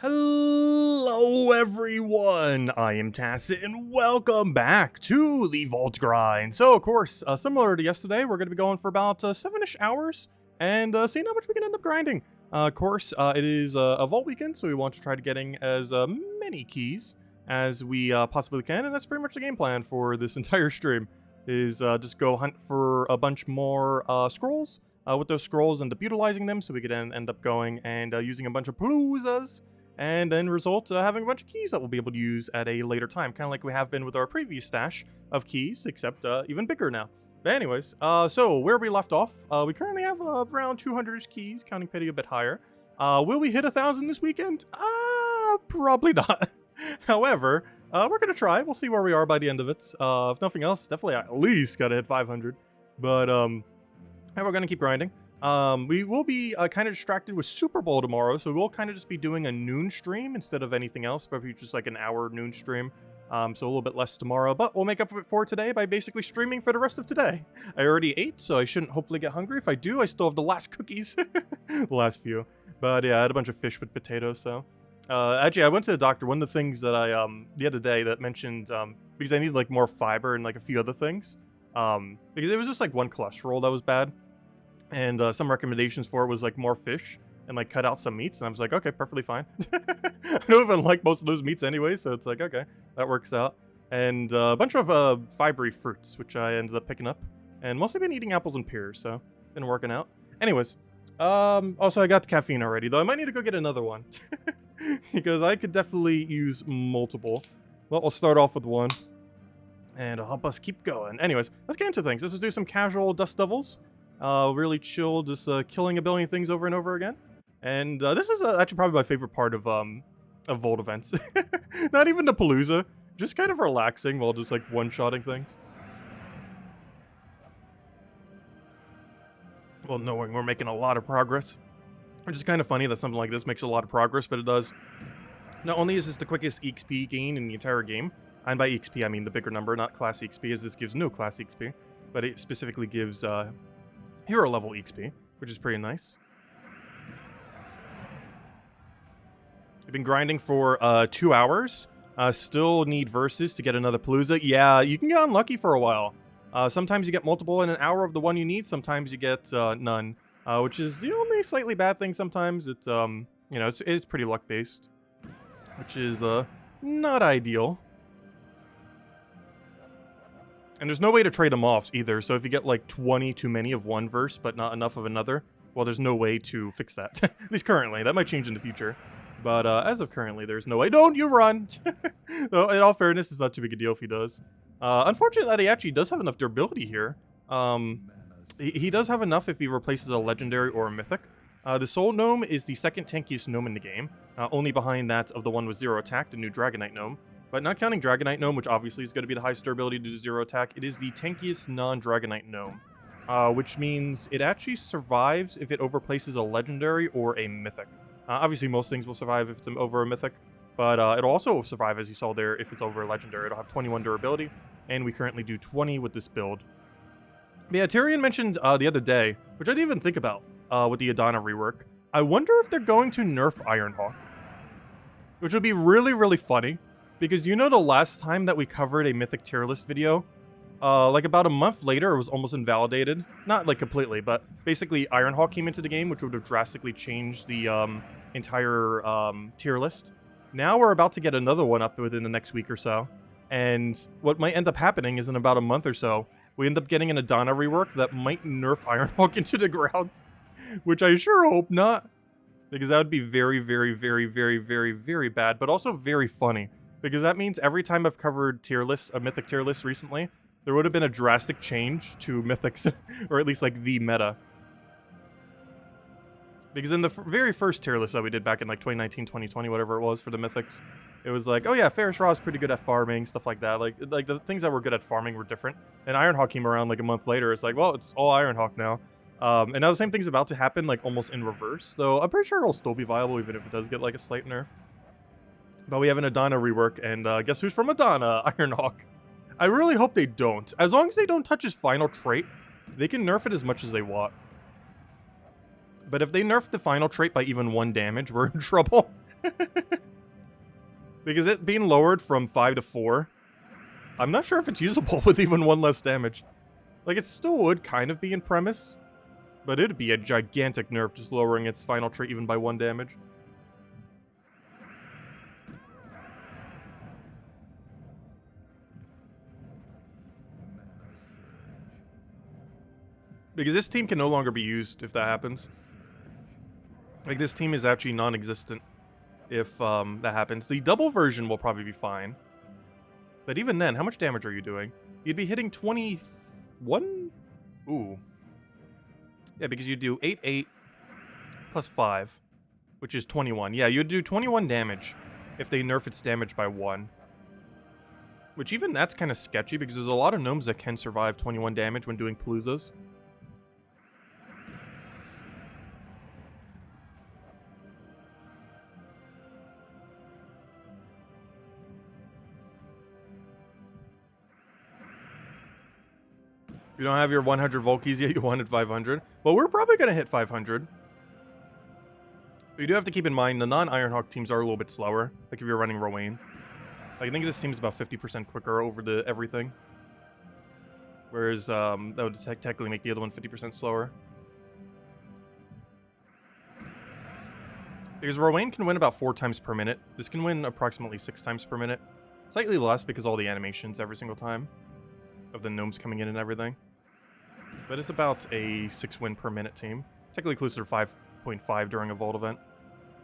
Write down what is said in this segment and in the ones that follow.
Hello everyone, I am Tacit and welcome back to the Vault Grind. So of course, similar to yesterday, we're going to be going for about 7-ish hours and seeing how much we can end up grinding. Of course, it is a Vault weekend, so we want to try to getting as many keys as we possibly can, and that's pretty much the game plan for this entire stream, is just go hunt for a bunch more scrolls. With those scrolls, end up utilizing them so we could end up going and using a bunch of Paloozas, and then result having a bunch of keys that we'll be able to use at a later time, kind of like we have been with our previous stash of keys, except even bigger now. But anyways, so where we left off, we currently have around 200 keys, counting Pity a bit higher. Will we hit 1,000 this weekend? Probably not. However, we're gonna try. We'll see where we are by the end of it. If nothing else, definitely at least gotta hit 500. But and we're gonna keep grinding. We will be kind of distracted with Super Bowl tomorrow, so we'll kind of just be doing a noon stream instead of anything else, probably just like an hour noon stream. So a little bit less tomorrow, but we'll make up for today by basically streaming for the rest of today. I already ate, so I shouldn't hopefully get hungry. If I do, I still have the last cookies, the last few. But yeah, I had a bunch of fish with potatoes, so. Actually, I went to the doctor. One of the things that I, the other day that mentioned, because I need like more fiber and like a few other things, because it was just like one cholesterol that was bad. And some recommendations for it was like more fish and like cut out some meats. And I was like, okay, perfectly fine. I don't even like most of those meats anyway. So it's like, okay, that works out. And a bunch of fibery fruits, which I ended up picking up. And mostly been eating apples and pears. So been working out. Anyways, also I got caffeine already, though I might need to go get another one. Because I could definitely use multiple. Well, we'll start off with one. And it'll help us keep going. Anyways, let's get into things. Let's just do some casual Dust Devils. Really chill, just killing a billion things over and over again. And this is actually probably my favorite part of Vault events. Not even the Palooza, just kind of relaxing while just like one-shotting things. Well, knowing we're making a lot of progress. Which is kind of funny that something like this makes a lot of progress, but it does. Not only is this the quickest EXP gain in the entire game, and by EXP I mean the bigger number, not class EXP, as this gives no class EXP, but it specifically gives hero level EXP, which is pretty nice. We've been grinding for 2 hours. Still need verses to get another Palooza. Yeah, you can get unlucky for a while. Sometimes you get multiple in an hour of the one you need. Sometimes you get none, which is the only slightly bad thing. Sometimes it's you know, it's pretty luck based, which is not ideal. And there's no way to trade them off either, so if you get like 20 too many of one verse, but not enough of another, well, there's no way to fix that. At least currently. That might change in the future. But as of currently, there's no way. Don't you run! Though, in all fairness, it's not too big a deal if he does. Unfortunately, he actually does have enough durability here. He does have enough if he replaces a legendary or a mythic. The Soul Gnome is the second tankiest gnome in the game, only behind that of the one with 0 attack, the new Dragonite gnome. But not counting Dragonite Gnome, which obviously is going to be the highest durability due to 0 attack, it is the tankiest non-Dragonite Gnome. Which means it actually survives if it overplaces a legendary or a mythic. Obviously, most things will survive if it's over a mythic, but it'll also survive, as you saw there, if it's over a legendary. It'll have 21 durability, and we currently do 20 with this build. But yeah, Tyrion mentioned the other day, which I didn't even think about with the Adana rework. I wonder if they're going to nerf Ironhawk, which would be really, really funny. Because you know the last time that we covered a Mythic tier list video, like about a month later, it was almost invalidated. Not like completely, but basically Ironhawk came into the game, which would have drastically changed the entire tier list. Now we're about to get another one up within the next week or so. And what might end up happening is in about a month or so, we end up getting an Adana rework that might nerf Ironhawk into the ground. Which I sure hope not. Because that would be very, very, very, very, very, very bad, but also very funny. Because that means every time I've covered tier lists, a Mythic tier list recently, there would have been a drastic change to Mythics, or at least like the meta. Because in the very first tier list that we did back in like 2019, 2020, whatever it was for the Mythics, it was like, oh yeah, Ferris Raw is pretty good at farming, stuff like that. Like the things that were good at farming were different. And Ironhawk came around like a month later. It's like, well, it's all Ironhawk now. And now the same thing's about to happen, like almost in reverse. So I'm pretty sure it'll still be viable, even if it does get like a slight nerf. But we have an Adana rework, and guess who's from Adana? Ironhawk. I really hope they don't. As long as they don't touch his final trait, they can nerf it as much as they want. But if they nerf the final trait by even 1 damage, we're in trouble. Because it being lowered from 5 to 4, I'm not sure if it's usable with even 1 less damage. Like, it still would kind of be in premise, but it'd be a gigantic nerf just lowering its final trait even by 1 damage. Because this team can no longer be used if that happens. Like, this team is actually non-existent if that happens. The double version will probably be fine. But even then, how much damage are you doing? You'd be hitting 21? Ooh. Yeah, because you do 8, 8, plus 5, which is 21. Yeah, you'd do 21 damage if they nerf its damage by 1. Which even that's kind of sketchy, because there's a lot of gnomes that can survive 21 damage when doing Paloozas. You don't have your 100 Volkies yet, you wanted 500. Well, we're probably going to hit 500. But you do have to keep in mind, the non-Ironhawk teams are a little bit slower. Like if you're running Rowan. Like, I think this team's about 50% quicker over the everything. Whereas, that would technically make the other one 50% slower. Because Rowan can win about 4 times per minute. This can win approximately 6 times per minute. Slightly less because all the animations every single time. Of the gnomes coming in and everything. But it's about a 6 win per minute team. Technically closer to 5.5 during a Vault event.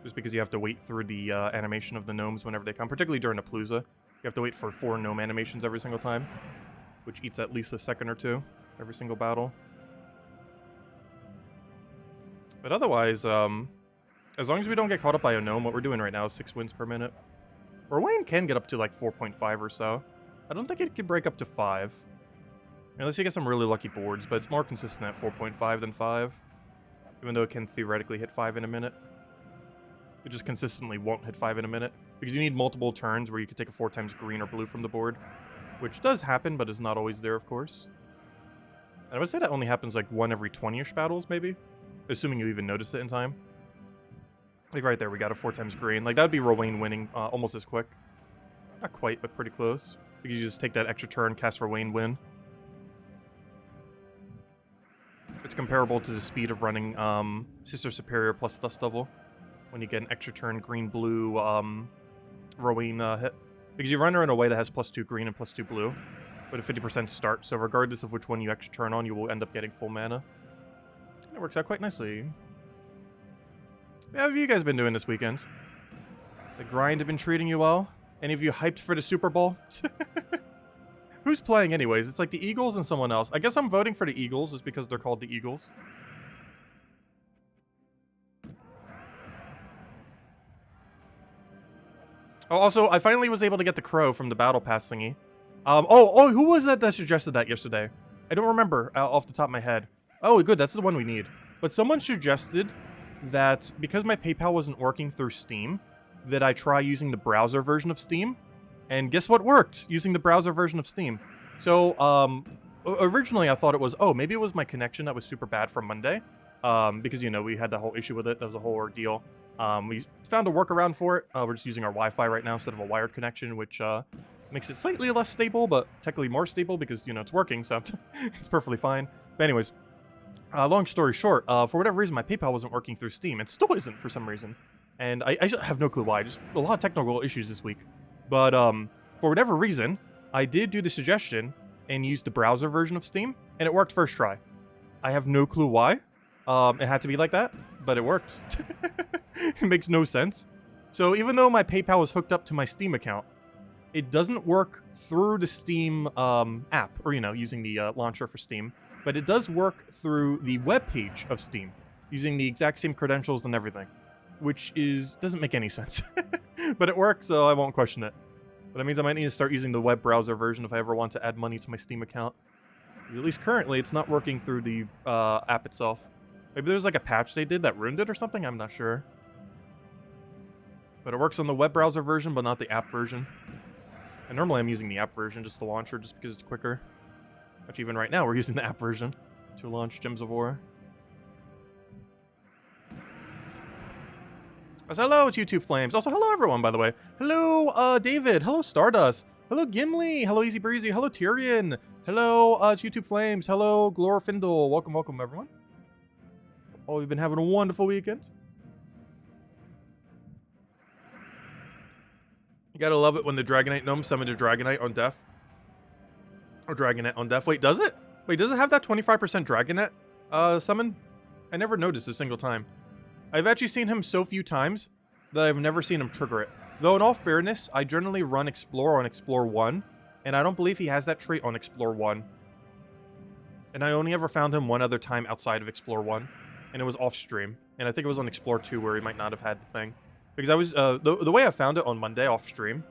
Just because you have to wait through the animation of the gnomes whenever they come. Particularly during a Palooza. You have to wait for 4 gnome animations every single time. Which eats at least a second or 2 every single battle. But otherwise, as long as we don't get caught up by a gnome, what we're doing right now is 6 wins per minute. Rowan can get up to like 4.5 or so. I don't think it could break up to 5. Unless you get some really lucky boards, but it's more consistent at 4.5 than 5. Even though it can theoretically hit 5 in a minute. It just consistently won't hit 5 in a minute. Because you need multiple turns where you could take a 4 times green or blue from the board. Which does happen, but is not always there, of course. And I would say that only happens like 1 every 20-ish battles, maybe? Assuming you even notice it in time. Like right there, we got a 4 times green. Like that would be Rowan winning almost as quick. Not quite, but pretty close. Because you just take that extra turn, cast Rowan, win. It's comparable to the speed of running Sister Superior plus Dust Devil. When you get an extra turn green-blue Rowan hit. Because you run her in a way that has +2 green and +2 blue. With a 50% start, so regardless of which one you extra turn on, you will end up getting full mana. It works out quite nicely. How have you guys been doing this weekend? The grind have been treating you well? Any of you hyped for the Super Bowl? Who's playing anyways? It's like the Eagles and someone else. I guess I'm voting for the Eagles just because they're called the Eagles. Oh, also, I finally was able to get the crow from the Battle Pass thingy. Who was that suggested that yesterday? I don't remember off the top of my head. Oh, good, that's the one we need. But someone suggested that because my PayPal wasn't working through Steam, that I try using the browser version of Steam. And guess what worked? Using the browser version of Steam. So, originally I thought it was, maybe it was my connection that was super bad from Monday. Because, you know, we had the whole issue with it. That was a whole ordeal. We found a workaround for it. We're just using our Wi-Fi right now instead of a wired connection, which makes it slightly less stable, but technically more stable because, you know, it's working, so it's perfectly fine. But anyways, long story short, for whatever reason, my PayPal wasn't working through Steam. It still isn't for some reason. And I have no clue why. Just a lot of technical issues this week. But for whatever reason, I did do the suggestion and used the browser version of Steam, and it worked first try. I have no clue why. It had to be like that, but it worked. It makes no sense. So even though my PayPal is hooked up to my Steam account, it doesn't work through the Steam app, or, you know, using the launcher for Steam, but it does work through the web page of Steam, using the exact same credentials and everything, which doesn't make any sense. But it works, so I won't question it. But that means I might need to start using the web browser version if I ever want to add money to my Steam account. At least currently, it's not working through the app itself. Maybe there's like a patch they did that ruined it or something, I'm not sure. But it works on the web browser version, but not the app version. And normally I'm using the app version, just the launcher, just because it's quicker. Actually, even right now, we're using the app version to launch Gems of War. So hello, it's YouTube Flames. Also, hello everyone, by the way. Hello, David. Hello, Stardust. Hello, Gimli. Hello, Easy Breezy. Hello, Tyrion. Hello, it's YouTube Flames. Hello, Glorfindel. Welcome, welcome, everyone. Oh, we've been having a wonderful weekend. You gotta love it when the Dragonite gnome summoned a Dragonite on death. Or Dragonite on death. Wait, does it? Wait, does it have that 25% Dragonite summon? I never noticed a single time. I've actually seen him so few times that I've never seen him trigger it. Though in all fairness, I generally run Explore on Explore 1, and I don't believe he has that trait on Explore 1. And I only ever found him one other time outside of Explore 1, and it was off stream. And I think it was on Explore 2 where he might not have had the thing. Because I was, the way I found it on Monday off stream,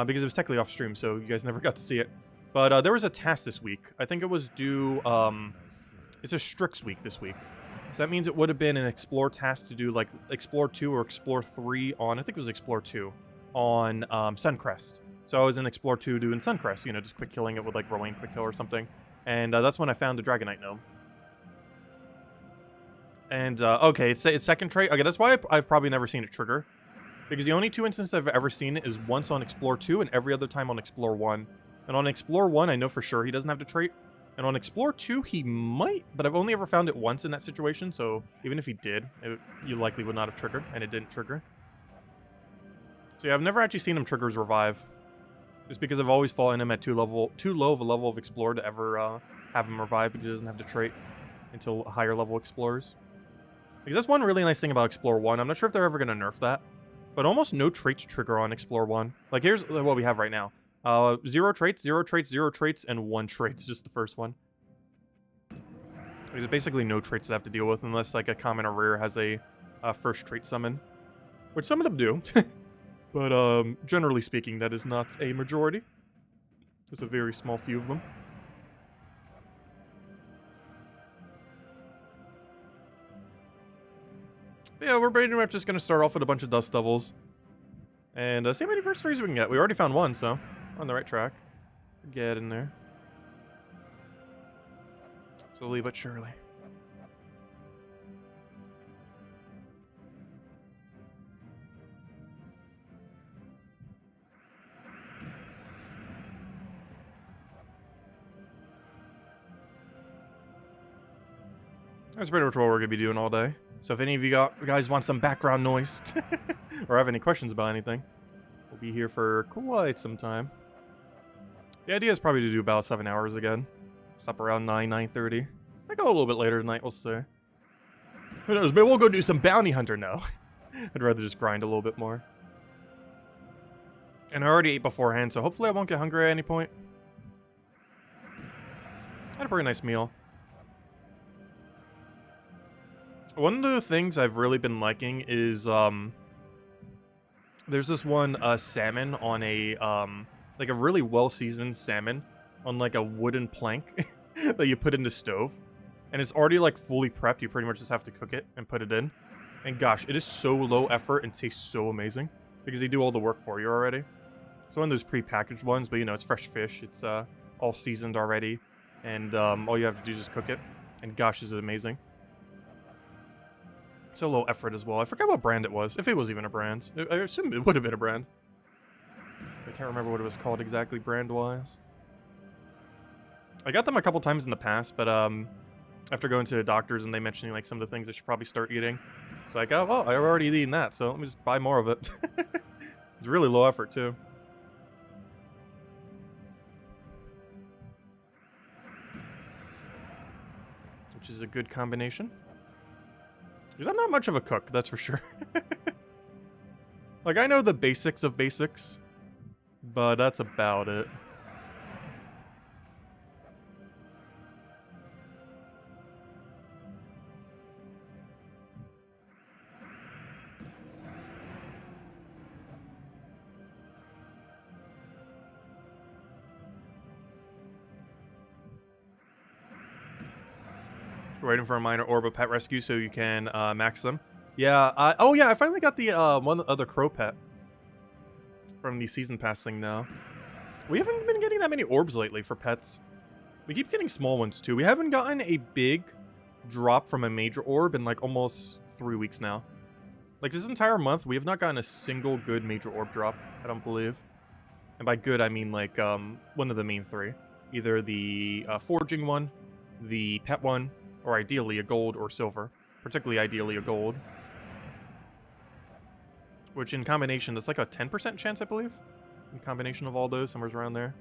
because it was technically off stream, so you guys never got to see it. But there was a task this week. I think it was due, it's a Strix week this week. So that means it would have been an Explore task to do, like, Explore 2 or Explore 3 on, I think it was Explore 2, on Suncrest. So I was in Explore 2 doing Suncrest, you know, just quick killing it with, like, Rowan Quick Kill or something. And that's when I found the Dragonite gnome. And, okay, it's second trait. Okay, that's why I've probably never seen it trigger. Because the only two instances I've ever seen it is once on Explore 2 and every other time on Explore 1. And on Explore 1, I know for sure he doesn't have the trait. And on Explore 2, he might, but I've only ever found it once in that situation, so even if he did, you likely would not have triggered, and it didn't trigger. So yeah, I've never actually seen him trigger his revive. Just because I've always fallen him at too low of a level of Explore to ever have him revive, because he doesn't have the trait until higher level Explorers. Because that's one really nice thing about Explore 1. I'm not sure if they're ever going to nerf that, but almost no traits trigger on Explore 1. Like, here's what we have right now. 0 traits, 0 traits, 0 traits, and 1 trait's just the first one. There's basically no traits to have to deal with unless, like, a common or rare has a first trait summon. Which some of them do. But, generally speaking, that is not a majority. There's a very small few of them. But yeah, we're pretty much just going to start off with a bunch of Dust Devils. And see how many first threes we can get. We already found one, so on the right track. Get in there. Slowly but surely. That's pretty much what we're going to be doing all day. So if any of you guys want some background noise or have any questions about anything, we'll be here for quite some time. The idea is probably to do about 7 hours again. Stop around 9:30. I go a little bit later tonight, we'll see. Who knows, maybe we'll go do some bounty hunter now. I'd rather just grind a little bit more. And I already ate beforehand, so hopefully I won't get hungry at any point. Had a pretty nice meal. One of the things I've really been liking is, there's this one, salmon on a, like a really well-seasoned salmon on, like, a wooden plank that you put in the stove. And it's already, like, fully prepped. You pretty much just have to cook it and put it in. And gosh, it is so low effort and tastes so amazing. Because they do all the work for you already. It's one of those pre-packaged ones, but, you know, it's fresh fish. It's, all seasoned already. And, all you have to do is just cook it. And gosh, is it amazing. So low effort as well. I forgot what brand it was, if it was even a brand. I assume it would have been a brand. I can't remember what it was called exactly brand-wise. I got them a couple times in the past, but after going to the doctors and they mentioning like some of the things I should probably start eating, it's like, oh, well, I've already eaten that, so let me just buy more of it. It's really low effort, too. Which is a good combination. Because I'm not much of a cook, that's for sure. Like, I know the basics of basics, but that's about it. Waiting for a minor orb of pet rescue so you can max them. Yeah, oh yeah, I finally got the one other crow pet from the season pass thing now. We haven't been getting that many orbs lately for pets. We keep getting small ones too. We haven't gotten a big drop from a major orb in like almost 3 weeks now. Like, this entire month, we have not gotten a single good major orb drop, I don't believe. And by good, I mean, like, one of the main three. Either the forging one, the pet one, or ideally a gold or silver. Particularly ideally a gold. Which in combination, that's like a 10% chance, I believe. In combination of all those, somewhere around there.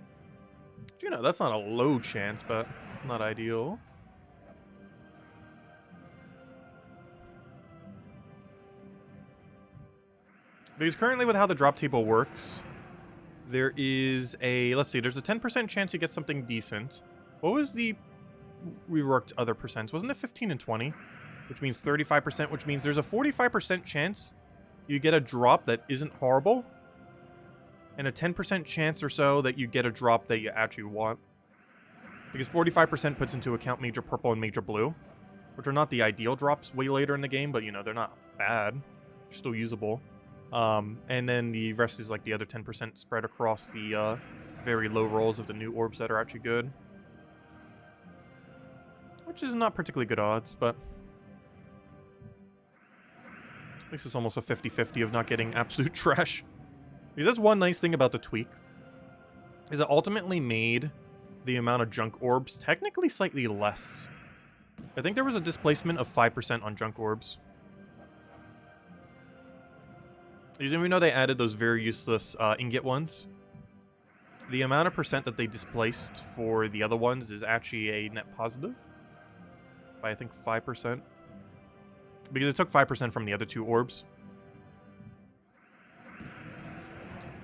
You know, that's not a low chance, but it's not ideal. Because currently with how the drop table works, there is a, let's see, there's a 10% chance you get something decent. What was the reworked other percents? Wasn't it 15 and 20? Which means 35%, which means there's a 45% chance you get a drop that isn't horrible. And a 10% chance or so that you get a drop that you actually want. Because 45% puts into account Major Purple and Major Blue, which are not the ideal drops way later in the game, but, you know, they're not bad. They're still usable. And then the rest is, like, the other 10% spread across the very low rolls of the new orbs that are actually good. Which is not particularly good odds, but at least it's almost a 50-50 of not getting absolute trash. Because that's one nice thing about the tweak, is it ultimately made the amount of junk orbs technically slightly less. I think there was a displacement of 5% on junk orbs. Even though they added those very useless ingot ones, the amount of percent that they displaced for the other ones is actually a net positive. By, I think, 5%. Because it took 5% from the other two orbs.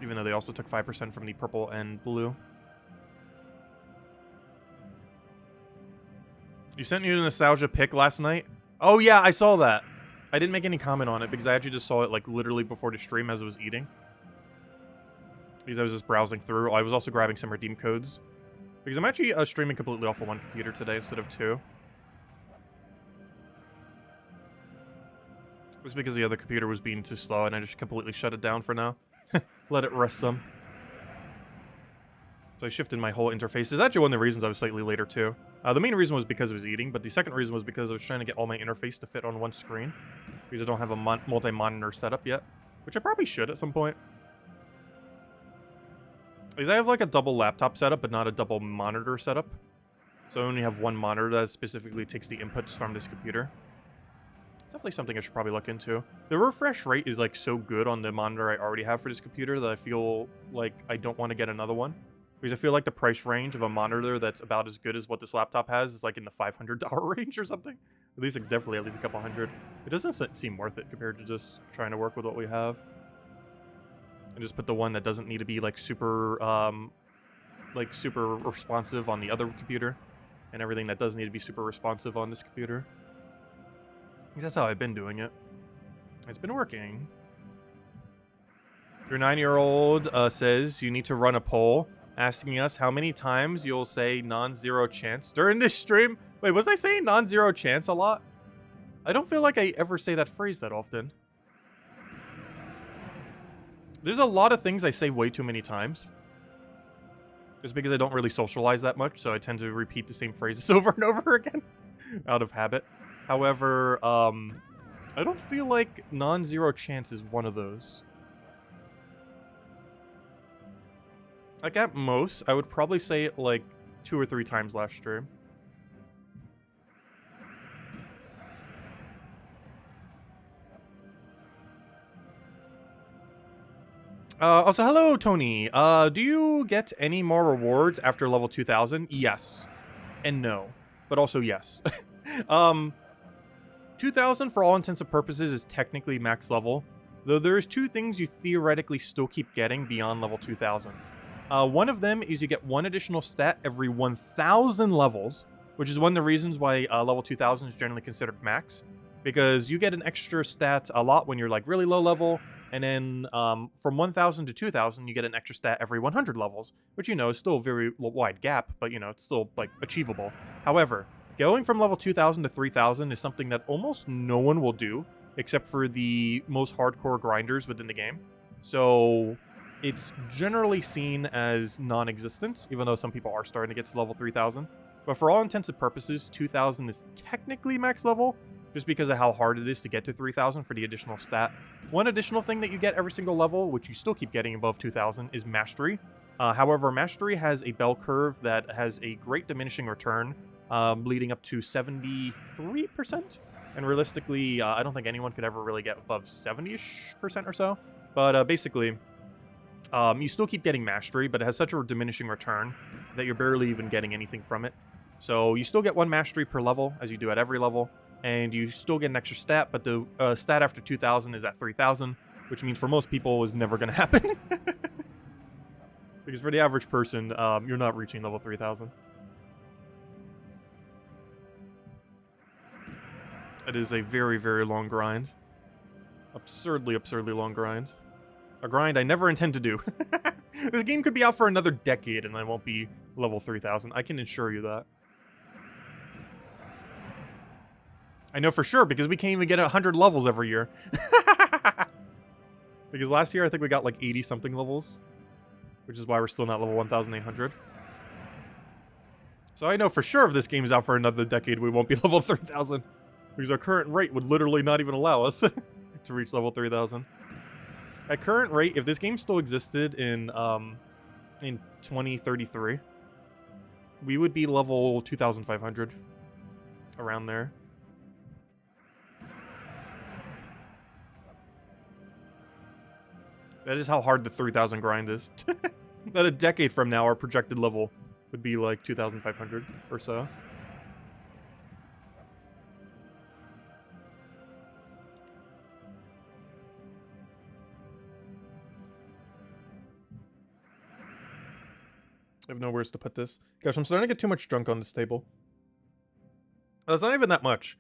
Even though they also took 5% from the purple and blue. You sent me a nostalgia pic last night? Oh yeah, I saw that. I didn't make any comment on it because I actually just saw it like literally before the stream as I was eating. Because I was just browsing through. I was also grabbing some redeem codes. Because I'm actually streaming completely off of one computer today instead of two. It was because the other computer was being too slow and I just completely shut it down for now. Let it rest some. So I shifted my whole interface. It's actually one of the reasons I was slightly later too. The main reason was because I was eating, but the second reason was because I was trying to get all my interface to fit on one screen. Because I don't have a multi-monitor setup yet. Which I probably should at some point. Because I have like a double laptop setup, but not a double monitor setup. So I only have one monitor that specifically takes the inputs from this computer. It's definitely something I should probably look into. The refresh rate is like so good on the monitor I already have for this computer that I feel like I don't want to get another one. Because I feel like the price range of a monitor that's about as good as what this laptop has is like in the $500 range or something. At least like definitely at least a couple hundred. It doesn't seem worth it compared to just trying to work with what we have. And just put the one that doesn't need to be like super responsive on the other computer. And everything that does need to be super responsive on this computer. Because that's how I've been doing it. It's been working. Your 9-year-old says you need to run a poll asking us how many times you'll say non-zero chance during this stream. Wait, was I saying non-zero chance a lot? I don't feel like I ever say that phrase that often. There's a lot of things I say way too many times. Just because I don't really socialize that much, so I tend to repeat the same phrases over and over again. Out of habit. However, I don't feel like non-zero chance is one of those. Like, at most, I would probably say it, like, 2 or 3 times last stream. Also, hello, Tony. Do you get any more rewards after level 2000? Yes. And no. But also yes. 2000, for all intents and purposes, is technically max level. Though there's 2 things you theoretically still keep getting beyond level 2000. One of them is you get 1 additional stat every 1000 levels, which is one of the reasons why level 2000 is generally considered max. Because you get an extra stat a lot when you're like really low level, and then from 1000 to 2000 you get an extra stat every 100 levels, which, you know, is still a very wide gap, but, you know, it's still like achievable. However, going from level 2000 to 3000 is something that almost no one will do, except for the most hardcore grinders within the game. So it's generally seen as non-existent, even though some people are starting to get to level 3000. But for all intents and purposes, 2000 is technically max level, just because of how hard it is to get to 3,000 for the additional stat. One additional thing that you get every single level, which you still keep getting above 2,000, is Mastery. However, Mastery has a bell curve that has a great diminishing return, leading up to 73%. And realistically, I don't think anyone could ever really get above 70-ish% or so. But basically, you still keep getting Mastery, but it has such a diminishing return that you're barely even getting anything from it. So you still get 1 Mastery per level, as you do at every level. And you still get an extra stat, but the stat after 2,000 is at 3,000, which means for most people is never going to happen. Because for the average person, you're not reaching level 3,000. It is a very, very long grind. Absurdly, absurdly long grind. A grind I never intend to do. This game could be out for another decade and I won't be level 3,000. I can assure you that. I know for sure because we can't even get 100 levels every year. Because last year I think we got like 80-something levels. Which is why we're still not level 1,800. So I know for sure if this game is out for another decade, we won't be level 3,000. Because our current rate would literally not even allow us to reach level 3,000. At current rate, if this game still existed in 2033, we would be level 2,500. Around there. That is how hard the 3,000 grind is. That a decade from now, our projected level would be like 2,500 or so. I have nowhere to put this. Gosh, I'm starting to get too much junk on this table. It's not even that much.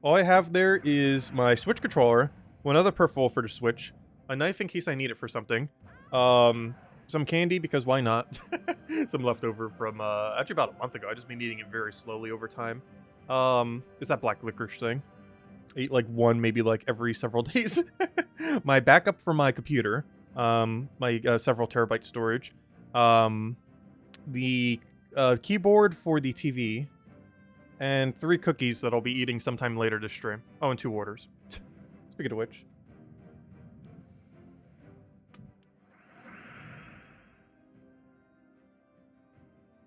All I have there is my Switch controller, one other peripheral for the Switch, a knife in case I need it for something, some candy because why not, some leftover from actually about a month ago. I just been eating it very slowly over time. It's that black licorice thing. I eat like one maybe like every several days. My backup for my computer, my several terabyte storage, the keyboard for the TV, and 3 cookies that I'll be eating sometime later this stream. Oh, and 2 orders. Speaking of which.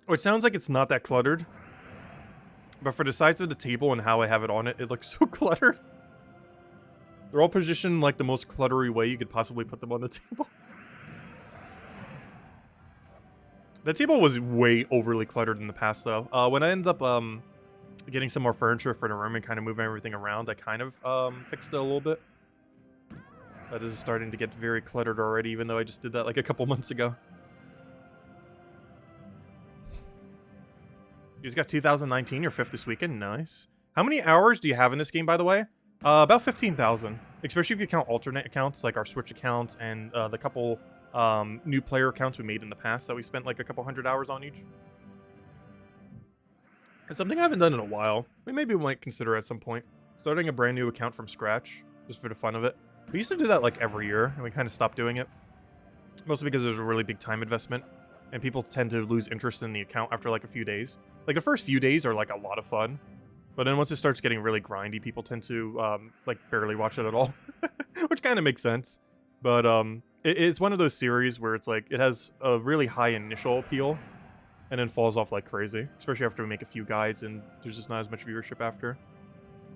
Oh, it sounds like it's not that cluttered. But for the size of the table and how I have it on it, it looks so cluttered. They're all positioned like the most cluttery way you could possibly put them on the table. That table was way overly cluttered in the past, though. When I ended up getting some more furniture for the room and kind of moving everything around, I kind of fixed it a little bit. That is starting to get very cluttered already, even though I just did that like a couple months ago. You just got 2019, your 5th this weekend. Nice. How many hours do you have in this game, by the way? About 15,000. Especially if you count alternate accounts, like our Switch accounts and the couple new player accounts we made in the past that we spent like a couple 100 hours on each. It's something I haven't done in a while. Maybe we might consider at some point. Starting a brand new account from scratch, just for the fun of it. We used to do that like every year, and we kind of stopped doing it. Mostly because there's a really big time investment. And people tend to lose interest in the account after like a few days. Like the first few days are like a lot of fun. But then once it starts getting really grindy, people tend to like barely watch it at all. Which kind of makes sense. But it's one of those series where it's like it has a really high initial appeal. And then falls off like crazy. Especially after we make a few guides and there's just not as much viewership after.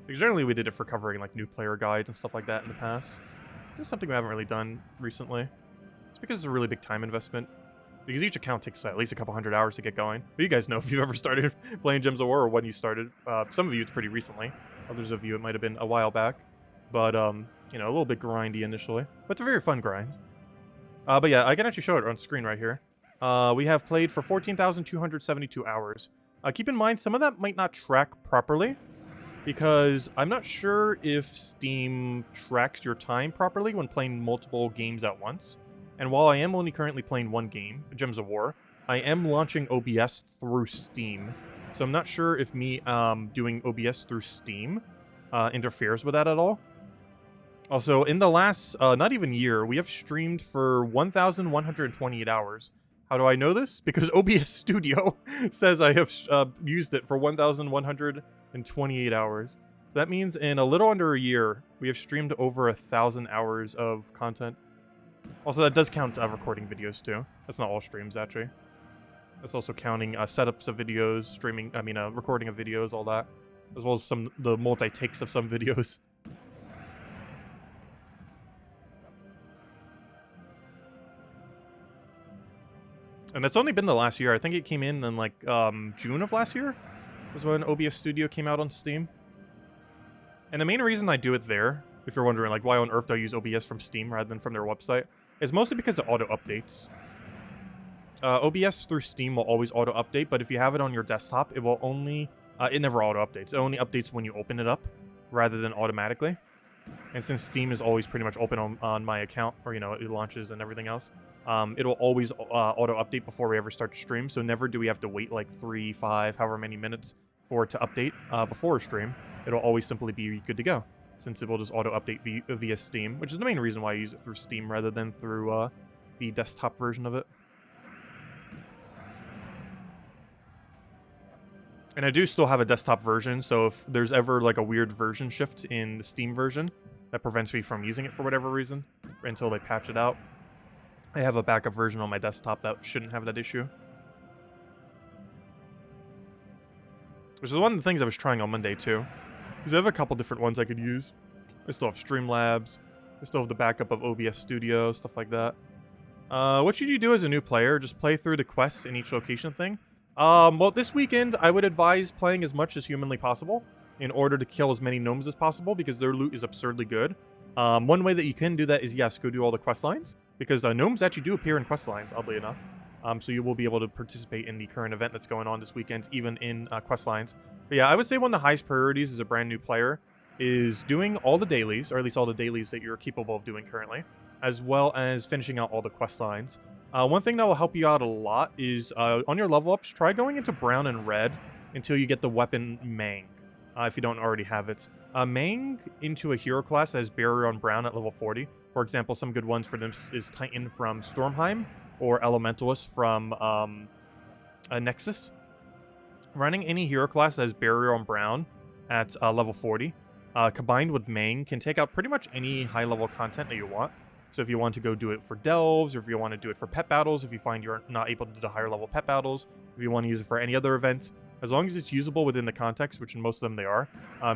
Because generally we did it for covering like new player guides and stuff like that in the past. It's just something we haven't really done recently. It's because it's a really big time investment. Because each account takes at least a couple 100 hours to get going. But you guys know if you've ever started playing Gems of War or when you started. Some of you it's pretty recently. Others of you it might have been a while back. But, you know, a little bit grindy initially. But it's a very fun grind. But yeah, I can actually show it on screen right here. We have played for 14,272 hours. Keep in mind, some of that might not track properly. Because I'm not sure if Steam tracks your time properly when playing multiple games at once. And while I am only currently playing one game, Gems of War, I am launching OBS through Steam. So I'm not sure if me doing OBS through Steam interferes with that at all. Also, in the last, not even year, we have streamed for 1,128 hours. How do I know this? Because OBS Studio says I have used it for 1,128 hours. that means in a little under a year, we have streamed over 1,000 hours of content. Also, that does count recording videos too. That's not all streams, actually. That's also counting setups of videos, streaming, recording of videos, all that. As well as the multi-takes of some videos. And it's only been the last year. I think it came in like June of last year was when OBS Studio came out on Steam. And the main reason I do it there, if you're wondering like why on earth do I use OBS from Steam rather than from their website, is mostly because it auto-updates. OBS through Steam will always auto-update, but if you have it on your desktop, it will only... it never auto-updates. It only updates when you open it up, rather than automatically. And since Steam is always pretty much open on my account, or, you know, it launches and everything else, it'll always auto-update before we ever start to stream, so never do we have to wait like 3, 5, however many minutes for it to update before a stream. It'll always simply be good to go, since it will just auto-update via Steam, which is the main reason why I use it through Steam rather than through the desktop version of it. And I do still have a desktop version, so if there's ever like a weird version shift in the Steam version that prevents me from using it for whatever reason until they patch it out, I have a backup version on my desktop that shouldn't have that issue. Which is one of the things I was trying on Monday too. Because I have a couple different ones I could use. I still have Streamlabs. I still have the backup of OBS Studio, stuff like that. What should you do as a new player? Just play through the quests in each location thing? Well, this weekend, I would advise playing as much as humanly possible in order to kill as many gnomes as possible, because their loot is absurdly good. One way that you can do that is, yes, go do all the quest lines, because gnomes actually do appear in quest lines, oddly enough. So you will be able to participate in the current event that's going on this weekend, even in quest lines. But yeah, I would say one of the highest priorities as a brand new player is doing all the dailies, or at least all the dailies that you're capable of doing currently, as well as finishing out all the quest lines. One thing that will help you out a lot is on your level ups, try going into brown and red until you get the weapon Mang, if you don't already have it. Mang into a hero class that has barrier on brown at level 40. For example, some good ones for them is Titan from Stormheim or Elementalist from Nexus. Running any hero class that has barrier on brown at level 40, combined with Mang, can take out pretty much any high-level content that you want. So if you want to go do it for delves, or if you want to do it for pet battles, if you find you're not able to do the higher level pet battles, if you want to use it for any other events, as long as it's usable within the context, which in most of them they are,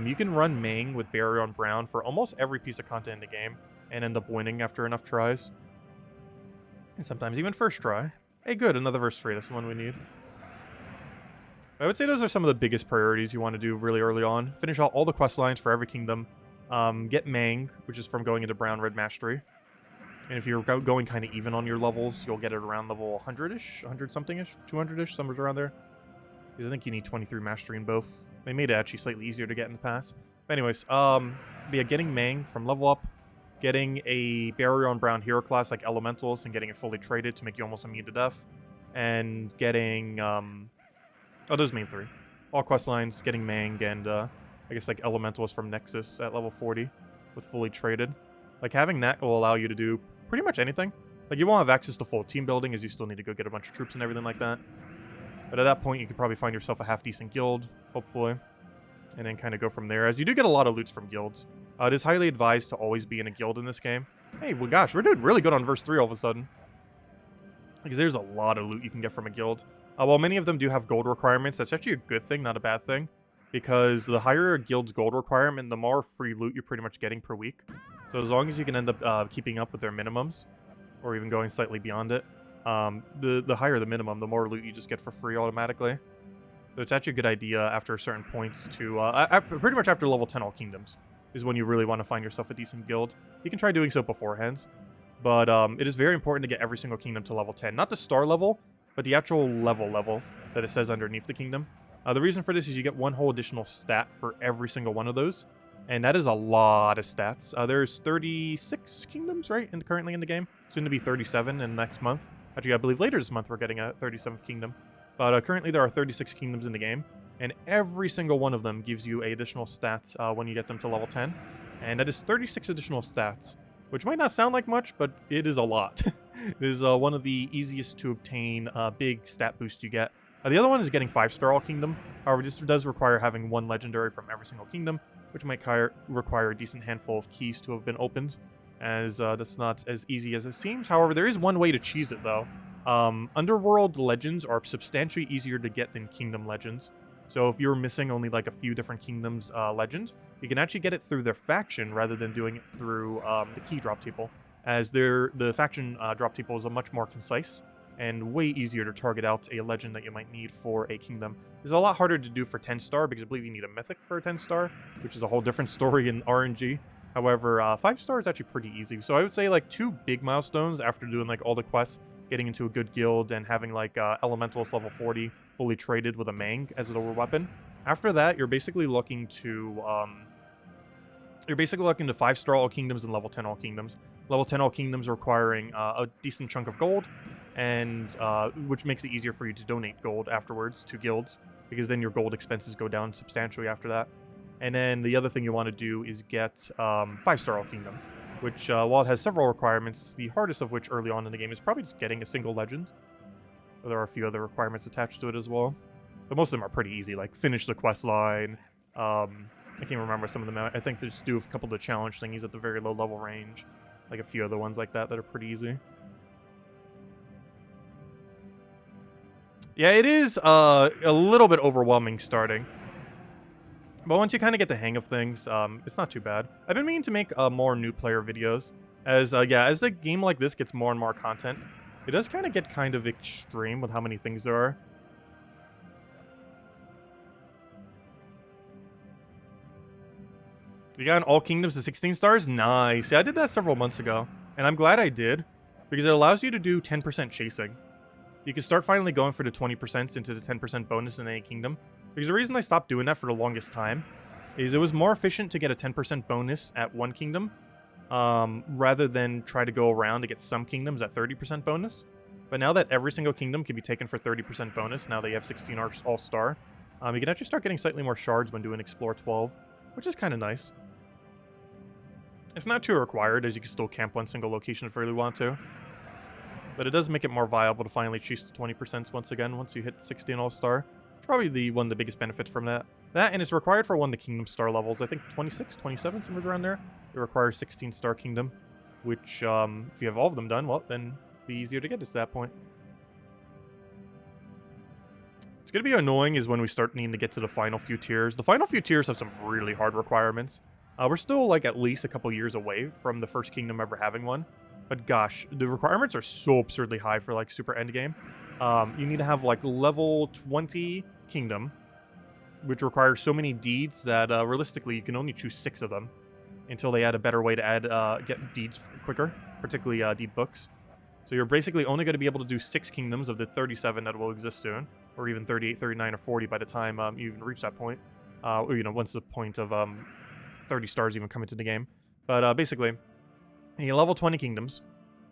you can run Mang with barrier on brown for almost every piece of content in the game and end up winning after enough tries. And sometimes even first try. Hey, good, another verse 3, that's the one we need. I would say those are some of the biggest priorities you want to do really early on. Finish out all the quest lines for every kingdom. Get Mang, which is from going into brown-red mastery. And if you're going kind of even on your levels, you'll get it around level 100-ish, 100-something-ish, 200-ish, somewhere around there. Because I think you need 23 mastery in both. They made it actually slightly easier to get in the past. But anyways, yeah, getting Mang from level up, getting a barrier on brown hero class like Elementals and getting it fully traded to make you almost immune to death, and getting, those main three. All quest lines, getting Mang, and I guess like Elementalist from Nexus at level 40 with fully traded. Like having that will allow you to do pretty much anything. Like you won't have access to full team building as you still need to go get a bunch of troops and everything like that. But at that point, you could probably find yourself a half-decent guild, hopefully. And then kind of go from there, as you do get a lot of loots from guilds. It is highly advised to always be in a guild in this game. Hey, well gosh, we're doing really good on verse 3 all of a sudden. Because there's a lot of loot you can get from a guild. While many of them do have gold requirements, that's actually a good thing, not a bad thing. Because the higher a guild's gold requirement, the more free loot you're pretty much getting per week. So as long as you can end up keeping up with their minimums, or even going slightly beyond it, the higher the minimum, the more loot you just get for free automatically. So it's actually a good idea after certain points to, pretty much after level 10 all kingdoms, is when you really want to find yourself a decent guild. You can try doing so beforehand, but it is very important to get every single kingdom to level 10. Not the star level, but the actual level that it says underneath the kingdom. The reason for this is you get one whole additional stat for every single one of those. And that is a lot of stats. There's 36 kingdoms, right, currently in the game. Soon to be 37 in next month. Actually, I believe later this month we're getting a 37th kingdom. But currently there are 36 kingdoms in the game. And every single one of them gives you additional stats when you get them to level 10. And that is 36 additional stats. Which might not sound like much, but it is a lot. It is one of the easiest to obtain big stat boost you get. The other one is getting 5-star all kingdom. However, this does require having one legendary from every single kingdom. which might require a decent handful of keys to have been opened, as that's not as easy as it seems. However, there is one way to cheese it, though. Underworld legends are substantially easier to get than Kingdom legends. So if you're missing only like a few different Kingdoms legends, you can actually get it through their faction rather than doing it through the key drop table, as the faction drop table is a much more concise and way easier to target out a legend that you might need for a Kingdom. It's a lot harder to do for 10-star because I believe you need a Mythic for a 10-star, which is a whole different story in RNG. However, 5-star is actually pretty easy. So I would say like 2 big milestones after doing like all the quests, getting into a good guild and having like Elementalist level 40 fully traded with a Mang as a lower weapon. After that, you're basically looking to 5-star all kingdoms and level 10 all kingdoms. Level 10 all kingdoms requiring a decent chunk of gold, and which makes it easier for you to donate gold afterwards to guilds, because then your gold expenses go down substantially after that. And then the other thing you want to do is get 5-star all kingdom, which while it has several requirements, the hardest of which early on in the game is probably just getting a single legend. There are a few other requirements attached to it as well, but most of them are pretty easy, like finish the quest line. I can't remember some of them. I think they just do a couple of the challenge thingies at the very low level range, like a few other ones like that are pretty easy. Yeah, it is a little bit overwhelming starting, but once you kind of get the hang of things, it's not too bad. I've been meaning to make more new player videos, as as the game like this gets more and more content, it does kind of get kind of extreme with how many things there are. You got all kingdoms to 16 stars? Nice. Yeah, I did that several months ago, and I'm glad I did, because it allows you to do 10% chasing. You can start finally going for the 20% into the 10% bonus in any kingdom. Because the reason I stopped doing that for the longest time is it was more efficient to get a 10% bonus at one kingdom, rather than try to go around to get some kingdoms at 30% bonus. But now that every single kingdom can be taken for 30% bonus, now that you have 16 all-star, you can actually start getting slightly more shards when doing Explore 12, which is kind of nice. It's not too required, as you can still camp one single location if you really want to. But it does make it more viable to finally chase the 20% once again, once you hit 16 all-star. It's probably one of the biggest benefits from that. That, and it's required for one of the kingdom star levels. I think 26, 27, somewhere around there. It requires 16-star kingdom, which, if you have all of them done, well, then it'll be easier to get to that point. It's going to be annoying is when we start needing to get to the final few tiers. The final few tiers have some really hard requirements. We're still, like, at least a couple years away from the first kingdom ever having one. But gosh, the requirements are so absurdly high for, like, super endgame. You need to have, like, level 20 kingdom, which requires so many deeds that, realistically, you can only choose 6 of them until they add a better way to add, get deeds quicker, particularly, deed books. So you're basically only going to be able to do 6 kingdoms of the 37 that will exist soon, or even 38, 39, or 40 by the time you even reach that point. Or, you know, once the point of 30 stars even come into the game. But basically, you need level 20 kingdoms,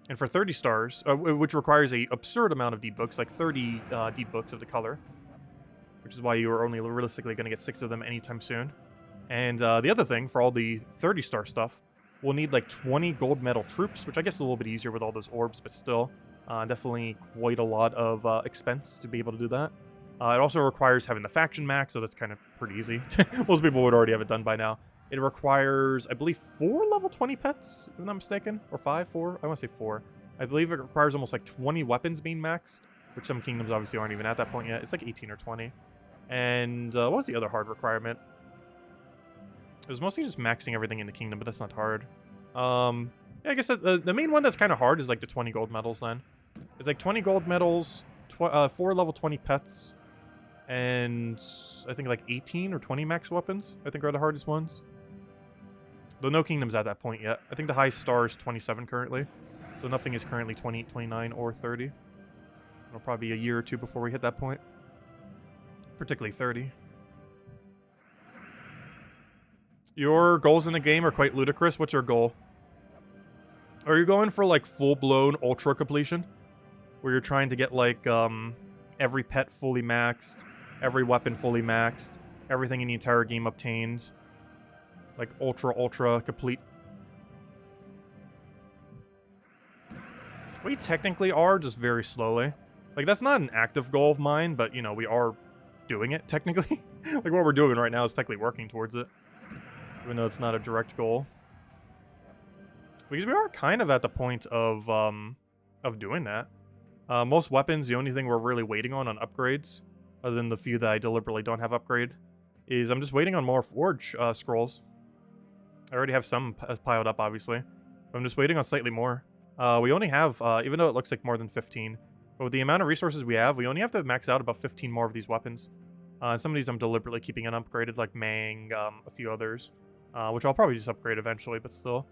and for 30 stars, which requires a absurd amount of deed books, like 30 deed books of the color, which is why you are only realistically going to get 6 of them anytime soon. And the other thing, for all the 30-star stuff, we'll need like 20 gold medal troops, which I guess is a little bit easier with all those orbs, but still, definitely quite a lot of expense to be able to do that. It also requires having the faction max, so that's kind of pretty easy. Most people would already have it done by now. It requires, I believe, 4 level 20 pets, if I'm not mistaken. Or 5, 4? I want to say 4. I believe it requires almost like 20 weapons being maxed, which some kingdoms obviously aren't even at that point yet. It's like 18 or 20. And what was the other hard requirement? It was mostly just maxing everything in the kingdom, but that's not hard. Yeah, I guess the main one that's kind of hard is like the 20 gold medals then. It's like 20 gold medals, 4 level 20 pets, and I think like 18 or 20 max weapons, I think are the hardest ones. Though no kingdom's at that point yet. I think the highest star is 27 currently. So nothing is currently 28, 29, or 30. It'll probably be a year or two before we hit that point. Particularly 30. Your goals in the game are quite ludicrous. What's your goal? Are you going for like full-blown ultra completion? Where you're trying to get like every pet fully maxed, every weapon fully maxed, everything in the entire game obtained. Like ultra complete. We technically are, just very slowly. Like, that's not an active goal of mine, but, you know, we are doing it, technically. Like, what we're doing right now is technically working towards it. even though it's not a direct goal. Because we are kind of at the point of doing that. Most weapons, the only thing we're really waiting on upgrades, other than the few that I deliberately don't have upgrade, is I'm just waiting on more forge scrolls. I already have some piled up, obviously. But I'm just waiting on slightly more. We only have, even though it looks like more than 15, but with the amount of resources we have, we only have to max out about 15 more of these weapons. And some of these I'm deliberately keeping unupgraded, like Mang, a few others, which I'll probably just upgrade eventually, but still.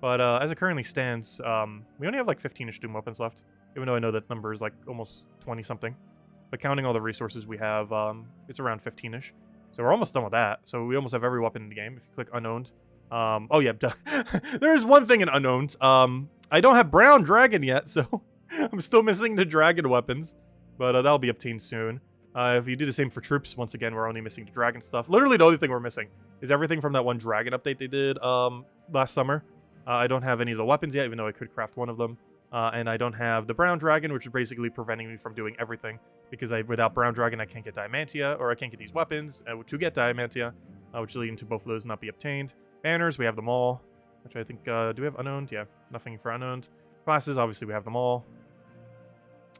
But as it currently stands, we only have like 15-ish Doom weapons left, even though I know that number is like almost 20-something. But counting all the resources we have, it's around 15-ish. So we're almost done with that. So we almost have every weapon in the game. If you click Unowned. Oh yeah, there's one thing in Unowned. I don't have Brown Dragon yet, so I'm still missing the Dragon weapons. But that'll be obtained soon. If you do the same for troops, once again, we're only missing the Dragon stuff. Literally the only thing we're missing is everything from that one Dragon update they did last summer. I don't have any of the weapons yet, even though I could craft one of them. And I don't have the Brown Dragon, which is basically preventing me from doing everything. Because without Brown Dragon, I can't get Diamantia, or I can't get these weapons to get Diamantia, which leading to both of those not be obtained. Banners, we have them all, which I think, do we have Unowned? Yeah, nothing for Unowned. Classes, obviously we have them all.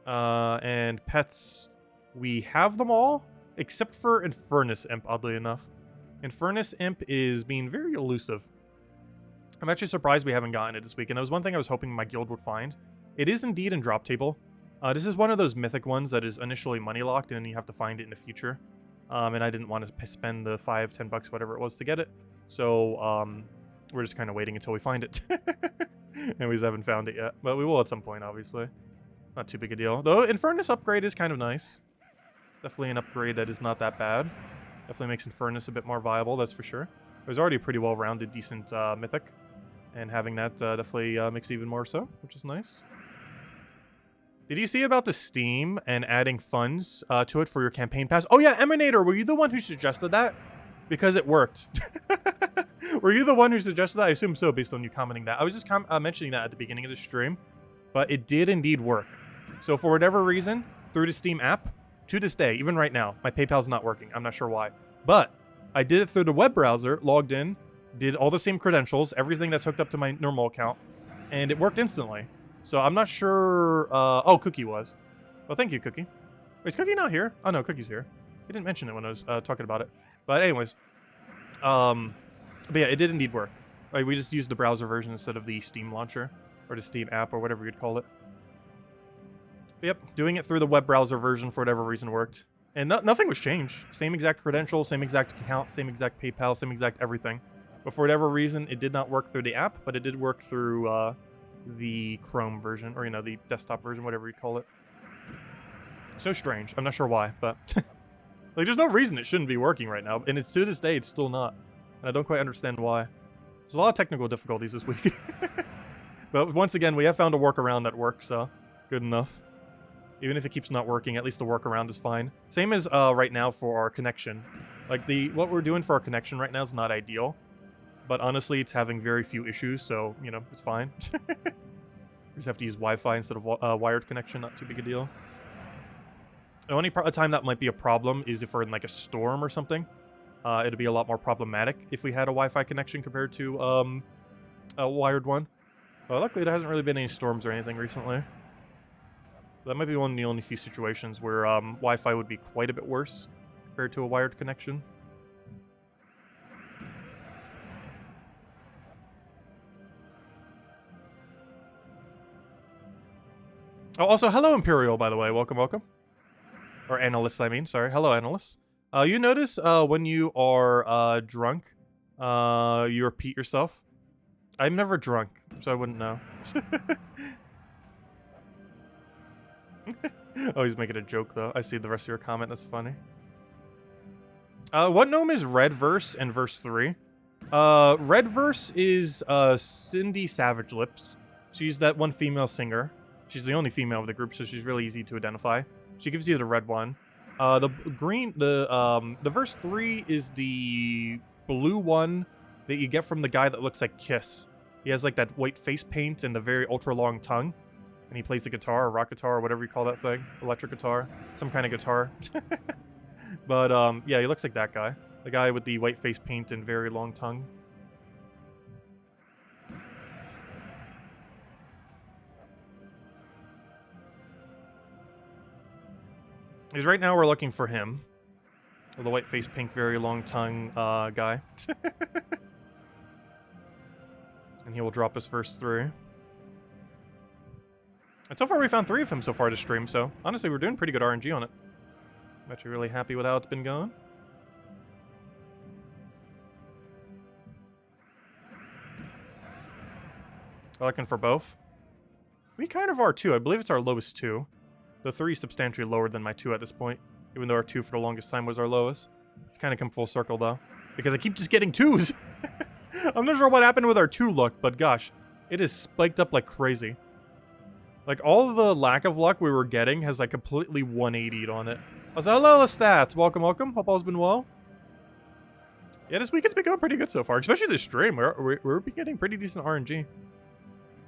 And pets, we have them all, except for Infernus Imp, oddly enough. Infernus Imp is being very elusive. I'm actually surprised we haven't gotten it this week, and that was one thing I was hoping my guild would find. It is indeed in drop table. This is one of those mythic ones that is initially money locked, and then you have to find it in the future. And I didn't want to spend the $5, $10, whatever it was to get it. So we're just kind of waiting until we find it. And we just haven't found it yet. But we will at some point, obviously. Not too big a deal. Though Infernus upgrade is kind of nice. Definitely an upgrade that is not that bad. Definitely makes Infernus a bit more viable, that's for sure. It was already a pretty well-rounded, decent mythic. And having that definitely makes it even more so, which is nice. Did you see about the Steam and adding funds to it for your campaign pass? Oh yeah, Emanator, were you the one who suggested that? Because it worked. Were you the one who suggested that? I assume so, based on you commenting that. I was just mentioning that at the beginning of the stream, but it did indeed work. So for whatever reason, through the Steam app, to this day, even right now, my PayPal's not working. I'm not sure why. But I did it through the web browser, logged in, did all the same credentials, everything that's hooked up to my normal account, and it worked instantly. So I'm not sure... oh, Cookie was. Well, thank you, Cookie. Wait, is Cookie not here? Oh, no, Cookie's here. He didn't mention it when I was talking about it. But anyways. But yeah, it did indeed work. Like, we just used the browser version instead of the Steam launcher. Or the Steam app, or whatever you'd call it. But yep, doing it through the web browser version for whatever reason worked. And nothing was changed. Same exact credentials, same exact account, same exact PayPal, same exact everything. But for whatever reason, it did not work through the app, but it did work through the Chrome version, or, you know, the desktop version, whatever you call it. So strange. I'm not sure why, but... like, there's no reason it shouldn't be working right now, and to this day, it's still not. And I don't quite understand why. There's a lot of technical difficulties this week. But once again, we have found a workaround that works, so good enough. Even if it keeps not working, at least the workaround is fine. Same as right now for our connection. Like, what we're doing for our connection right now is not ideal. But honestly, it's having very few issues, so, you know, it's fine. We just have to use Wi-Fi instead of wired connection, not too big a deal. The only time that might be a problem is if we're in, like, a storm or something. It'd be a lot more problematic if we had a Wi-Fi connection compared to a wired one. But luckily, there hasn't really been any storms or anything recently. That might be one of the only few situations where Wi-Fi would be quite a bit worse compared to a wired connection. Oh, also, hello, Imperial, by the way. Welcome, welcome. Or analysts, I mean. Sorry. Hello, analysts. You notice when you are drunk, you repeat yourself? I'm never drunk, so I wouldn't know. Oh, he's making a joke, though. I see the rest of your comment. That's funny. What gnome is Red Verse and Verse 3? Red Verse is Cindy Savage Lips. She's that one female singer. She's the only female of the group, so she's really easy to identify. She gives you the red one. The Verse 3 is the blue one that you get from the guy that looks like Kiss. He has like that white face paint and the very ultra long tongue. And he plays the guitar or rock guitar or whatever you call that thing. Electric guitar. Some kind of guitar. But yeah, he looks like that guy. The guy with the white face paint and very long tongue. Because right now we're looking for him. The white face, pink, very long tongue guy. And he will drop his first 3. And so far we found 3 of him so far to stream, so honestly we're doing pretty good RNG on it. I'm actually really happy with how it's been going. We're looking for both. We kind of are too. I believe it's our lowest 2. The 3 is substantially lower than my 2 at this point, even though our 2 for the longest time was our lowest. It's kind of come full circle though, because I keep just getting 2s. I'm not sure what happened with our 2 luck, but gosh, it is spiked up like crazy. Like, all of the lack of luck we were getting has, like, completely 180'd on it. I was like, hello, stats. Welcome, welcome. Hope all's been well. Yeah, this weekend's been going pretty good so far, especially this stream. We're getting pretty decent RNG.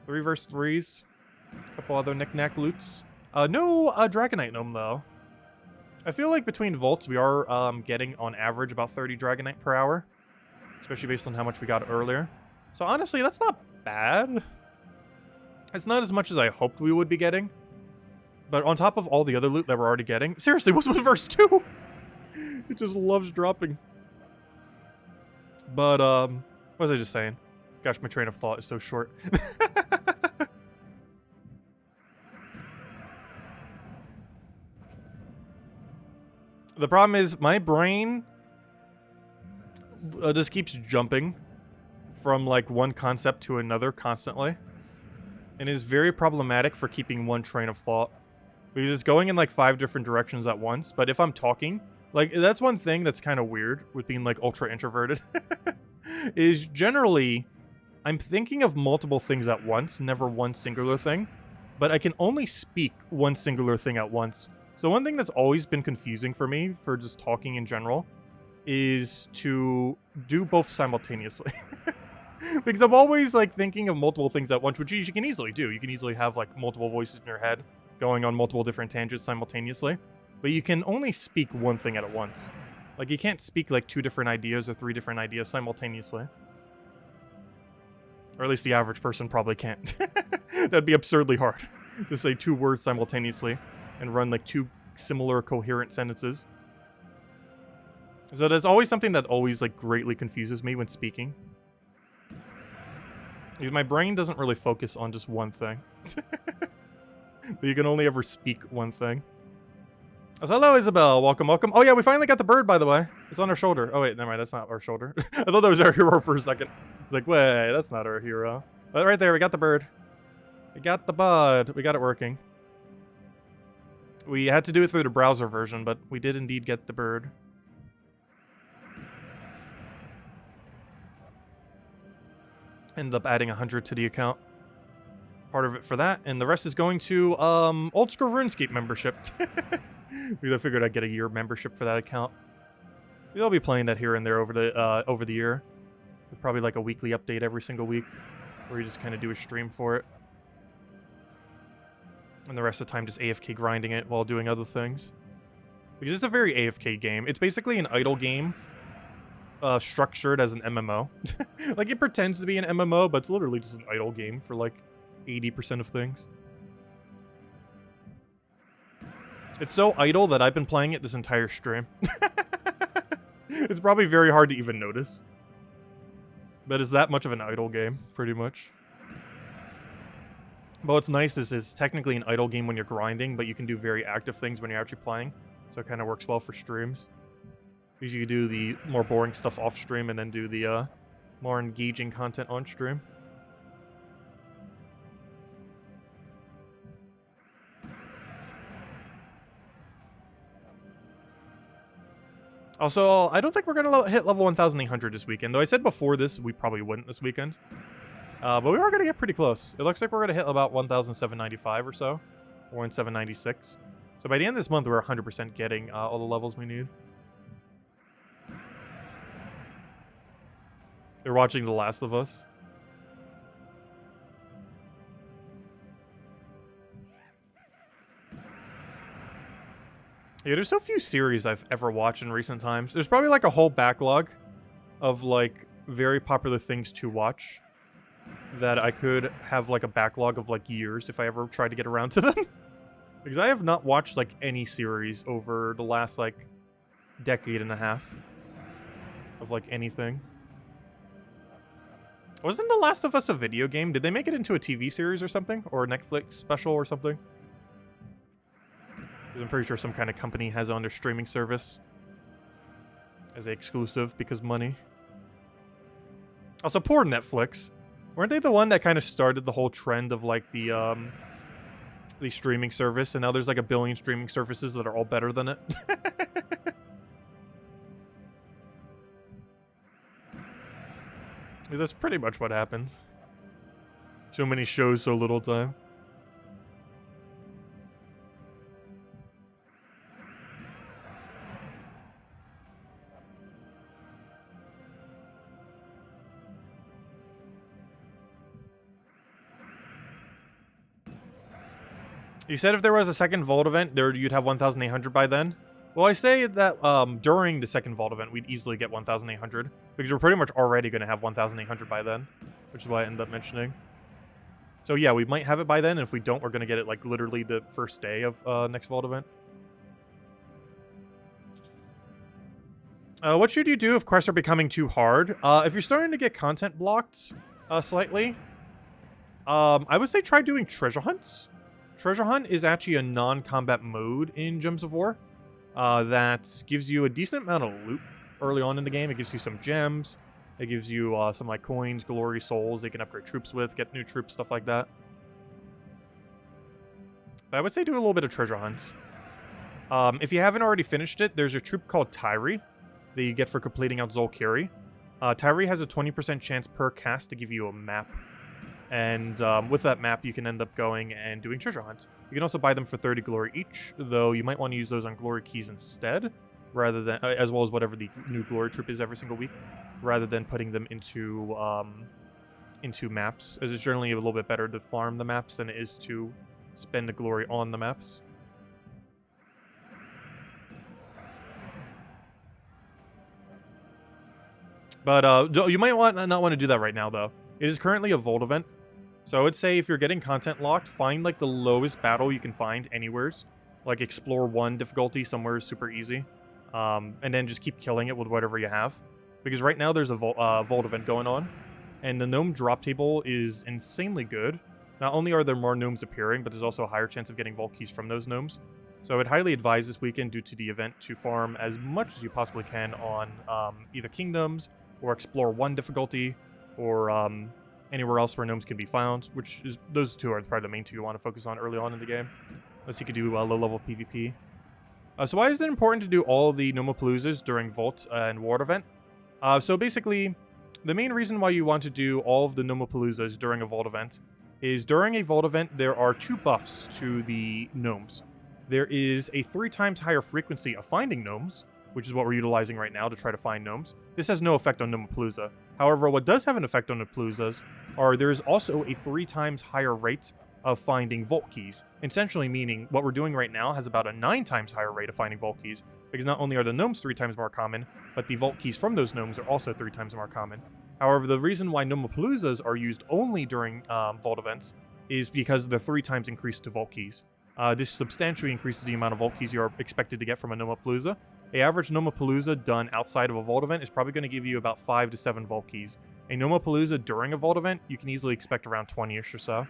3 versus 3s. A couple other knick-knack loots. No Dragonite gnome, though. I feel like between vaults, we are getting, on average, about 30 Dragonite per hour. Especially based on how much we got earlier. So, honestly, that's not bad. It's not as much as I hoped we would be getting. But on top of all the other loot that we're already getting... Seriously, what's with verse 2? It just loves dropping. But, what was I just saying? Gosh, my train of thought is so short. The problem is, my brain just keeps jumping from, like, one concept to another constantly. And is very problematic for keeping one train of thought. Because it's going in like 5 different directions at once. But if I'm talking, like, that's one thing that's kind of weird with being like ultra introverted. Is generally, I'm thinking of multiple things at once, never one singular thing. But I can only speak one singular thing at once. So one thing that's always been confusing for me, for just talking in general, is to do both simultaneously. Because I'm always, like, thinking of multiple things at once, which you can easily do. You can easily have, like, multiple voices in your head going on multiple different tangents simultaneously. But you can only speak one thing at once. Like, you can't speak, like, 2 different ideas or 3 different ideas simultaneously. Or at least the average person probably can't. That'd be absurdly hard to say 2 words simultaneously and run, like, 2 similar coherent sentences. So that's always something that always, like, greatly confuses me when speaking. Because my brain doesn't really focus on just one thing. But you can only ever speak one thing. So, hello, Isabel. Welcome, welcome. Oh, yeah, we finally got the bird, by the way. It's on our shoulder. Oh, wait, never mind. That's not our shoulder. I thought that was our hero for a second. It's like, wait, that's not our hero. But right there, we got the bird. We got the bud. We got it working. We had to do it through the browser version, but we did indeed get the bird. Ended up adding 100 to the account. Part of it for that, and the rest is going to Old School RuneScape membership. I figured I'd get a year membership for that account. We'll be playing that here and there over the year. Probably like a weekly update every single week, where you just kind of do a stream for it. And the rest of the time just AFK grinding it while doing other things. Because it's a very AFK game. It's basically an idle game. Structured as an MMO. Like, it pretends to be an MMO, but it's literally just an idle game for, like, 80% of things. It's so idle that I've been playing it this entire stream. It's probably very hard to even notice. But it's that much of an idle game, pretty much. But what's nice is it's technically an idle game when you're grinding, but you can do very active things when you're actually playing. So it kind of works well for streams. Because you do the more boring stuff off stream and then do the more engaging content on stream. Also, I don't think we're going to hit level 1,800 this weekend. Though I said before this, we probably wouldn't this weekend. But we are going to get pretty close. It looks like we're going to hit about 1,795 or so. Or 1,796. So by the end of this month, we're 100% getting all the levels we need. They're watching The Last of Us. Yeah, there's so few series I've ever watched in recent times. There's probably like a whole backlog of like very popular things to watch that I could have like a backlog of like years if I ever tried to get around to them. Because I have not watched, like, any series over the last, like, decade and a half of, like, anything. Wasn't The Last of Us a video game? Did they make it into a TV series or something? Or a Netflix special or something? 'Cause I'm pretty sure some kind of company has it on their streaming service as an exclusive because money. Also, poor Netflix. Weren't they the one that kind of started the whole trend of, like, the streaming service, and now there's like a billion streaming services that are all better than it? That's pretty much what happens. So many shows, so little time. You said if there was a second Vault event, you'd have 1,800 by then. Well, I say that during the second Vault event, we'd easily get 1,800, because we're pretty much already going to have 1,800 by then, which is why I ended up mentioning. So yeah, we might have it by then, and if we don't, we're going to get it like literally the first day of next Vault event. What should you do if quests are becoming too hard? If you're starting to get content blocked slightly, I would say try doing treasure hunts. Treasure Hunt is actually a non-combat mode in Gems of War that gives you a decent amount of loot early on in the game. It gives you some gems. It gives you some like coins, glory, souls they can upgrade troops with, get new troops, stuff like that. But I would say do a little bit of treasure hunts. If you haven't already finished it, there's a troop called Tyree that you get for completing out Zolkiri. Tyree has a 20% chance per cast to give you a map. And with that map, you can end up going and doing treasure hunts. You can also buy them for 30 glory each, though you might want to use those on glory keys instead, rather than as well as whatever the new glory troop is every single week, rather than putting them into maps, as it's generally a little bit better to farm the maps than it is to spend the glory on the maps. But you might not want to do that right now, though. It is currently a Vault event. So I would say if you're getting content locked, find like the lowest battle you can find anywheres. Like explore 1 difficulty somewhere super easy. And then just keep killing it with whatever you have. Because right now there's a Vault event going on. And the gnome drop table is insanely good. Not only are there more gnomes appearing, but there's also a higher chance of getting Vault keys from those gnomes. So I would highly advise this weekend due to the event to farm as much as you possibly can on either kingdoms or explore 1 difficulty or anywhere else where gnomes can be found, which is those two are probably the main 2 you want to focus on early on in the game, unless you could do low-level PvP. So why is it important to do all the Palooza's during Vault and Ward event? So basically, the main reason why you want to do all of the Palooza's during a Vault event is during a Vault event, there are 2 buffs to the gnomes. There is a 3 times higher frequency of finding gnomes, which is what we're utilizing right now to try to find gnomes. This has no effect on Palooza. However, what does have an effect on the Paloozas are there is also a 3 times higher rate of finding Vault keys. Essentially meaning what we're doing right now has about a 9 times higher rate of finding Vault keys, because not only are the gnomes 3 times more common, but the Vault keys from those gnomes are also 3 times more common. However, the reason why Paloozas are used only during Vault events is because the 3 times increase to Vault keys. This substantially increases the amount of Vault keys you're expected to get from a Palooza. A average Palooza done outside of a Vault event is probably going to give you about 5 to 7 Vault keys. A Palooza during a Vault event, you can easily expect around 20-ish or so,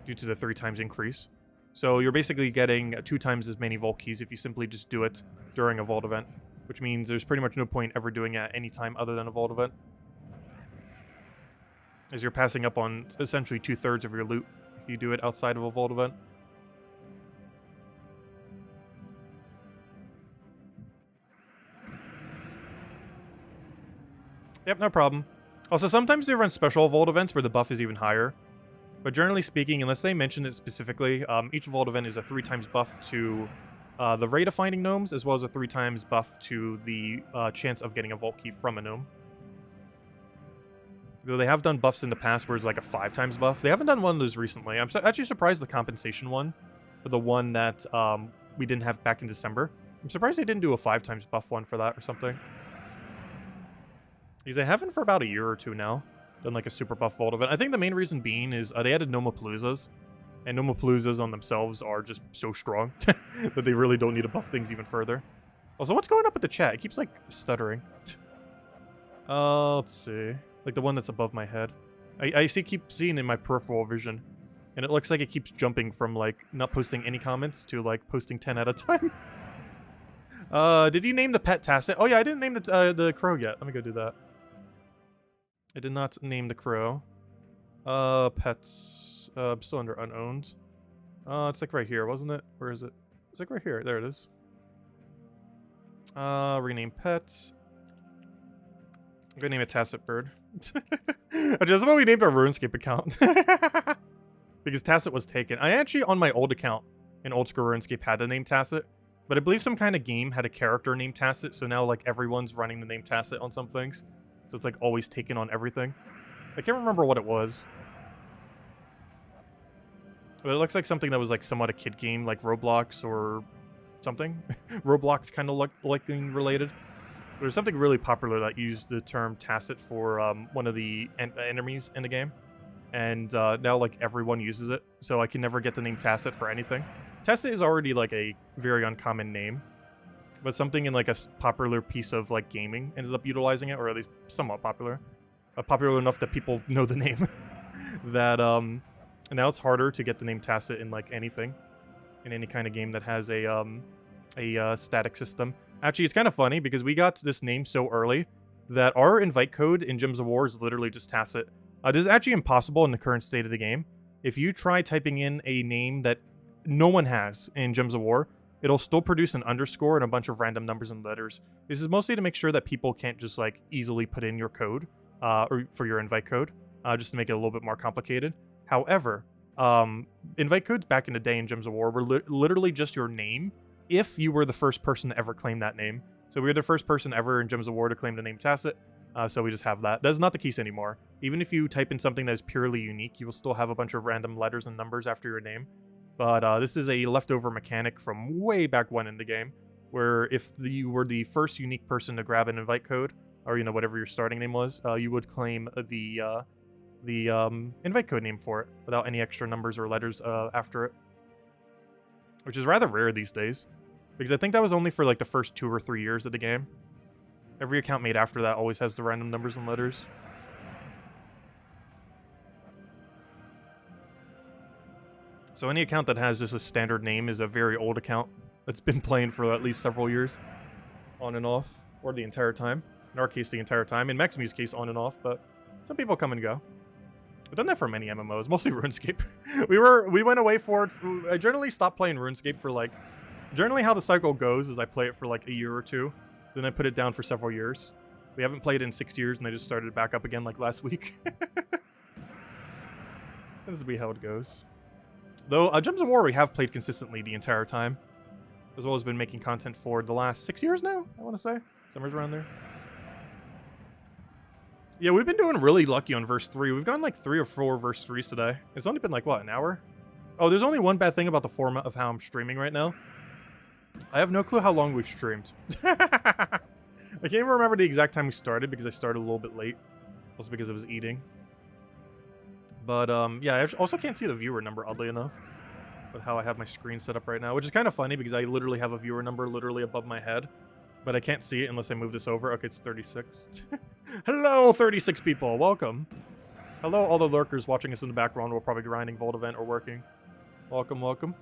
due to the 3 times increase. So you're basically getting 2 times as many Vault keys if you simply just do it during a Vault event, which means there's pretty much no point ever doing it at any time other than a Vault event, as you're passing up on essentially 2/3 of your loot if you do it outside of a Vault event. Yep, no problem. Also, sometimes they run special Vault events where the buff is even higher. But generally speaking, unless they mention it specifically, each Vault event is a 3 times buff to the rate of finding gnomes, as well as a 3 times buff to the chance of getting a Vault key from a gnome. Though they have done buffs in the past where it's like a 5 times buff. They haven't done one of those recently. I'm actually surprised the compensation one, for the one that we didn't have back in December. I'm surprised they didn't do a 5 times buff one for that or something. Because they haven't for about a year or 2 now done like a super buff Vault event. I think the main reason being is they added Paloozas. And normal Paloozas on themselves are just so strong that they really don't need to buff things even further. Also, what's going up with the chat? It keeps, like, stuttering. Let's see. Like, the one that's above my head. I keep seeing in my peripheral vision. And it looks like it keeps jumping from, like, not posting any comments to, like, posting 10 at a time. Did you name the pet Tacit? Oh, yeah, I didn't name the crow yet. Let me go do that. I did not name the crow. Pets. Still under unowned. It's like right here, wasn't it? Where is it? It's like right here. There it is. Rename pet. I'm gonna name it Tacit Bird. Just about we named our RuneScape account. Because Tacit was taken. I actually, on my old account, in old school RuneScape, had the name Tacit. But I believe some kind of game had a character named Tacit, so now, like, everyone's running the name Tacit on some things. So it's, like, always taken on everything. I can't remember what it was. But it looks like something that was, like, somewhat a kid game, like Roblox or something. Roblox kind of like being related. There's something really popular that used the term Tacit for one of the enemies in the game. And now, like, everyone uses it. So I can never get the name Tacit for anything. Tacit is already, like, a very uncommon name. But something in, like, a popular piece of, like, gaming ends up utilizing it. Or at least somewhat popular. Popular enough that people know the name. That, now it's harder to get the name Tacit in, like, anything. In any kind of game that has a static system. Actually, it's kind of funny because we got this name so early that our invite code in Gems of War is literally just Tacit. This is actually impossible in the current state of the game. If you try typing in a name that no one has in Gems of War, it'll still produce an underscore and a bunch of random numbers and letters. This is mostly to make sure that people can't just, like, easily put in your code, or for your invite code, just to make it a little bit more complicated. However, invite codes back in the day in Gems of War were literally just your name if you were the first person to ever claim that name. So we were the first person ever in Gems of War to claim the name Tacit, so we just have that. That's not the case anymore. Even if you type in something that is purely unique, you will still have a bunch of random letters and numbers after your name. But this is a leftover mechanic from way back when in the game, where if you were the first unique person to grab an invite code, or, you know, whatever your starting name was, you would claim the invite code name for it without any extra numbers or letters after it. Which is rather rare these days, because I think that was only for, like, the first 2 or 3 years of the game. Every account made after that always has the random numbers and letters. So any account that has just a standard name is a very old account that's been playing for at least several years. On and off. Or the entire time. In our case, the entire time. In Mech's case, on and off, but some people come and go. I've done that for many MMOs, mostly RuneScape. we went away for it. I generally stopped playing RuneScape for, like... Generally how the cycle goes is I play it for, like, a year or two. Then I put it down for several years. We haven't played it in 6 years, and I just started it back up again, like, last week. This will be how it goes. Though, Gems of War we have played consistently the entire time. As well as been making content for the last 6 years now, I want to say. Somewhere around there. Yeah, we've been doing really lucky on verse 3. We've gotten, like, 3 or 4 verse 3s today. It's only been, like, what, an hour? Oh, there's only one bad thing about the format of how I'm streaming right now. I have no clue how long we've streamed. I can't even remember the exact time we started because I started a little bit late. Also because I was eating. But, yeah, I also can't see the viewer number, oddly enough. With how I have my screen set up right now. Which is kind of funny because I literally have a viewer number literally above my head. But I can't see it unless I move this over. Okay, it's 36. Hello, 36 people. Welcome. Hello, all the lurkers watching us in the background. We're probably grinding Vault Event or working. Welcome, welcome.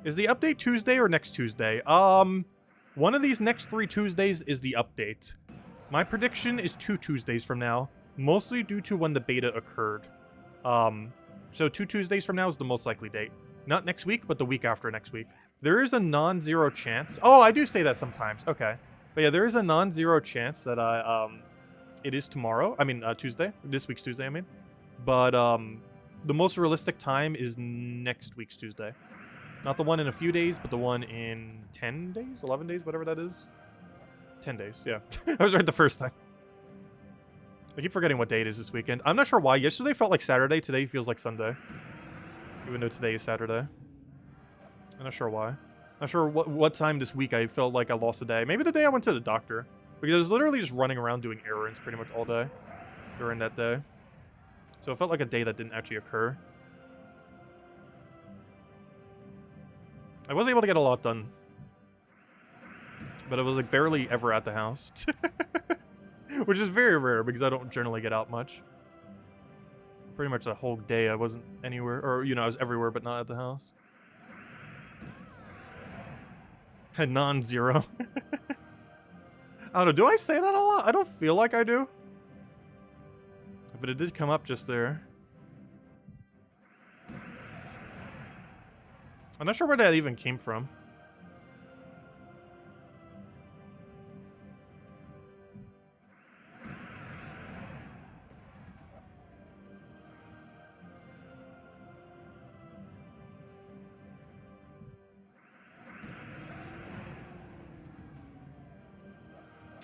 Is the update Tuesday or next Tuesday? One of these next 3 Tuesdays is the update. My prediction is 2 Tuesdays from now, mostly due to when the beta occurred. So 2 Tuesdays from now is the most likely date. Not next week, but the week after next week. There is a non-zero chance. Oh, I do say that sometimes. Okay. But yeah, there is a non-zero chance that it is tomorrow. I mean, Tuesday. This week's Tuesday, I mean. But, the most realistic time is next week's Tuesday. Not the one in a few days, but the one in 10 days? 11 days? Whatever that is. 10 days, yeah. I was right the first time. I keep forgetting what day it is this weekend. I'm not sure why. Yesterday felt like Saturday. Today feels like Sunday. Even though today is Saturday. I'm not sure why. Not sure what time this week I felt like I lost a day. Maybe the day I went to the doctor. Because I was literally just running around doing errands pretty much all day. During that day. So it felt like a day that didn't actually occur. I was able to get a lot done. But I was like barely ever at the house. Which is very rare because I don't generally get out much. Pretty much the whole day I wasn't anywhere. Or, you know, I was everywhere but not at the house. A non-zero. I don't know, do I say that a lot? I don't feel like I do. But it did come up just there. I'm not sure where that even came from.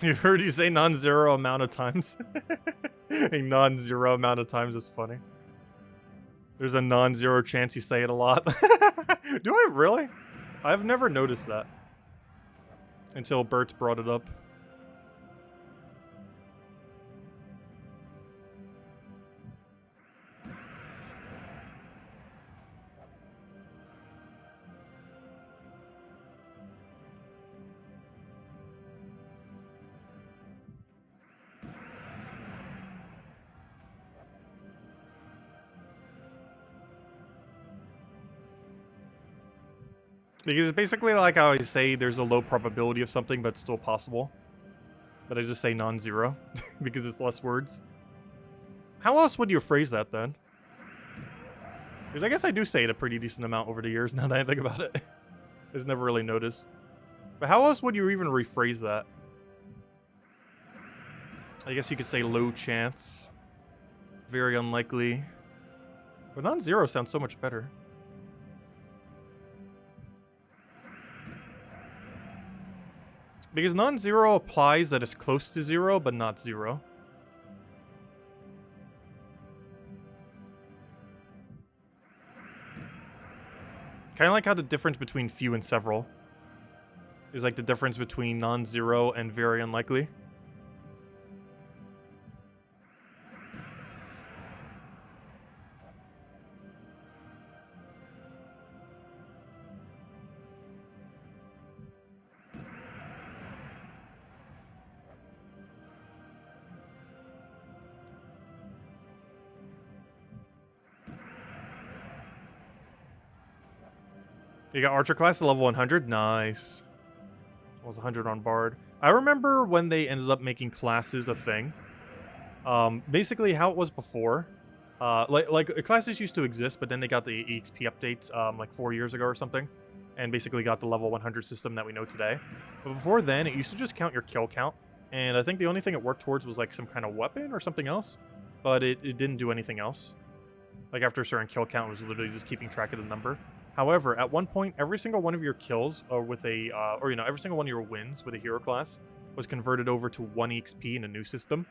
You've heard you say non-zero amount of times. A non-zero amount of times is funny. There's a non-zero chance you say it a lot. Do I really? I've never noticed that. Until Bert's brought it up. Because it's basically like how I say there's a low probability of something, but it's still possible. But I just say non-zero, because it's less words. How else would you phrase that, then? Because I guess I do say it a pretty decent amount over the years, now that I think about it. I just never really noticed. But how else would you even rephrase that? I guess you could say low chance. Very unlikely. But non-zero sounds so much better. Because non-zero implies that it's close to zero, but not zero. Kind of like how the difference between few and several is like the difference between non-zero and very unlikely. You got Archer class at level 100? Nice. I was 100 on Bard. I remember when they ended up making classes a thing. Basically how it was before. Like classes used to exist, but then they got the EXP updates like 4 years ago or something. And basically got the level 100 system that we know today. But before then, it used to just count your kill count. And I think the only thing it worked towards was like some kind of weapon or something else. But it didn't do anything else. Like after a certain kill count, it was literally just keeping track of the number. However, at one point, every single one of your kills, with a, or you know, every single one of your wins with a hero class was converted over to 1 EXP in a new system.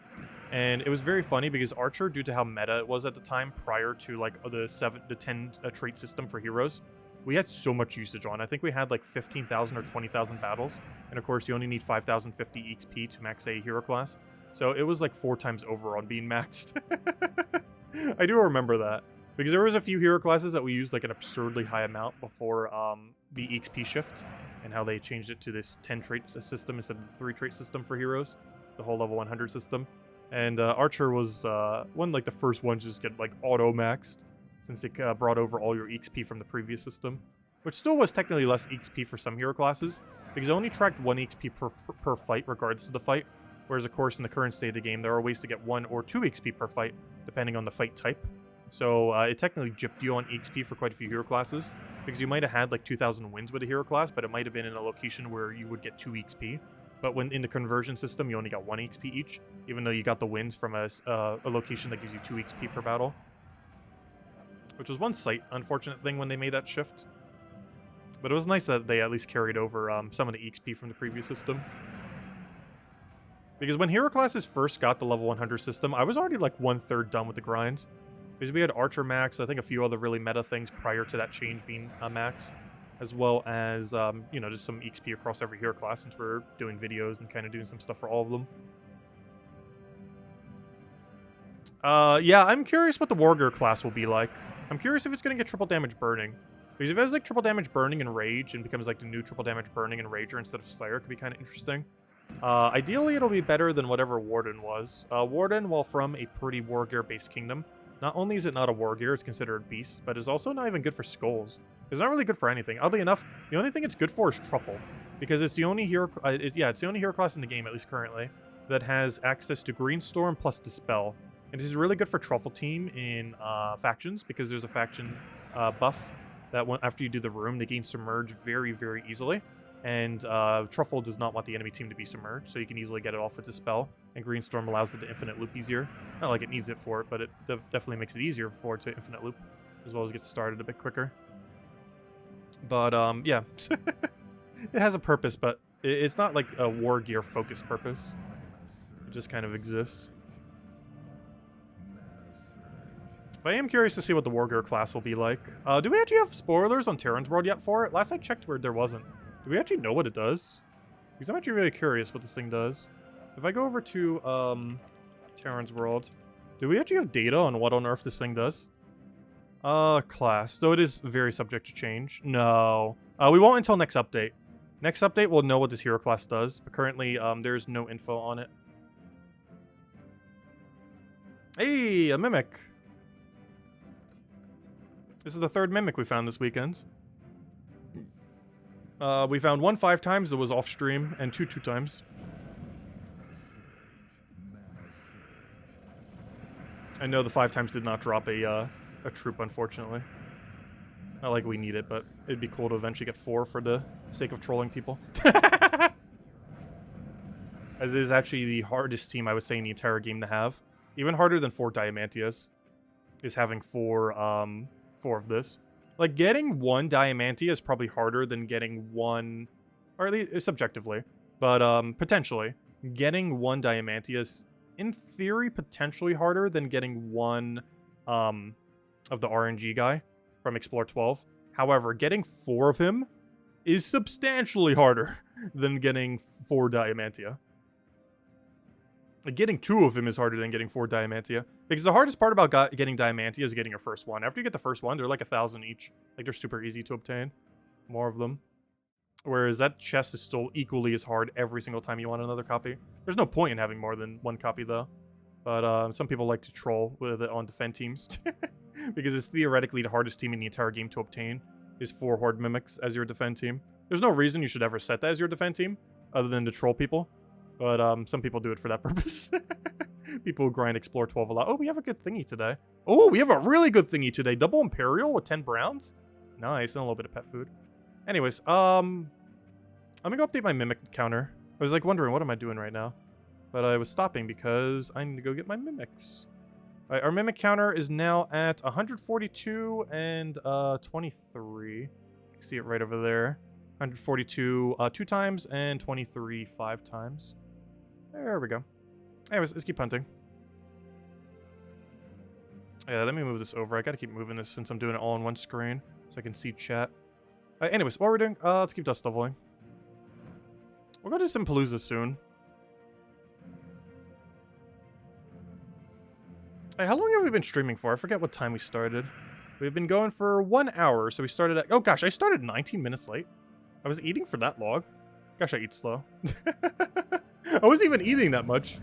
And it was very funny because Archer, due to how meta it was at the time, prior to like the 10 trait system for heroes, we had so much usage on. I think we had like 15,000 or 20,000 battles. And of course, you only need 5,050 EXP to max a hero class. So it was like 4 times over on being maxed. I do remember that. Because there was a few hero classes that we used like an absurdly high amount before the EXP shift, and how they changed it to this 10 trait system instead of the 3 trait system for heroes, the whole level 100 system. And Archer was one like the first ones to just get like auto maxed, since it brought over all your EXP from the previous system, which still was technically less EXP for some hero classes, because it only tracked 1 EXP per fight regardless of the fight. Whereas of course in the current state of the game there are ways to get 1 or 2 EXP per fight depending on the fight type. So it technically gypped you on EXP for quite a few hero classes, because you might have had like 2,000 wins with a hero class, but it might have been in a location where you would get 2 EXP. But when in the conversion system, you only got 1 EXP each, even though you got the wins from a location that gives you 2 EXP per battle. Which was one slight unfortunate thing when they made that shift. But it was nice that they at least carried over some of the EXP from the previous system. Because when hero classes first got the level 100 system, I was already like 1/3 done with the grind. Because we had Archer max, I think a few other really meta things prior to that change being maxed. As well as, you know, just some EXP across every hero class, since we're doing videos and kind of doing some stuff for all of them. Yeah, I'm curious what the Warrior class will be like. I'm curious if it's going to get triple damage burning. Because if it has like triple damage burning and rage and becomes like the new triple damage burning and rager instead of Slayer, it could be kind of interesting. Ideally, it'll be better than whatever Warden was. Warden, while from a pretty war gear based kingdom, not only is it not a war gear, it's considered a beast, but it's also not even good for skulls. It's not really good for anything. Oddly enough, the only thing it's good for is Truffle, because it's the only hero. It's the only hero class in the game, at least currently, that has access to Green Storm plus Dispel. And this is really good for Truffle team in factions, because there's a faction buff that after you do the room, they gain Submerge very, very easily. And Truffle does not want the enemy team to be submerged, so you can easily get it off with Dispel. And Green Storm allows it to infinite loop easier. Not like it needs it for it, but it definitely makes it easier for it to infinite loop, as well as get started a bit quicker. But yeah, it has a purpose, but it's not like a war gear focused purpose. It just kind of exists. But I am curious to see what the war gear class will be like. Do we actually have spoilers on Terran's World yet for it? Last I checked, there wasn't. Do we actually know what it does? Because I'm actually really curious what this thing does. If I go over to Terran's World, do we actually have data on what on earth this thing does? Class. So it is very subject to change. No. We won't until next update. Next update, we'll know what this hero class does. But currently, there's no info on it. Hey, a Mimic. This is the third Mimic we found this weekend. We found one 5 times that was off stream, and 2 times. I know the 5 times did not drop a troop, unfortunately. Not like we need it, but it'd be cool to eventually get 4 for the sake of trolling people. As it is actually the hardest team, I would say, in the entire game to have. Even harder than 4 Diamantias is having 4 of this. Like, getting 1 Diamantia is probably harder than getting 1... Or at least, subjectively. But, potentially. Getting 1 Diamantia is, in theory, potentially harder than getting 1, of the RNG guy from Explore 12. However, getting 4 of him is substantially harder than getting 4 Diamantia. Like, getting 2 of him is harder than getting 4 Diamantia. Because the hardest part about getting Diamantia is getting your first one. After you get the first one, they're like 1,000 each. Like, they're super easy to obtain. More of them. Whereas that chest is still equally as hard every single time you want another copy. There's no point in having more than 1 copy, though. But some people like to troll with it on defend teams. Because it's theoretically the hardest team in the entire game to obtain. Is 4 Horde Mimics as your defend team. There's no reason you should ever set that as your defend team. Other than to troll people. But some people do it for that purpose. People who grind Explore 12 a lot. Oh, we have a good thingy today. Oh, we have a really good thingy today. Double Imperial with 10 browns. Nice, and a little bit of pet food. Anyways, I'm gonna go update my Mimic counter. I was like wondering, what am I doing right now? But I was stopping because I need to go get my Mimics. Alright, our Mimic counter is now at 142 and 23. You can see it right over there. 142 2 times and 23 5 times. There we go. Anyways, let's keep hunting. Yeah, let me move this over. I gotta keep moving this since I'm doing it all on one screen, so I can see chat. Anyways, what we're doing, let's keep dust leveling. We'll go to some Palooza soon. Hey, how long have we been streaming for? I forget what time we started. We've been going for 1 hour, so we started at... Oh gosh, I started 19 minutes late. I was eating for that long. Gosh, I eat slow. I wasn't even eating that much.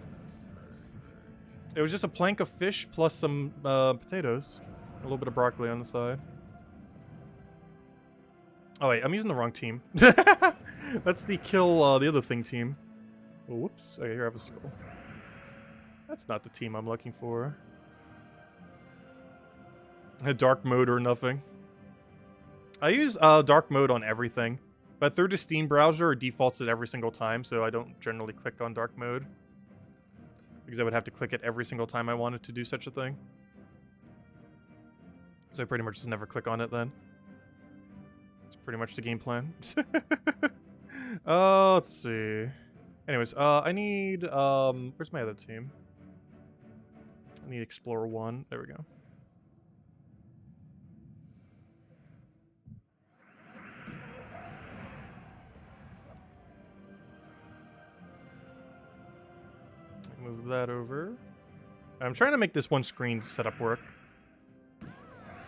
It was just a plank of fish plus some potatoes. A little bit of broccoli on the side. Oh wait, I'm using the wrong team. That's the kill the other thing team. Oh, whoops. Okay, here I have a skull. That's not the team I'm looking for. A dark mode or nothing. I use dark mode on everything. But through the Steam browser, it defaults it every single time, so I don't generally click on dark mode. Because I would have to click it every single time I wanted to do such a thing. So I pretty much just never click on it then. That's pretty much the game plan. Let's see. Anyways, I need, where's my other team? I need Explorer 1. There we go. Move that over. I'm trying to make this one screen setup work.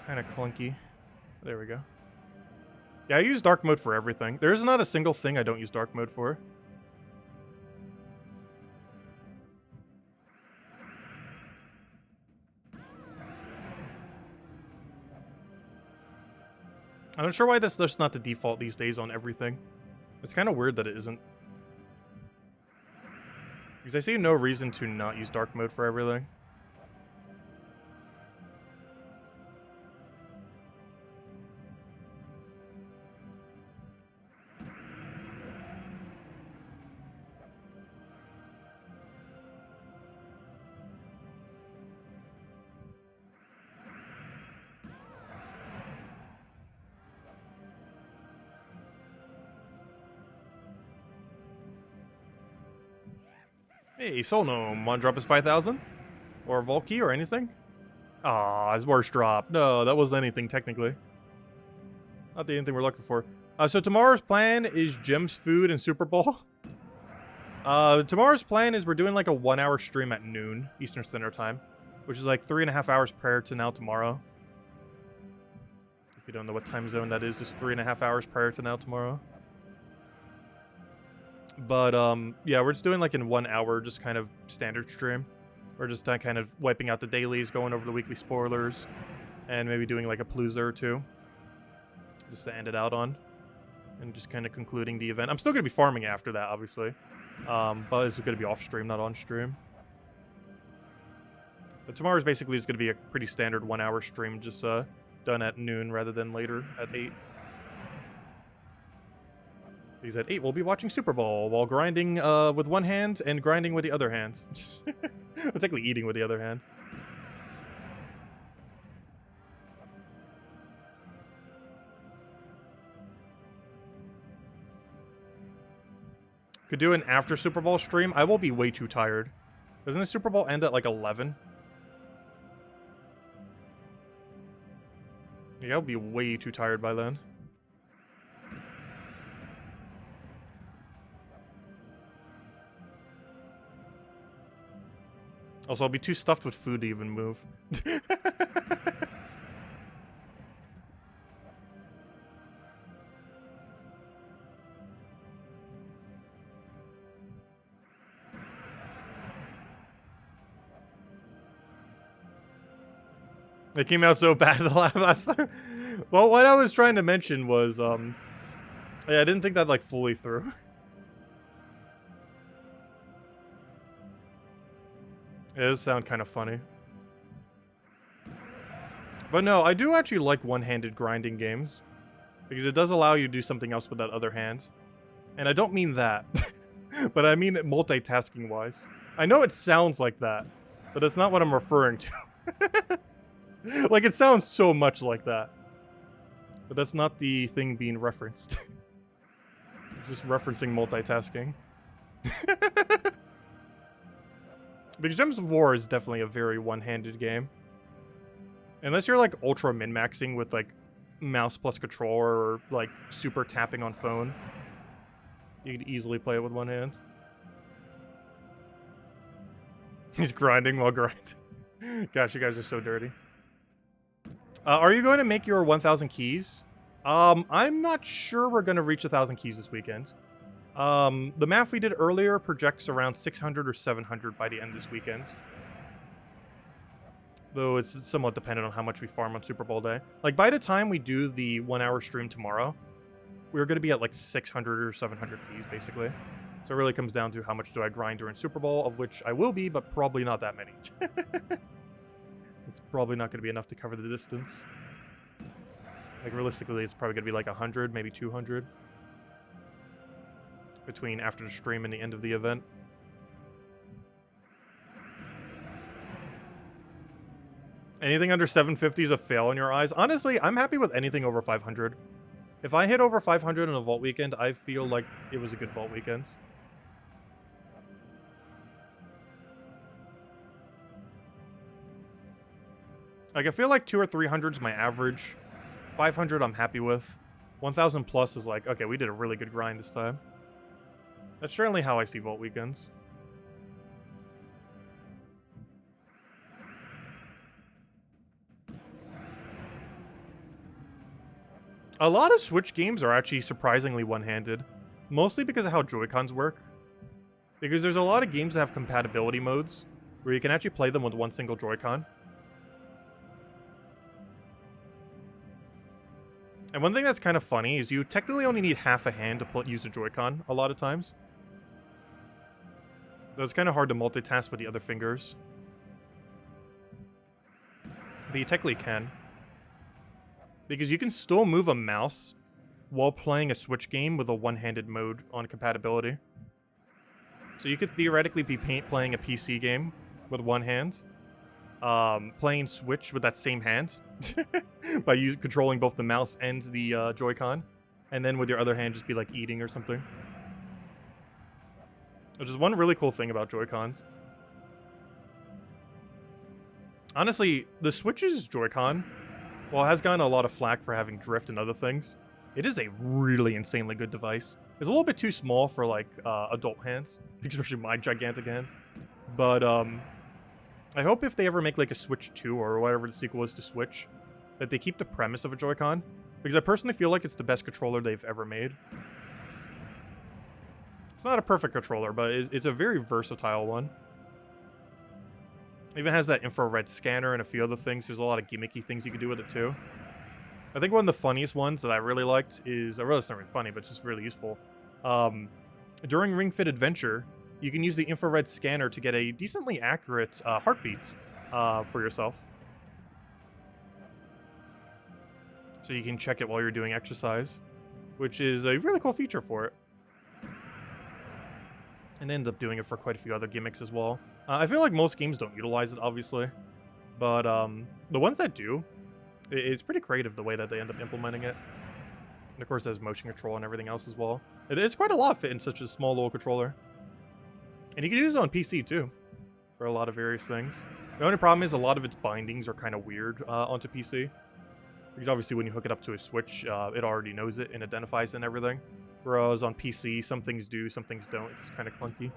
Kind of clunky. There we go. Yeah, I use dark mode for everything. There is not a single thing I don't use dark mode for. I'm not sure why that's just not the default these days on everything. It's kind of weird that it isn't. Because I see no reason to not use dark mode for everything. Hey, Soul Gnome, wanna drop us 5,000? Or Volky or anything? Aw, his worst drop. No, that wasn't anything, technically. Not the anything we're looking for. So tomorrow's plan is Gems, Food, and Super Bowl. Tomorrow's plan is we're doing like a 1-hour stream at noon, Eastern Standard Time. Which is like 3.5 hours prior to now tomorrow. If you don't know what time zone that is, just 3.5 hours prior to now tomorrow. But, yeah, we're just doing like in 1 hour, just kind of standard stream. We're just kind of wiping out the dailies, going over the weekly spoilers, and maybe doing like a Palooza or two. Just to end it out on. And just kind of concluding the event. I'm still going to be farming after that, obviously. But it's going to be off stream, not on stream. But tomorrow's basically just going to be a pretty standard 1-hour stream, just done at noon rather than later at 8. Because at 8, we'll be watching Super Bowl while grinding with one hand and grinding with the other hand. Well, technically eating with the other hand. Could do an after Super Bowl stream. I will be way too tired. Doesn't the Super Bowl end at like 11? Yeah, I'll be way too tired by then. Also, I'll be too stuffed with food to even move. It came out so bad the last time. Well, what I was trying to mention was, yeah, I didn't think that like fully through. It does sound kind of funny. But no, I do actually like one-handed grinding games. Because it does allow you to do something else with that other hand. And I don't mean that. But I mean it multitasking-wise. I know it sounds like that. But it's not what I'm referring to. Like, it sounds so much like that. But that's not the thing being referenced. Just referencing multitasking. Because Gems of War is definitely a very one-handed game. Unless you're, like, ultra min-maxing with, like, mouse plus controller or, like, super tapping on phone. You could easily play it with one hand. He's grinding while grinding. Gosh, you guys are so dirty. Are you going to make your 1,000 keys? I'm not sure we're going to reach 1,000 keys this weekend. The math we did earlier projects around 600 or 700 by the end of this weekend. Though it's somewhat dependent on how much we farm on Super Bowl day. Like, by the time we do the 1-hour stream tomorrow, we're going to be at like 600 or 700 keys, basically. So it really comes down to how much do I grind during Super Bowl, of which I will be, but probably not that many. It's probably not going to be enough to cover the distance. Like, realistically, it's probably going to be like 100, maybe 200. Between after the stream and the end of the event. Anything under 750 is a fail in your eyes. Honestly, I'm happy with anything over 500. If I hit over 500 in a vault weekend, I feel like it was a good vault weekend. Like, I feel like 200 or 300 is my average. 500 I'm happy with. 1,000 plus is like, okay, we did a really good grind this time. That's certainly how I see vault weekends. A lot of Switch games are actually surprisingly one-handed, mostly because of how Joy-Cons work. Because there's a lot of games that have compatibility modes, where you can actually play them with one single Joy-Con. And one thing that's kind of funny is you technically only need half a hand to use a Joy-Con a lot of times. So it's kind of hard to multitask with the other fingers. But you technically can. Because you can still move a mouse while playing a Switch game with a one-handed mode on compatibility. So you could theoretically be playing a PC game with one hand, playing Switch with that same hand by controlling both the mouse and the Joy-Con, and then with your other hand just be like eating or something. Which is one really cool thing about Joy-Cons. Honestly, the Switch's Joy-Con, while it has gotten a lot of flack for having drift and other things, it is a really insanely good device. It's a little bit too small for, like, adult hands, especially my gigantic hands. But, I hope if they ever make, like, a Switch 2 or whatever the sequel is to Switch, that they keep the premise of a Joy-Con. Because I personally feel like it's the best controller they've ever made. It's not a perfect controller, but it's a very versatile one. It even has that infrared scanner and a few other things. There's a lot of gimmicky things you can do with it, too. I think one of the funniest ones that I really liked is... Well, it's not really funny, but it's just really useful. During Ring Fit Adventure, you can use the infrared scanner to get a decently accurate heartbeat for yourself. So you can check it while you're doing exercise, which is a really cool feature for it. And end up doing it for quite a few other gimmicks as well. I feel like most games don't utilize it, obviously. But the ones that do, it's pretty creative the way that they end up implementing it. And of course, there's motion control and everything else as well. It's quite a lot fit in such a small little controller. And you can use it on PC too, for a lot of various things. The only problem is a lot of its bindings are kind of weird onto PC. Because obviously when you hook it up to a Switch, it already knows it and identifies it and everything. Whereas on PC, some things do, some things don't. It's kind of clunky.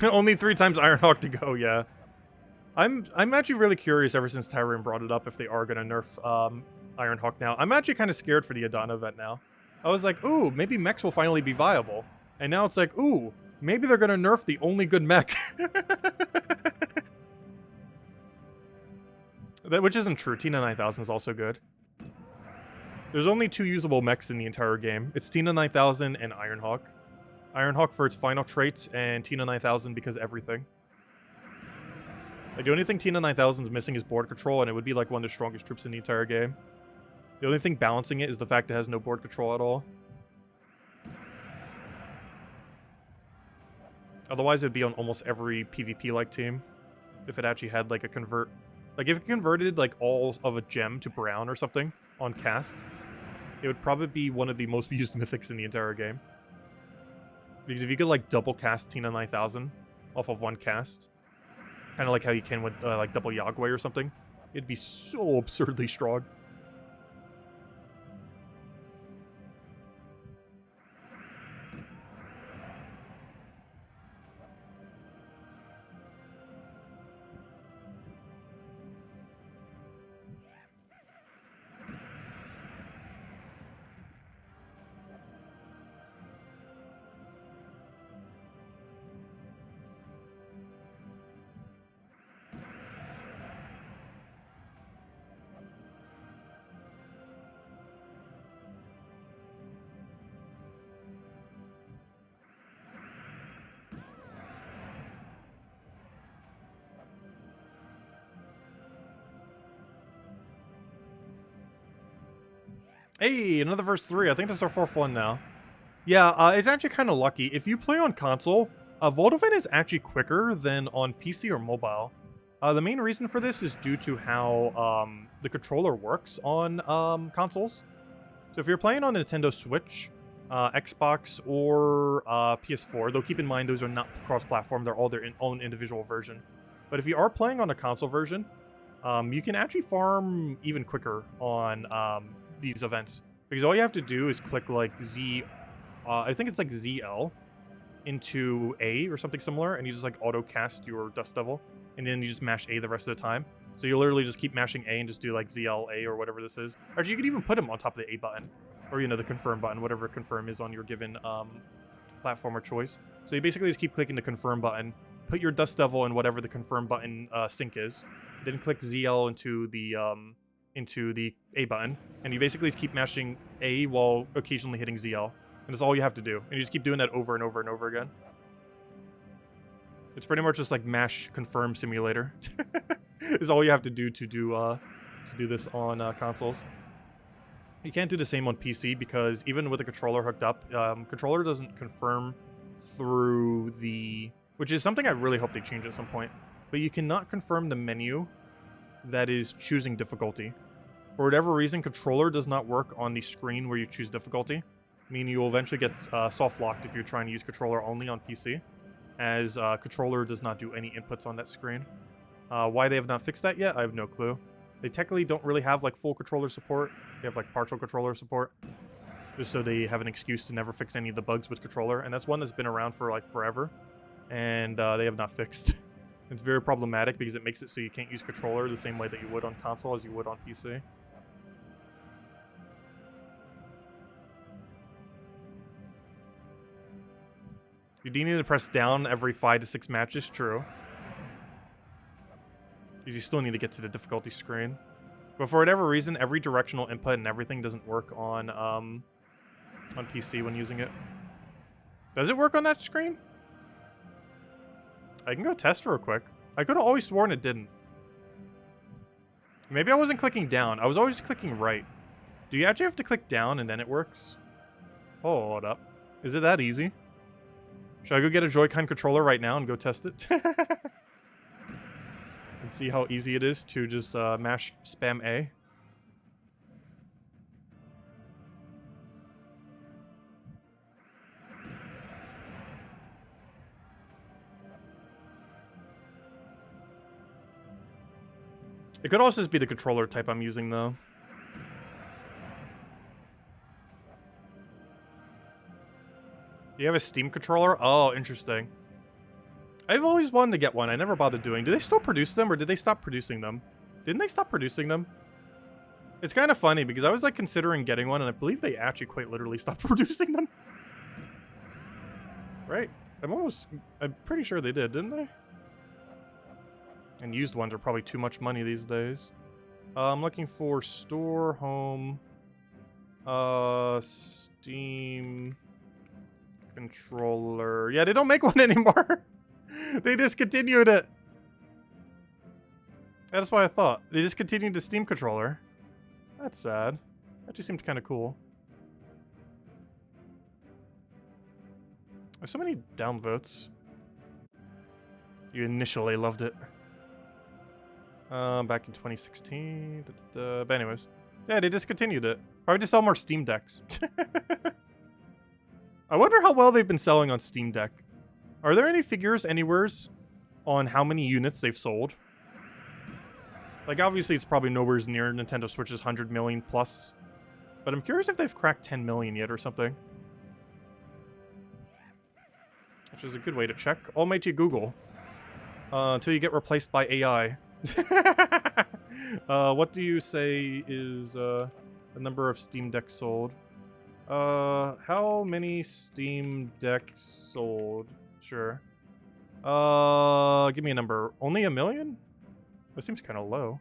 Only 3 times Ironhawk to go, yeah. I'm actually really curious ever since Tyrone brought it up if they are going to nerf Ironhawk now. I'm actually kind of scared for the Adana event now. I was like, ooh, maybe mechs will finally be viable. And now it's like, ooh, maybe they're going to nerf the only good mech. Which isn't true. Tina 9000 is also good. There's only 2 usable mechs in the entire game. It's Tina 9000 and Ironhawk. Ironhawk for its final traits, and Tina 9000 because everything. Like, the only thing Tina 9000 is missing is board control, and it would be like one of the strongest troops in the entire game. The only thing balancing it is the fact it has no board control at all. Otherwise, it'd be on almost every PvP-like team. If it actually had, like, a convert... Like, if it converted, like, all of a gem to brown or something on cast, it would probably be one of the most used mythics in the entire game. Because if you could, like, double cast Tina 9000 off of one cast, kind of like how you can with, like, double Yagway or something, it'd be so absurdly strong. Hey, another verse 3. I think that's our 4th one now. Yeah, it's actually kind of lucky. If you play on console, Voldovan is actually quicker than on PC or mobile. The main reason for this is due to how the controller works on consoles. So if you're playing on Nintendo Switch, Xbox, or PS4, though keep in mind those are not cross-platform, they're all their own individual version. But if you are playing on a console version, you can actually farm even quicker on these events. Because all you have to do is click like Z I think it's like ZL into A or something similar, and you just like auto cast your Dust Devil, and then you just mash A the rest of the time. So you literally just keep mashing A and just do like ZL A or whatever this is. Actually, you could even put him on top of the A button, or you know, the confirm button, whatever confirm is on your given platform or choice. So you basically just keep clicking the confirm button, put your Dust Devil in whatever the confirm button sync is, then click ZL into the A button, and you basically just keep mashing A while occasionally hitting ZL. And that's all you have to do. And you just keep doing that over and over and over again. It's pretty much just like mash confirm simulator. Is all you have to do to do this on consoles. You can't do the same on PC because even with the controller hooked up, controller doesn't confirm through the... Which is something I really hope they change at some point. But you cannot confirm the menu that is choosing difficulty. For whatever reason, controller does not work on the screen where you choose difficulty. Meaning you will eventually get soft locked if you're trying to use controller only on PC, as controller does not do any inputs on that screen. Why they have not fixed that yet, I have no clue. They technically don't really have like full controller support. They have like partial controller support, just so they have an excuse to never fix any of the bugs with controller. And that's one that's been around for like forever, and they have not fixed. It's very problematic because it makes it so you can't use controller the same way that you would on console as you would on PC. You do need to press down every 5 to 6 matches, true. Because you still need to get to the difficulty screen. But for whatever reason, every directional input and everything doesn't work on PC when using it. Does it work on that screen? I can go test real quick. I could have always sworn it didn't. Maybe I wasn't clicking down. I was always clicking right. Do you actually have to click down and then it works? Hold up. Is it that easy? Should I go get a Joy-Con controller right now and go test it? And see how easy it is to just mash spam A? It could also just be the controller type I'm using, though. You have a Steam controller? Oh, interesting. I've always wanted to get one. I never bothered doing. Do they still produce them, or did they stop producing them? Didn't they stop producing them? It's kind of funny, because I was, like, considering getting one, and I believe they actually quite literally stopped producing them. Right? I'm pretty sure they did, didn't they? And used ones are probably too much money these days. I'm looking for store, home, Steam... controller. Yeah, they don't make one anymore. They discontinued it. That's why I thought. They discontinued the Steam controller. That's sad. That just seemed kind of cool. There's so many downvotes. You initially loved it. Back in 2016. But anyways. Yeah, they discontinued it. Probably to sell more Steam Decks. I wonder how well they've been selling on Steam Deck. Are there any figures anywheres on how many units they've sold? Like, obviously, it's probably nowhere near Nintendo Switch's 100 million plus. But I'm curious if they've cracked 10 million yet or something. Which is a good way to check. Almighty Google. Until you get replaced by AI. What do you say is the number of Steam Decks sold? How many Steam Decks sold? Sure. Give me a number. Only 1 million? That seems kind of low.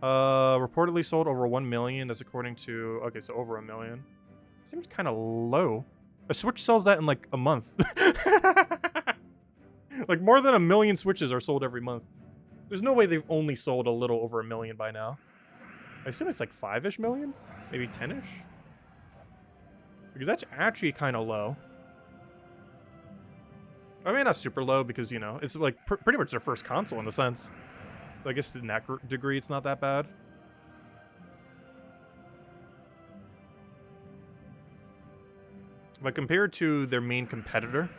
Reportedly sold over 1 million. That's according to... Okay, so over 1 million. Seems kind of low. A Switch sells that in like a month. Like more than 1 million Switches are sold every month. There's no way they've only sold a little over 1 million by now. I assume it's like 5-ish million? Maybe 10-ish? Because that's actually kind of low. I mean, not super low because, you know, it's like pretty much their first console in a sense. So I guess in that degree, it's not that bad. But compared to their main competitor,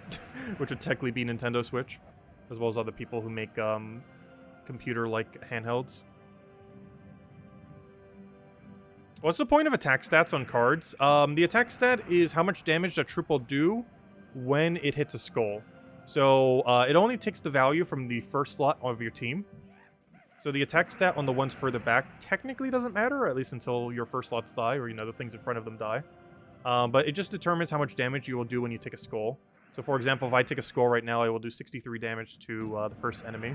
which would technically be Nintendo Switch, as well as other people who make computer-like handhelds, What's the point of attack stats on cards? The attack stat is how much damage a troop will do when it hits a skull. So it only takes the value from the first slot of your team. So the attack stat on the ones further back technically doesn't matter, at least until your first slots die, or, you know, the things in front of them die. But it just determines how much damage you will do when you take a skull. So, for example, if I take a skull right now, I will do 63 damage to the first enemy.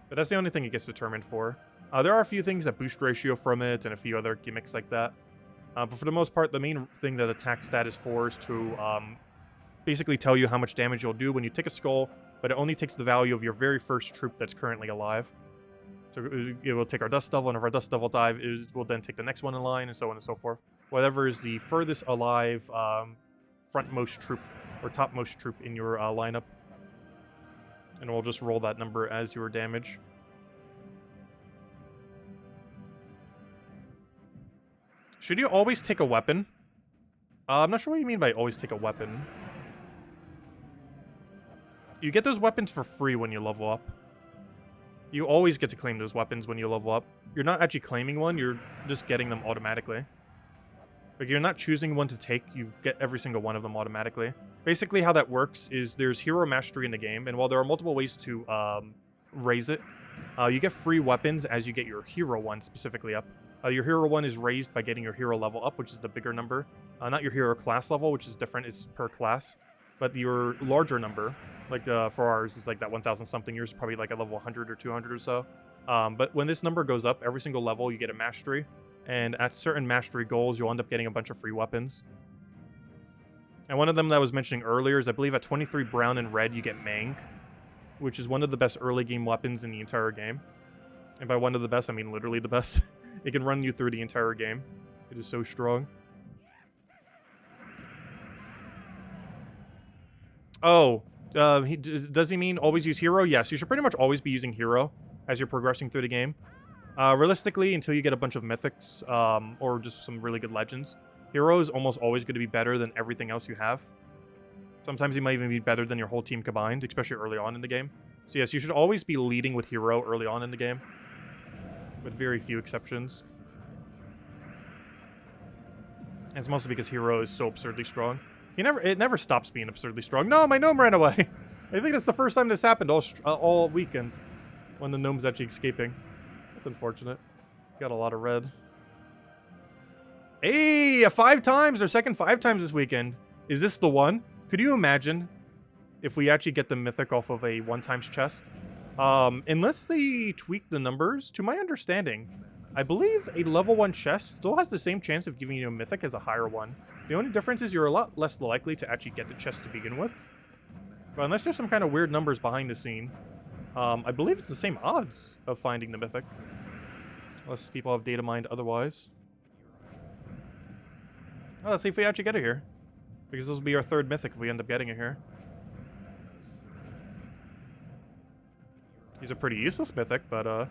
But that's the only thing it gets determined for. There are a few things that boost ratio from it, and a few other gimmicks like that. But for the most part, the main thing that attack stat is for is to basically tell you how much damage you'll do when you take a skull, but it only takes the value of your very first troop that's currently alive. So it will take our Dust Devil, and if our Dust Devil dies, it will then take the next one in line, and so on and so forth. Whatever is the furthest alive frontmost troop, or topmost troop in your lineup. And we'll just roll that number as your damage. Should you always take a weapon? I'm not sure what you mean by always take a weapon. You get those weapons for free when you level up. You always get to claim those weapons when you level up. You're not actually claiming one, you're just getting them automatically. Like, you're not choosing one to take, you get every single one of them automatically. Basically, how that works is there's hero mastery in the game, and while there are multiple ways to raise it, you get free weapons as you get your hero one specifically up. Your hero one is raised by getting your hero level up, which is the bigger number. Not your hero class level, which is different, it's per class. But your larger number, like for ours, is like that 1,000 something. Yours is probably like a level 100 or 200 or so. But when this number goes up, every single level you get a mastery. And at certain mastery goals, you'll end up getting a bunch of free weapons. And one of them that I was mentioning earlier is, I believe at 23 brown and red, you get Mech, which is one of the best early game weapons in the entire game. And by one of the best, I mean literally the best. It can run you through the entire game. It is so strong. Oh, does he mean always use hero? Yes, you should pretty much always be using hero as you're progressing through the game. Realistically, until you get a bunch of mythics, or just some really good legends, hero is almost always going to be better than everything else you have. Sometimes he might even be better than your whole team combined, especially early on in the game. So yes, you should always be leading with hero early on in the game, with very few exceptions. And it's mostly because hero is so absurdly strong. It never stops being absurdly strong. No, my gnome ran away. I think that's the first time this happened all weekend, when the gnome's actually escaping. That's unfortunate. Got a lot of red. Hey, 5 times! Our second 5 times this weekend. Is this the one? Could you imagine if we actually get the mythic off of a 1x chest? Unless they tweak the numbers, to my understanding, I believe a level 1 chest still has the same chance of giving you a mythic as a higher one. The only difference is you're a lot less likely to actually get the chest to begin with. But unless there's some kind of weird numbers behind the scene, I believe it's the same odds of finding the mythic. Unless people have data mined otherwise. Oh, let's see if we actually get it here. Because this will be our 3rd mythic if we end up getting it here. He's a pretty useless mythic, but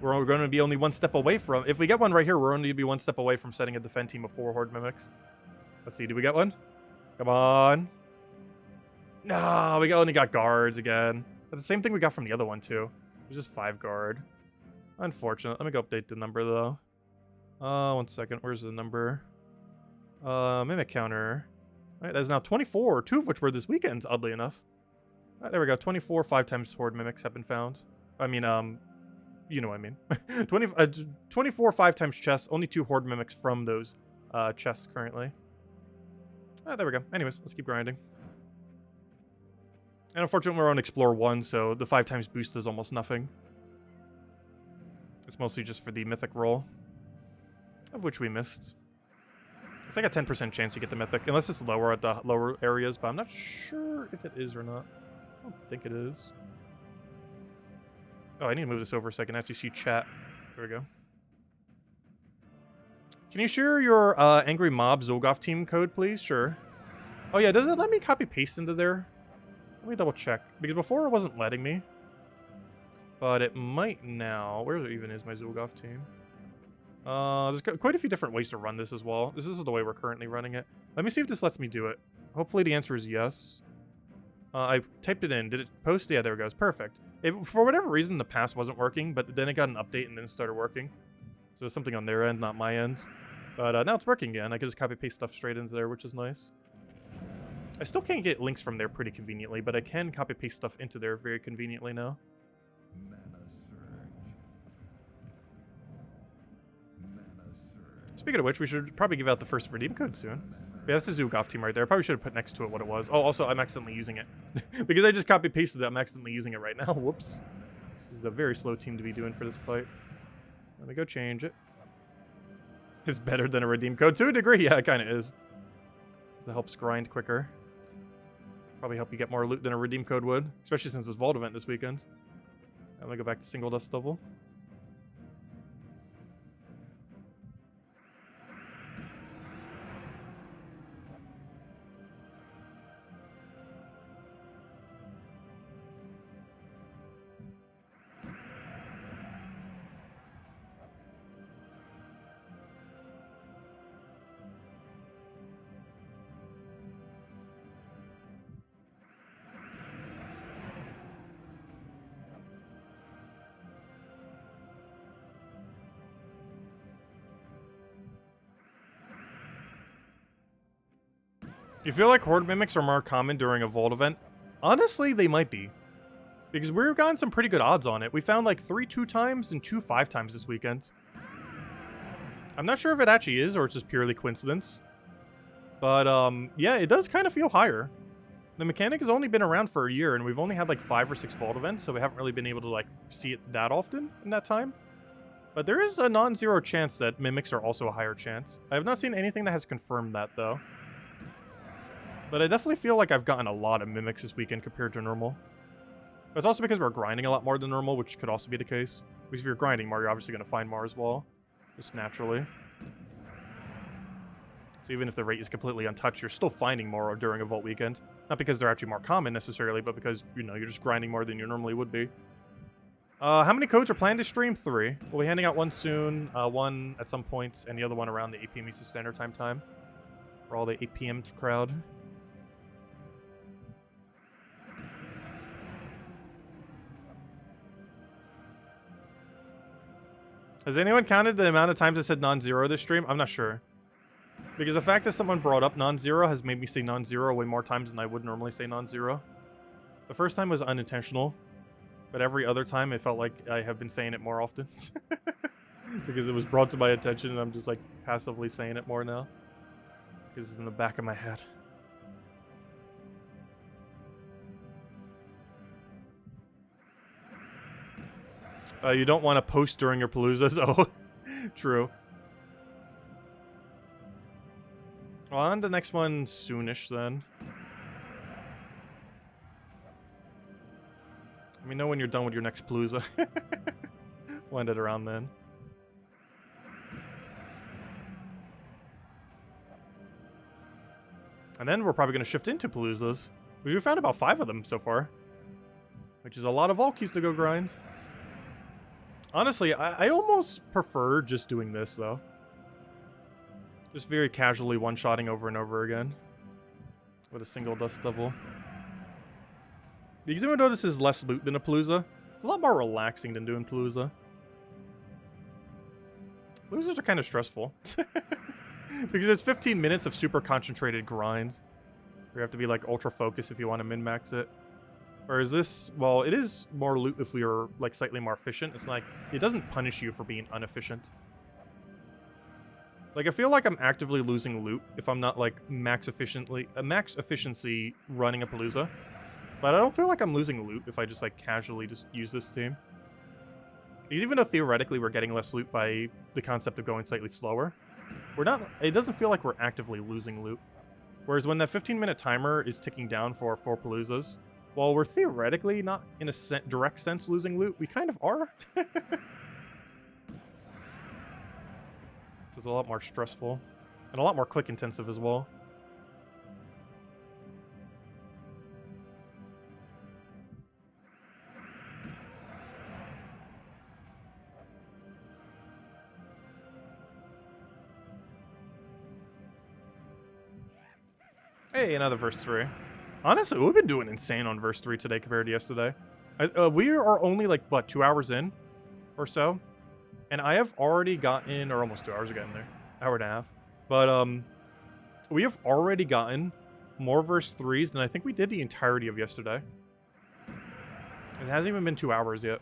we're going to be only 1 step away from... If we get one right here, we're only going to be 1 step away from setting a defend team of 4 horde mimics. Let's see, do we get one? Come on. No, we only got guards again. That's the same thing we got from the other one, too. It was just 5 guard. Unfortunate. Let me go update the number, though. 1 second. Where's the number? Mimic counter. All right, that's now 24, 2 of which were this weekend, oddly enough. All right, there we go. 24 5x horde mimics have been found. I mean, you know what I mean. 24 5x chests, only 2 horde mimics from those chests currently. Ah, there we go. Anyways, let's keep grinding. And unfortunately, we're on Explore 1, so the 5x boost is almost nothing. It's mostly just for the mythic roll, of which we missed. It's like a 10% chance you get the mythic, unless it's lower at the lower areas, but I'm not sure if it is or not. I don't think it is. Oh, I need to move this over so I can actually see chat. There we go. Can you share your Angry Mob Zolgoth team code, please? Sure. Oh yeah, does it let me copy paste into there? Let me double check. Because before it wasn't letting me. But it might now. Where even is my Zolgoth team? There's quite a few different ways to run this as well. This is the way we're currently running it. Let me see if this lets me do it. Hopefully the answer is yes. I typed it in. Did it post? Yeah, there it goes. Perfect. For whatever reason, the pass wasn't working, but then it got an update and then started working. So it's something on their end, not my end. But now it's working again. I can just copy paste stuff straight into there, which is nice. I still can't get links from there pretty conveniently, but I can copy paste stuff into there very conveniently now. Speaking of which, we should probably give out the first redeem code soon. Yeah, that's the Zoogoth team right there. I probably should have put next to it what it was. Oh, also, I'm accidentally using it. Because I just copy-pasted it, I'm accidentally using it right now. Whoops. This is a very slow team to be doing for this fight. Let me go change it. It's better than a redeem code to a degree. Yeah, it kind of is. It helps grind quicker. Probably help you get more loot than a redeem code would. Especially since it's Vault event this weekend. I'm going to go back to single dust double. You feel like Horde Mimics are more common during a Vault event? Honestly, they might be. Because we've gotten some pretty good odds on it. We found like 3 2-times and 2 5-times this weekend. I'm not sure if it actually is or it's just purely coincidence. But, yeah, it does kind of feel higher. The mechanic has only been around for a year, and we've only had like 5 or 6 Vault events, so we haven't really been able to like see it that often in that time. But there is a non-zero chance that Mimics are also a higher chance. I have not seen anything that has confirmed that, though. But I definitely feel like I've gotten a lot of Mimics this weekend compared to normal. But it's also because we're grinding a lot more than normal, which could also be the case. Because if you're grinding more, you're obviously going to find more as well. Just naturally. So even if the rate is completely untouched, you're still finding more during a Vault weekend. Not because they're actually more common necessarily, but because, you know, you're just grinding more than you normally would be. How many codes are planned to stream? 3. We'll be handing out one soon, one at some point, and the other one around the 8 p.m. Eastern Standard Time for all the 8 p.m. crowd. Has anyone counted the amount of times I said non-zero this stream? I'm not sure. Because the fact that someone brought up non-zero has made me say non-zero way more times than I would normally say non-zero. The first time was unintentional, but every other time it felt like I have been saying it more often. Because it was brought to my attention and I'm just like passively saying it more now. Because it's in the back of my head. You don't want to post during your Paloozas? Oh, true. Well, on the next one soonish then. Let me know when you're done with your next Palooza. We'll end it around then. And then we're probably going to shift into Paloozas. We've found about 5 of them so far. Which is a lot of vault keys to go grind. Honestly, I almost prefer just doing this, though. Just very casually one-shotting over and over again. With a single dust devil. Because even though this is less loot than a Palooza, it's a lot more relaxing than doing Palooza. Paloozas are kind of stressful. Because it's 15 minutes of super concentrated grind. You have to be like ultra focused if you want to min-max it. Whereas this, well, it is more loot if we are like slightly more efficient. It's like, it doesn't punish you for being inefficient. Like, I feel like I'm actively losing loot if I'm not like max efficiency running a Palooza. But I don't feel like I'm losing loot if I just like casually just use this team. Because even though theoretically we're getting less loot by the concept of going slightly slower, we're not, it doesn't feel like we're actively losing loot. Whereas when that 15-minute timer is ticking down for 4 Paloozas, while we're theoretically not in a direct sense losing loot, we kind of are. It's a lot more stressful. And a lot more click intensive as well. Hey, another verse 3. Honestly, we've been doing insane on verse 3 today compared to yesterday. We are only like, what, 2 hours in or so? And I have already gotten, or almost 2 hours ago in there, hour and a half. But we have already gotten more verse 3s than I think we did the entirety of yesterday. It hasn't even been 2 hours yet.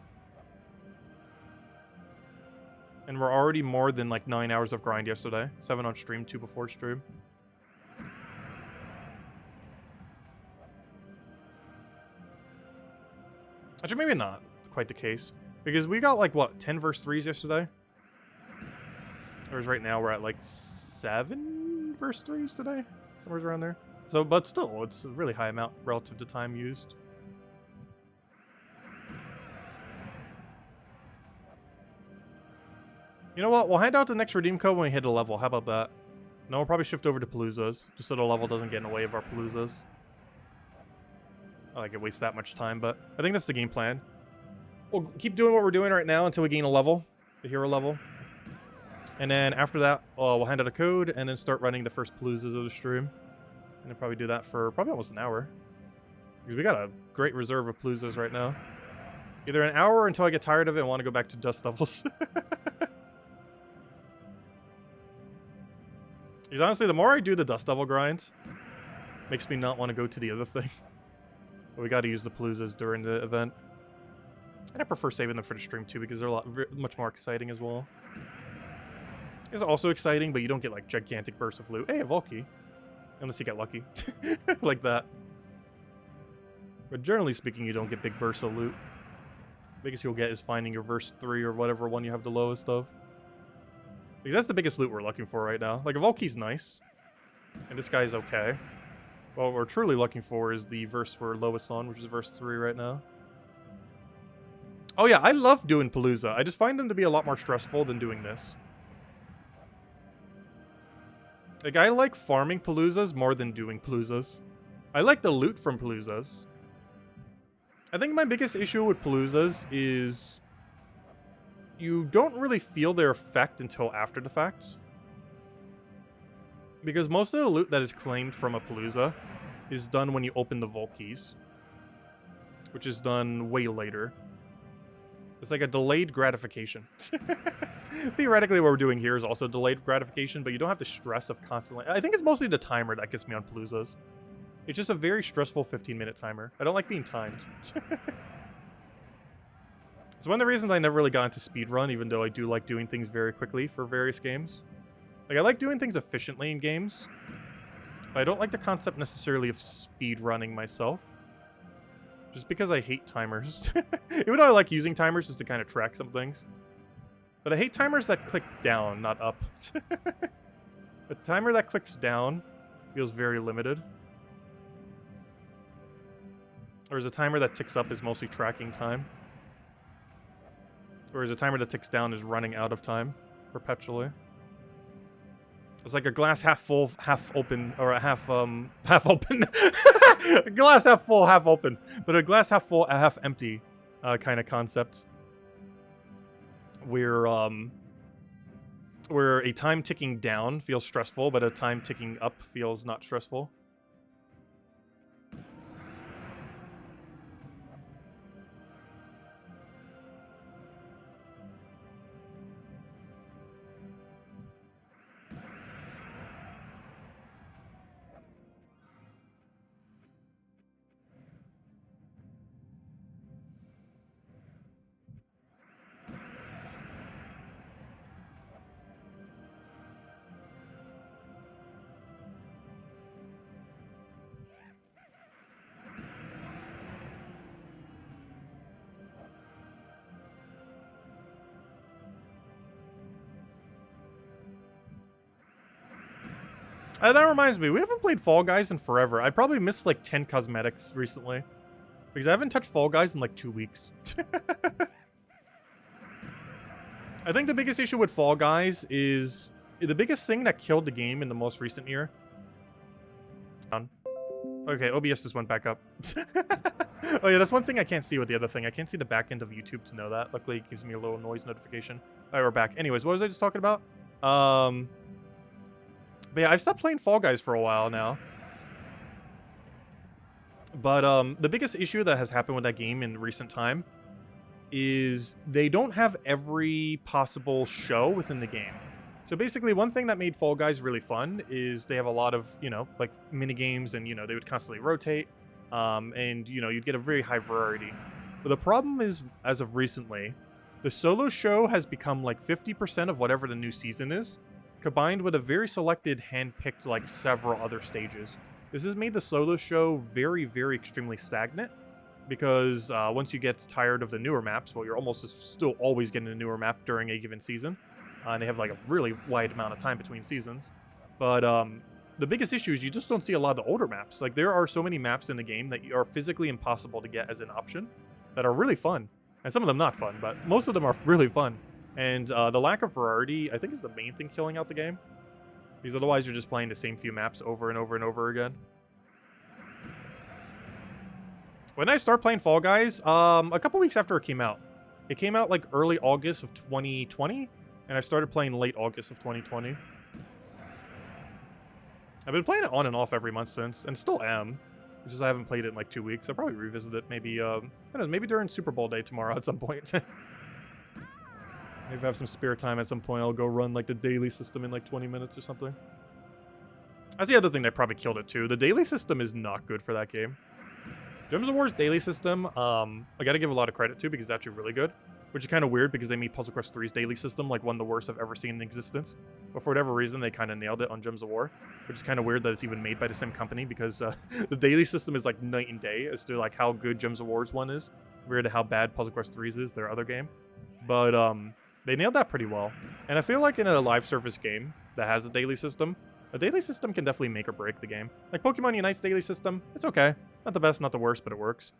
And we're already more than like 9 hours of grind yesterday. 7 on stream, 2 before stream. Actually, maybe not quite the case. Because we got like, what, 10 verse 3s yesterday? Whereas right now we're at like 7 verse 3s today? Somewhere around there. So, but still, it's a really high amount relative to time used. You know what? We'll hand out the next redeem code when we hit a level. How about that? No, we'll probably shift over to Paloozas, just so the level doesn't get in the way of our Paloozas. I like it wastes that much time, but I think that's the game plan. We'll keep doing what we're doing right now until we gain a level, the hero level. And then after that, we'll hand out a code and then start running the first Paloozas of the stream. And then probably do that for probably almost an hour. Because we got a great reserve of Paloozas right now. Either an hour until I get tired of it and want to go back to dust levels. Because honestly, the more I do the dust level grind, makes me not want to go to the other thing. But we got to use the Paloozas during the event. And I prefer saving them for the stream too, because they're much more exciting as well. It's also exciting, but you don't get like gigantic bursts of loot. Hey, a Valky. Unless you get lucky. Like that. But generally speaking, you don't get big bursts of loot. The biggest you'll get is finding your verse 3 or whatever one you have the lowest of. Because that's the biggest loot we're looking for right now. Like, a Valky's nice. And this guy's okay. What we're truly looking for is the verse we're lowest on, which is verse 3 right now. Oh yeah, I love doing Palooza. I just find them to be a lot more stressful than doing this. Like, I like farming Paloozas more than doing Paloozas. I like the loot from Paloozas. I think my biggest issue with Paloozas is you don't really feel their effect until after the fact. Because most of the loot that is claimed from a Palooza is done when you open the vault keys. Which is done way later. It's like a delayed gratification. Theoretically, what we're doing here is also delayed gratification, but you don't have the stress of constantly... I think it's mostly the timer that gets me on Paloozas. It's just a very stressful 15-minute timer. I don't like being timed. It's one of the reasons I never really got into speedrun, even though I do like doing things very quickly for various games. Like, I like doing things efficiently in games, but I don't like the concept necessarily of speedrunning myself. Just because I hate timers. Even though I like using timers just to kind of track some things. But I hate timers that click down, not up. A timer that clicks down feels very limited. Whereas a timer that ticks up is mostly tracking time. Whereas a timer that ticks down is running out of time perpetually. It's like a glass half full, half open, or a half open. A glass half full, half open. But a glass half full, half empty kind of concept. Where a time ticking down feels stressful, but a time ticking up feels not stressful. That reminds me, we haven't played Fall Guys in forever. I probably missed like 10 cosmetics recently. Because I haven't touched Fall Guys in like 2 weeks. I think the biggest issue with Fall Guys is the biggest thing that killed the game in the most recent year. Okay, OBS just went back up. Oh yeah, that's one thing I can't see with the other thing. I can't see the back end of YouTube to know that. Luckily, it gives me a little noise notification. Alright, we're back. Anyways, what was I just talking about? But yeah, I've stopped playing Fall Guys for a while now. But the biggest issue that has happened with that game in recent time is they don't have every possible show within the game. So basically, one thing that made Fall Guys really fun is they have a lot of, like mini games, and they would constantly rotate, and you'd get a very high variety. But the problem is, as of recently, the solo show has become like 50% of whatever the new season is, combined with a very selected, hand-picked, like several other stages. This has made the solo show very, very extremely stagnant, because once you get tired of the newer maps, well, you're almost still always getting a newer map during a given season, and they have like a really wide amount of time between seasons. But the biggest issue is you just don't see a lot of the older maps. Like, there are so many maps in the game that are physically impossible to get as an option that are really fun. And some of them not fun, but most of them are really fun. And the lack of variety, I think, is the main thing killing out the game. Because otherwise you're just playing the same few maps over and over and over again. When I started playing Fall Guys, a couple weeks after it came out. It came out like early August of 2020, and I started playing late August of 2020. I've been playing it on and off every month since, and still am. It's just I haven't played it in like 2 weeks. I'll probably revisit it maybe, I don't know, maybe during Super Bowl day tomorrow at some point. Maybe if I have some spare time at some point, I'll go run like the daily system in like 20 minutes or something. That's the other thing that probably killed it too. The daily system is not good for that game. Gems of War's daily system, I gotta give a lot of credit to, because it's actually really good. Which is kind of weird, because they made Puzzle Quest 3's daily system like one of the worst I've ever seen in existence. But for whatever reason, they kind of nailed it on Gems of War. Which is kind of weird that it's even made by the same company, because the daily system is like night and day as to like how good Gems of War's one is, compared to how bad Puzzle Quest 3's is, their other game. But they nailed that pretty well. And I feel like in a live service game that has a daily system can definitely make or break the game. Like Pokemon Unite's daily system, it's okay. Not the best, not the worst, but it works.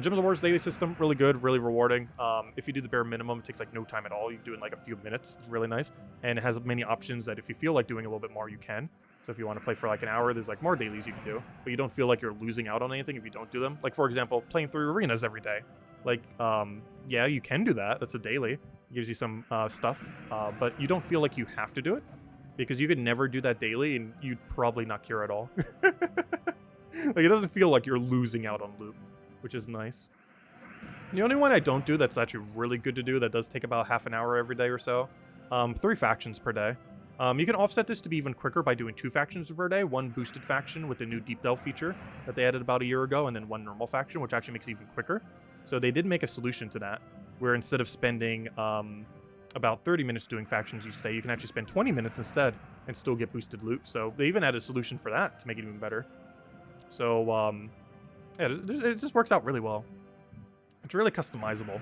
Gems of War's daily system, really good, really rewarding. If you do the bare minimum, it takes like no time at all. You can do it in like a few minutes. It's really nice. And it has many options that if you feel like doing a little bit more, you can. So if you want to play for like an hour, there's like more dailies you can do. But you don't feel like you're losing out on anything if you don't do them. Like, for example, playing 3 arenas every day. Like, yeah, you can do that. That's a daily. It gives you some stuff. But you don't feel like you have to do it. Because you could never do that daily, and you'd probably not care at all. Like, it doesn't feel like you're losing out on loot, which is nice. The only one I don't do that's actually really good to do, that does take about half an hour every day or so, 3 factions per day. You can offset this to be even quicker by doing 2 factions per day. 1 boosted faction with the new Deep Delve feature that they added about a year ago, and then 1 normal faction, which actually makes it even quicker. So they did make a solution to that, where instead of spending about 30 minutes doing factions each day, you can actually spend 20 minutes instead and still get boosted loot. So they even added a solution for that to make it even better. So, yeah, it just works out really well. It's really customizable.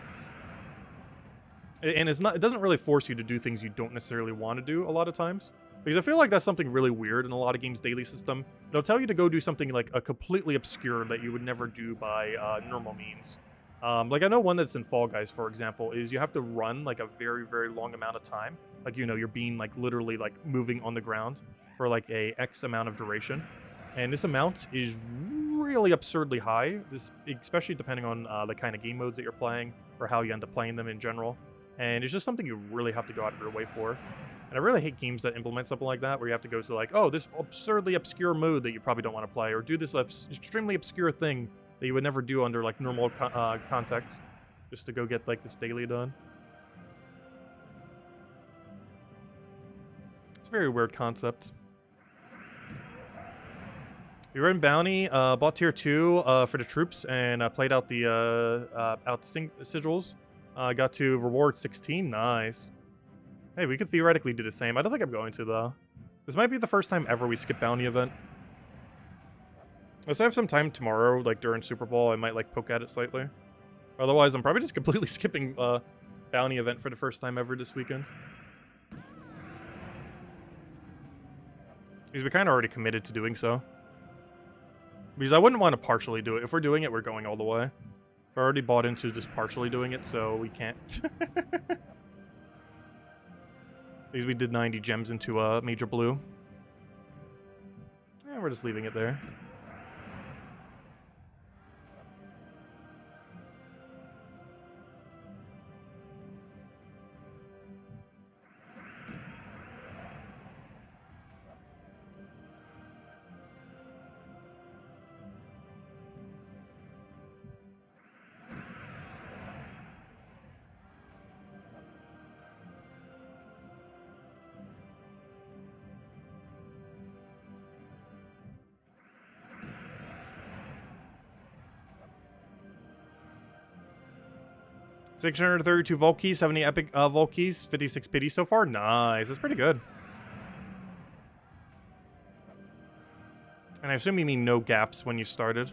And it doesn't really force you to do things you don't necessarily want to do a lot of times. Because I feel like that's something really weird in a lot of games' daily system. They'll tell you to go do something like a completely obscure that you would never do by normal means. Like, I know one that's in Fall Guys, for example, is you have to run, like, a very, very long amount of time. Like, you're being, like, literally, like, moving on the ground for, like, a X amount of duration. And this amount is really absurdly high, especially depending on the kind of game modes that you're playing, or how you end up playing them in general. And it's just something you really have to go out of your way for. And I really hate games that implement something like that, where you have to go to, like, oh, this absurdly obscure mode that you probably don't want to play, or do this extremely obscure thing that you would never do under, like, normal context, just to go get, like, this daily done. It's a very weird concept. We were in Bounty, bought tier 2 for the troops, and played out the sigils. Got to reward 16, nice. Hey, we could theoretically do the same. I don't think I'm going to, though. This might be the first time ever we skip Bounty event. Unless I have some time tomorrow, like during Super Bowl, I might like poke at it slightly. Otherwise, I'm probably just completely skipping Bounty event for the first time ever this weekend. Because we kind of already committed to doing so. Because I wouldn't want to partially do it. If we're doing it, we're going all the way. I already bought into just partially doing it, so we can't. Because we did 90 gems into a Major Blue. And we're just leaving it there. 632 Volt Keys, 70 Epic Volt Keys, 56 Pity so far. Nice. That's pretty good. And I assume you mean no gaps when you started,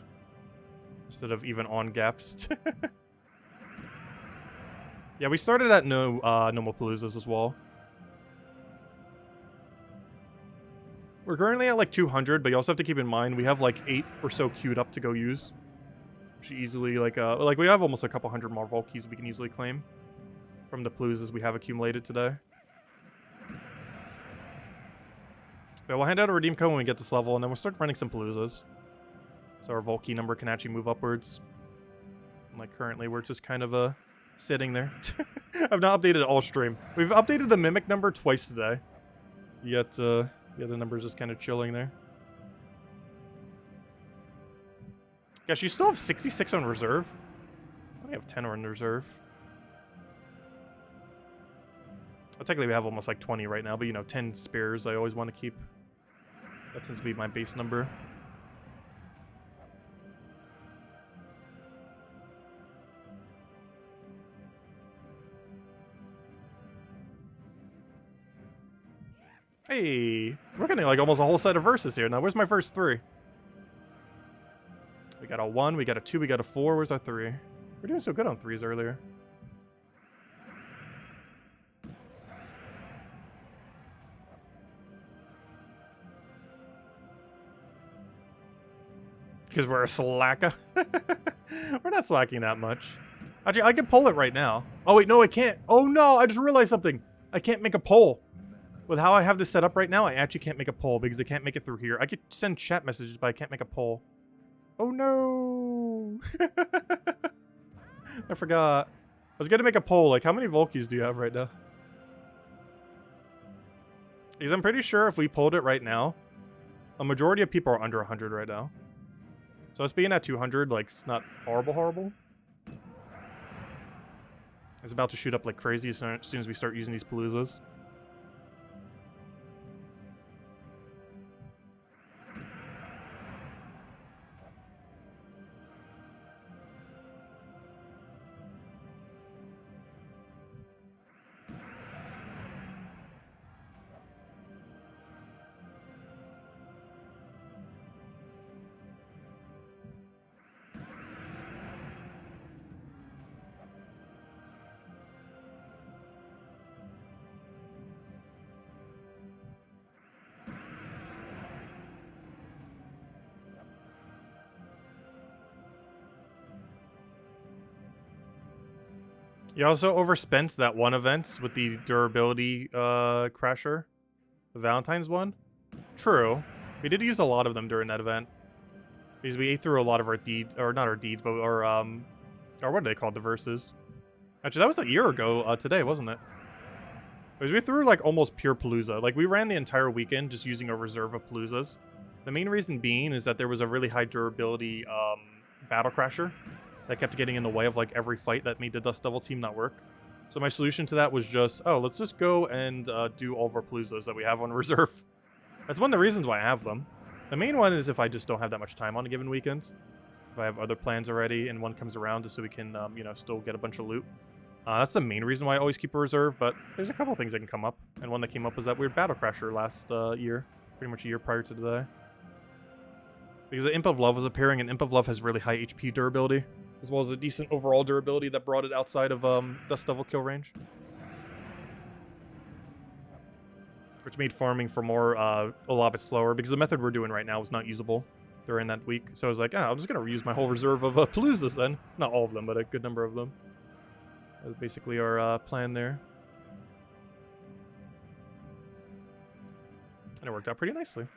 instead of even on gaps. Yeah, we started at no more Paloozas as well. We're currently at like 200, but you also have to keep in mind we have like 8 or so queued up to go use. Which easily like we have almost a couple hundred more Volt Keys we can easily claim from the Paloozas we have accumulated today. But we'll hand out a redeem code when we get this level, and then we'll start running some Paloozas. So our Volt Key number can actually move upwards. And like currently we're just kind of sitting there. I've not updated all stream. We've updated the Mimic number twice today. Yet the number's just kind of chilling there. Gosh, you still have 66 on reserve? I only have 10 on reserve. Well, technically we have almost like 20 right now, but you know, 10 spares I always want to keep. That tends to be my base number. Hey, we're getting like almost a whole set of verses here. Now, where's my first 3? We got a 1, we got a 2, we got a 4. Where's our 3? We're doing so good on 3s earlier. Because we're a slacker. We're not slacking that much. Actually, I can pull it right now. Oh, wait, no, I can't. Oh, no, I just realized something. I can't make a poll. With how I have this set up right now, I actually can't make a poll because I can't make it through here. I could send chat messages, but I can't make a poll. Oh, no. I forgot. I was going to make a poll. Like, how many Volkies do you have right now? Because I'm pretty sure if we pulled it right now, a majority of people are under 100 right now. So us being at 200, like, it's not horrible. It's about to shoot up like crazy as soon as we start using these Paloozas. You also overspent that one event with the durability crasher. The Valentine's one. True. We did use a lot of them during that event. Because we ate through a lot of our deeds, or not our deeds, but our what are they called? The verses. Actually, that was a year ago today, wasn't it? Because we threw like almost pure Palooza. Like we ran the entire weekend just using a reserve of Paloozas. The main reason being is that there was a really high durability battle crasher that kept getting in the way of like every fight that made the Dust Devil team not work. So my solution to that was just, oh, let's just go and do all of our Paloozas that we have on reserve. That's one of the reasons why I have them. The main one is if I just don't have that much time on a given weekend. If I have other plans already and one comes around just so we can, you know, still get a bunch of loot. That's the main reason why I always keep a reserve, but there's a couple things that can come up. And one that came up was that weird battle crasher last year. Pretty much a year prior to today. Because the Imp of Love was appearing, and Imp of Love has really high HP durability, as well as a decent overall durability that brought it outside of Dust Devil kill range. Which made farming for more a lot bit slower, because the method we're doing right now was not usable during that week. So I was like, oh, I'm just going to reuse my whole reserve of Paloozas then. Not all of them, but a good number of them. That was basically our plan there. And it worked out pretty nicely.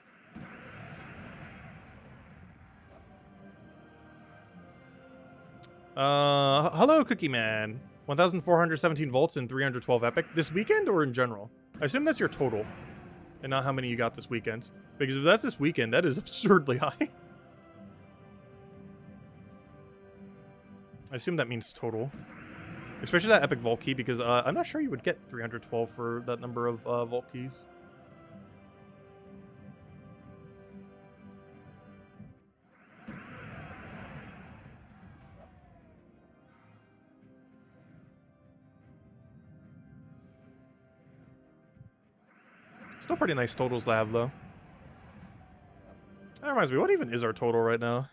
Hello, Cookie Man. 1,417 volts and 312 epic. This weekend or in general? I assume that's your total, and not how many you got this weekend. Because if that's this weekend, that is absurdly high. I assume that means total. Especially that epic Vault Key, because I'm not sure you would get 312 for that number of Vault Keys. Still pretty nice totals to have, though. That reminds me, what even is our total right now?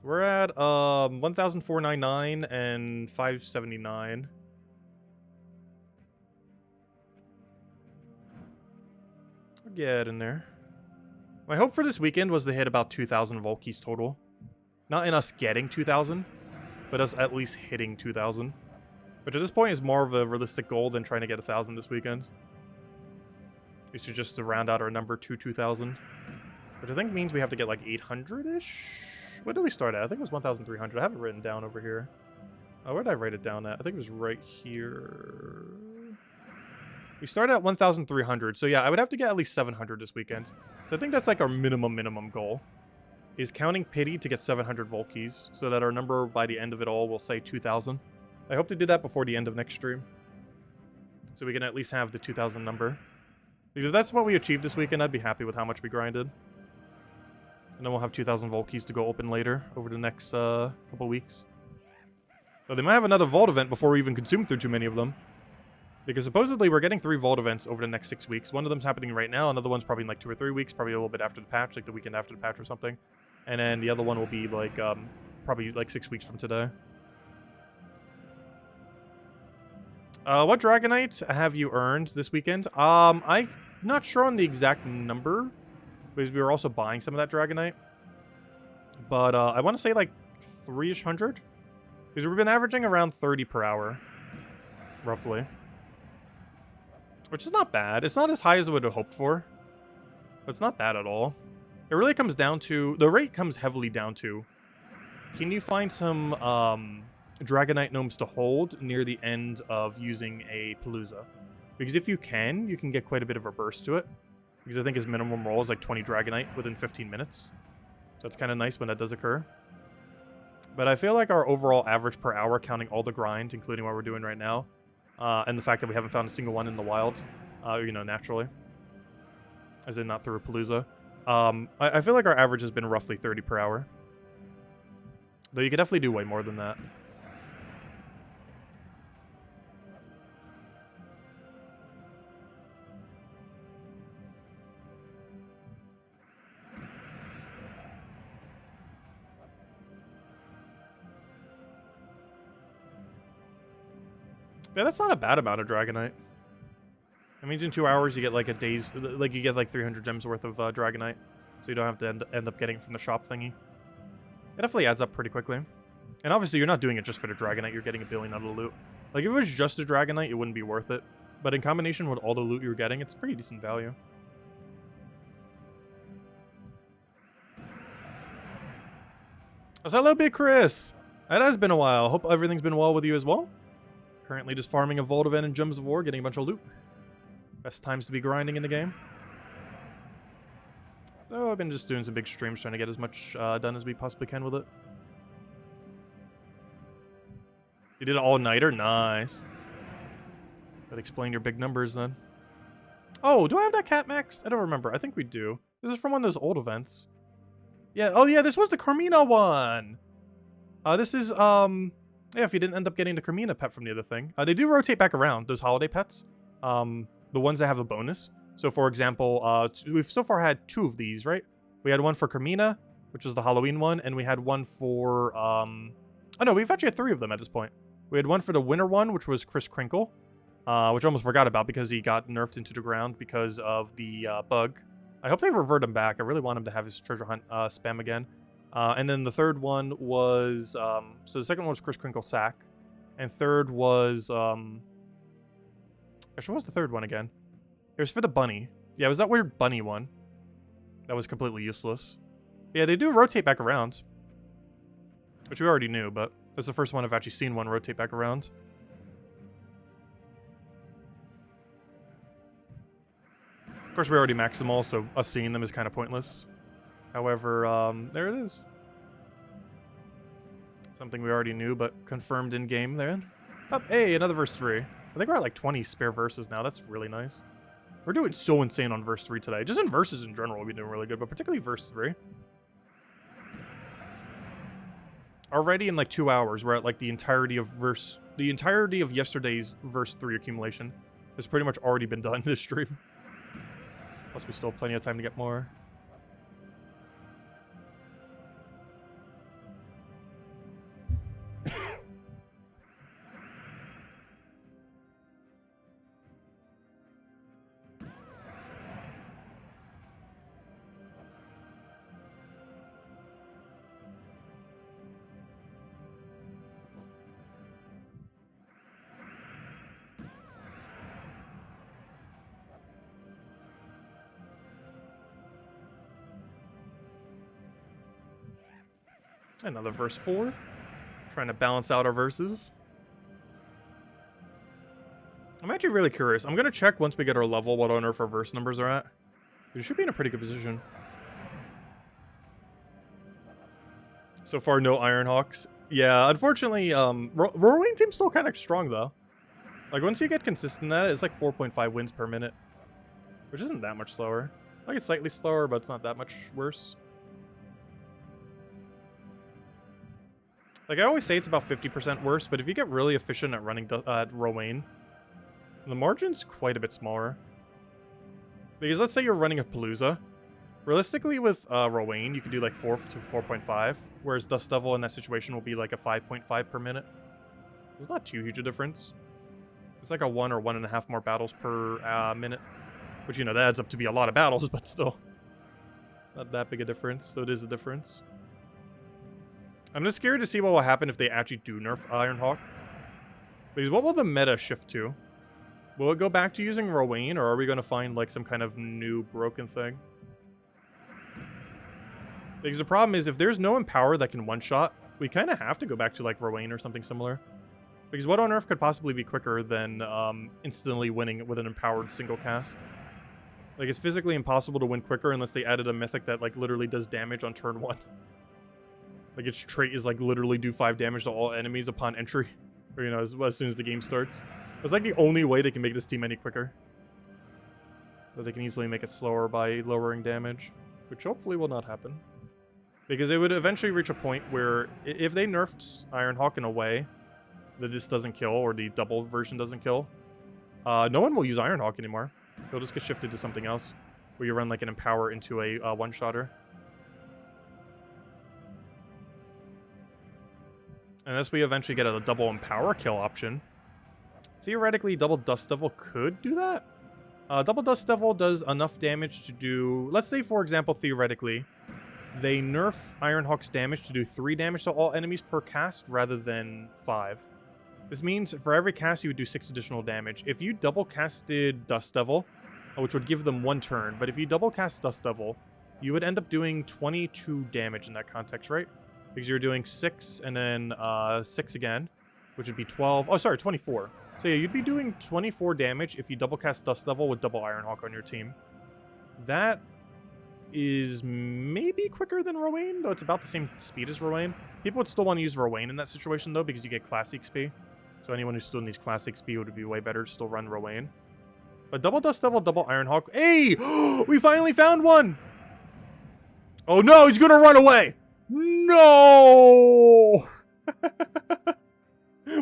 We're at 1,499 and 579. We'll get in there. My hope for this weekend was to hit about 2,000 Volkeys total. Not in us getting 2,000, but us at least hitting 2,000. Which at this point is more of a realistic goal than trying to get 1,000 this weekend. We should just to round out our number to 2,000. Which I think means we have to get like 800-ish? What did we start at? I think it was 1,300. I have it written down over here. Oh, where did I write it down at? I think it was right here. We started at 1,300. So yeah, I would have to get at least 700 this weekend. So I think that's like our minimum goal. Is counting pity to get 700 Volkeys. So that our number by the end of it all will say 2,000. I hope to do that before the end of next stream. So we can at least have the 2,000 number. If that's what we achieved this weekend, I'd be happy with how much we grinded. And then we'll have 2,000 Volkeys to go open later over the next couple weeks. So they might have another Vault event before we even consume through too many of them. Because supposedly we're getting 3 Vault events over the next 6 weeks. One of them's happening right now. Another one's probably in like 2 or 3 weeks. Probably a little bit after the patch, like the weekend after the patch or something. And then the other one will be like probably like 6 weeks from today. What Dragonite have you earned this weekend? I'm not sure on the exact number. Because we were also buying some of that Dragonite. But I want to say like 300. Because we've been averaging around 30 per hour. Roughly. Which is not bad. It's not as high as I would have hoped for. But it's not bad at all. It really comes down to... The rate comes heavily down to... Can you find some Dragonite gnomes to hold near the end of using a Palooza? Because if you can get quite a bit of a burst to it. Because I think his minimum roll is like 20 Dragonite within 15 minutes. So that's kind of nice when that does occur. But I feel like our overall average per hour, counting all the grind, including what we're doing right now, and the fact that we haven't found a single one in the wild, you know, naturally, as in not through a Palooza, I feel like our average has been roughly 30 per hour. Though you could definitely do way more than that. Yeah, that's not a bad amount of Dragonite. It means in 2 hours you get like a day's, like you get like 300 gems worth of Dragonite. So you don't have to end up getting it from the shop thingy. It definitely adds up pretty quickly. And obviously you're not doing it just for the Dragonite, you're getting a billion out of the loot. Like if it was just a Dragonite, it wouldn't be worth it. But in combination with all the loot you're getting, it's pretty decent value. How's that little bit, Chris? It has been a while. Hope everything's been well with you as well. Currently just farming a Vault event and Gems of War, getting a bunch of loot. Best times to be grinding in the game. So I've been just doing some big streams trying to get as much done as we possibly can with it. You did an all-nighter? Nice. That explain your big numbers then. Oh, do I have that cat maxed? I don't remember. I think we do. This is from one of those old events. Yeah, oh yeah, this was the Carmina one! This is, yeah, if you didn't end up getting the Carmina pet from the other thing. They do rotate back around, those holiday pets. The ones that have a bonus. So, for example, we've so far had 2 of these, right? We had one for Carmina, which was the Halloween one, and we had one for, oh no, we've actually had 3 of them at this point. We had one for the winter one, which was Chris Crinkle, which I almost forgot about because he got nerfed into the ground because of the bug. I hope they revert him back. I really want him to have his treasure hunt spam again. And then the third one was, so the second one was Chris Crinkle Sack. And third was, actually, what was the third one again? It was for the bunny. Yeah, it was that weird bunny one. That was completely useless. Yeah, they do rotate back around. Which we already knew, but that's the first one I've actually seen one rotate back around. Of course, we already maxed them all, so us seeing them is kind of pointless. However, there it is. Something we already knew, but confirmed in-game there. Oh, hey, another verse 3. I think we're at like 20 spare verses now. That's really nice. We're doing so insane on verse 3 today. Just in verses in general, we've been doing really good, but particularly verse 3. Already in like 2 hours, we're at like the entirety of yesterday's verse 3 accumulation has pretty much already been done this stream. Plus we still have plenty of time to get more. Another verse 4. Trying to balance out our verses. I'm actually really curious. I'm going to check once we get our level what on earth our verse numbers are at. We should be in a pretty good position. So far, no Ironhawks. Yeah, unfortunately, Rowan team's still kind of strong, though. Like, once you get consistent at it, it's like 4.5 wins per minute. Which isn't that much slower. Like, it's slightly slower, but it's not that much worse. Like, I always say it's about 50% worse, but if you get really efficient at running Rowan, the margin's quite a bit smaller. Because let's say you're running a Palooza. Realistically, with Rowan, you can do like 4 to 4.5, whereas Dust Devil in that situation will be like a 5.5 per minute. It's not too huge a difference. It's like a 1 or 1.5 more battles per minute. Which, you know, that adds up to be a lot of battles, but still. Not that big a difference, so it is a difference. I'm just scared to see what will happen if they actually do nerf Ironhawk. Because what will the meta shift to? Will it go back to using Rowan, or are we going to find like some kind of new broken thing? Because the problem is, if there's no Empower that can one-shot, we kind of have to go back to like Rowan or something similar. Because what on earth could possibly be quicker than instantly winning with an Empowered single cast? Like, it's physically impossible to win quicker unless they added a Mythic that like literally does damage on turn 1. Like, its trait is, like, literally do 5 damage to all enemies upon entry. Or, you know, as soon as the game starts. It's, like, the only way they can make this team any quicker. So they can easily make it slower by lowering damage. Which hopefully will not happen. Because it would eventually reach a point where, if they nerfed Ironhawk in a way that this doesn't kill, or the double version doesn't kill, no one will use Ironhawk anymore. They'll just get shifted to something else. Where you run, like, an Empower into a one-shotter. Unless we eventually get a double Empower kill option. Theoretically, double Dust Devil could do that. Double Dust Devil does enough damage to do... Let's say, for example, theoretically, they nerf Ironhawk's damage to do 3 damage to all enemies per cast rather than 5. This means for every cast, you would do 6 additional damage. If you double casted Dust Devil, which would give them 1 turn, but if you double cast Dust Devil, you would end up doing 22 damage in that context, right? Because you're doing 6 and then 6 again, which would be 12. Oh, sorry, 24. So yeah, you'd be doing 24 damage if you double cast Dust Devil with double Ironhawk on your team. That is maybe quicker than Rowan, though it's about the same speed as Rowan. People would still want to use Rowan in that situation, though, because you get Classic XP. So anyone who still needs Classic XP would be way better to still run Rowan. But double Dust Devil, double Ironhawk. Hey! We finally found one! Oh no, he's gonna run away! No!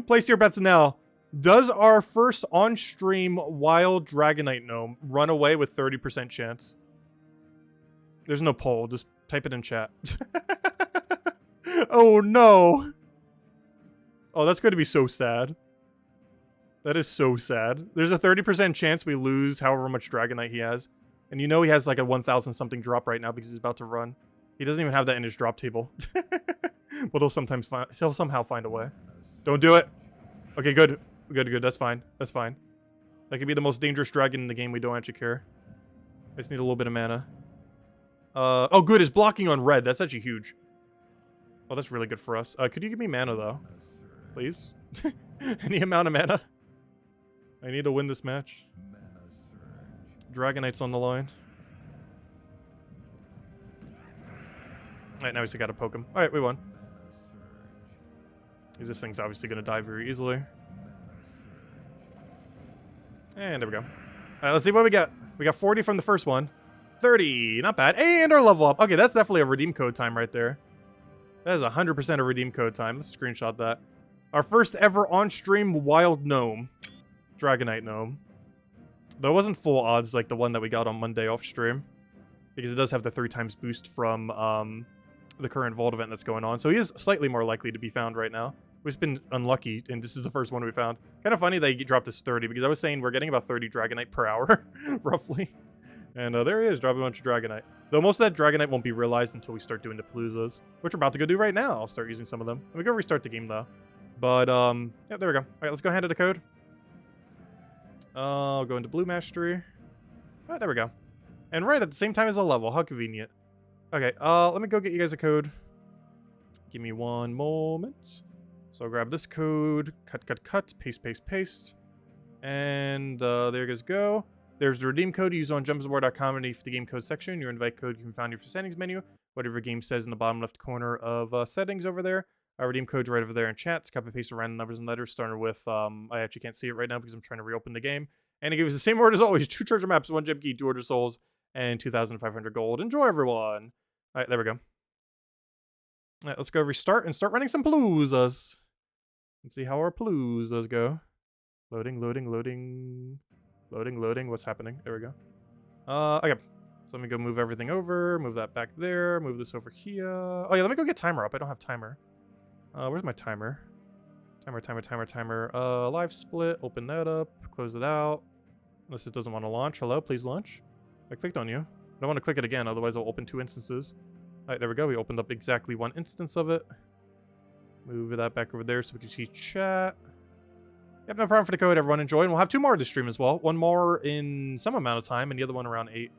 Place your bets now. Does our first on-stream wild Dragonite gnome run away with 30% chance? There's no poll. Just type it in chat. Oh, no. Oh, that's going to be so sad. That is so sad. There's a 30% chance we lose however much Dragonite he has. And you know he has like a 1,000 something drop right now because he's about to run. He doesn't even have that in his drop table. But he'll somehow find a way. Don't do it. Okay, good. Good. That's fine. That's fine. That could be the most dangerous dragon in the game. We don't actually care. I just need a little bit of mana. Oh, good. It's blocking on red. That's actually huge. Oh, that's really good for us. Could you give me mana, though? Please? Any amount of mana? I need to win this match. Dragonite's on the line. Alright, now we just gotta poke him. Alright, we won. Because this thing's obviously gonna die very easily. And there we go. Alright, let's see what we got. We got 40 from the first one. 30, not bad. And our level up. Okay, that's definitely a redeem code time right there. That is 100% a redeem code time. Let's screenshot that. Our first ever on-stream wild gnome. Dragonite gnome. Though it wasn't full odds like the one that we got on Monday off stream. Because it does have the 3 times boost from the current Vault event that's going on. So he is slightly more likely to be found right now. We've been unlucky, and this is the first one we found. Kind of funny they dropped this 30, because I was saying we're getting about 30 Dragonite per hour, roughly. And there he is, dropping a bunch of Dragonite. Though most of that Dragonite won't be realized until we start doing the Paloozas, which we're about to go do right now. I'll start using some of them. Let me go restart the game, though. But, yeah, there we go. All right, let's go ahead to the code. I'll go into Blue Mastery. Oh, there we go. And right at the same time as a level. How convenient. Okay, let me go get you guys a code. Give me one moment. So I'll grab this code, cut, paste. And there you guys go. There's the redeem code you use on jumpsboard.com underneath the game code section. Your invite code you can find in your settings menu. Whatever game says in the bottom left corner of settings over there. Our redeem code's right over there in chat. It's copy paste of random numbers and letters starting with, I actually can't see it right now because I'm trying to reopen the game. And it gives the same word as always. 2 treasure maps, 1 gem key, 2 order souls, and 2,500 gold. Enjoy, everyone. All right, there we go. All right, let's go restart and start running some Paloozas. And see how our Paloozas go. Loading. What's happening? There we go. Okay. So let me go move everything over. Move that back there. Move this over here. Oh, yeah, let me go get timer up. I don't have timer. Where's my timer? Timer. Live split. Open that up. Close it out. Unless it doesn't want to launch. Hello, please launch. I clicked on you. I don't want to click it again, otherwise I'll open 2 instances. Alright, there we go. We opened up exactly 1 instance of it. Move that back over there so we can see chat. Yep, no problem for the code. Everyone enjoy. And we'll have 2 more to stream as well. 1 more in some amount of time and the other one around 8.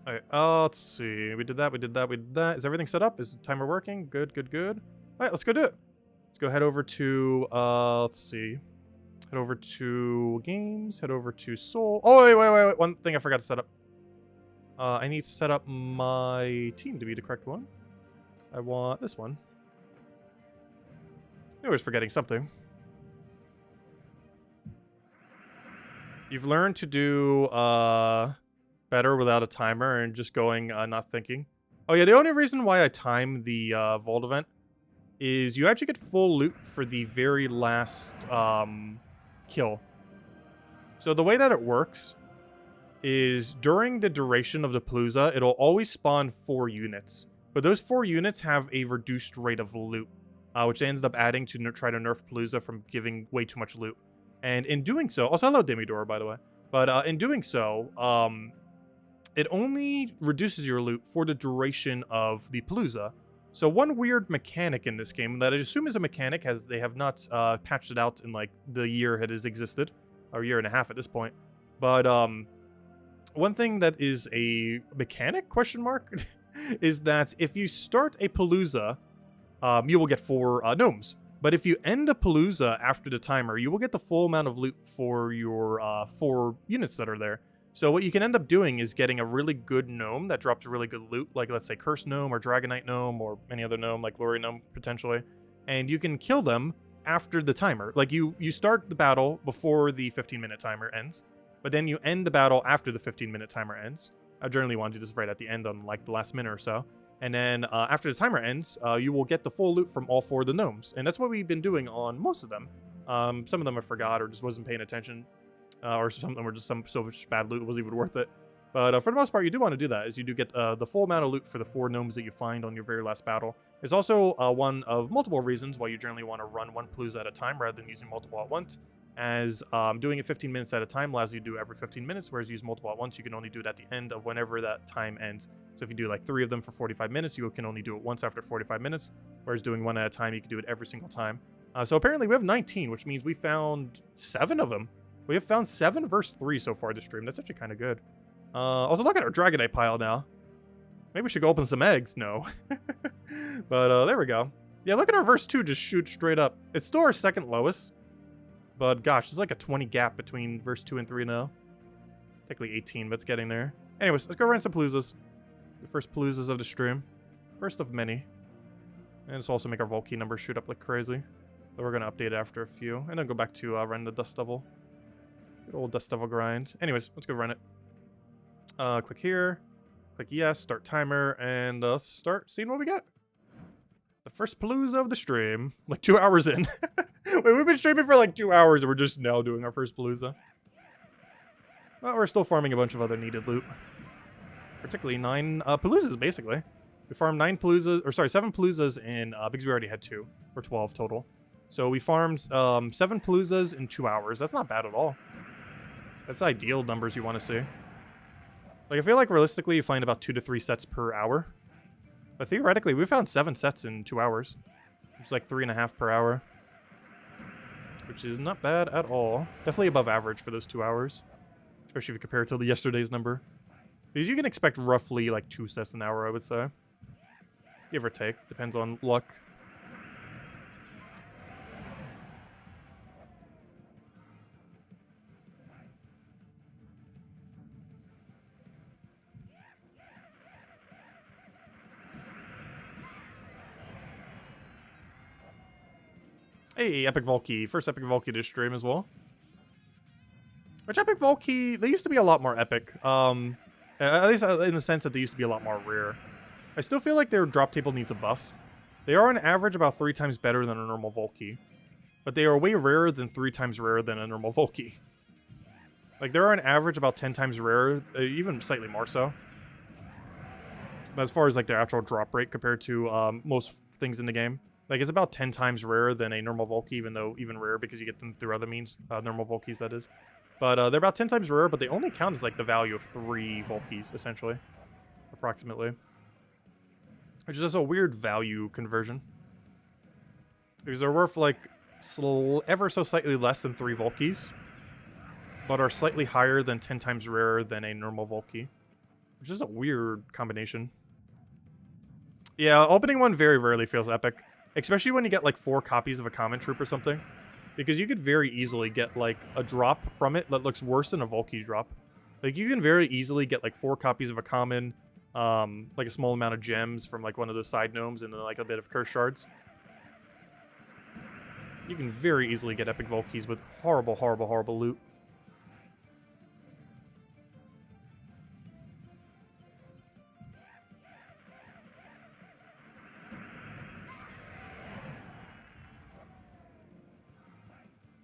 Alright, let's see. We did that. Is everything set up? Is the timer working? Good. Alright, let's go do it. Let's go head over to, let's see. Head over to games, head over to Soul. Oh, wait. One thing I forgot to set up. I need to set up my team to be the correct one. I want this one. I was forgetting something. You've learned to do better without a timer and just going not thinking. Oh yeah, the only reason why I time the Vault event is you actually get full loot for the very last kill. So the way that it works is during the duration of the Palooza, it'll always spawn 4 units. But those 4 units have a reduced rate of loot, which they ended up adding to try to nerf Palooza from giving way too much loot. And in doing so, also hello Demidor, by the way. But in doing so, it only reduces your loot for the duration of the Palooza. So one weird mechanic in this game that I assume is a mechanic, as they have not patched it out in like the year it has existed, or year and a half at this point. But one thing that is a mechanic question mark is that if you start a Palooza, you will get 4 gnomes. But if you end a Palooza after the timer, you will get the full amount of loot for your 4 units that are there. So what you can end up doing is getting a really good gnome that drops really good loot, like let's say Curse Gnome or Dragonite Gnome or any other gnome, like Glory Gnome potentially. And you can kill them after the timer. Like you start the battle before the 15-minute timer ends, but then you end the battle after the 15-minute timer ends. I generally want to do this right at the end on like the last minute or so. And then after the timer ends, you will get the full loot from all 4 of the gnomes. And that's what we've been doing on most of them. Some of them I forgot or just wasn't paying attention. Or some of them were just so much bad loot it wasn't even worth it. But for the most part, you do want to do that, is you do get the full amount of loot for the 4 gnomes that you find on your very last battle. There's also one of multiple reasons why you generally want to run 1 Palooza at a time rather than using multiple at once. As doing it 15 minutes at a time allows you to do every 15 minutes, whereas use multiple at once, you can only do it at the end of whenever that time ends. So if you do like 3 of them for 45 minutes, you can only do it once after 45 minutes, whereas doing 1 at a time, you can do it every single time. So apparently we have 19, which means we found 7 of them. We have found 7 versus 3 so far this stream. That's actually kind of good. Also, look at our Dragonite pile now. Maybe we should go open some eggs. No. But there we go. Yeah, look at our verse 2 just shoot straight up. It's still our 2nd lowest. But gosh, there's like a 20 gap between verse 2 and 3 now. Technically 18, but it's getting there. Anyways, let's go run some Paloozas. The first Paloozas of the stream. First of many. And let's also make our Vault key numbers shoot up like crazy. But we're going to update it after a few. And then go back to run the Dust Devil. Good old Dust Devil grind. Anyways, let's go run it. Click here. Click yes, start timer, and start seeing what we get. The first Palooza of the stream. Like 2 hours in. Wait, we've been streaming for like 2 hours and we're just now doing our first Palooza. Well, we're still farming a bunch of other needed loot. Particularly 9 Paloozas, basically. We farmed 9 Paloozas, or sorry, 7 Paloozas in, because we already had 2, or 12 total. So we farmed 7 Paloozas in 2 hours. That's not bad at all. That's ideal numbers you want to see. Like, I feel like realistically you find about 2 to 3 sets per hour. But theoretically, we found 7 sets in 2 hours. Which is like 3.5 per hour. Which is not bad at all. Definitely above average for those 2 hours. Especially if you compare it to yesterday's number. Because you can expect roughly like 2 sets an hour, I would say. Give or take. Depends on luck. Hey, Epic Volkey. First Epic Volkey to stream as well. Which Epic Volkey, they used to be a lot more epic. At least in the sense that they used to be a lot more rare. I still feel like their drop table needs a buff. They are on average about 3 times better than a normal Volkey. But they are way rarer than 3 times rarer than a normal Volkey. Like, they're on average about 10 times rarer, even slightly more so. But as far as like their actual drop rate compared to most things in the game. Like, it's about 10 times rarer than a normal Volkey, even though even rarer because you get them through other means. Normal Volkeys, that is. But they're about 10 times rarer, but they only count as, like, the value of 3 Volkeys, essentially. Approximately. Which is just a weird value conversion. Because they're worth, like, ever so slightly less than 3 Volkeys. But are slightly higher than 10 times rarer than a normal Volkey. Which is a weird combination. Yeah, opening one very rarely feels epic. Especially when you get, like, 4 copies of a common troop or something. Because you could very easily get, like, a drop from it that looks worse than a Volkey drop. Like, you can very easily get, like, 4 copies of a common, like, a small amount of gems from, like, one of those side gnomes, and then, like, a bit of curse shards. You can very easily get epic Volkeys with horrible, horrible, horrible loot.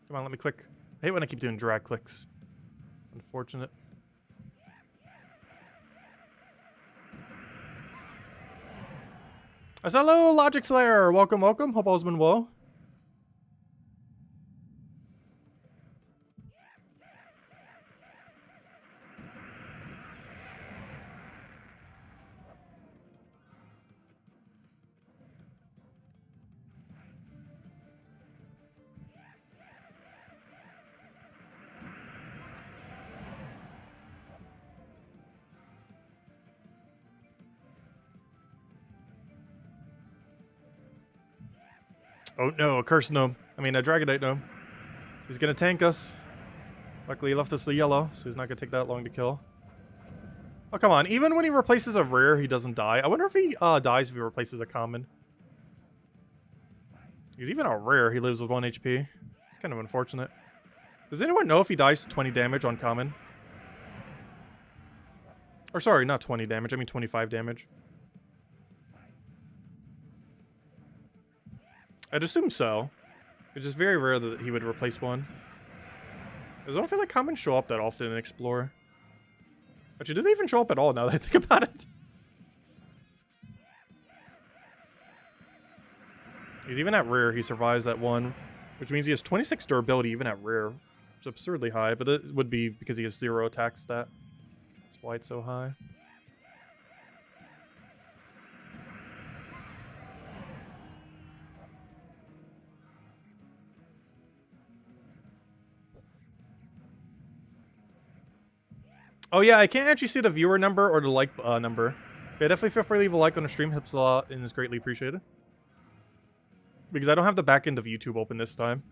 Come on, let me click. I hate when I keep doing drag clicks. Unfortunate. Hello, Logic Slayer! Welcome, welcome. Hope all's been well. Oh no, a curse gnome. I mean, a Dragonite gnome. He's gonna tank us. Luckily, he left us the yellow, so he's not gonna take that long to kill. Oh, come on. Even when he replaces a rare, he doesn't die. I wonder if he dies if he replaces a common. Because even a rare, he lives with 1 HP. It's kind of unfortunate. Does anyone know if he dies to 20 damage on common? Or sorry, not 20 damage. I mean 25 damage. I'd assume so. It's just very rare that he would replace one. Because I don't feel like commons show up that often in Explorer. Actually, do they even show up at all now that I think about it? He's even at rare, he survives that one. Which means he has 26 durability even at rare. It's absurdly high, but it would be because he has 0 attack stat. That's why it's so high. Oh yeah, I can't actually see the viewer number or the like number. But definitely feel free to leave a like on the stream. Helps a lot and is greatly appreciated. Because I don't have the back end of YouTube open this time.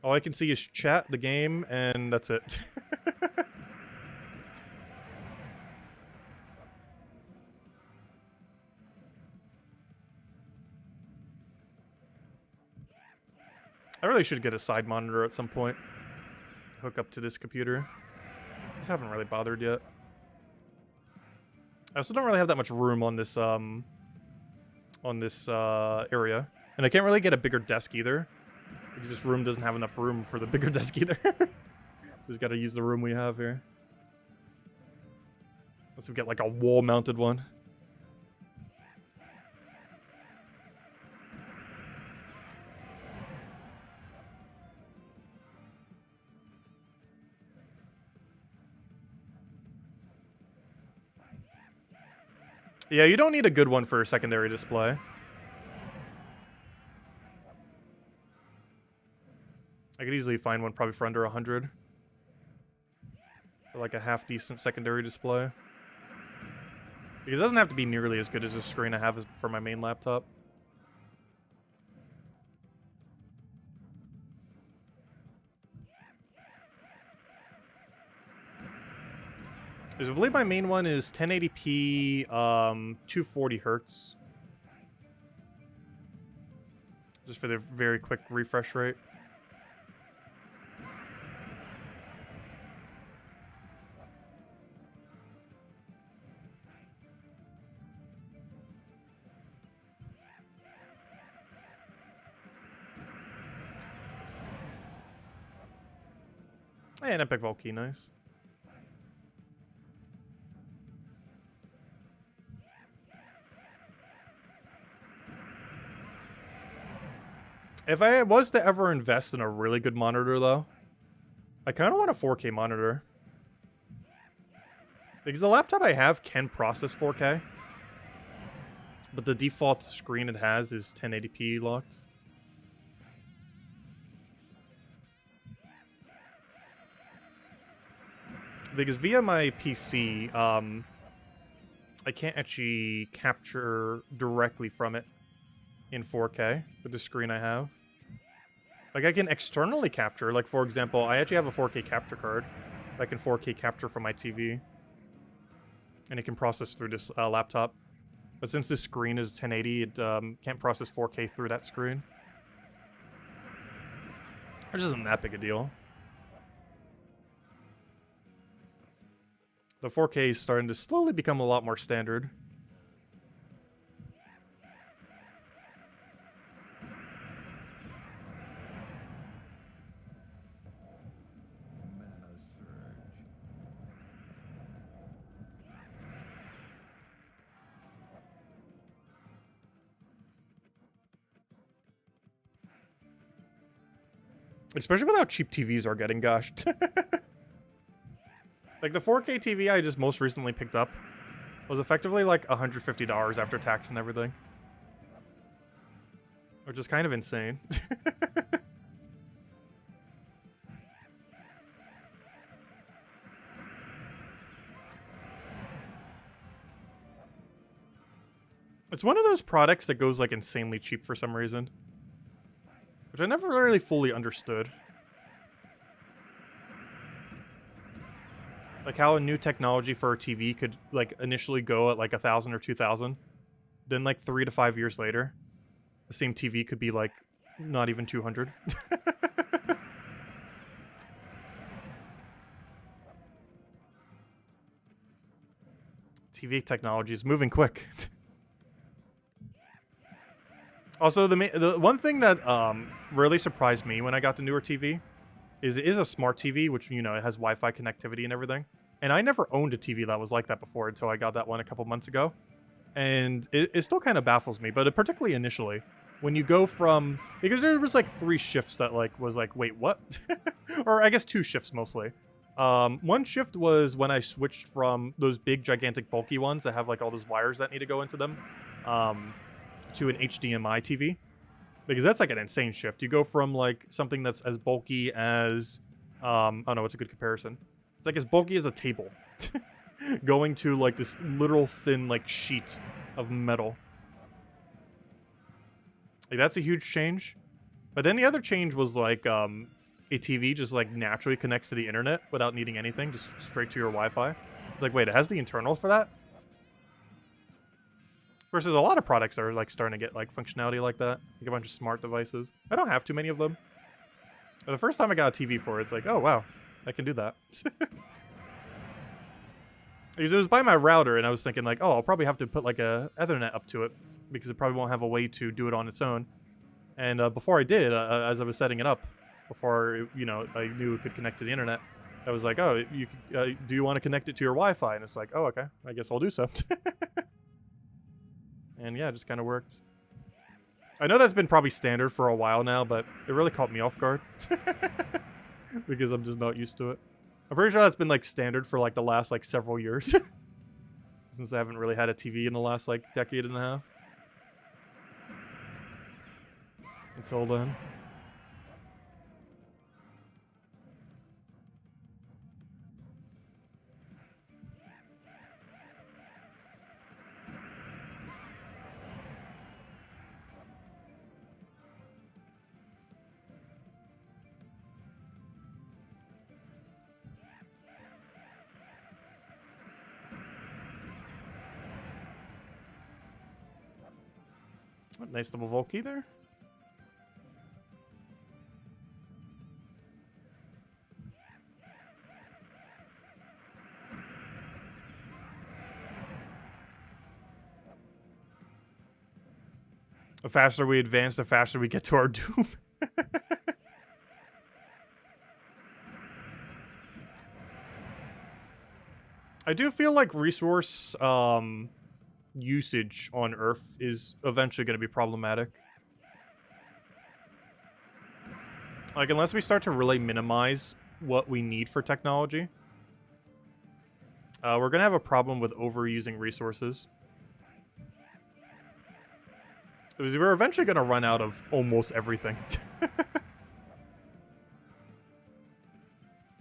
All I can see is chat, the game, and that's it. I really should get a side monitor at some point. Hook up to this computer. Just haven't really bothered yet. I also don't really have that much room on this area. And I can't really get a bigger desk either. Because this room doesn't have enough room for the bigger desk either. So just gotta use the room we have here. Unless we get like a wall-mounted one. Yeah, you don't need a good one for a secondary display. I could easily find one probably for under 100. For like a half-decent secondary display. Because it doesn't have to be nearly as good as the screen I have for my main laptop. I believe my main one is 1080p, 240 hertz. Just for the very quick refresh rate. And Epic Vault key, nice. If I was to ever invest in a really good monitor, though, I kind of want a 4K monitor. Because the laptop I have can process 4K. But the default screen it has is 1080p locked. Because via my PC, I can't actually capture directly from it in 4K with the screen I have. Like, I can externally capture. Like, for example, I actually have a 4K capture card that can 4K capture from my TV. And it can process through this laptop. But since this screen is 1080, it can't process 4K through that screen. Which isn't that big a deal. The 4K is starting to slowly become a lot more standard. Especially with how cheap TVs are getting, gosh. Like, the 4K TV I just most recently picked up was effectively like $150 after tax and everything. Which is kind of insane. It's one of those products that goes like insanely cheap for some reason. Which I never really fully understood. Like how a new technology for a TV could like initially go at like 1,000 or 2,000. Then like 3 to 5 years later, the same TV could be like not even 200. TV technology is moving quick. Also, the one thing that really surprised me when I got the newer TV is it is a smart TV, which, you know, it has Wi-Fi connectivity and everything. And I never owned a TV that was like that before until I got that one a couple months ago. And it still kind of baffles me, but particularly initially, when you go from... Because there was like 3 shifts that like was like, wait, what? Or I guess 2 shifts mostly. One shift was when I switched from those big, gigantic, bulky ones that have like all those wires that need to go into them, to an HDMI TV. Because that's like an insane shift. You go from like something that's as bulky as... oh no, what's a good comparison? It's like as bulky as a table. Going to like this literal thin like sheet of metal. Like that's a huge change. But then the other change was like a TV just like naturally connects to the internet without needing anything, just straight to your Wi-Fi. It's like, wait, it has the internals for that? Versus a lot of products are like starting to get like functionality like that. Like a bunch of smart devices. I don't have too many of them. But the first time I got a TV for it, it's like, oh wow, I can do that. Because it was by my router, and I was thinking like, oh, I'll probably have to put like a Ethernet up to it because it probably won't have a way to do it on its own. And before I did, as I was setting it up, before you know I knew it could connect to the internet, I was like, "Oh, you do you want to connect it to your Wi-Fi?" And it's like, "Oh, okay, I guess I'll do so." And yeah, it just kind of worked. I know that's been probably standard for a while now, but it really caught me off guard because I'm just not used to it. I'm pretty sure that's been like standard for like the last like several years since I haven't really had a TV in the last like decade and a half. Until then. Nice double Volkey there. The faster we advance, the faster we get to our doom. I do feel like resource usage on Earth is eventually going to be problematic. Like, unless we start to really minimize what we need for technology, we're going to have a problem with overusing resources. Because we're eventually going to run out of almost everything.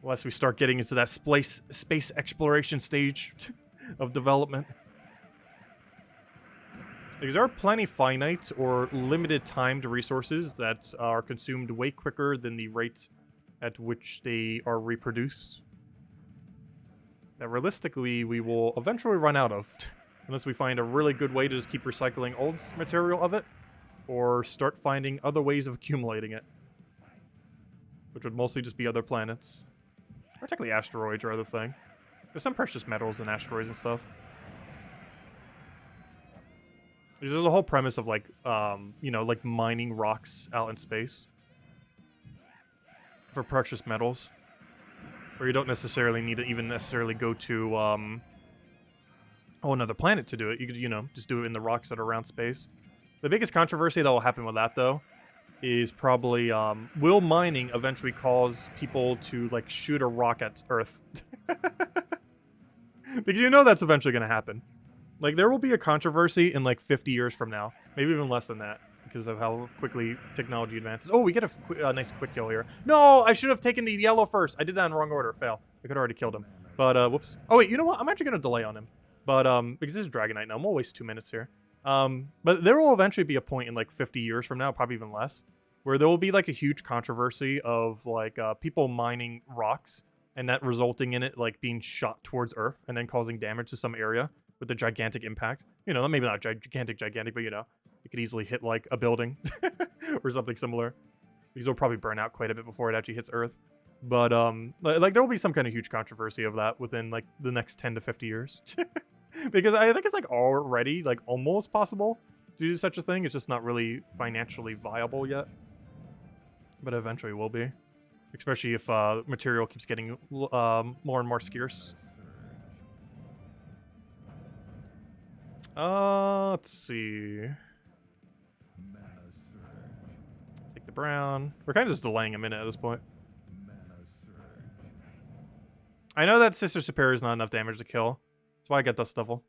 Unless we start getting into that space exploration stage of development. Because there are plenty finite or limited timed resources that are consumed way quicker than the rate at which they are reproduced. That realistically, we will eventually run out of. Unless we find a really good way to just keep recycling old material of it. Or start finding other ways of accumulating it. Which would mostly just be other planets. Or technically asteroids or other thing. There's some precious metals in asteroids and stuff. There's a whole premise of, like, you know, like mining rocks out in space. For precious metals. Where you don't necessarily need to even necessarily go to, another planet to do it. You could, you know, just do it in the rocks that are around space. The biggest controversy that will happen with that, though, is probably, will mining eventually cause people to, like, shoot a rock at Earth? Because you know that's eventually going to happen. Like, there will be a controversy in, like, 50 years from now. Maybe even less than that, because of how quickly technology advances. Oh, we get a nice quick kill here. No, I should have taken the yellow first. I did that in the wrong order. Fail. I could have already killed him. But, whoops. Oh, wait, you know what? I'm actually going to delay on him. But, because this is Dragonite now, I'm going to waste 2 minutes here. But there will eventually be a point in, like, 50 years from now, probably even less, where there will be, like, a huge controversy of, like, people mining rocks, and that resulting in it, like, being shot towards Earth, and then causing damage to some area with a gigantic impact. You know, maybe not gigantic, but, you know, it could easily hit, like, a building, or something similar, because it'll probably burn out quite a bit before it actually hits Earth. But, like, there will be some kind of huge controversy of that within, like, the next 10 to 50 years. Because I think it's, like, already, like, almost possible to do such a thing. It's just not really financially viable yet. But eventually will be. Especially if material keeps getting more and more scarce. Let's see. Take the brown. We're kind of just delaying a minute at this point. I know that Sister Superior is not enough damage to kill. That's why I got Dust Devil.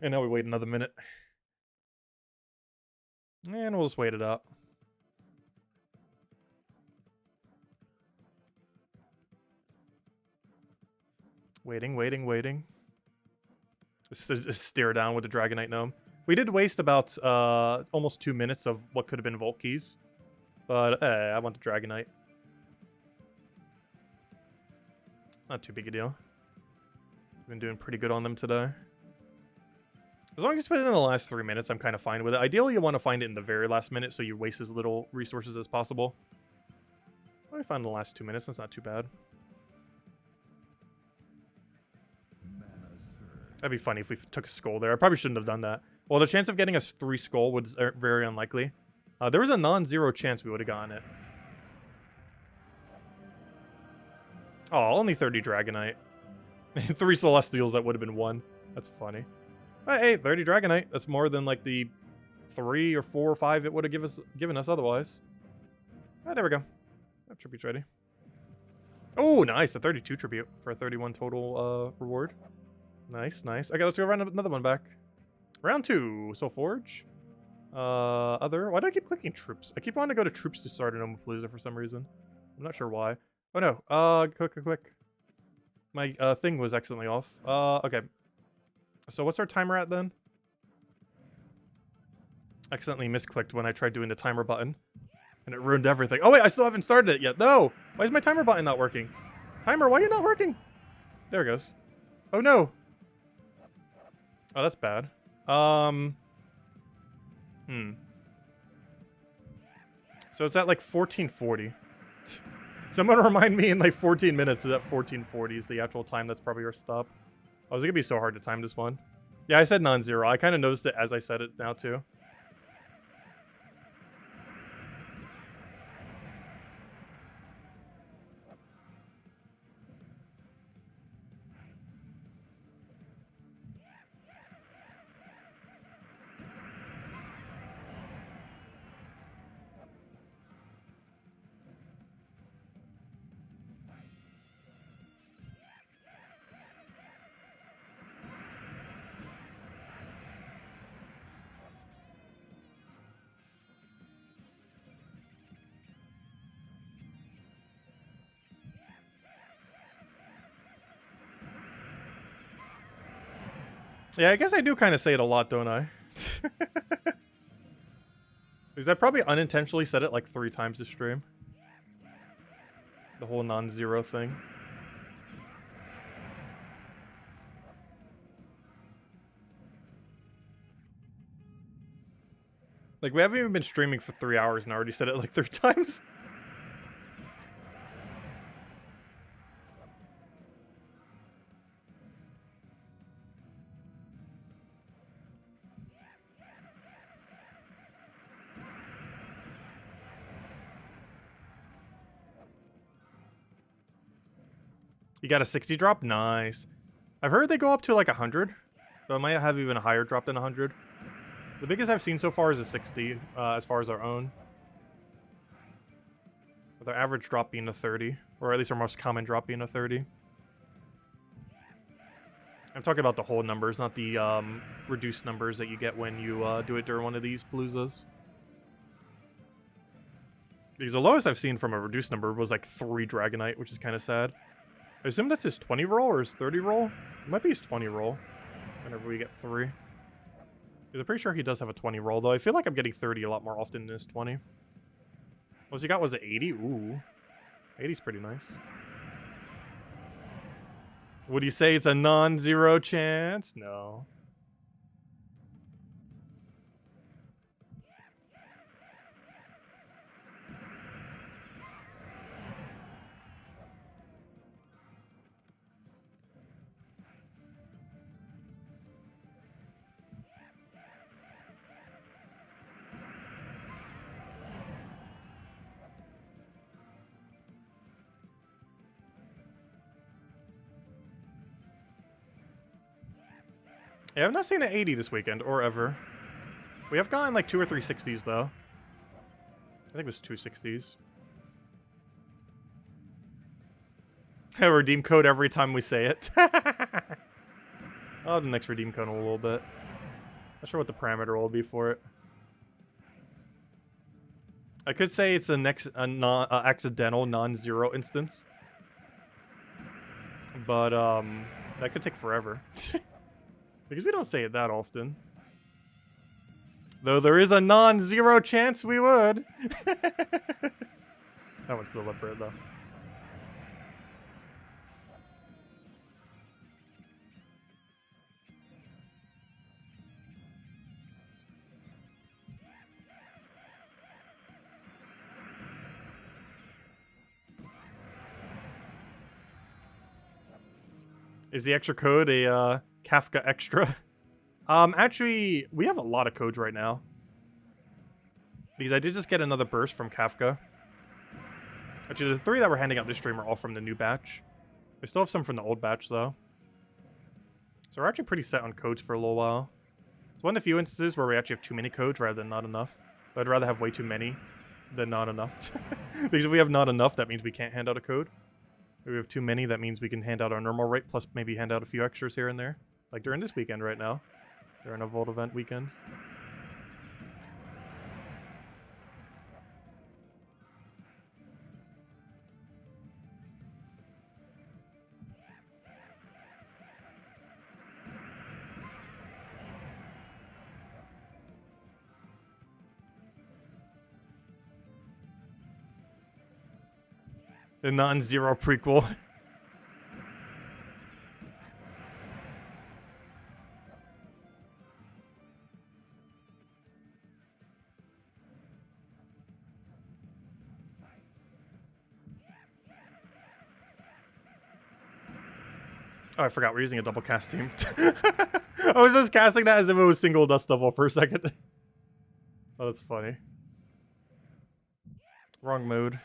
And now we wait another minute. And we'll just wait it out. Waiting. Just stare down with the Dragonite Gnome. We did waste about almost 2 minutes of what could have been Volt Keys. But I want the Dragonite. It's not too big a deal. Been doing pretty good on them today. As long as it's within the last 3 minutes, I'm kind of fine with it. Ideally, you want to find it in the very last minute so you waste as little resources as possible. I found the last 2 minutes. That's not too bad. That'd be funny if we took a skull there. I probably shouldn't have done that. Well, the chance of getting us 3 skull was very unlikely. There was a non-zero chance we would have gotten it. Oh, only 30 Dragonite. 3 Celestials, that would have been 1. That's funny. But hey, 30 Dragonite. That's more than like the 3 or 4 or 5 it would have given us otherwise. Ah, there we go. That tribute's ready. Oh, nice. A 32 tribute for a 31 total reward. Nice, nice. Okay, let's go round another one back. Round 2. Soul Forge. Other. Why do I keep clicking troops? I keep wanting to go to troops to start an Palooza for some reason. I'm not sure why. Oh no. Click. My thing was accidentally off. Okay. So what's our timer at then? Accidentally misclicked when I tried doing the timer button. And it ruined everything. Oh wait, I still haven't started it yet. No! Why is my timer button not working? Timer, why are you not working? There it goes. Oh no! Oh, that's bad. So it's at like 1440. Someone remind me in like 14 minutes is at 1440 is the actual time. That's probably our stop. Oh, it's gonna be so hard to time this one. Yeah, I said non-zero. I kind of noticed it as I said it now too. Yeah, I guess I do kind of say it a lot, don't I? Because I probably unintentionally said it like 3 times this stream. The whole non-zero thing. Like, we haven't even been streaming for 3 hours and I already said it like 3 times. You got a 60 drop? Nice. I've heard they go up to like 100. So it might have even a higher drop than 100. The biggest I've seen so far is a 60, as far as our own. With our average drop being a 30. Or at least our most common drop being a 30. I'm talking about the whole numbers, not the reduced numbers that you get when you do it during one of these Paloozas. Because the lowest I've seen from a reduced number was like 3 Dragonite, which is kind of sad. I assume that's his 20 roll or his 30 roll? It might be his 20 roll. Whenever we get 3. Because I'm pretty sure he does have a 20 roll, though I feel like I'm getting 30 a lot more often than his 20. Most he got was an 80? Ooh. 80's pretty nice. Would you say it's a non-zero chance? No. Yeah, I've not seen an 80 this weekend, or ever. We have gotten like 2 or 3 60s, though. I think it was 2 60s. I redeem code every time we say it. I'll have the next redeem code in a little bit. Not sure what the parameter will be for it. I could say it's accidental non-zero instance. But, that could take forever. Because we don't say it that often. Though there is a non-zero chance we would. That one's deliberate, though. Is the extra code a, Kafka extra? Actually, we have a lot of codes right now. Because I did just get another burst from Kafka. Actually, the 3 that we're handing out this stream are all from the new batch. We still have some from the old batch, though. So we're actually pretty set on codes for a little while. It's one of the few instances where we actually have too many codes rather than not enough. But I'd rather have way too many than not enough. Because if we have not enough, that means we can't hand out a code. If we have too many, that means we can hand out our normal rate, plus maybe hand out a few extras here and there. Like during this weekend right now. During a Vault event weekend. The non-zero prequel. Oh, I forgot we're using a double cast team. I was just casting that as if it was single dust devil for a second. Oh, that's funny. Wrong mode.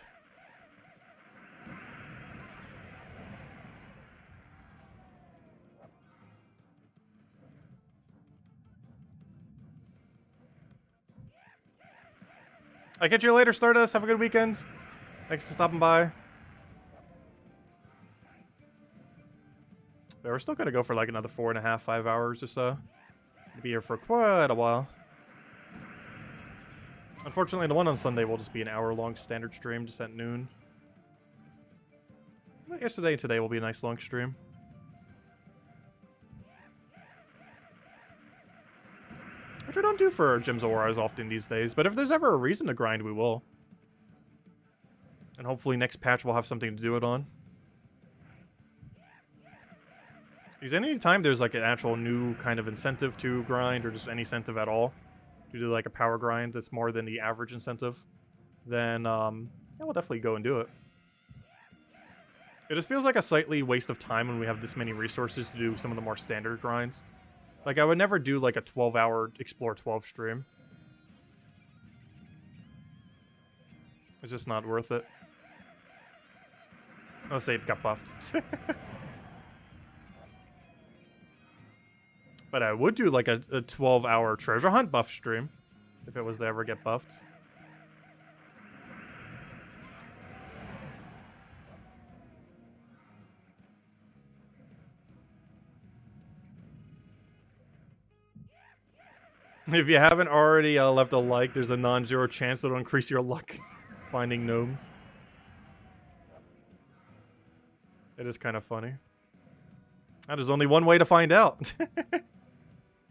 I'll catch you later, Stardust. Have a good weekend. Thanks for stopping by. But we're still gonna go for like another 4.5, 5 hours or so. We'll be here for quite a while. Unfortunately, the one on Sunday will just be an hour-long standard stream, just at noon. Yesterday and today will be a nice long stream. Which we don't do for Gems of War as often these days, but if there's ever a reason to grind, we will. And hopefully next patch we'll have something to do it on. Because anytime there's like an actual new kind of incentive to grind, or just any incentive at all, to do like a power grind that's more than the average incentive, then yeah, we'll definitely go and do it. It just feels like a slightly waste of time when we have this many resources to do some of the more standard grinds. Like, I would never do, like, a 12-hour Explore 12 stream. It's just not worth it. I'll say it got buffed. But I would do, like, a 12-hour treasure hunt buff stream. If it was to ever get buffed. If you haven't already left a like, there's a non-zero chance that'll increase your luck finding gnomes. It is kind of funny. That is only one way to find out.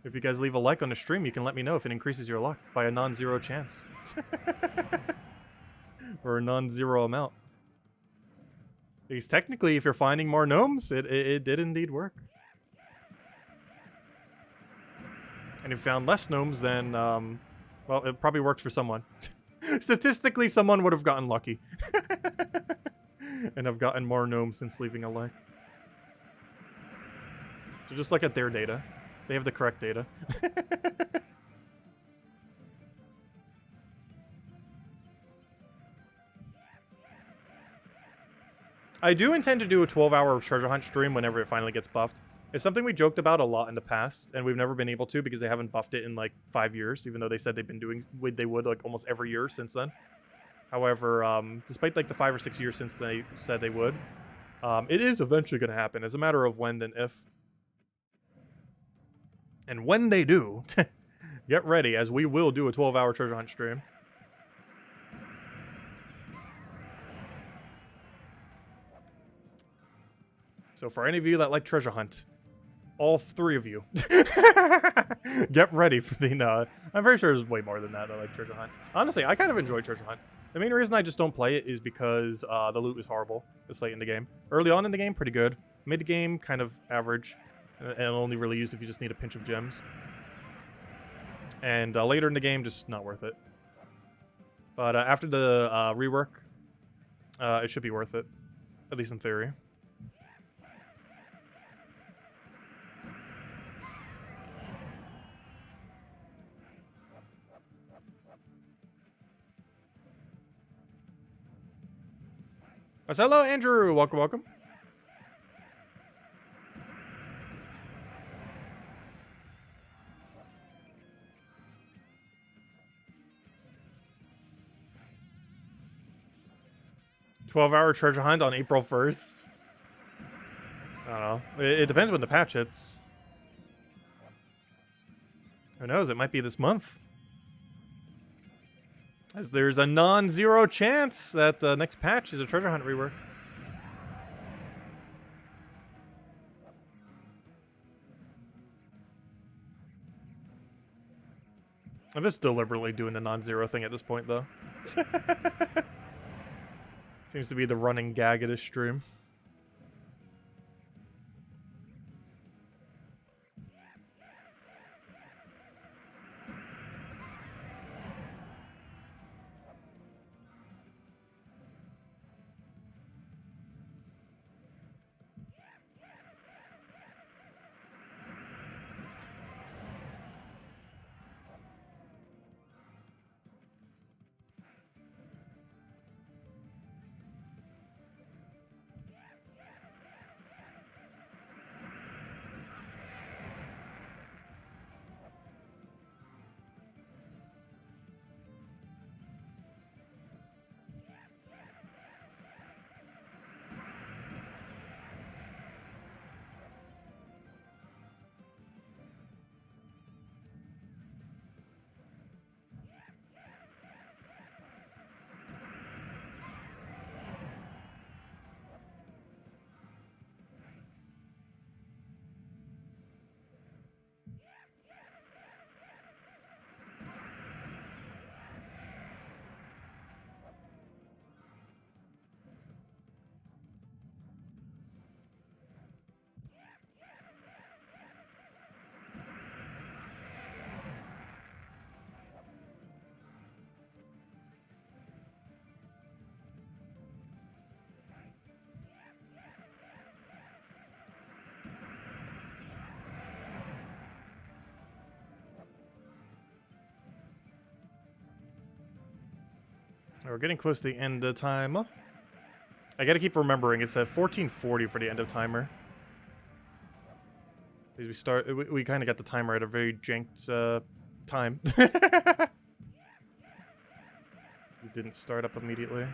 If you guys leave a like on the stream, you can let me know if it increases your luck by a non-zero chance. Or a non-zero amount. Because technically, if you're finding more gnomes, it did indeed work. And if you found less gnomes, then, well, it probably worked for someone. Statistically, someone would have gotten lucky. And have gotten more gnomes since leaving a like. So just look at their data. They have the correct data. I do intend to do a 12-hour treasure hunt stream whenever it finally gets buffed. It's something we joked about a lot in the past, and we've never been able to because they haven't buffed it in like 5 years, even though they said they've been doing they would like almost every year since then. However, despite like the 5 or 6 years since they said they would, it is eventually going to happen. It's a matter of when than if. And when they do, get ready, as we will do a 12-hour treasure hunt stream. So for any of you that like treasure hunt, all 3 of you, get ready for the, I'm very sure there's way more than that like treasure hunt. Honestly, I kind of enjoy treasure hunt. The main reason I just don't play it is because the loot is horrible this late in the game. Early on in the game, pretty good. Mid-game, kind of average. And only really used if you just need a pinch of gems. And later in the game, just not worth it. But after the rework, it should be worth it. At least in theory. Hello, Andrew. Welcome, welcome. $12-hour treasure hunt on April 1st. I don't know. It depends when the patch hits. Who knows? It might be this month. As there's a non-zero chance that the next patch is a treasure hunt rework. I'm just deliberately doing the non-zero thing at this point, though. Seems to be the running gag of this stream. We're getting close to the end of time. I gotta keep remembering it's at 1440 for the end of timer. We kind of got the timer at a very janked time. It didn't start up immediately.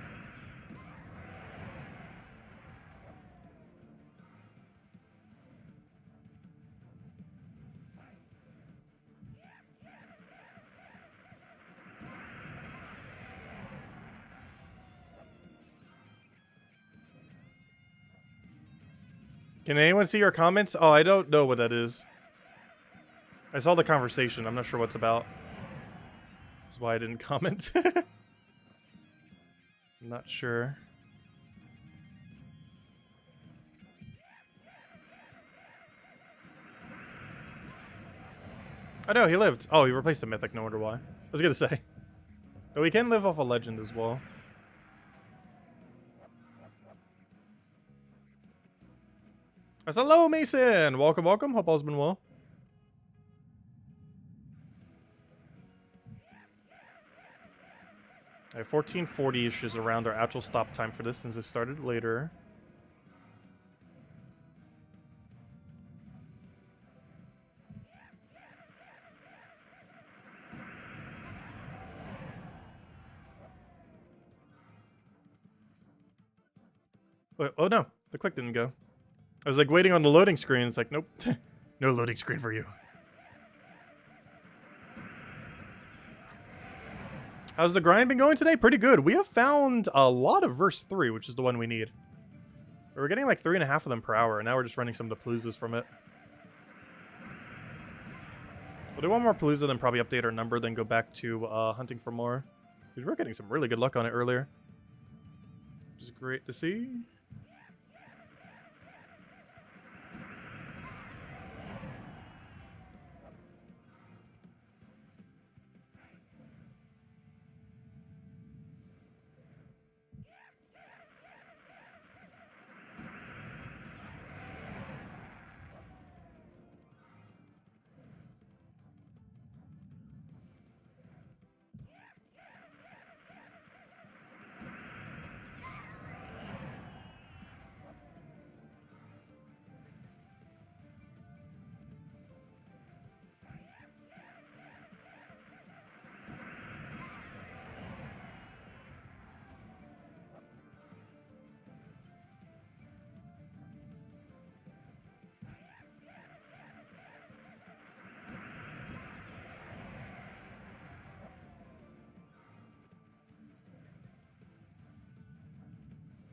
Can anyone see your comments? Oh, I don't know what that is. I saw the conversation. I'm not sure what's about. That's why I didn't comment. I'm not sure. Oh no, he lived. Oh, he replaced the Mythic. No wonder why. I was gonna say. But we can live off a legend as well. Hello, Mason! Welcome, welcome. Hope all's been well. Alright, 1440-ish is around our actual stop time for this since it started later. Wait, oh no, the click didn't go. I was like waiting on the loading screen. It's like, nope, no loading screen for you. How's the grind been going today? Pretty good. We have found a lot of verse 3, which is the one we need. We're getting like 3.5 of them per hour, and now we're just running some of the Paloozas from it. We'll do one more Palooza, then probably update our number, then go back to hunting for more. Dude, we're getting some really good luck on it earlier. Which is great to see.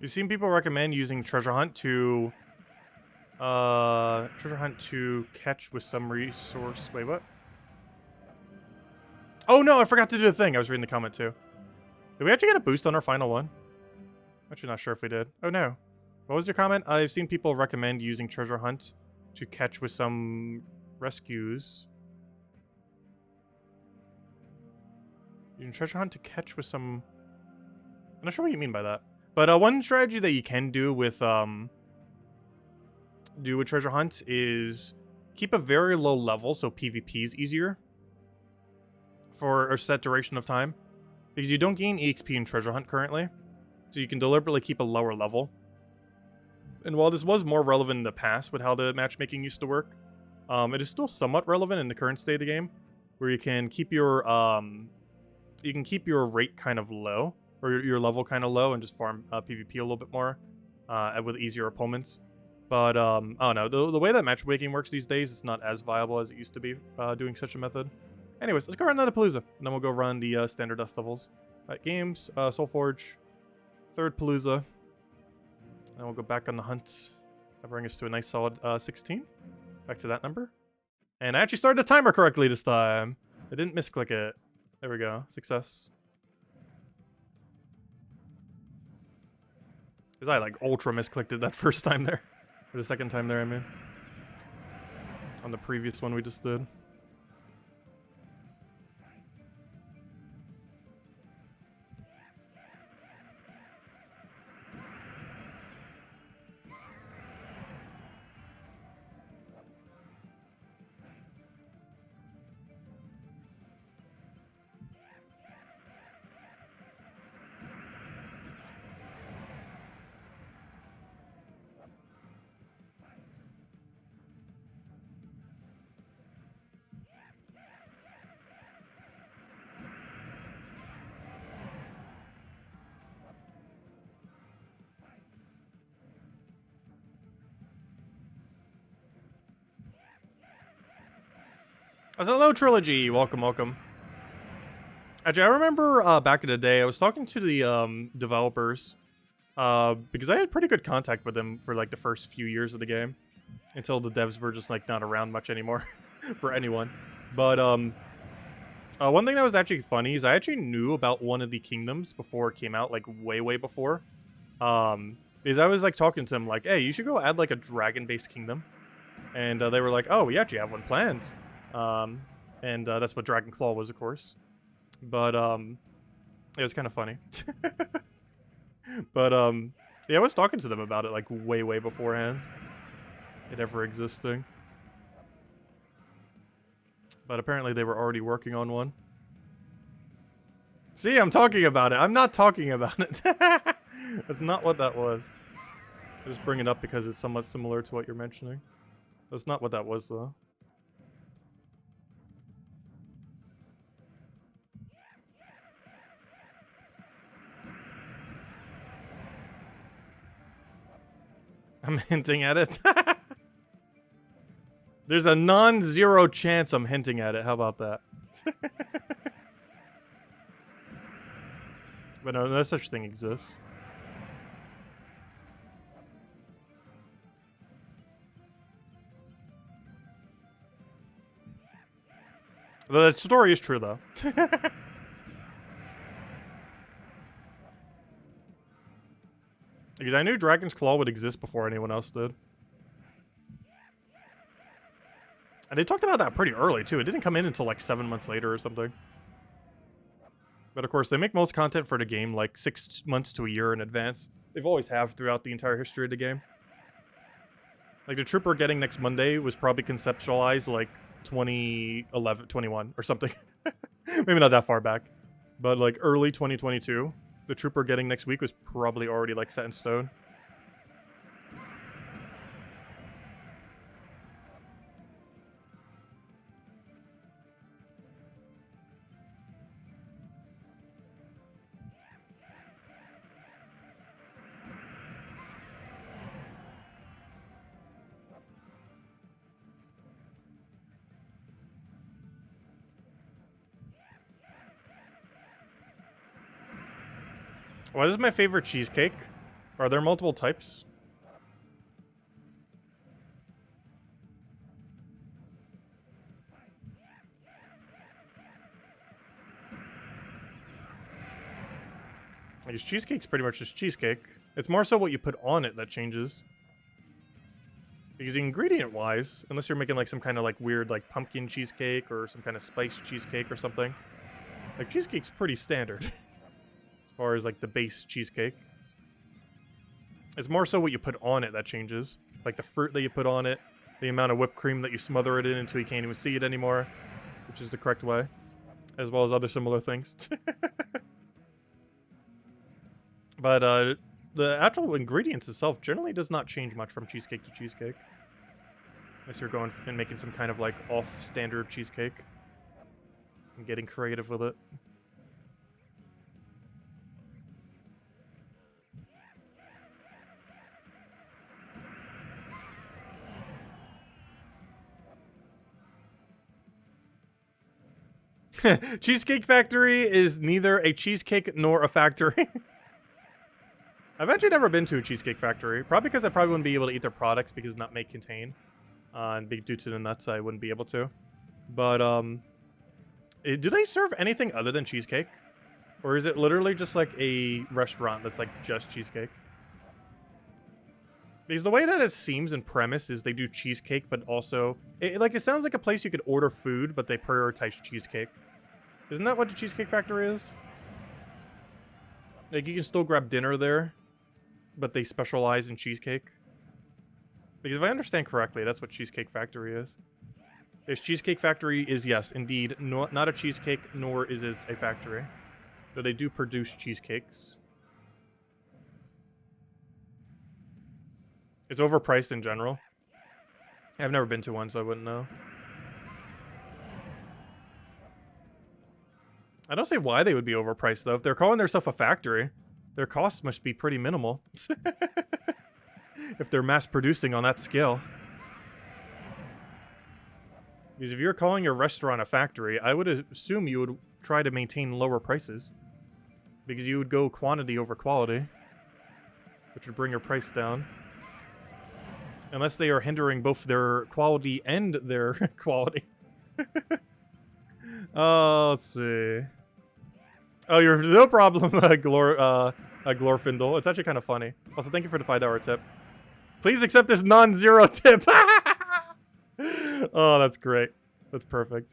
You've seen people recommend using treasure hunt to catch with some resource. Wait, what? Oh no, I forgot to do the thing. I was reading the comment too. Did we actually get a boost on our final one? Actually not sure if we did. Oh no. What was your comment? I've seen people recommend using treasure hunt to catch with some rescues. Using treasure hunt to catch with some... I'm not sure what you mean by that. But one strategy that you can do with treasure hunt is keep a very low level so PvP is easier for a set duration of time. Because you don't gain EXP in treasure hunt currently. So you can deliberately keep a lower level. And while this was more relevant in the past with how the matchmaking used to work, it is still somewhat relevant in the current state of the game, where you can keep your rate kind of low, or your level kind of low, and just farm PvP a little bit more with easier opponents. But I don't know, the way that matchmaking works these days, it's not as viable as it used to be doing such a method. Anyways, let's go run another Palooza, and then we'll go run the standard dust levels. Alright, games, Soulforge, third Palooza. And we'll go back on the hunt. That'll bring us to a nice solid 16. Back to that number. And I actually started the timer correctly this time. I didn't misclick it. There we go. Success. Because I like ultra misclicked it that first time there. Or the second time there, I mean. On the previous one we just did. Hello, Trilogy. Welcome, welcome. Actually, I remember back in the day, I was talking to the developers because I had pretty good contact with them for like the first few years of the game until the devs were just like not around much anymore for anyone. But one thing that was actually funny is I actually knew about one of the kingdoms before it came out, like way before. Because I was like talking to them like, hey, you should go add like a dragon-based kingdom. And they were like, oh, we actually have one planned. And that's what Dragon Claw was, of course. But it was kind of funny. But yeah, I was talking to them about it like way beforehand it ever existing. But apparently they were already working on one. See, I'm talking about it. I'm not talking about it. That's not what that was. I just bring it up because it's somewhat similar to what you're mentioning. That's not what that was, though. I'm hinting at it. There's a non-zero chance I'm hinting at it. How about that? But no such thing exists. The story is true, though. Because I knew Dragon's Claw would exist before anyone else did. And they talked about that pretty early, too. It didn't come in until like 7 months later or something. But of course, they make most content for the game like 6 months to a year in advance. They've always have throughout the entire history of the game. Like, the troop we're getting next Monday was probably conceptualized like 2011, 21 or something. Maybe not that far back. But like early 2022. The troop we're getting next week was probably already like set in stone. What is my favorite cheesecake? Are there multiple types? Because cheesecake's pretty much just cheesecake. It's more so what you put on it that changes. Because ingredient-wise, unless you're making like some kind of like weird like pumpkin cheesecake or some kind of spiced cheesecake or something, like cheesecake's pretty standard as far as like the base cheesecake. It's more so what you put on it that changes, like the fruit that you put on it, the amount of whipped cream that you smother it in until you can't even see it anymore, which is the correct way, as well as other similar things. But the actual ingredients itself generally does not change much from cheesecake to cheesecake. Unless you're going and making some kind of like off-standard cheesecake. And getting creative with it. Cheesecake Factory is neither a cheesecake nor a factory. I've actually never been to a Cheesecake Factory. Probably because I probably wouldn't be able to eat their products because nut may contain. And due to the nuts, I wouldn't be able to. But, do they serve anything other than cheesecake? Or is it literally just like a restaurant that's like just cheesecake? Because the way that it seems in premise is they do cheesecake, but also... It sounds like a place you could order food, but they prioritize cheesecake. Isn't that what the Cheesecake Factory is? Like, you can still grab dinner there, but they specialize in cheesecake. Because if I understand correctly, that's what Cheesecake Factory is. Yes, Cheesecake Factory is, yes, indeed, not a cheesecake, nor is it a factory. Though they do produce cheesecakes. It's overpriced in general. I've never been to one, so I wouldn't know. I don't see why they would be overpriced, though. If they're calling themselves a factory, their costs must be pretty minimal. If they're mass-producing on that scale. Because if you're calling your restaurant a factory, I would assume you would try to maintain lower prices. Because you would go quantity over quality. Which would bring your price down. Unless they are hindering both their quality and their quality. Oh, let's see. Oh, you're no problem, Glorfindle. It's actually kind of funny. Also, thank you for the $5 tip. Please accept this non-zero tip. Oh, that's great. That's perfect.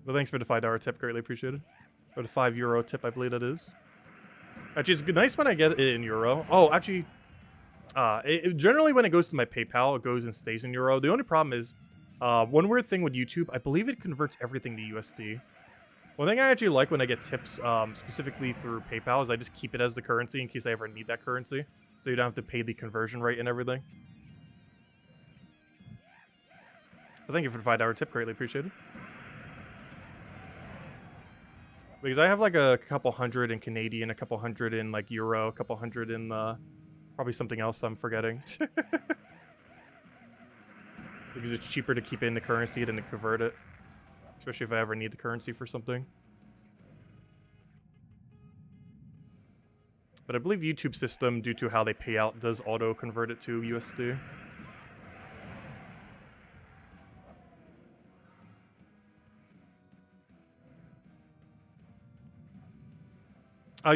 Well, thanks for the $5 tip. Greatly appreciated. Or the €5 tip, I believe that is. Actually, it's nice when I get it in euro. Oh, actually, generally when it goes to my PayPal, it goes and stays in euro. The only problem is, one weird thing with YouTube, I believe it converts everything to USD. One thing I actually like when I get tips, specifically through PayPal, is I just keep it as the currency in case I ever need that currency. So you don't have to pay the conversion rate and everything. But thank you for the $5 tip, greatly appreciated. Because I have like a couple hundred in Canadian, a couple hundred in like euro, a couple hundred in probably something else I'm forgetting. Because it's cheaper to keep it in the currency than to convert it. Especially if I ever need the currency for something. But I believe YouTube system, due to how they pay out, does auto-convert it to USD.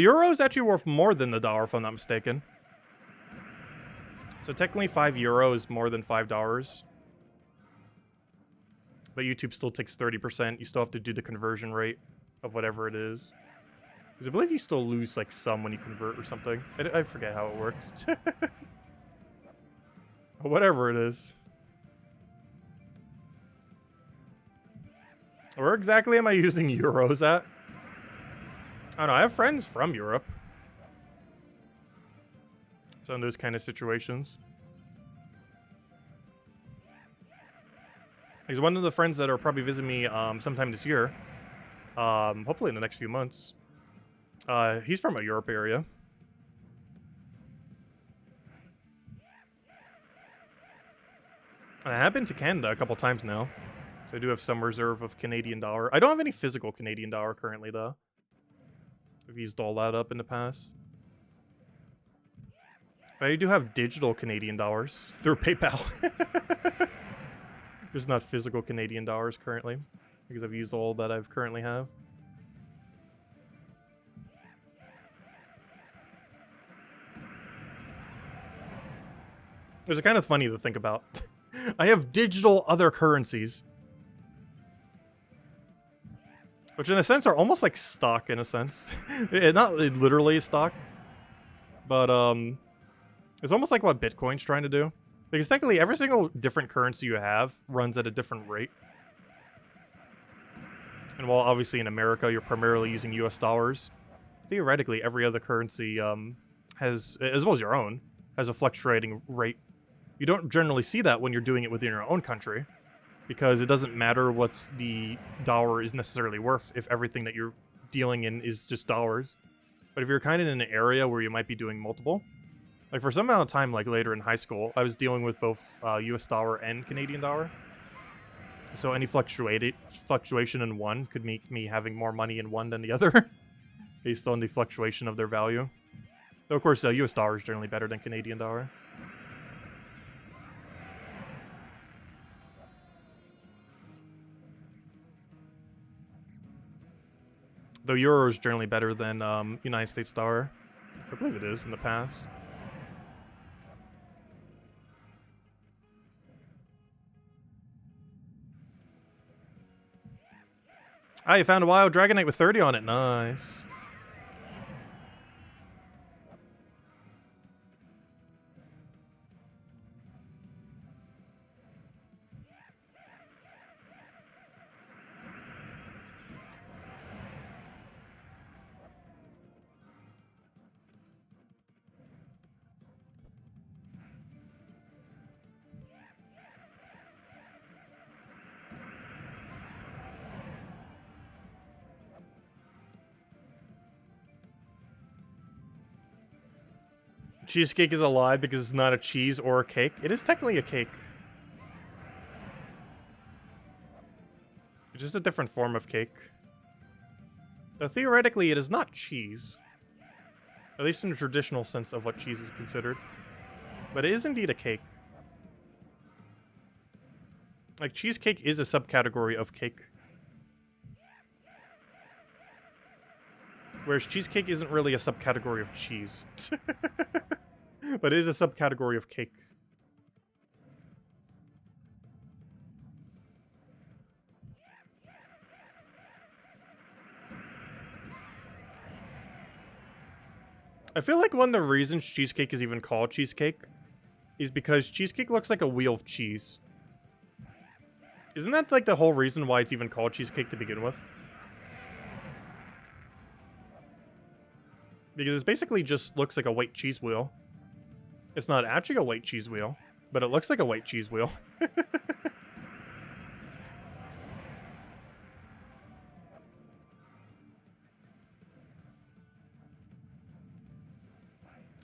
Euro is actually worth more than the dollar, if I'm not mistaken. So technically €5 is more than $5. But YouTube still takes 30%. You still have to do the conversion rate of whatever it is. Because I believe you still lose like some when you convert or something. I forget how it works. Whatever it is. Where exactly am I using euros at? I don't know. I have friends from Europe. So in those kind of situations. He's one of the friends that are probably visiting me sometime this year. Hopefully in the next few months. He's from a Europe area. I have been to Canada a couple times now. So I do have some reserve of Canadian dollar. I don't have any physical Canadian dollar currently, though. I've used all that up in the past. I do have digital Canadian dollars through PayPal. There's not physical Canadian dollars currently, because I've used all that I've currently have. Which is kind of funny to think about. I have digital other currencies. Which in a sense are almost like stock in a sense. Not literally stock. But it's almost like what Bitcoin's trying to do. Because technically every single different currency you have runs at a different rate. And while obviously in America you're primarily using US dollars, theoretically every other currency has, as well as your own, has a fluctuating rate. You don't generally see that when you're doing it within your own country, because it doesn't matter what the dollar is necessarily worth if everything that you're dealing in is just dollars. But if you're kind of in an area where you might be doing multiple, like for some amount of time, like later in high school, I was dealing with both US dollar and Canadian dollar. So any fluctuation in one could make me having more money in one than the other, based on the fluctuation of their value. Though of course, US dollar is generally better than Canadian dollar. Though euro is generally better than United States dollar. I believe it is in the past. Ah, you found a wild Dragonite with 30 on it. Nice. Cheesecake is a lie because it's not a cheese or a cake. It is technically a cake. It's just a different form of cake. Though theoretically, it is not cheese. At least in the traditional sense of what cheese is considered. But it is indeed a cake. Like, cheesecake is a subcategory of cake. Whereas cheesecake isn't really a subcategory of cheese. But it is a subcategory of cake. I feel like one of the reasons cheesecake is even called cheesecake is because cheesecake looks like a wheel of cheese. Isn't that like the whole reason why it's even called cheesecake to begin with? Because it basically just looks like a white cheese wheel. It's not actually a white cheese wheel, but it looks like a white cheese wheel.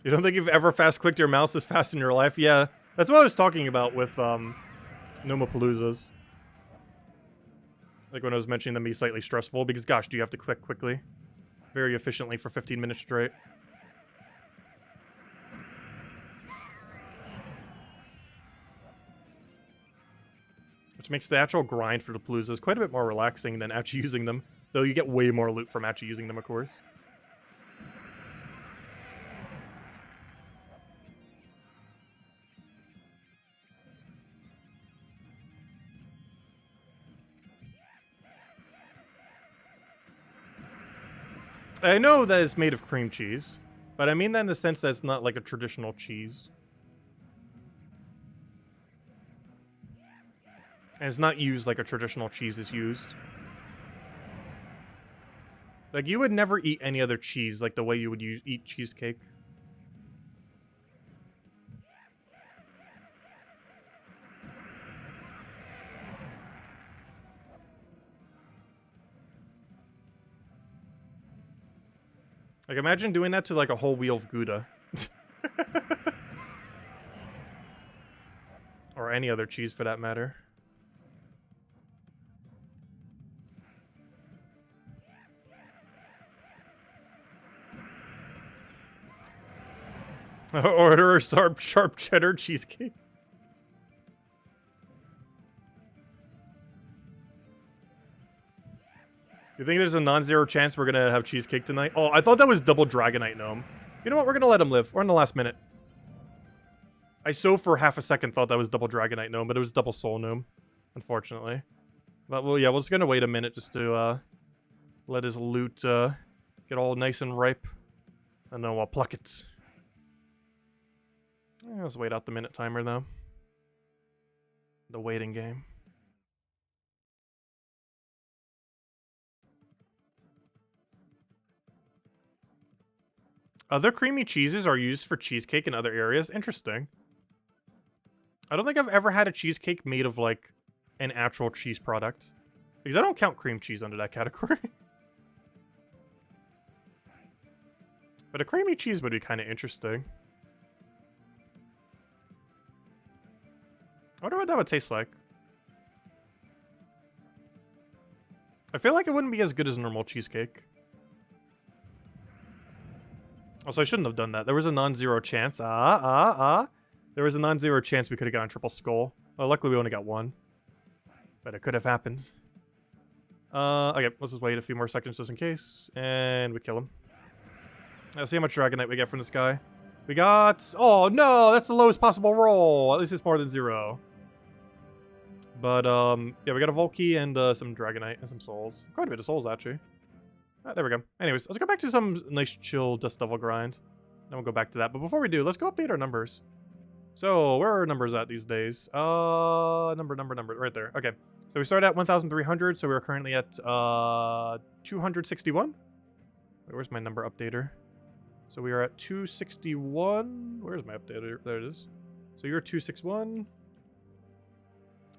You don't think you've ever fast-clicked your mouse this fast in your life? Yeah, that's what I was talking about with Noma Paloozas. Like when I was mentioning them being slightly stressful, because gosh, do you have to click quickly? Very efficiently for 15 minutes straight. Which makes the actual grind for the Paloozas quite a bit more relaxing than actually using them. Though you get way more loot from actually using them, of course. I know that it's made of cream cheese, but I mean that in the sense that it's not like a traditional cheese. And it's not used like a traditional cheese is used. Like, you would never eat any other cheese like the way you would eat cheesecake. Like, imagine doing that to, like, a whole wheel of Gouda. Or any other cheese, for that matter. Order a sharp cheddar cheesecake. You think there's a non-zero chance we're gonna have cheesecake tonight? Oh, I thought that was double Dragonite Gnome. You know what? We're gonna let him live. We're in the last minute. I so for half a second thought that was double Dragonite Gnome, but it was double Soul Gnome, unfortunately. But well, yeah, we're just gonna wait a minute just to let his loot get all nice and ripe, and then we'll pluck it. Let's wait out the minute timer though. The waiting game. Other creamy cheeses are used for cheesecake in other areas. Interesting. I don't think I've ever had a cheesecake made of, like, an actual cheese product. Because I don't count cream cheese under that category. But a creamy cheese would be kind of interesting. I wonder what that would taste like. I feel like it wouldn't be as good as normal cheesecake. Also, I shouldn't have done that. There was a non-zero chance. There was a non-zero chance we could have gotten triple skull. Well, luckily we only got one. But it could have happened. Okay, let's just wait a few more seconds just in case. And we kill him. Let's see how much Dragonite we get from this guy. We got... Oh, no! That's the lowest possible roll! At least it's more than 0. But, yeah, we got a Volkey and some Dragonite and some souls. Quite a bit of souls, actually. There we go. Anyways, let's go back to some nice chill Dust Devil grind. Then we'll go back to that. But before we do, let's go update our numbers. So, where are our numbers at these days? Number. Right there. Okay. So we started at 1,300. So we're currently at 261. Wait, where's my number updater? So we are at 261. Where's my updater? There it is. So you're 261.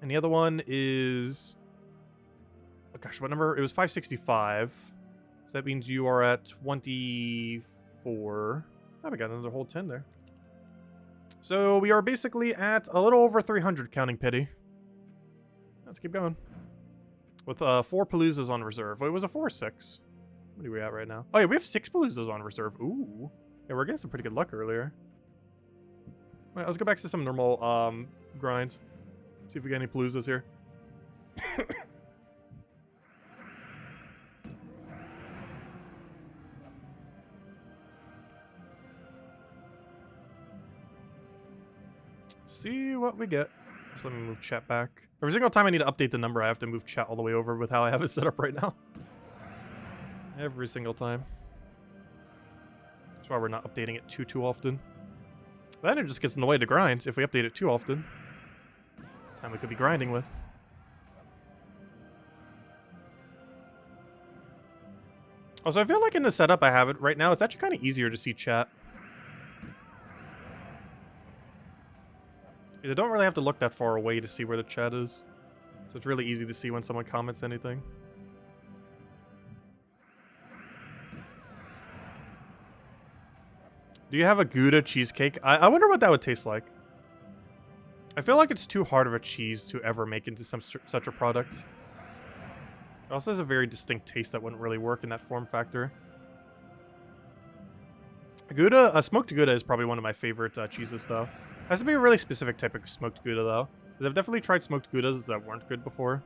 And the other one is... Oh gosh, what number? It was 565. So that means you are at 24. Oh, we got another whole 10 there. So we are basically at a little over 300, counting pity. Let's keep going. With 4 Paloozas on reserve. Wait, it was a 4 or 6? What are we at right now? Oh yeah, we have 6 Paloozas on reserve. Ooh. Yeah, we're getting some pretty good luck earlier. All right, let's go back to some normal grind. See if we get any Paloozas here. See what we get. Just let me move chat back. Every single time I need to update the number, I have to move chat all the way over with how I have it set up right now. Every single time. That's why we're not updating it too often. Then it just gets in the way to grind if we update it too often. It's time we could be grinding with. Also, I feel like in the setup I have it right now, it's actually kind of easier to see chat. I don't really have to look that far away to see where the chat is. So it's really easy to see when someone comments anything. Do you have a Gouda cheesecake? I wonder what that would taste like. I feel like it's too hard of a cheese to ever make into such a product. It also has a very distinct taste that wouldn't really work in that form factor. Gouda, smoked Gouda is probably one of my favorite cheeses, though. It has to be a really specific type of smoked Gouda, though. Because I've definitely tried smoked Goudas that weren't good before.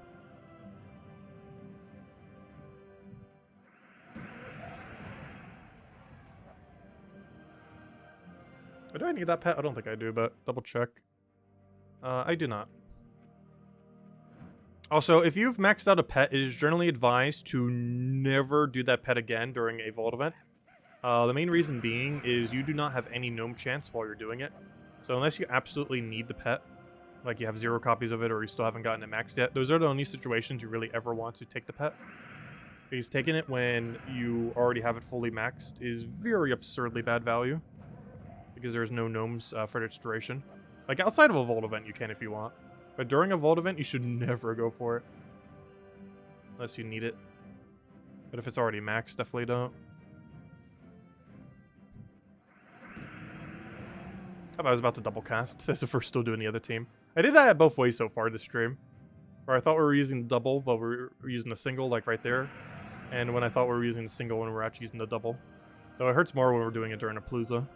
Do I need that pet? I don't think I do, but double check. I do not. Also, if you've maxed out a pet, it is generally advised to never do that pet again during a vault event. The main reason being is you do not have any gnome chance while you're doing it. So unless you absolutely need the pet, like you have 0 copies of it or you still haven't gotten it maxed yet, those are the only situations you really ever want to take the pet. Because taking it when you already have it fully maxed is very absurdly bad value. Because there's no gnomes for its duration. Like outside of a vault event you can if you want. But during a vault event you should never go for it. Unless you need it. But if it's already maxed, definitely don't. I was about to double cast as if we're still doing the other team. I did that both ways so far this stream. Where I thought we were using the double, but we were using the single, like right there. And when I thought we were using the single when we were actually using the double. Though it hurts more when we're doing it during a Palooza.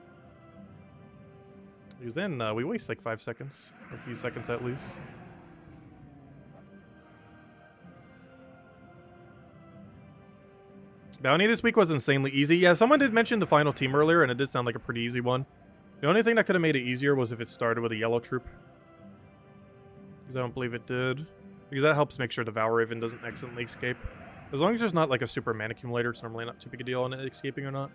Because then we waste like 5 seconds. A few seconds at least. Bounty this week was insanely easy. Yeah, someone did mention the final team earlier, and it did sound like a pretty easy one. The only thing that could have made it easier was if it started with a yellow troop. Because I don't believe it did. Because that helps make sure the Valraven doesn't accidentally escape. As long as there's not like a super mana accumulator, it's normally not too big a deal on it escaping or not.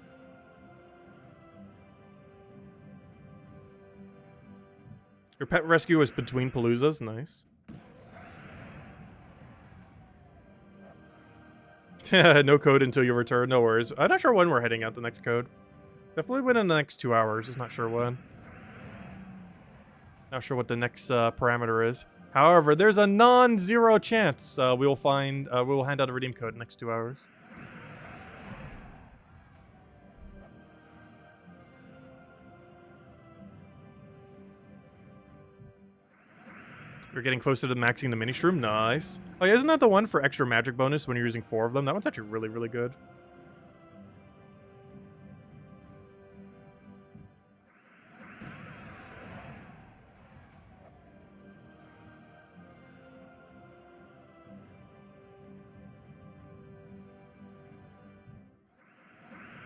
Your pet rescue was between Paloozas. Nice. No code until you return. No worries. I'm not sure when we're heading out the next code. Definitely within the next 2 hours. Just not sure when. Not sure what the next parameter is. However, there's a non-zero chance we will hand out a redeem code in the next 2 hours. We're getting closer to maxing the mini shroom. Nice. Oh yeah, isn't that the one for extra magic bonus when you're using 4 of them? That one's actually really, really good.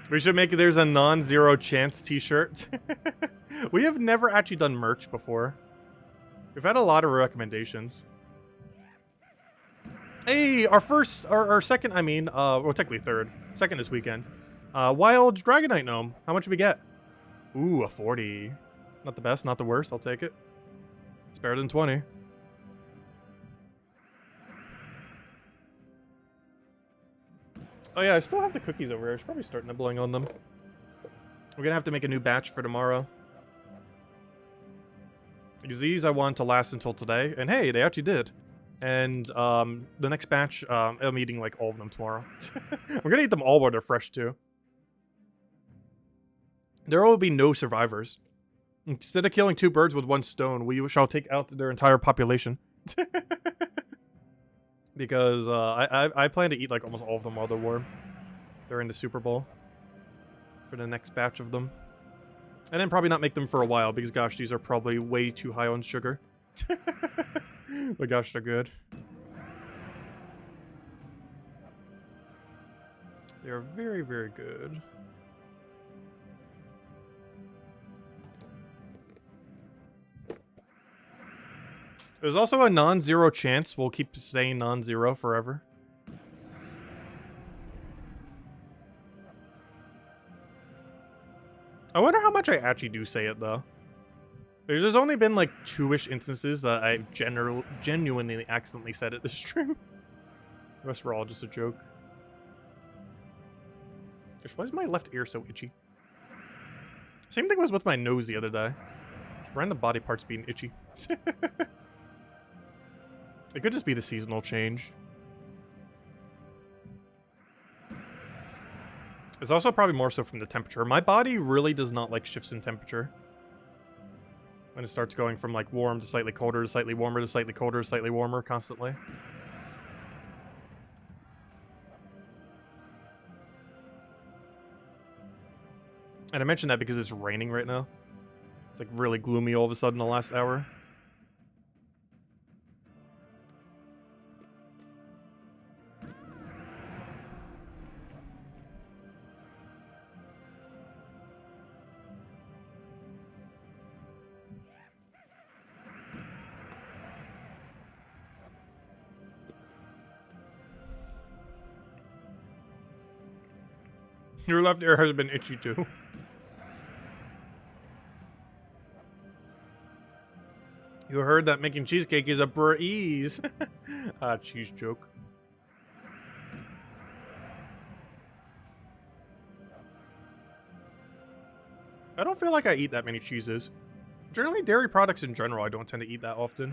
We should make there's a non-zero chance t-shirt. We have never actually done merch before. We've had a lot of recommendations. Hey, our second, well, technically third. Second this weekend. Wild Dragonite Gnome. How much did we get? Ooh, a 40. Not the best, not the worst. I'll take it. It's better than 20. Oh yeah, I still have the cookies over here. I should probably start nibbling on them. We're gonna have to make a new batch for tomorrow. Because these I want to last until today. And hey, they actually did. And the next batch, I'm eating like all of them tomorrow. We're gonna eat them all while they're fresh too. There will be no survivors. Instead of killing 2 birds with 1 stone, we shall take out their entire population. Because I plan to eat like almost all of them while they're warm. They're in the Super Bowl. For the next batch of them. And then probably not make them for a while, because gosh, these are probably way too high on sugar. But gosh, they're good. They are very, very good. There's also a non-zero chance. We'll keep saying non-zero forever. I wonder how much I actually do say it, though. There's only been, like, 2-ish instances that I genuinely accidentally said it this stream. The rest were all just a joke. Gosh, why is my left ear so itchy? Same thing was with my nose the other day. Random body parts being itchy. It could just be the seasonal change. It's also probably more so from the temperature. My body really does not like shifts in temperature. When it starts going from like warm to slightly colder to slightly warmer to slightly colder to slightly warmer constantly. And I mentioned that because it's raining right now. It's like really gloomy all of a sudden the last hour. Your left ear has been itchy too. You heard that making cheesecake is a breeze. Cheese joke. I don't feel like I eat that many cheeses. Generally, dairy products in general, I don't tend to eat that often.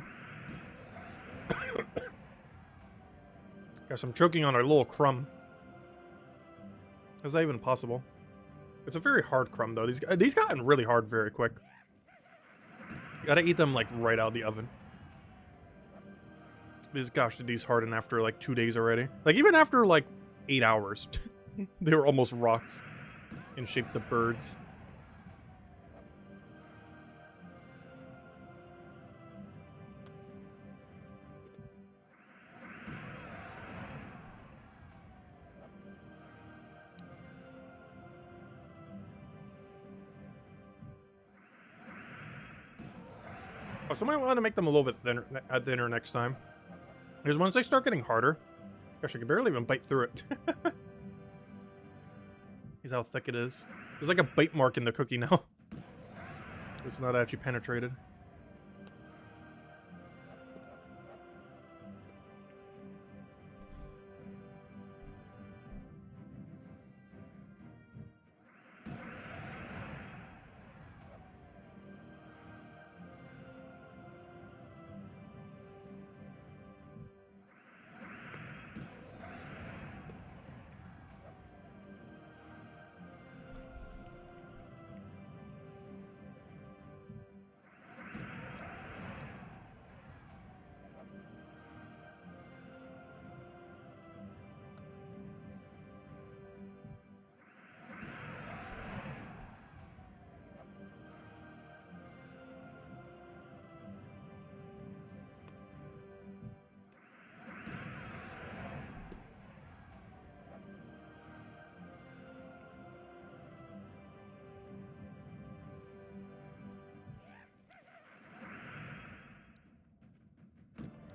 Guess I'm choking on a little crumb. Is that even possible? It's a very hard crumb, though. These gotten really hard very quick. You gotta eat them, like, right out of the oven. Because, gosh, did these harden after, like, 2 days already. Like, even after, like, 8 hours. They were almost rocks. And shaped the birds. Oh, so I might want to make them a little bit thinner next time. Because once they start getting harder, gosh, I can barely even bite through it. Is how thick it is. There's like a bite mark in the cookie now. It's not actually penetrated.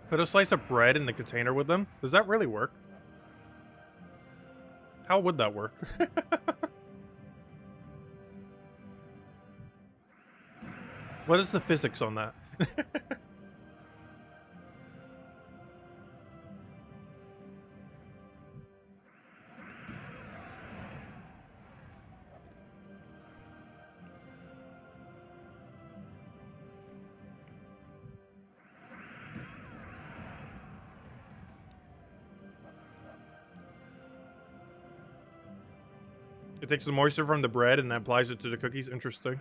Put a slice of bread in the container with them? Does that really work? How would that work? What is the physics on that? It takes the moisture from the bread and applies it to the cookies. Interesting.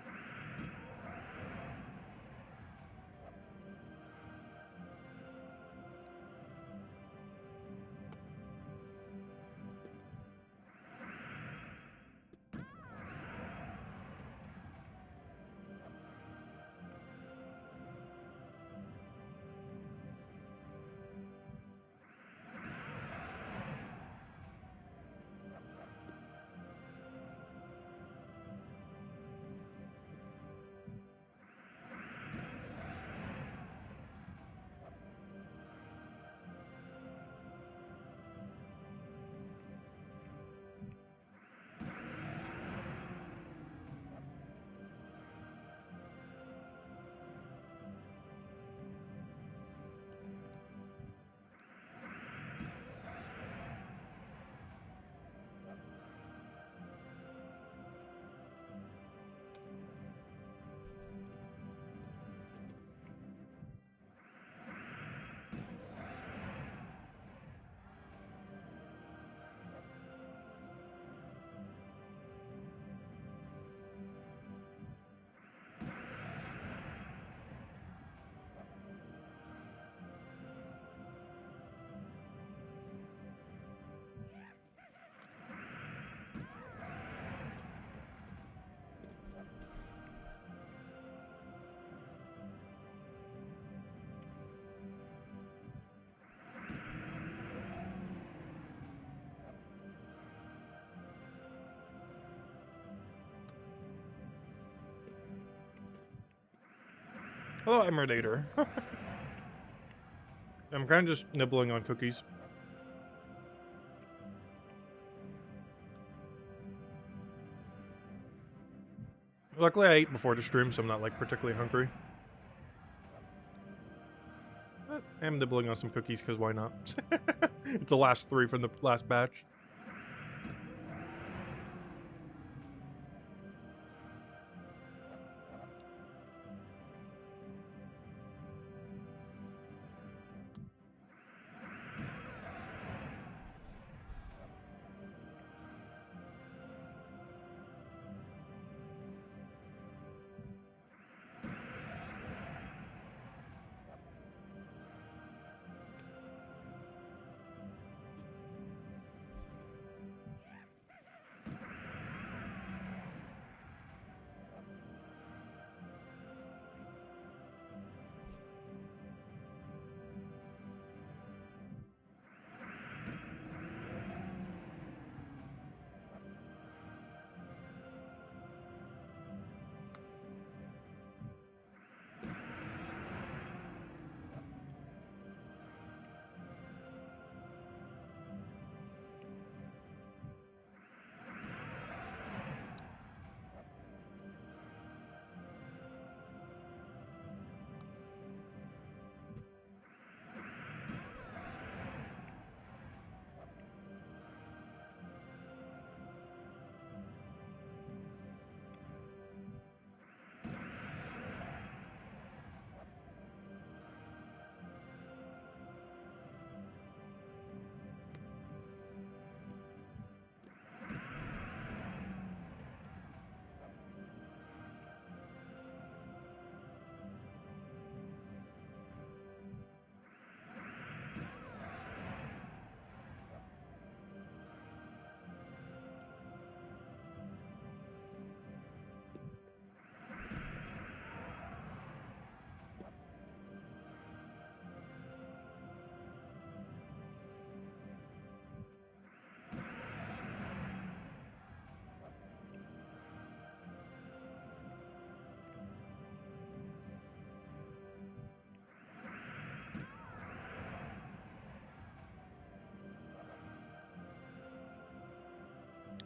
Hello, Emerdator. I'm kind of just nibbling on cookies. Luckily, I ate before the stream, so I'm not, like, particularly hungry. But I am nibbling on some cookies, because why not? It's the last 3 from the last batch.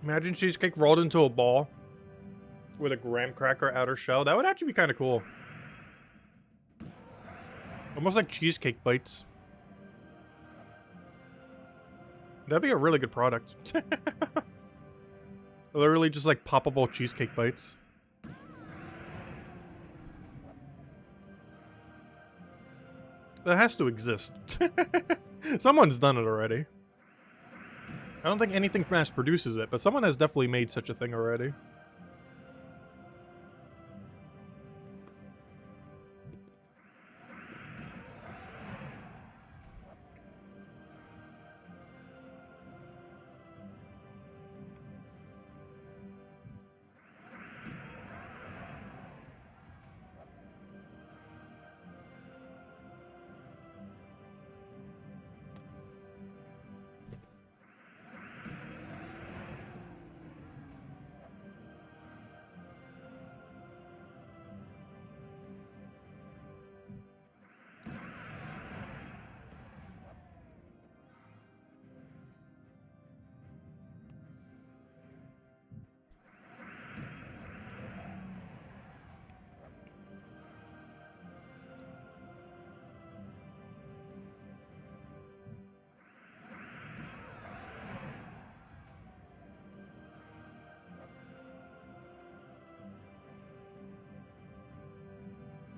Imagine cheesecake rolled into a ball with a graham cracker outer shell. That would actually be kind of cool. Almost like cheesecake bites. That'd be a really good product. Literally just like poppable cheesecake bites. That has to exist. Someone's done it already. I don't think anything mass produces it, but someone has definitely made such a thing already.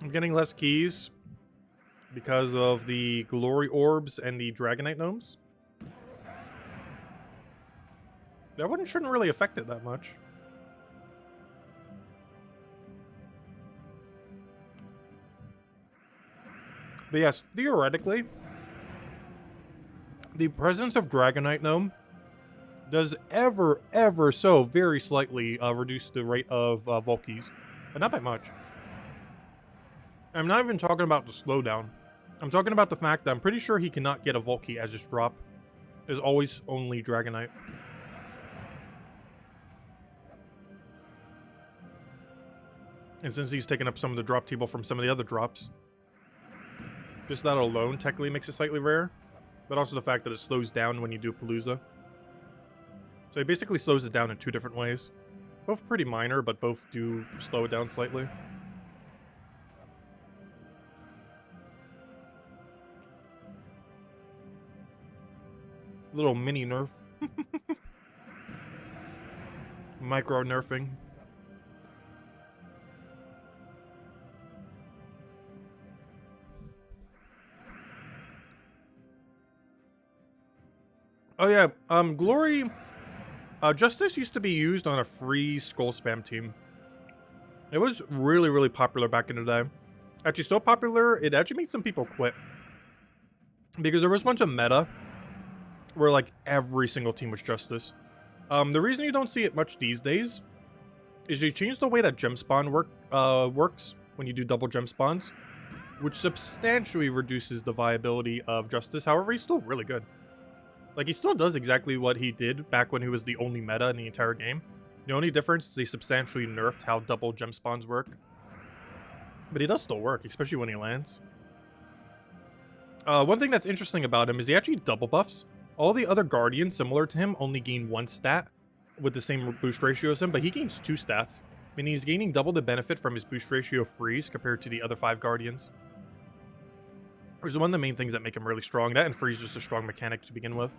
I'm getting less keys because of the glory orbs and the Dragonite gnomes. That one shouldn't really affect it that much. But yes, theoretically, the presence of Dragonite gnome does ever so very slightly reduce the rate of Volkeys, but not by much. I'm not even talking about the slowdown. I'm talking about the fact that I'm pretty sure he cannot get a Volkey as his drop. Is always only Dragonite. And since he's taken up some of the drop table from some of the other drops, just that alone technically makes it slightly rare. But also the fact that it slows down when you do Palooza. So it basically slows it down in two different ways. Both pretty minor, but both do slow it down slightly. Little mini nerf. Micro nerfing. Oh yeah, Glory... Justice used to be used on a free Skull Spam team. It was really popular back in the day. Actually so popular, it actually made some people quit. Because there was a bunch of meta where like every single team was Justice. The reason you don't see it much these days is they changed the way that gem spawn works when you do double gem spawns, which substantially reduces the viability of Justice. However, he's still really good. Like, he still does exactly what he did back when he was the only meta in the entire game. The only difference is they substantially nerfed how double gem spawns work. But he does still work, especially when he lands. One thing that's interesting about him is he actually double buffs. All the other Guardians similar to him only gain one stat with the same boost ratio as him, but he gains two stats, meaning he's gaining double the benefit from his boost ratio freeze compared to the other 5 Guardians. Which is one of the main things that make him really strong. That and freeze is just a strong mechanic to begin with.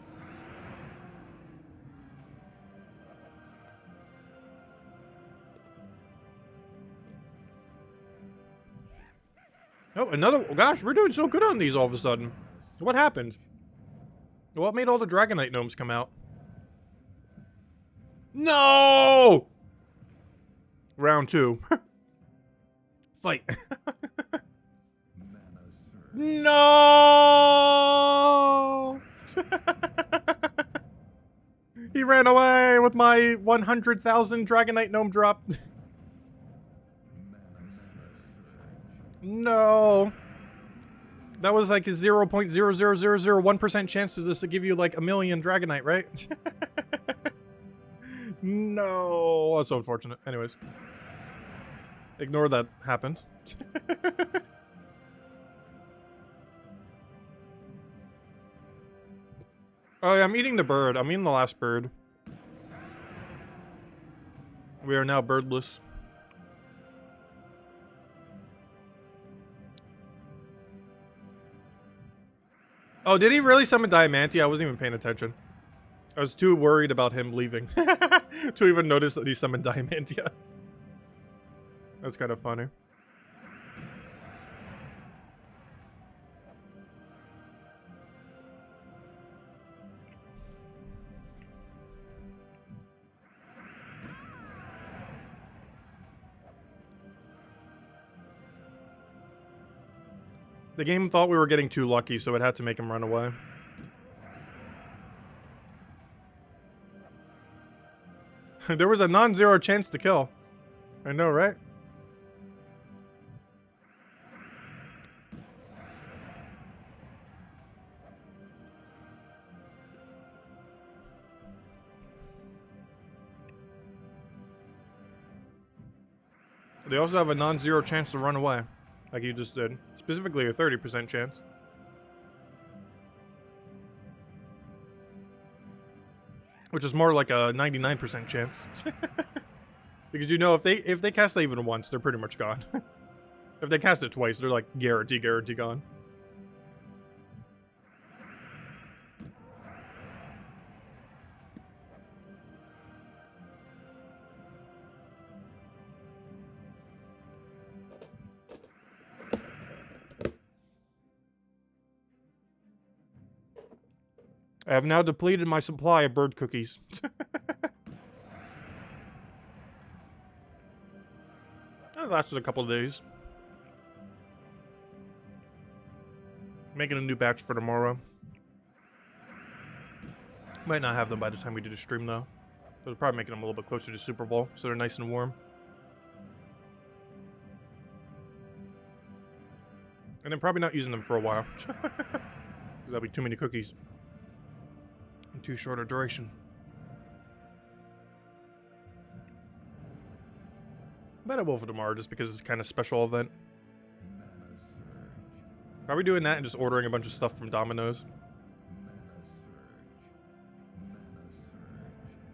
Oh, another... Gosh, we're doing so good on these all of a sudden. What happened? What made all the Dragonite gnomes come out? No! Round 2. Fight. No! He ran away with my 100,000 Dragonite gnome drop. No. That was like a 0.00001% chance to this to give you like a million Dragonite, right? No. That's so unfortunate. Anyways. Ignore that happened. Oh yeah, I'm eating the bird. I'm eating the last bird. We are now birdless. Oh, did he really summon Diamantia? I wasn't even paying attention. I was too worried about him leaving to even notice that he summoned Diamantia. That's kind of funny. The game thought we were getting too lucky, so it had to make him run away. There was a non-zero chance to kill. I know, right? They also have a non-zero chance to run away, like you just did. Specifically a 30% chance. Which is more like a 99% chance. Because you know, if they cast it even once, they're pretty much gone. If they cast it twice, they're like guarantee gone. I have now depleted my supply of bird cookies. That lasted a couple of days. Making a new batch for tomorrow. Might not have them by the time we do the stream, though. We'll probably making them a little bit closer to Super Bowl, so they're nice and warm. And then probably not using them for a while. Because that'll be too many cookies. And too short a duration. Bet I will for tomorrow, just because it's kind of special event. Probably doing that and just ordering a bunch of stuff from Domino's.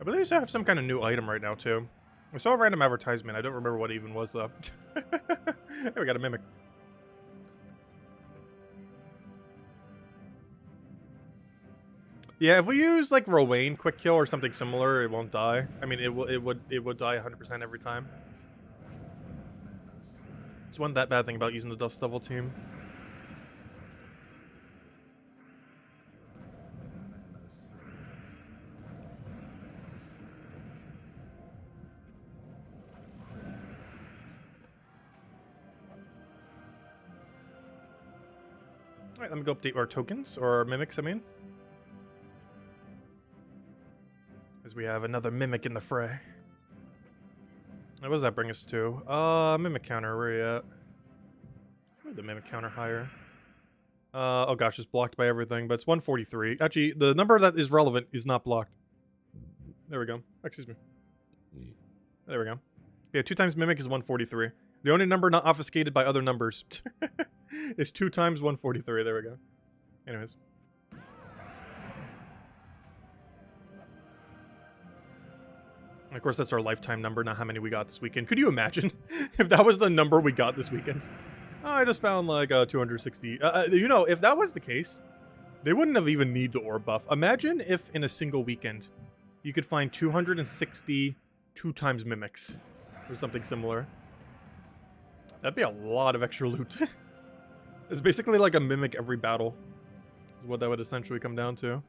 I believe they have some kind of new item right now, too. I saw a random advertisement. I don't remember what it even was, though. Hey, we got a Mimic. Yeah, if we use, like, Rowan Quick Kill or something similar, it won't die. I mean, it would die 100% every time. It's one that bad thing about using the Dust Devil team. Alright, let me go update our tokens, or mimics, I mean. As we have another mimic in the fray. What does that bring us to? Mimic counter, where are you at? Where's the mimic counter higher? Oh gosh, it's blocked by everything, but it's 143. Actually, the number that is relevant is not blocked. There we go. Excuse me. There we go. Yeah, 2 times mimic is 143. The only number not obfuscated by other numbers is 2 times 143. There we go. Anyways. And of course, that's our lifetime number, not how many we got this weekend. Could you imagine if that was the number we got this weekend? Oh, I just found like 260. You know, if that was the case, they wouldn't have even need the orb buff. Imagine if in a single weekend, you could find 260 2 times mimics or something similar. That'd be a lot of extra loot. It's basically like a mimic every battle, is what that would essentially come down to.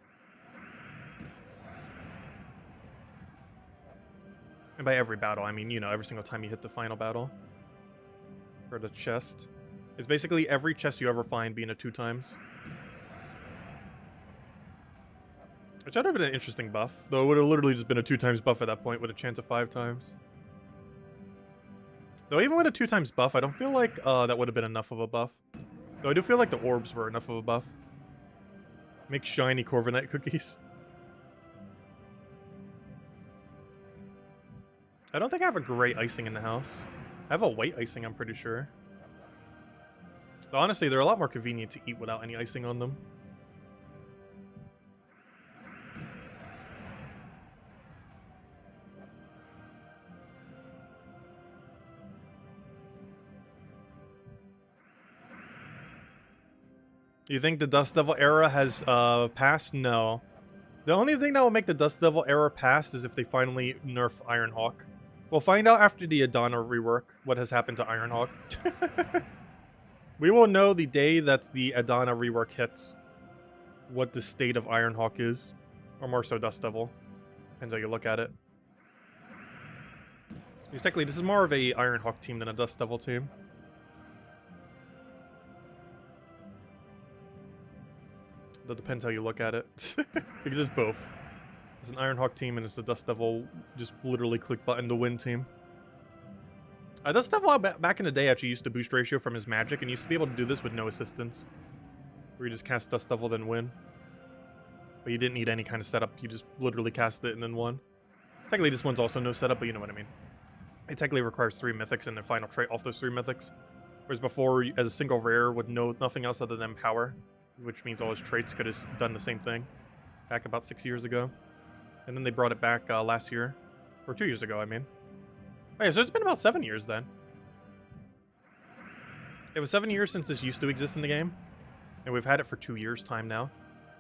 And by every battle, I mean, you know, every single time you hit the final battle. For the chest. It's basically every chest you ever find being a 2 times. Which would have been an interesting buff. Though it would have literally just been a 2 times buff at that point with a chance of 5 times. Though even with a 2 times buff, I don't feel like that would have been enough of a buff. Though I do feel like the orbs were enough of a buff. Make shiny Corviknight cookies. I don't think I have a gray icing in the house. I have a white icing, I'm pretty sure. But honestly, they're a lot more convenient to eat without any icing on them. Do you think the Dust Devil era has passed? No. The only thing that will make the Dust Devil era pass is if they finally nerf Ironhawk. We'll find out after the Adana rework what has happened to Ironhawk. We will know the day that the Adana rework hits what the state of Ironhawk is. Or more so Dust Devil. Depends how you look at it. Because technically, this is more of a Ironhawk team than a Dust Devil team. That depends how you look at it. Because it's both. It's an Ironhawk team and it's a Dust Devil just literally click button to win team. Dust Devil back in the day actually used to boost ratio from his magic and used to be able to do this with no assistance. Where you just cast Dust Devil then win. But you didn't need any kind of setup. You just literally cast it and then won. Technically this one's also no setup, but you know what I mean. It technically requires 3 mythics and the final trait off those 3 mythics. Whereas before, as a single rare with nothing else other than power, which means all his traits could have done the same thing back about 6 years ago. And then they brought it back last year. Or 2 years ago, I mean. Oh yeah, so it's been about 7 years then. It was 7 years since this used to exist in the game. And we've had it for 2 years' time now.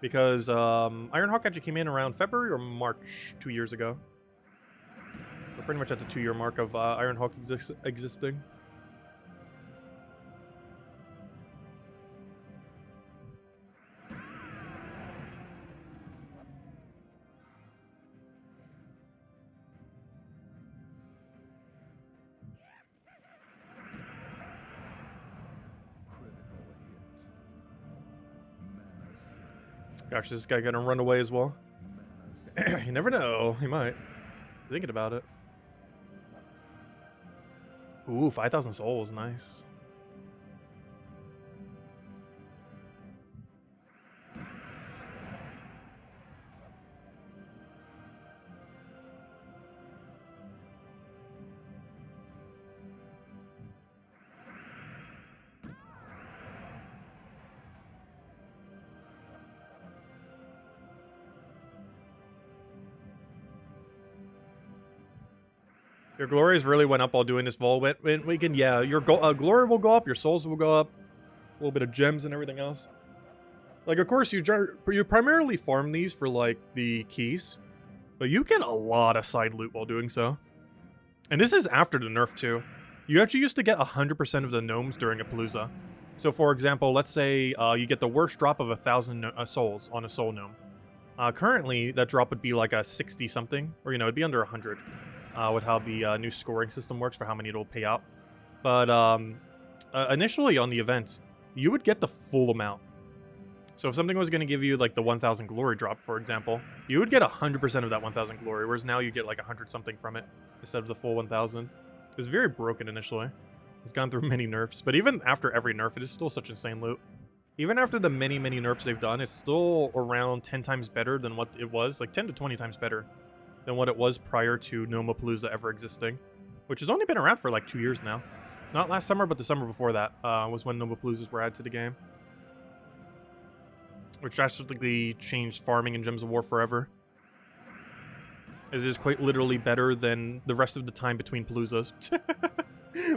Because Ironhawk actually came in around February or March 2 years ago. We're pretty much at the 2-year mark of Ironhawk existing. Gosh, is this guy gonna run away as well? You never know. He might. Thinking about it. Ooh, 5,000 souls. Nice. Your glories really went up while doing this vol weekend. Yeah, your glory will go up, your souls will go up, a little bit of gems and everything else. Like, of course, you primarily farm these for, like, the keys, but you get a lot of side loot while doing so. And this is after the nerf, too. You actually used to get 100% of the gnomes during a Palooza. So, for example, let's say you get the worst drop of 1,000 souls on a soul gnome. Currently, that drop would be like a 60-something, or, you know, it'd be under 100. With how the new scoring system works for how many it'll pay out. But initially on the event, you would get the full amount. So if something was going to give you like the 1,000 glory drop, for example, you would get 100% of that 1,000 glory, whereas now you get like 100-something from it instead of the full 1,000. It was very broken initially. It's gone through many nerfs, but even after every nerf, it is still such insane loot. Even after the many nerfs they've done, it's still around 10 times better than what it was, like 10 to 20 times better than what it was prior to Palooza ever existing, which has only been around for like 2 years now. Not last summer, but the summer before that was when Paloozas were added to the game, which drastically changed farming in Gems of War forever. It is quite literally better than the rest of the time between Paloozas.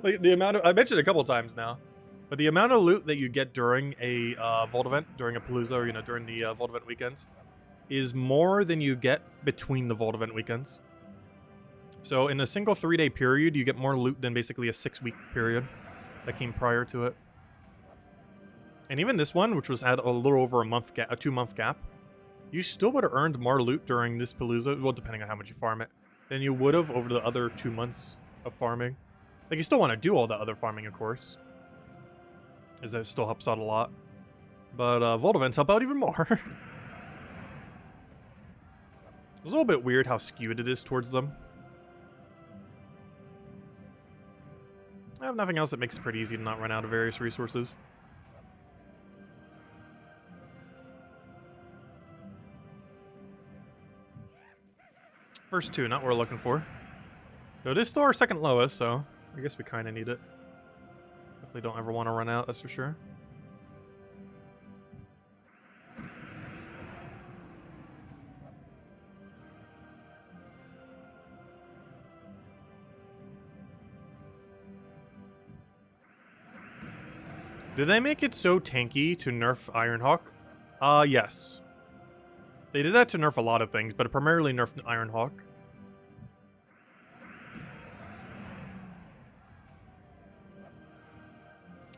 Like the amount of, I mentioned it a couple times now, but the amount of loot that you get during a Vault event, during a Palooza, or during the Vault event weekends, is more than you get between the Vault event weekends. So in a single 3-day period, you get more loot than basically a 6-week period that came prior to it. And even this one, which was at a little over a 2-month gap, you still would have earned more loot during this Palooza, well, depending on how much you farm it, than you would have over the other 2 months of farming. Like, you still want to do all the other farming, of course, as that still helps out a lot. But Vault events help out even more. It's a little bit weird how skewed it is towards them. I have nothing else that makes it pretty easy to not run out of various resources. First 2, not what we're looking for. Though it is still our second lowest, so I guess we kind of need it. Definitely don't ever want to run out, that's for sure. Did they make it so tanky to nerf Ironhawk? Yes. They did that to nerf a lot of things, but it primarily nerfed Ironhawk.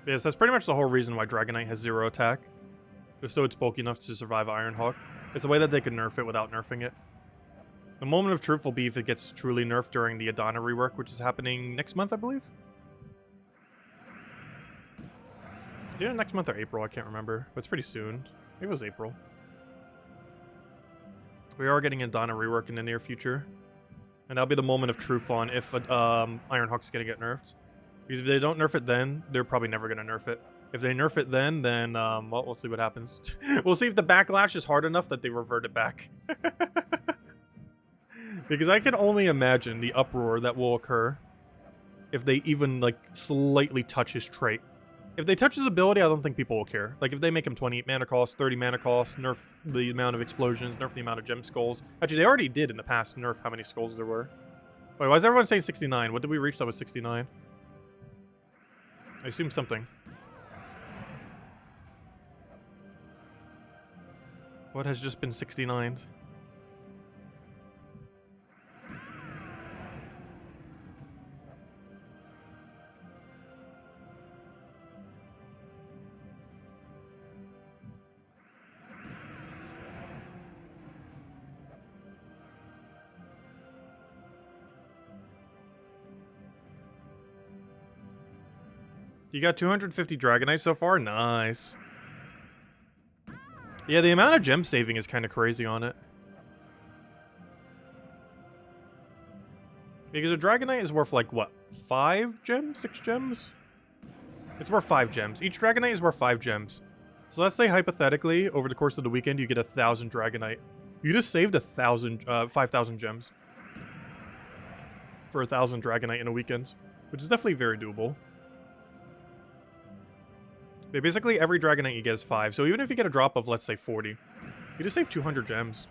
Yes, that's pretty much the whole reason why Dragonite has 0 attack. Just so it's bulky enough to survive Ironhawk. It's a way that they could nerf it without nerfing it. The moment of truth will be if it gets truly nerfed during the Adana rework, which is happening next month, I believe? Is it next month or April? I can't remember. But it's pretty soon. Maybe it was April. We are getting Adana rework in the near future. And that'll be the moment of truth on if Ironhawk's gonna get nerfed. Because if they don't nerf it then, they're probably never going to nerf it. If they nerf it then, well, we'll see what happens. We'll see if the backlash is hard enough that they revert it back. Because I can only imagine the uproar that will occur if they even, like, slightly touch his trait. If they touch his ability, I don't think people will care. Like, if they make him 28 mana cost, 30 mana cost, nerf the amount of explosions, nerf the amount of gem skulls. Actually, they already did in the past nerf how many skulls there were. Wait, why is everyone saying 69? What did we reach that was 69? I assume something. What has just been 69'd? You got 250 Dragonite so far? Nice. Yeah, the amount of gem saving is kind of crazy on it. Because a Dragonite is worth, like, what? 5 gems? 6 gems? It's worth 5 gems. Each Dragonite is worth 5 gems. So let's say, hypothetically, over the course of the weekend, you get 1,000 Dragonite. You just saved 5,000 gems. For 1,000 Dragonite in a weekend. Which is definitely very doable. Yeah, basically, every Dragonite you get is 5. So even if you get a drop of, let's say, 40, you just save 200 gems.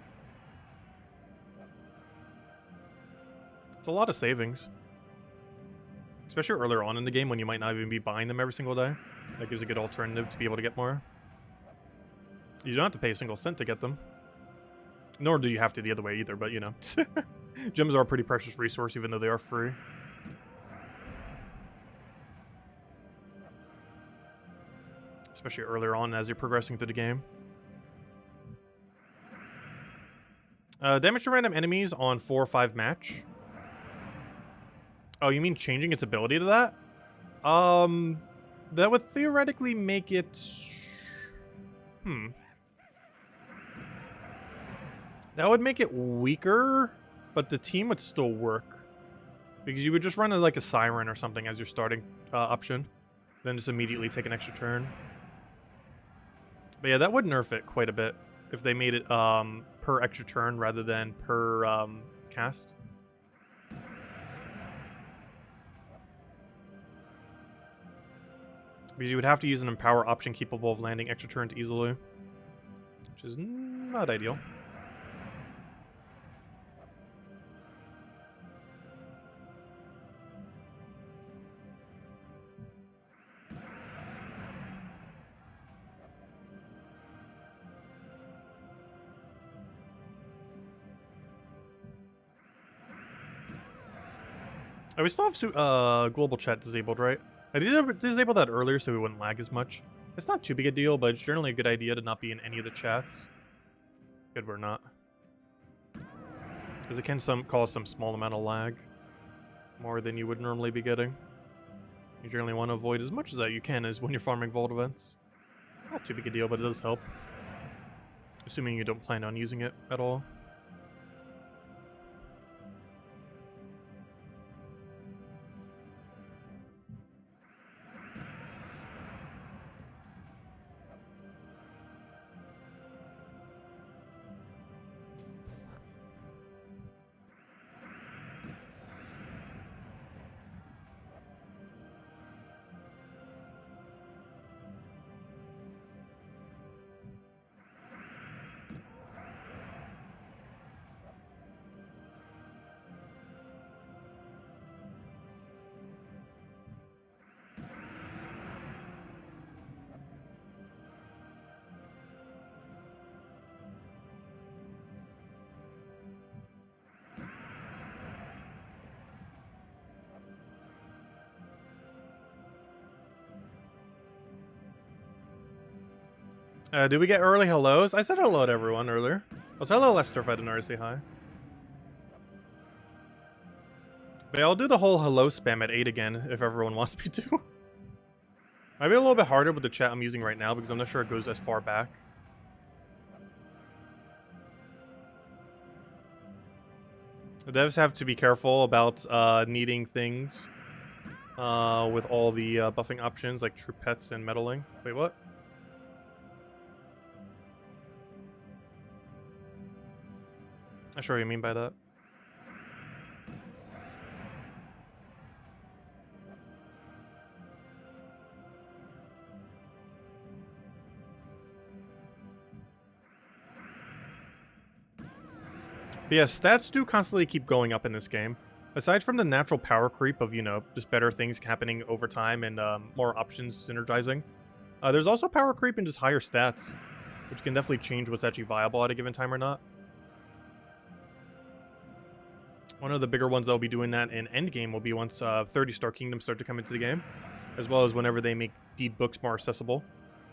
It's a lot of savings. Especially earlier on in the game when you might not even be buying them every single day. That gives a good alternative to be able to get more. You don't have to pay a single cent to get them. Nor do you have to the other way either, but you know. Gems are a pretty precious resource even though they are free. Especially earlier on as you're progressing through the game. Damage to random enemies on 4 or 5 match. Oh, you mean changing its ability to that? That would theoretically make it... That would make it weaker, but the team would still work. Because you would just run like a Siren or something as your starting option. Then just immediately take an extra turn. But yeah, that would nerf it quite a bit if they made it per extra turn rather than per cast. Because you would have to use an Empower option capable of landing extra turns easily. Which is not ideal. Oh, we still have global chat disabled, right? I did disable that earlier so we wouldn't lag as much. It's not too big a deal, but it's generally a good idea to not be in any of the chats. Good we're not. Because it can cause some small amount of lag. More than you would normally be getting. You generally want to avoid as much as that you can as when you're farming vault events. Not too big a deal, but it does help. Assuming you don't plan on using it at all. Do we get early hellos? I said hello to everyone earlier. Oh, so hello, Lester, if I didn't already say hi. But yeah, I'll do the whole hello spam at 8 again, if everyone wants me to. Might be a little bit harder with the chat I'm using right now, because I'm not sure it goes as far back. The devs have to be careful about needing things with all the buffing options, like true pets and meddling. Wait, what? Not sure what you mean by that. But yeah, stats do constantly keep going up in this game. Aside from the natural power creep of, you know, just better things happening over time and more options synergizing, there's also power creep in just higher stats, which can definitely change what's actually viable at a given time or not. One of the bigger ones that'll be doing that in endgame will be once 30-star kingdoms start to come into the game, as well as whenever they make deed books more accessible,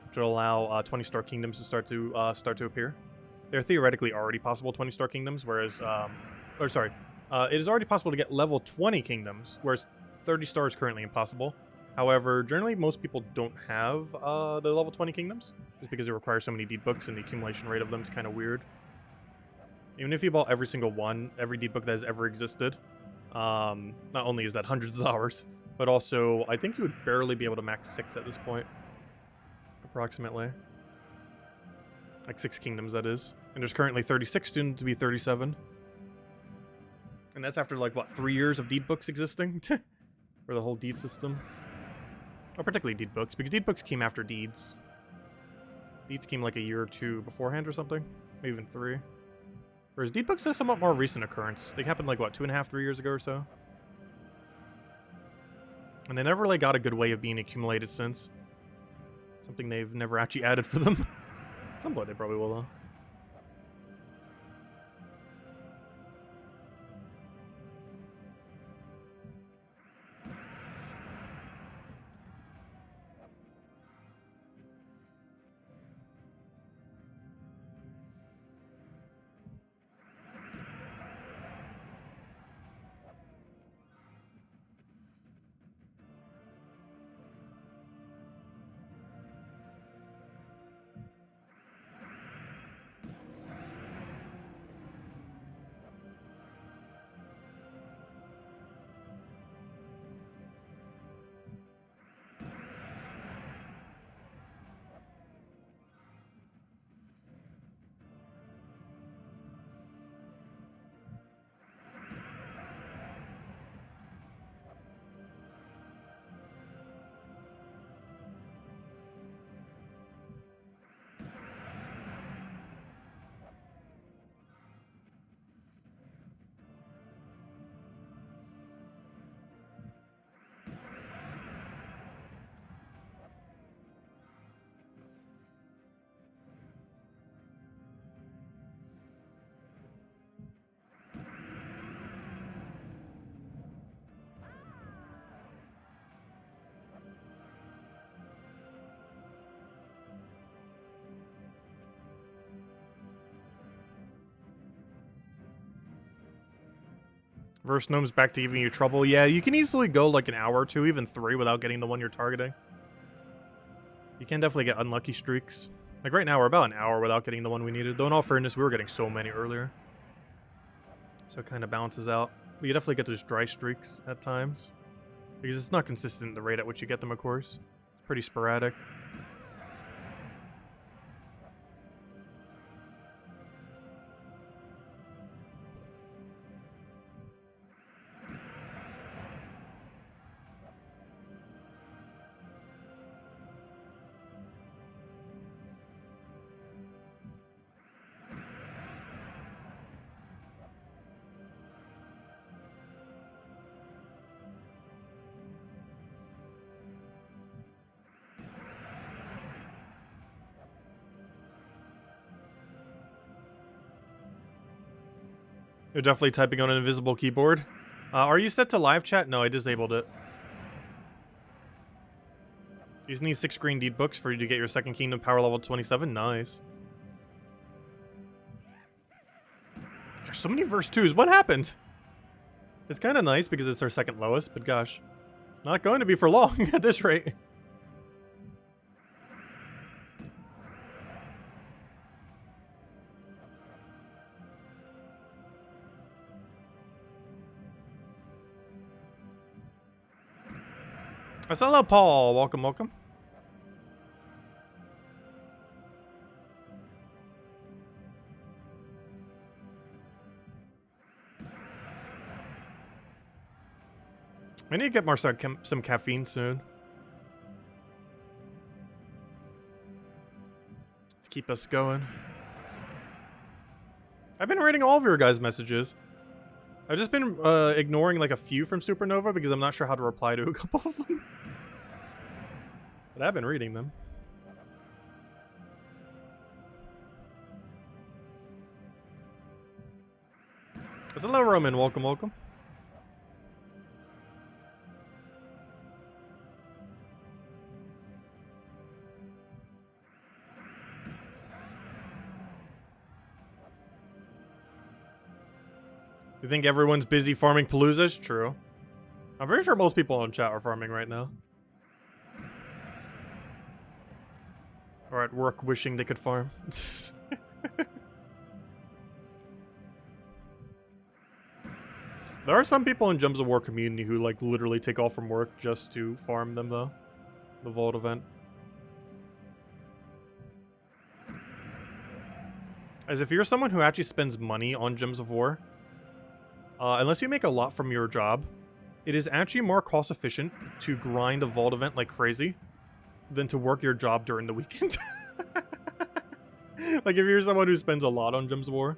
which will allow 20-star kingdoms to start to appear. They're theoretically already possible 20-star kingdoms, whereas, it is already possible to get level 20 kingdoms, whereas 30 stars is currently impossible. However, generally most people don't have the level 20 kingdoms, just because it requires so many deed books and the accumulation rate of them is kind of weird. Even if you bought every single one, every deed book that has ever existed, not only is that hundreds of hours, but also I think you would barely be able to max 6 at this point, approximately. Like 6 kingdoms, that is. And there's currently 36, soon to be 37. And that's after, like, what, 3 years of deed books existing? For the whole deed system. Or particularly deed books, because deed books came after deeds. Deeds came like a year or 2 beforehand or something. Maybe even 3. Whereas deed books is a somewhat more recent occurrence. They happened like, what, 2.5, 3 years ago or so? And they never really got a good way of being accumulated since. Something they've never actually added for them. At some point they probably will, though. Verse Gnome's back to giving you trouble. Yeah, you can easily go like an hour or 2, even 3, without getting the one you're targeting. You can definitely get unlucky streaks. Like right now, we're about an hour without getting the one we needed. Though in all fairness, we were getting so many earlier. So it kind of balances out. But you definitely get those dry streaks at times. Because it's not consistent the rate at which you get them, of course. It's pretty sporadic. You're definitely typing on an invisible keyboard. Are you set to live chat? No, I disabled it. You just need 6 green deed books for you to get your second kingdom power level 27. Nice. There's so many verse 2s. What happened? It's kind of nice because it's our second lowest, but gosh, it's not going to be for long at this rate. Hello, Paul. Welcome, welcome. I need to get more some caffeine soon. Let's keep us going. I've been reading all of your guys' messages. I've just been ignoring like a few from Supernova because I'm not sure how to reply to a couple of them. But I've been reading them. Hello, Roman. Welcome, welcome. You think everyone's busy farming Paloozas? True. I'm pretty sure most people in chat are farming right now. Or at work wishing they could farm. There are some people in Gems of War community who like literally take off from work just to farm them though. The Vault event. As if you're someone who actually spends money on Gems of War, unless you make a lot from your job, it is actually more cost efficient to grind a Vault event like crazy than to work your job during the weekend. Like if you're someone who spends a lot on Gems of War,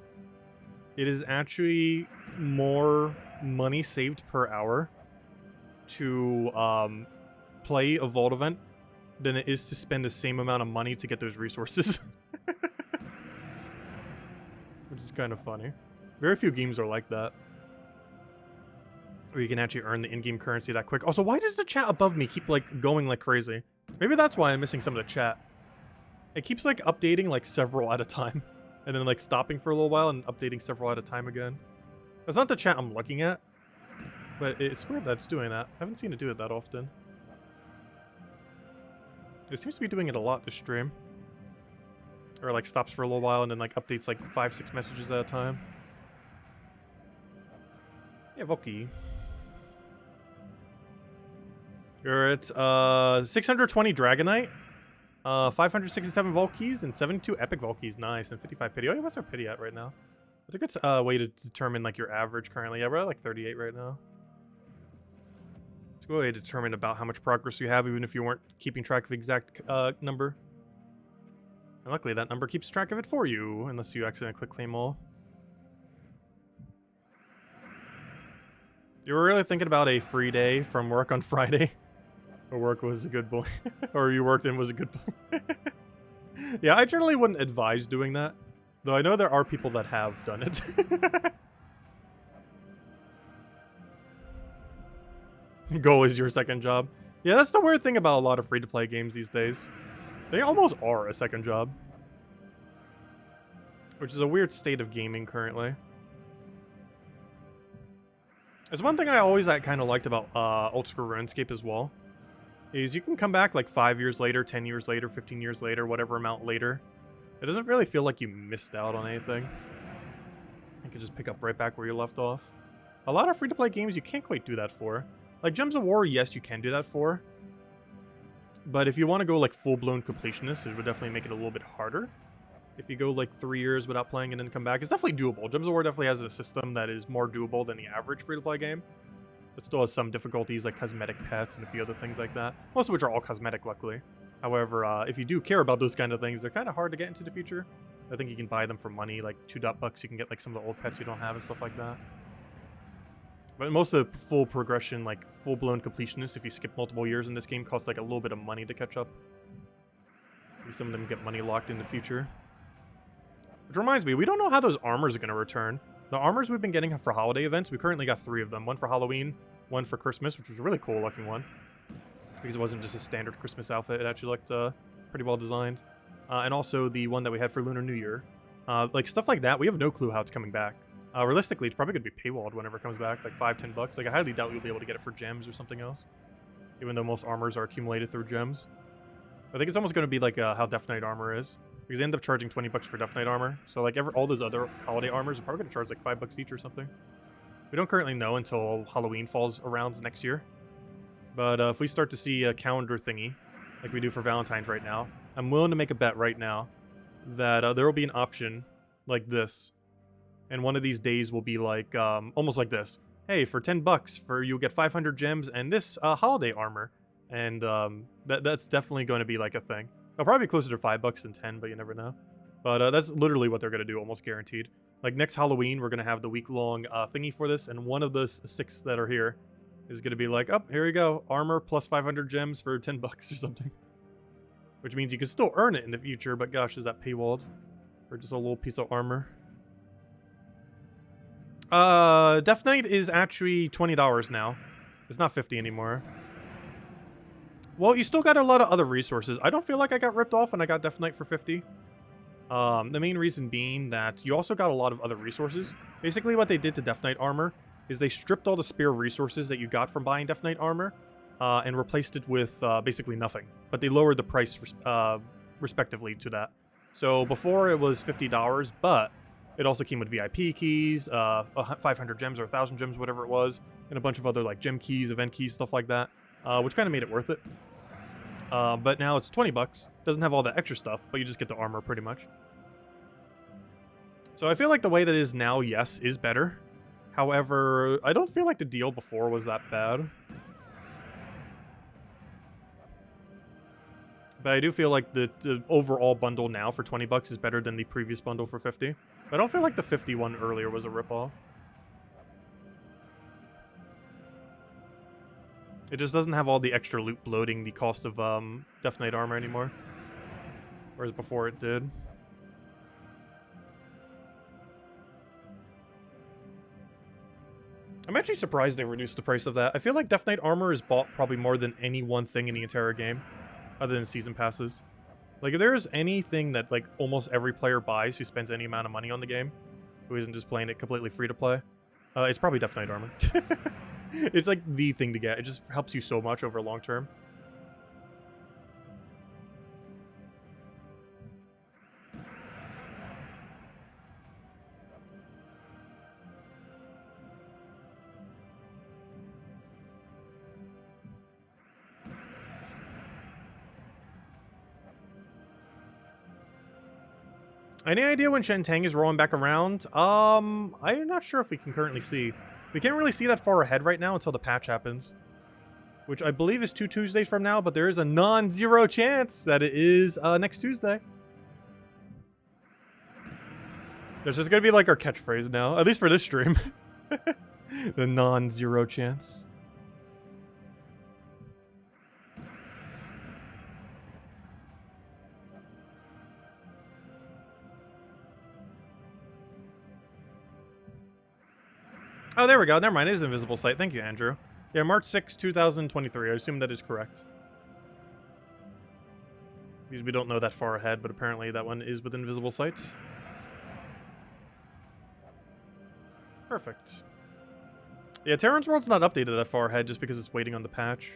it is actually more money saved per hour to play a Vault event than it is to spend the same amount of money to get those resources. Which is kind of funny. Very few games are like that, where you can actually earn the in-game currency that quick. Also, why does the chat above me keep like going like crazy? Maybe that's why I'm missing some of the chat. It keeps like updating like several at a time, and then like stopping for a little while and updating several at a time again. That's not the chat I'm looking at, but it's weird that it's doing that. I haven't seen it do it that often. It seems to be doing it a lot this stream. Or like stops for a little while and then like updates like 5-6 messages at a time. Yeah, Volky. You're at 620 Dragonite, 567 Volkeys, and 72 Epic Volkeys. Nice, and 55 Pity. Oh, yeah, what's our Pity at right now? It's a good way to determine like your average currently. Yeah, we're at like 38 right now. It's a good way to determine about how much progress you have, even if you weren't keeping track of the exact number. And luckily, that number keeps track of it for you, unless you accidentally click claim all. You were really thinking about a free day from work on Friday? Or work was a good boy. Or you worked and was a good boy. Yeah, I generally wouldn't advise doing that. Though I know there are people that have done it. Goal is your second job. Yeah, that's the weird thing about a lot of free-to-play games these days. They almost are a second job. Which is a weird state of gaming currently. There's one thing I always kind of liked about Old School RuneScape as well. Is you can come back like 5 years later, 10 years later, 15 years later, whatever amount later. It doesn't really feel like you missed out on anything. You can just pick up right back where you left off. A lot of free-to-play games you can't quite do that for. Like Gems of War, yes, you can do that for. But if you want to go like full-blown completionist, it would definitely make it a little bit harder. If you go like 3 years without playing and then come back, it's definitely doable. Gems of War definitely has a system that is more doable than the average free-to-play game. But still has some difficulties like cosmetic pets and a few other things like that. Most of which are all cosmetic, luckily. However, if you do care about those kind of things, they're kind of hard to get into the future. I think you can buy them for money, like $2 you can get like some of the old pets you don't have and stuff like that. But most of the full progression, like full-blown completionists, if you skip multiple years in this game, costs like a little bit of money to catch up. Maybe some of them get money locked in the future. Which reminds me, we don't know how those armors are going to return. The armors we've been getting for holiday events, we currently got 3 of them. One for Halloween, one for Christmas, which was a really cool looking one. because it wasn't just a standard Christmas outfit. It actually looked pretty well designed. And also the one that we had for Lunar New Year. Like stuff like that, we have no clue how it's coming back. Realistically, it's probably going to be paywalled whenever it comes back, like $5-10. Like I highly doubt you'll be able to get it for gems or something else, even though most armors are accumulated through gems. I think it's almost going to be like how Death Knight armor is, because they end up charging $20 for Death Knight armor. So like all those other holiday armors are probably going to charge like $5 each or something. We don't currently know until Halloween falls around next year. But if we start to see a calendar thingy, like we do for Valentine's right now, I'm willing to make a bet right now that there will be an option like this. And one of these days will be like, almost like this. Hey, for $10, you'll get 500 gems and this holiday armor. And that's definitely going to be like a thing. It'll probably be closer to $5 than 10, but you never know. But that's literally what they're going to do, almost guaranteed. Like next Halloween, we're going to have the week-long thingy for this, and one of the 6 that are here is going to be like, oh, here you go, armor plus 500 gems for $10 or something. Which means you can still earn it in the future, but gosh, is that paywalled? Or just a little piece of armor. Death Knight is actually $20 now. It's not $50 anymore. Well, you still got a lot of other resources. I don't feel like I got ripped off when I got Death Knight for $50. The main reason being that you also got a lot of other resources. Basically, what they did to Death Knight armor is they stripped all the spare resources that you got from buying Death Knight armor and replaced it with basically nothing. But they lowered the price respectively to that. So before it was $50, but it also came with VIP keys, 500 gems or 1,000 gems, whatever it was, and a bunch of other like gem keys, event keys, stuff like that, which kind of made it worth it. But now it's $20. Doesn't have all that extra stuff, but you just get the armor pretty much. So I feel like the way that it is now, yes, is better. However, I don't feel like the deal before was that bad. But I do feel like the overall bundle now for $20 is better than the previous bundle for $50. But I don't feel like the 50 one earlier was a ripoff. It just doesn't have all the extra loot bloating the cost of Death Knight armor anymore. Whereas before it did. I'm actually surprised they reduced the price of that. I feel like Death Knight armor is bought probably more than any one thing in the entire game. Other than season passes. Like, if there's anything that, like, almost every player buys who spends any amount of money on the game, who isn't just playing it completely free to play, it's probably Death Knight armor. It's, like, the thing to get. It just helps you so much over long term. Any idea when Shentang is rolling back around? I'm not sure if we can currently see. We can't really see that far ahead right now until the patch happens. Which I believe is 2 Tuesdays from now, but there is a non-zero chance that it is next Tuesday. This is going to be like our catchphrase now, at least for this stream. The non-zero chance. Oh, there we go. Never mind. It is Invisible Sight. Thank you, Andrew. Yeah, March 6, 2023. I assume that is correct. Because we don't know that far ahead, but apparently that one is with Invisible Sight. Perfect. Yeah, Terran's World's not updated that far ahead just because it's waiting on the patch.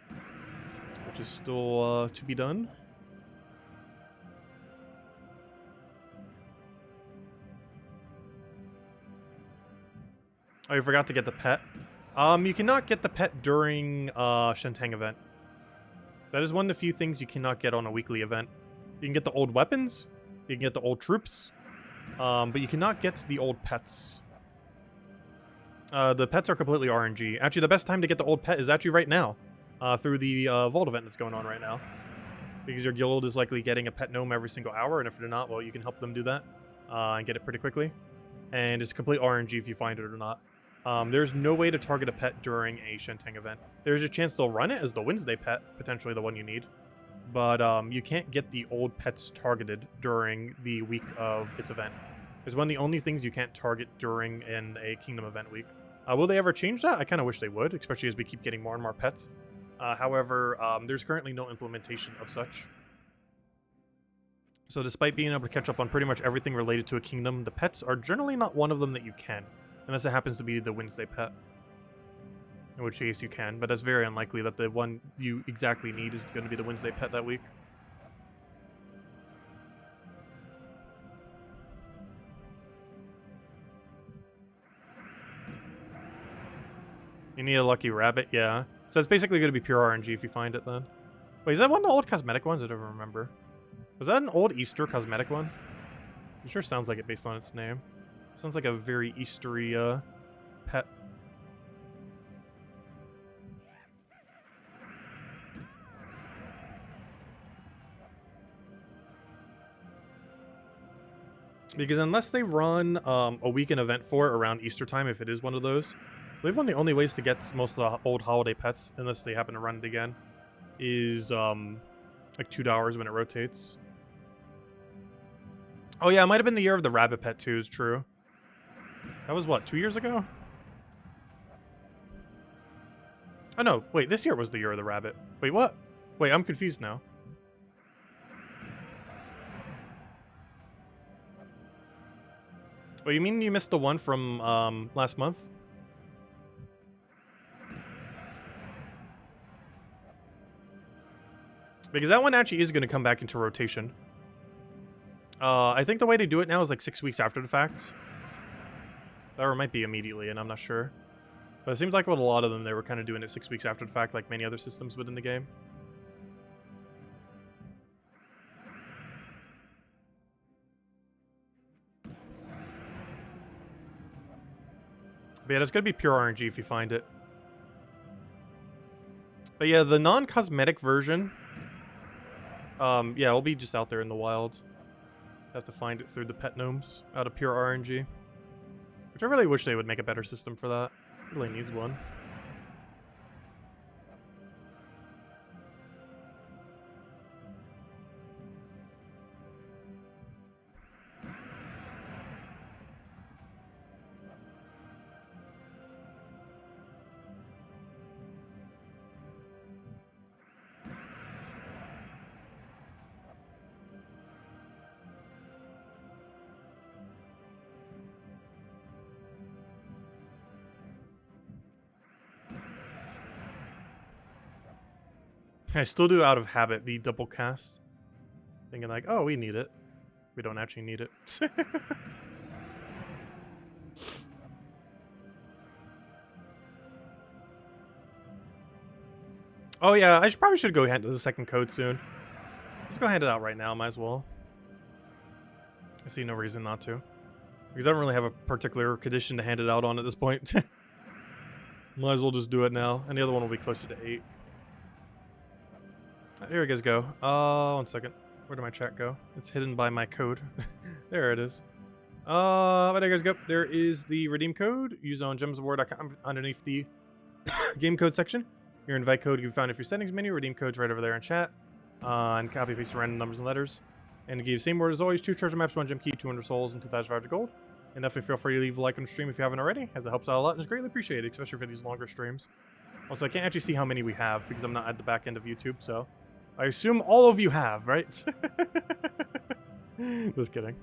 Which is still to be done. Oh, you forgot to get the pet. You cannot get the pet during Shentang event. That is one of the few things you cannot get on a weekly event. You can get the old weapons, you can get the old troops, but you cannot get the old pets. The pets are completely RNG. Actually, the best time to get the old pet is actually right now, through the Vault event that's going on right now. Because your guild is likely getting a pet gnome every single hour, and if they're not, well, you can help them do that and get it pretty quickly. And it's complete RNG if you find it or not. There's no way to target a pet during a Shentang event. There's a chance they'll run it as the Wednesday pet, potentially the one you need. But you can't get the old pets targeted during the week of its event. It's one of the only things you can't target during in a Kingdom event week. Will they ever change that? I kind of wish they would, especially as we keep getting more and more pets. However, there's currently no implementation of such. So despite being able to catch up on pretty much everything related to a kingdom, the pets are generally not one of them that you can. Unless it happens to be the Wednesday pet. In which case you can, but that's very unlikely that the one you exactly need is going to be the Wednesday pet that week. You need a lucky rabbit, yeah. So it's basically going to be pure RNG if you find it then. Wait, is that one of the old cosmetic ones? I don't remember. Was that an old Easter cosmetic one? It sure sounds like it based on its name. Sounds like a very Eastery pet. Because unless they run a weekend event for it around Easter time, if it is one of those, I believe one of the only ways to get most of the old holiday pets, unless they happen to run it again, is like $2 when it rotates. Oh yeah, it might have been the year of the rabbit pet too, is true. That was what, 2 years ago? Oh no, wait, this year was the year of the rabbit. Wait, what? Wait, I'm confused now. Wait, you mean you missed the one from last month? Because that one actually is going to come back into rotation. I think the way they do it now is like 6 weeks after the fact. Or it might be immediately, and I'm not sure. But it seems like with a lot of them, they were kind of doing it 6 weeks after the fact, like many other systems within the game. But yeah, it's going to be pure RNG if you find it. But yeah, the non-cosmetic version, yeah, it'll be just out there in the wild. Have to find it through the pet gnomes out of pure RNG. Which I really wish they would make a better system for that. It really needs one. I still do out of habit the double cast. Thinking like, oh, we need it. We don't actually need it. Oh yeah, I probably should go hand the second code soon. Let's go hand it out right now, might as well. I see no reason not to. Because I don't really have a particular condition to hand it out on at this point. Might as well just do it now. And the other one will be closer to 8. Here you guys go. 1 second. Where did my chat go? It's hidden by my code. There it is. There you guys go. There is the redeem code. Use on gemsofwar.com underneath the game code section. Your invite code you can find if your settings menu. Redeem code's right over there in chat. And copy paste random numbers and letters. And to give you the same word as always, 2 treasure maps, 1 gem key, 200 souls, and 2,500 gold. And definitely feel free to leave a like on the stream if you haven't already, as it helps out a lot and is greatly appreciated, especially for these longer streams. Also, I can't actually see how many we have because I'm not at the back end of YouTube, so I assume all of you have, right? Just kidding.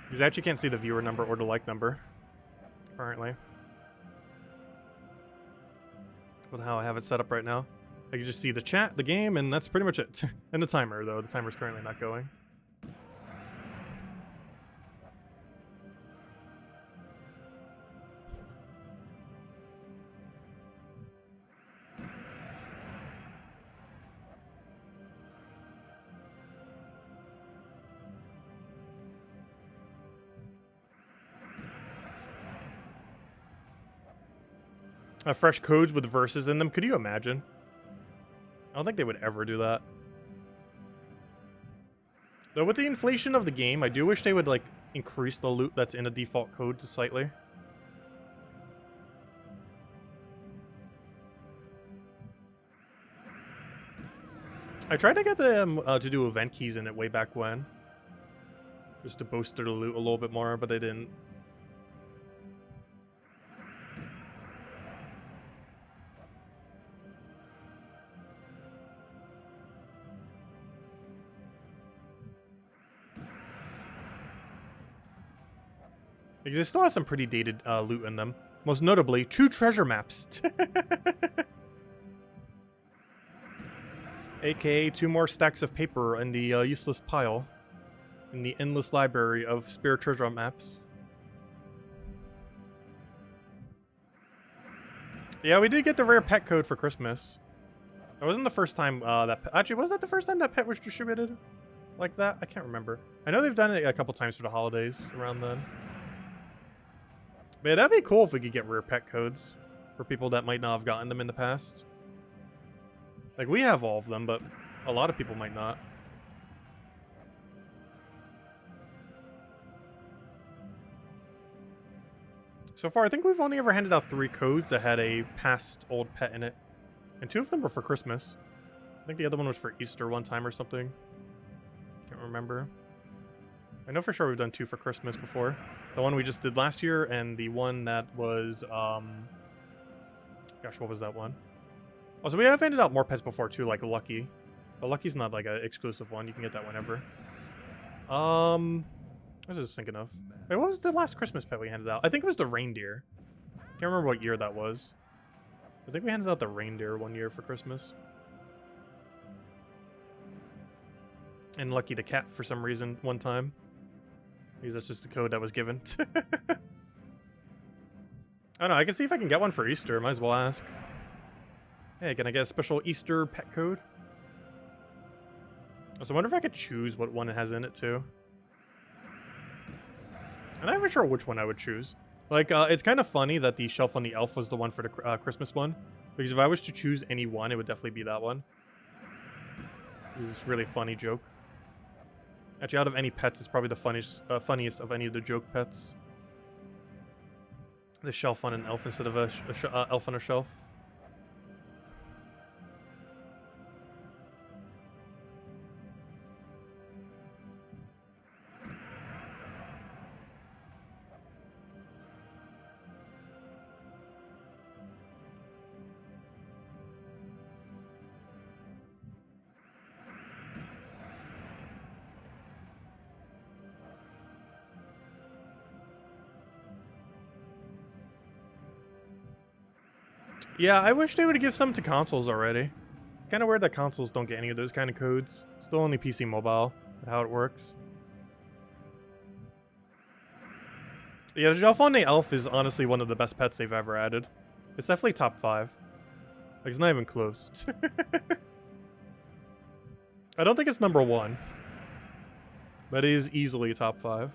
Because I actually can't see the viewer number or the like number currently. With how I have it set up right now. I can just see the chat, the game, and that's pretty much it. And the timer, though. The timer's currently not going. Fresh codes with verses in them. Could you imagine? I don't think they would ever do that. Though with the inflation of the game, I do wish they would like increase the loot that's in a default code slightly. I tried to get them to do event keys in it way back when. Just to bolster the loot a little bit more, but they didn't. Because it still has some pretty dated loot in them. Most notably, 2 treasure maps. AKA 2 more stacks of paper in the useless pile. In the endless library of spare treasure maps. Yeah, we did get the rare pet code for Christmas. That wasn't the first time actually, was that the first time that pet was distributed like that? I can't remember. I know they've done it a couple times for the holidays around then. But yeah, that'd be cool if we could get rare pet codes for people that might not have gotten them in the past. Like, we have all of them, but a lot of people might not. So far, I think we've only ever handed out 3 codes that had a past old pet in it. And 2 of them were for Christmas. I think the other one was for Easter one time or something. Can't remember. I know for sure we've done 2 for Christmas before. The one we just did last year, and the one that was, gosh, what was that one? Oh, so we have handed out more pets before too, like Lucky. But Lucky's not like an exclusive one. You can get that whenever. What was I just thinking of? Wait, what was the last Christmas pet we handed out? I think it was the reindeer. Can't remember what year that was. I think we handed out the reindeer one year for Christmas. And Lucky the cat for some reason one time. Because that's just the code that was given. I don't know, I can see if I can get one for Easter. Might as well ask. Hey, can I get a special Easter pet code? So I wonder if I could choose what one it has in it too. I'm not even sure which one I would choose. Like, it's kind of funny that the Shelf on the Elf was the one for the Christmas one. Because if I was to choose any one, it would definitely be that one. This is a really funny joke. Actually, out of any pets, it's probably the funniest of any of the joke pets. The Shelf on an Elf instead of a elf on a shelf. Yeah, I wish they would give some to consoles already. Kind of weird that consoles don't get any of those kind of codes. Still only PC Mobile, how it works. Yeah, the Shelf on the Elf is honestly one of the best pets they've ever added. It's definitely top 5. Like, it's not even close. I don't think it's number 1. But it is easily top 5.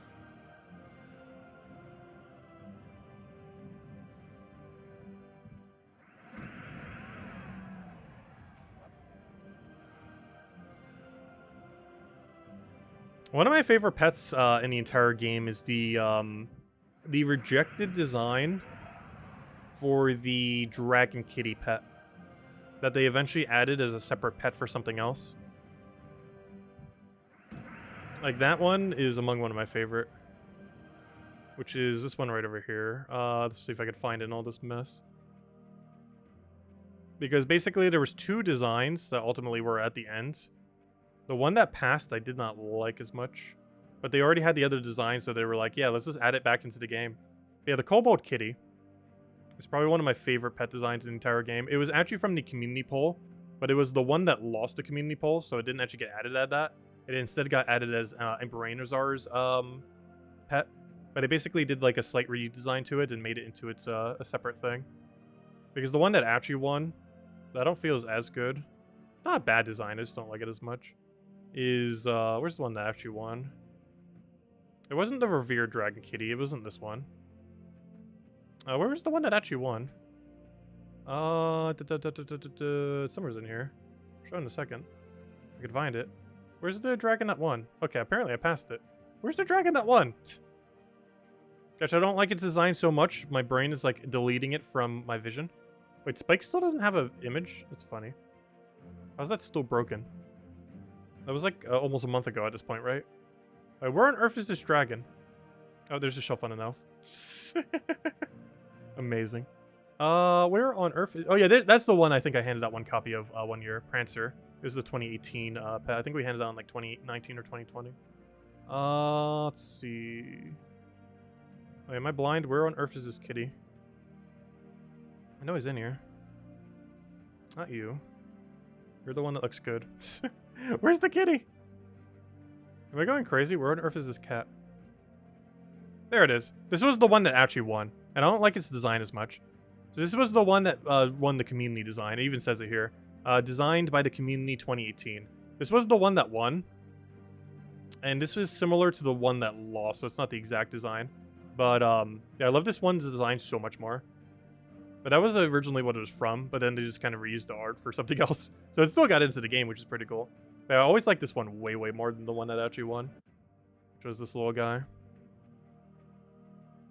One of my favorite pets in the entire game is the rejected design for the Dragon Kitty pet that they eventually added as a separate pet for something else. Like, that one is among one of my favorite, which is this one right over here. Let's see if I could find it in all this mess. Because basically there was 2 designs that ultimately were at the end. The one that passed I did not like as much, but they already had the other design, so they were like, yeah, let's just add it back into the game. But yeah, the Kobold Kitty is probably one of my favorite pet designs in the entire game. It was actually from the community poll, but it was the one that lost the community poll, so it didn't actually get added at that. It instead got added as Emperor's pet, but it basically did like a slight redesign to it and made it into its a separate thing. Because the one that actually won, I don't feel is as good. It's not a bad design, I just don't like it as much. Is where's the one that actually won? It wasn't the Revered Dragon Kitty. It wasn't this one. Where was the one that actually won? Somewhere's in here. Show in a second. I could find it. Where's the dragon that won? Okay, apparently I passed it. Where's the dragon that won? Gosh, I don't like its design so much. My brain is like deleting it from my vision. Wait, Spike still doesn't have an image? That's funny. How's that still broken? That was like almost a month ago at this point, right? Where on earth is this dragon? Oh, there's a Shelf on an Elf. Amazing. Where on earth is... Oh yeah, that's the one I think I handed out one copy of one year. Prancer. It was the 2018 pet. I think we handed out in like 2019 or 2020. Let's see. Wait, am I blind? Where on earth is this kitty? I know he's in here. Not you. You're the one that looks good. Where's the kitty? Am I going crazy? Where on earth is this cat? There it is. This was the one that actually won. And I don't like its design as much. So this was the one that won the community design. It even says it here. Designed by the community 2018. This was the one that won. And this was similar to the one that lost, so it's not the exact design. But yeah, I love this one's design so much more. But that was originally what it was from, but then they just kind of reused the art for something else. So it still got into the game, which is pretty cool. But I always like this one way, way more than the one that actually won. Which was this little guy.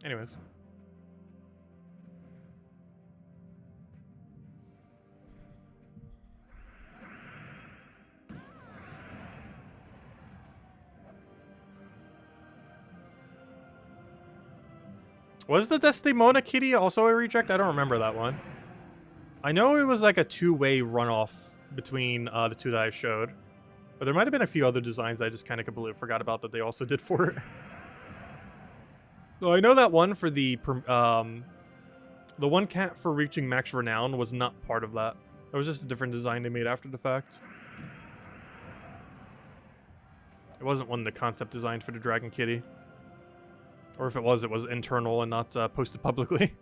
Anyways. Was the Desdemona kitty also a reject? I don't remember that one. I know it was like a two-way runoff between the two that I showed. But there might have been a few other designs I just kind of completely forgot about that they also did for it. So I know that one for the one cat for reaching max renown was not part of that. That was just a different design they made after the fact. It wasn't one of the concept designs for the Dragon Kitty. Or if it was internal and not posted publicly.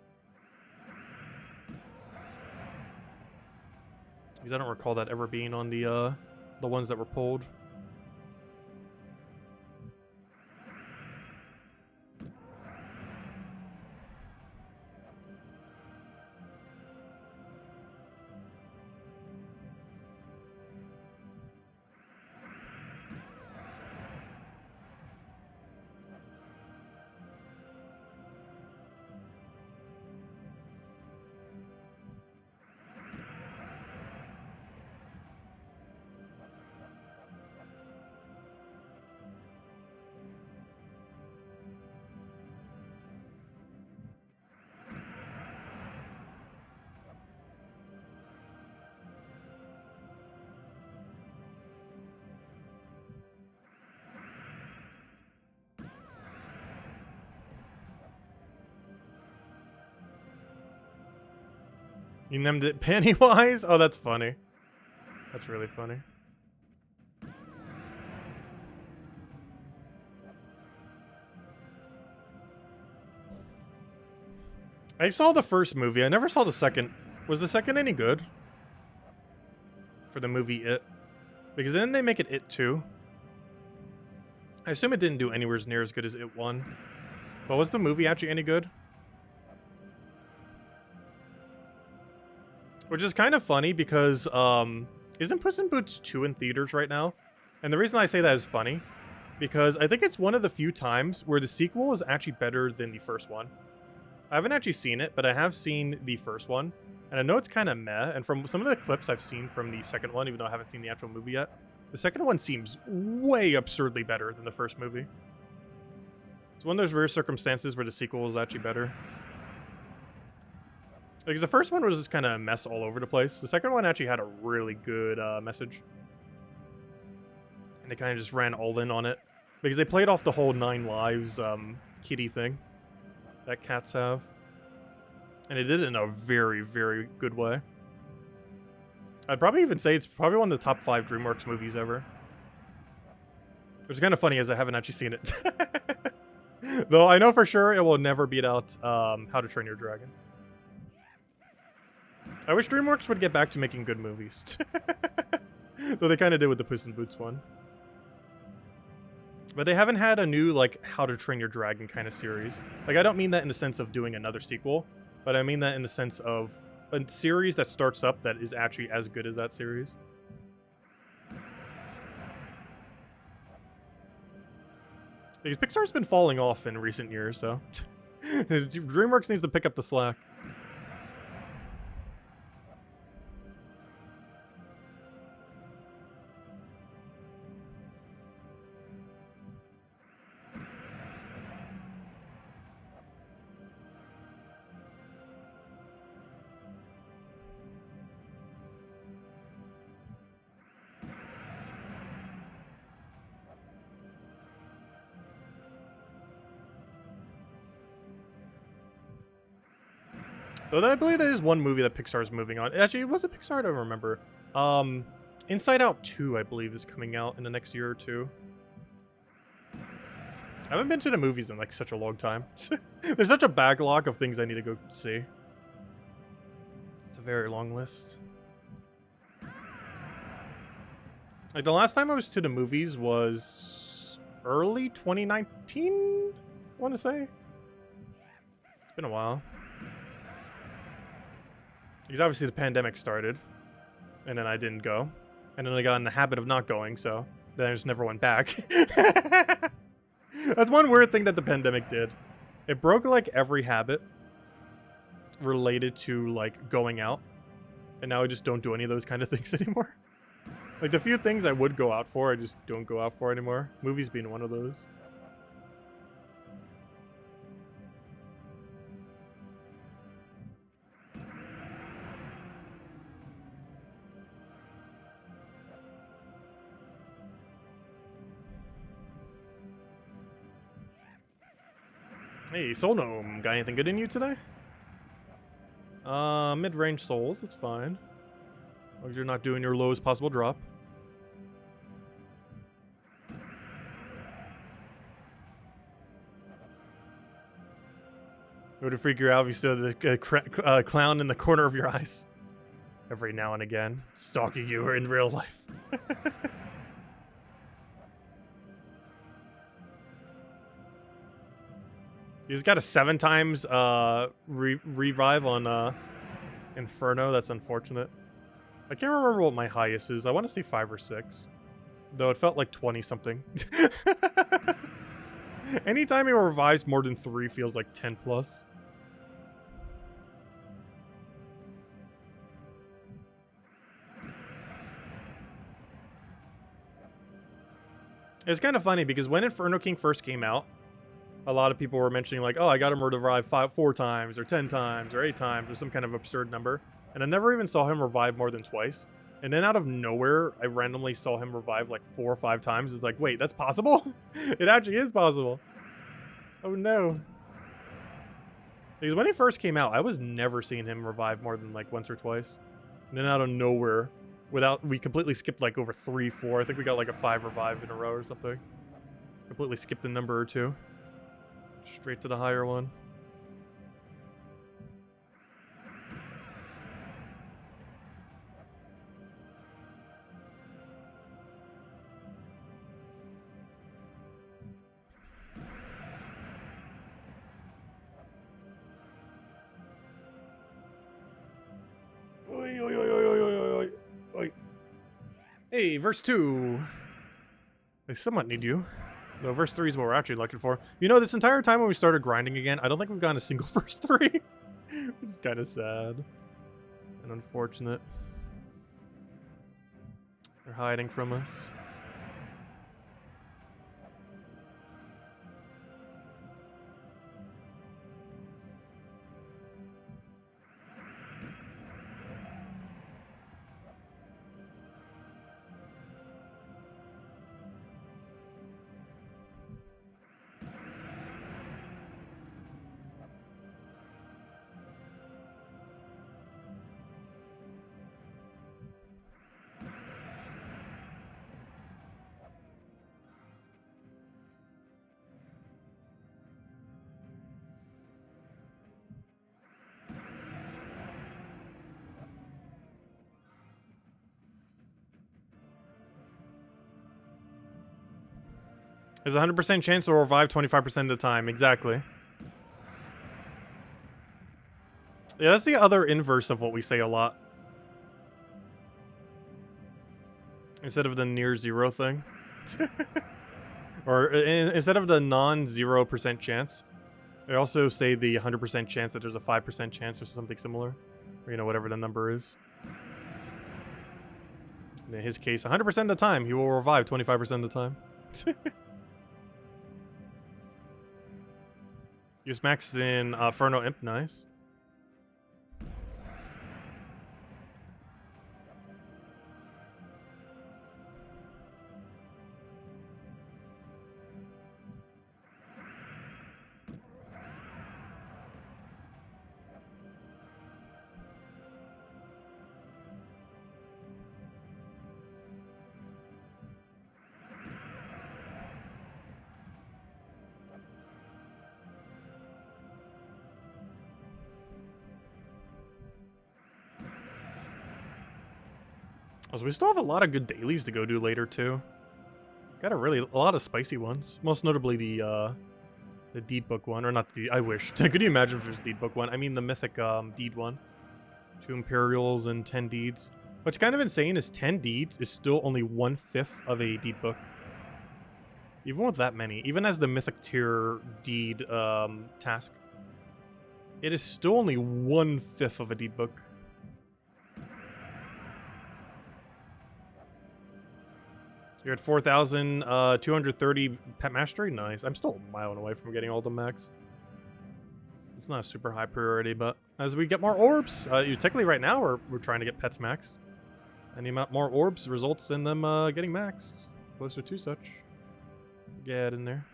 Because I don't recall that ever being on the ones that were pulled. You named it Pennywise? Oh, that's funny. That's really funny. I saw the first movie. I never saw the second. Was the second any good? For the movie It? Because then they make it It 2. I assume it didn't do anywhere near as good as It 1. But was the movie actually any good? Which is kind of funny because, isn't Puss in Boots 2 in theaters right now? And the reason I say that is funny, because I think it's one of the few times where the sequel is actually better than the first one. I haven't actually seen it, but I have seen the first one. And I know it's kind of meh, and from some of the clips I've seen from the second one, even though I haven't seen the actual movie yet, the second one seems way absurdly better than the first movie. It's one of those rare circumstances where the sequel is actually better. Because the first one was just kind of a mess all over the place. The second one actually had a really good message. And they kind of just ran all in on it. Because they played off the whole 9 lives kitty thing that cats have. And they did it in a very, very good way. I'd probably even say it's probably one of the top 5 DreamWorks movies ever. Which is kind of funny as I haven't actually seen it. Though I know for sure it will never beat out How to Train Your Dragon. I wish DreamWorks would get back to making good movies. Though they kind of did with the Puss in Boots one. But they haven't had a new, like, How to Train Your Dragon kind of series. Like, I don't mean that in the sense of doing another sequel, but I mean that in the sense of a series that starts up that is actually as good as that series. Because Pixar's been falling off in recent years, so DreamWorks needs to pick up the slack. Though I believe that is one movie that Pixar is moving on. Actually, was it Pixar? I don't remember. Inside Out 2, I believe, is coming out in the next year or two. I haven't been to the movies in like such a long time. There's such a backlog of things I need to go see. It's a very long list. Like the last time I was to the movies was early 2019, I want to say. It's been a while. Because obviously the pandemic started, and then I didn't go. And then I got in the habit of not going, so then I just never went back. That's one weird thing that the pandemic did. It broke like every habit related to like going out. And now I just don't do any of those kind of things anymore. Like the few things I would go out for, I just don't go out for anymore. Movies being one of those. Hey, Soul Gnome, got anything good in you today? Mid-range souls, that's fine. As long as you're not doing your lowest possible drop. It would freak you out if you saw the clown in the corner of your eyes. Every now and again, stalking you in real life. He's got a 7 times revive on Inferno. That's unfortunate. I can't remember what my highest is. I want to say 5 or 6. Though it felt like 20 something. Anytime he revives more than 3 feels like 10 plus. It's kind of funny because when Inferno King first came out, a lot of people were mentioning like, oh, I got him to revive 4 times or 10 times or 8 times or some kind of absurd number. And I never even saw him revive more than twice. And then out of nowhere, I randomly saw him revive like 4 or 5 times. It's like, wait, that's possible? It actually is possible. Oh no. Because when he first came out, I was never seeing him revive more than like once or twice. And then out of nowhere, we completely skipped like over 3, 4. I think we got like a 5 revive in a row or something. Completely skipped a number or 2. Straight to the higher one. Oi, oi, oi, oi, oi, oi, oi. Hey, verse 2. I somewhat need you. No, verse 3 is what we're actually looking for. You know, this entire time when we started grinding again, I don't think we've gotten a single verse 3. Which is kind of sad. And unfortunate. They're hiding from us. There's a 100% chance to revive 25% of the time. Exactly. Yeah, that's the other inverse of what we say a lot. Instead of the near 0 thing. Or instead of the non-0% chance. I also say the 100% chance that there's a 5% chance or something similar. Or, you know, whatever the number is. In his case, 100% of the time, he will revive 25% of the time. Use maxed in Inferno Imp, nice. Also, we still have a lot of good dailies to go do later too. Got a lot of spicy ones. Most notably the deed book one, or not the. I wish. Could you imagine if there's deed book one? I mean the mythic deed one. 2 Imperials and 10 deeds. What's kind of insane is 10 deeds is still only 1/5 of a deed book. Even with that many, even as the mythic tier deed task, it is still only 1/5 of a deed book. You're at 4,230 pet mastery. Nice. I'm still a mile away from getting all the mechs. It's not a super high priority, but as we get more orbs, technically right now we're trying to get pets maxed. Any amount more orbs results in them getting maxed. Closer to such. Get in there.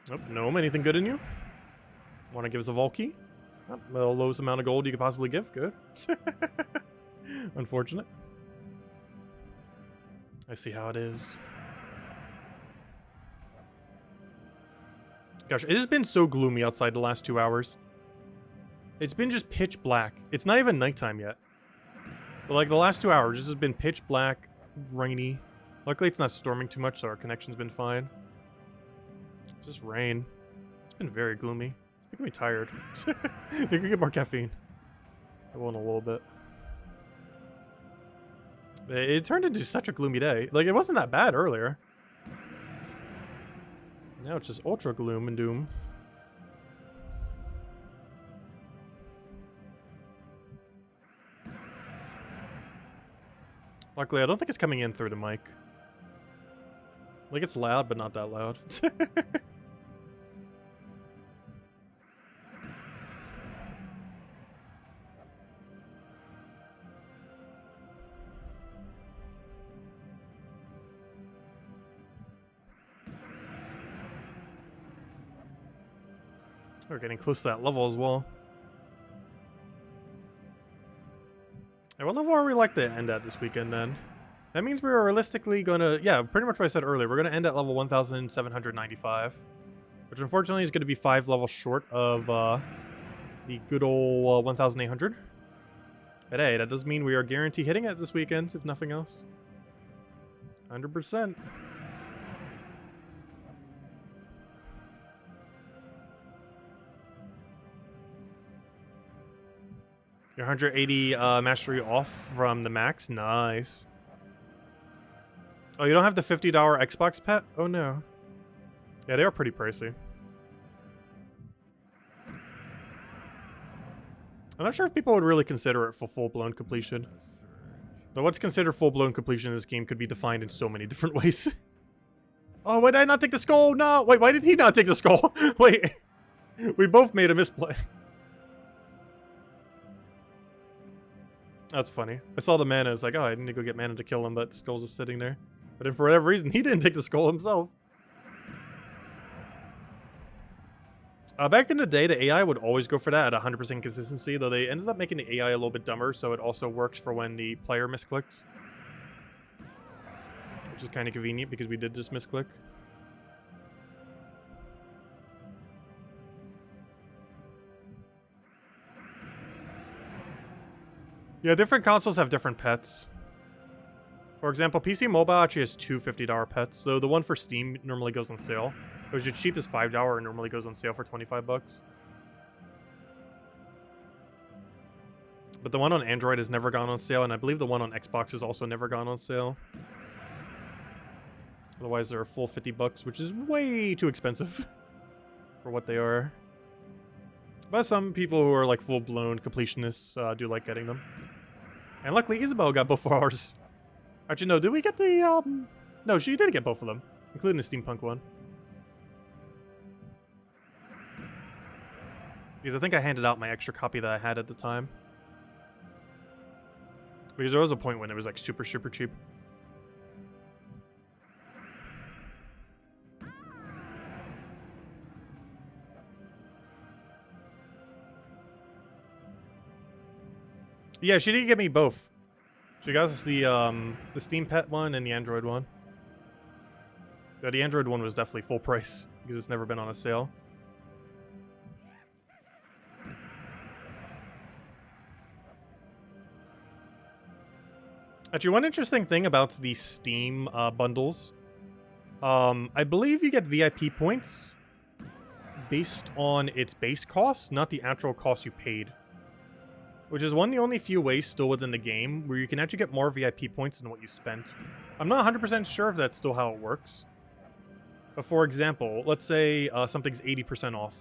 Nope, gnome, anything good in you? Want to give us a Volkey? Oh, the lowest amount of gold you could possibly give. Good. Unfortunate. I see how it is. Gosh, it has been so gloomy outside the last 2 hours. It's been just pitch black. It's not even nighttime yet. But like the last 2 hours, this has been pitch black, rainy. Luckily it's not storming too much, so our connection's been fine. Just rain. It's been very gloomy. It's making me tired. You can get more caffeine. I will in a little bit. It turned into such a gloomy day. Like, it wasn't that bad earlier. Now it's just ultra gloom and doom. Luckily, I don't think it's coming in through the mic. Like, it's loud, but not that loud. We're getting close to that level as well. And what level are we like to end at this weekend then? That means we're realistically gonna, yeah, pretty much what I said earlier. We're gonna end at level 1,795, which unfortunately is gonna be 5 levels short of the good old 1,800. But hey, that does mean we are guaranteed hitting it this weekend, if nothing else. 100%. You're 180 mastery off from the max. Nice. Oh, you don't have the $50 Xbox pet? Oh no. Yeah, they are pretty pricey. I'm not sure if people would really consider it for full-blown completion. But what's considered full-blown completion in this game could be defined in so many different ways. Oh, why did I not take the skull? No! Wait, why did he not take the skull? Wait. We both made a misplay. That's funny. I saw the mana. It's like, oh, I need to go get mana to kill him, but Skull's just sitting there. But then for whatever reason, he didn't take the skull himself. Back in the day, the AI would always go for that at 100% consistency, though they ended up making the AI a little bit dumber, so it also works for when the player misclicks. Which is kind of convenient, because we did just misclick. Yeah, different consoles have different pets. For example, PC Mobile actually has 2 $50 pets, so the one for Steam normally goes on sale. Which is cheap as $5 and normally goes on sale for 25 bucks. But the one on Android has never gone on sale, and I believe the one on Xbox has also never gone on sale. Otherwise, they're a full 50 bucks, which is way too expensive for what they are. But some people who are like full-blown completionists do like getting them. And luckily, Isabel got both of ours. Actually, no, did we get the, No, she did get both of them, including the steampunk one. Because I think I handed out my extra copy that I had at the time. Because there was a point when it was like super, super cheap. Yeah, she did get me both. She got us the Steam Pet one and the Android one. Yeah, the Android one was definitely full price because it's never been on a sale. Actually, one interesting thing about the Steam bundles, I believe you get VIP points based on its base cost, not the actual cost you paid. Which is one of the only few ways still within the game where you can actually get more VIP points than what you spent. I'm not 100% sure if that's still how it works. But for example, let's say something's 80% off.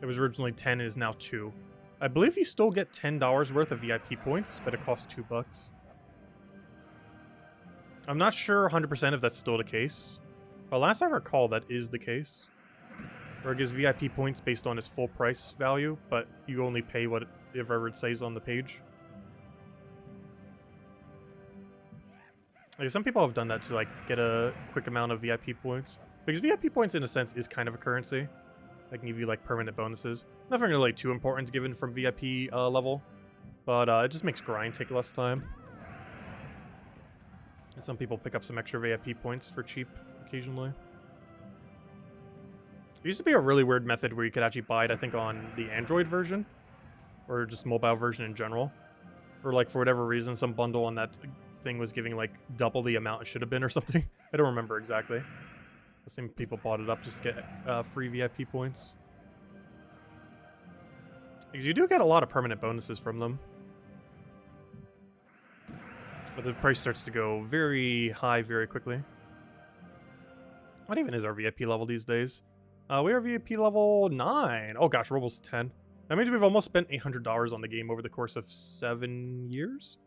It was originally 10 and is now 2. I believe you still get $10 worth of VIP points, but it costs $2. I'm not sure 100% if that's still the case. But last I recall, that is the case. Where it gives VIP points based on its full price value, but you only pay whatever it says on the page. Like, some people have done that to, like, get a quick amount of VIP points. Because VIP points, in a sense, is kind of a currency. They can give you, like, permanent bonuses. Nothing really too important given from VIP level. But it just makes grind take less time. And some people pick up some extra VIP points for cheap occasionally. There used to be a really weird method where you could actually buy it, I think, on the Android version. Or just mobile version in general. Or, like, for whatever reason, some bundle on that thing was giving, like, double the amount it should have been or something. I don't remember exactly. The same people bought it up just to get free VIP points. Because you do get a lot of permanent bonuses from them. But the price starts to go very high very quickly. What even is our VIP level these days? We are VIP level 9. Oh gosh, we're almost 10. That means we've almost spent $800 on the game over the course of 7 years.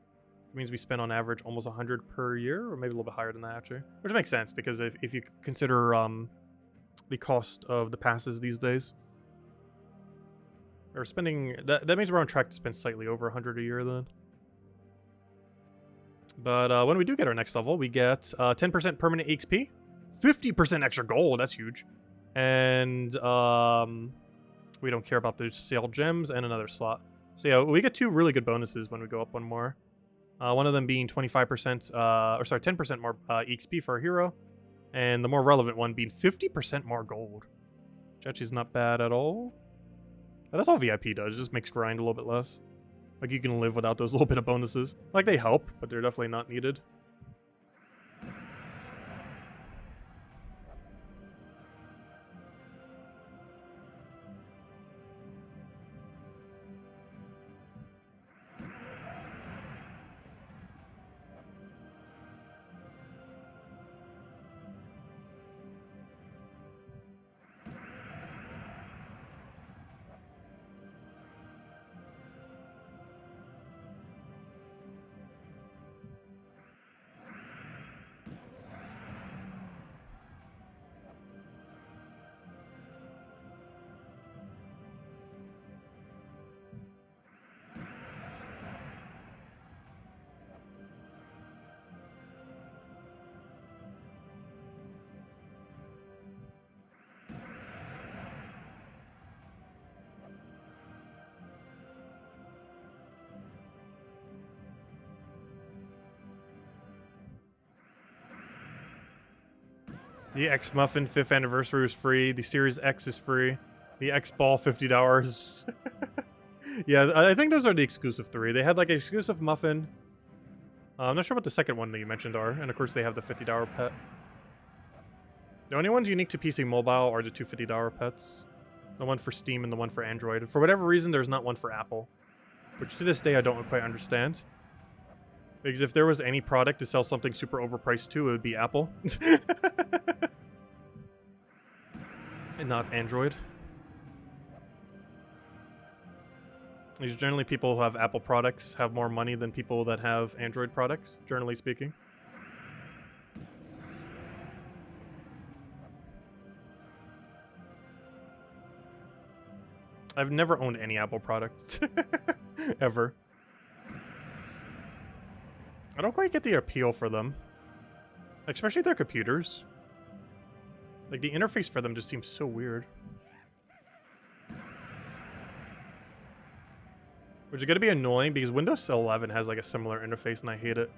It means we spend on average almost 100 per year, or maybe a little bit higher than that actually. Which makes sense because if you consider the cost of the passes these days, we're spending that means we're on track to spend slightly over 100 a year then. But when we do get our next level, we get 10% permanent EXP, 50% extra gold. That's huge, and we don't care about the sale gems and another slot. So yeah, we get 2 really good bonuses when we go up one more. One of them being 25%, 10% more EXP for our hero, and the more relevant one being 50% more gold. Which actually is not bad at all. But that's all VIP does, it just makes grind a little bit less. Like, you can live without those little bit of bonuses. Like, they help, but they're definitely not needed. The X Muffin 5th anniversary was free. The Series X is free. The X Ball $50. Yeah, I think those are the exclusive 3. They had like an exclusive Muffin. I'm not sure what the second one that you mentioned are. And of course they have the $50 pet. The only ones unique to PC Mobile are the 2 $50 pets. The one for Steam and the one for Android. For whatever reason, there's not one for Apple. Which to this day I don't quite understand. Because if there was any product to sell something super overpriced to, it would be Apple. And not Android. Because generally people who have Apple products have more money than people that have Android products, generally speaking. I've never owned any Apple product. Ever. I don't quite get the appeal for them. Especially their computers. Like, the interface for them just seems so weird. Which is going to be annoying because Windows 11 has like a similar interface and I hate it.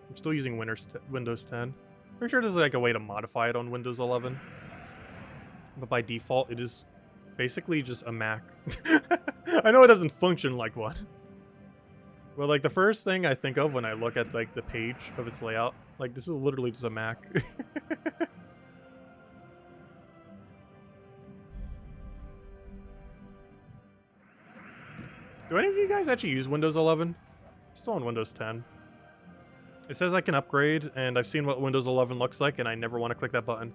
I'm still using Windows 10. Pretty sure there's like a way to modify it on Windows 11. But by default, it is basically just a Mac. I know it doesn't function like one. Well, like the first thing I think of when I look at like the page of its layout, like this is literally just a Mac. Do any of you guys actually use Windows 11? Still on Windows 10. It says I can upgrade, and I've seen what Windows 11 looks like, and I never want to click that button.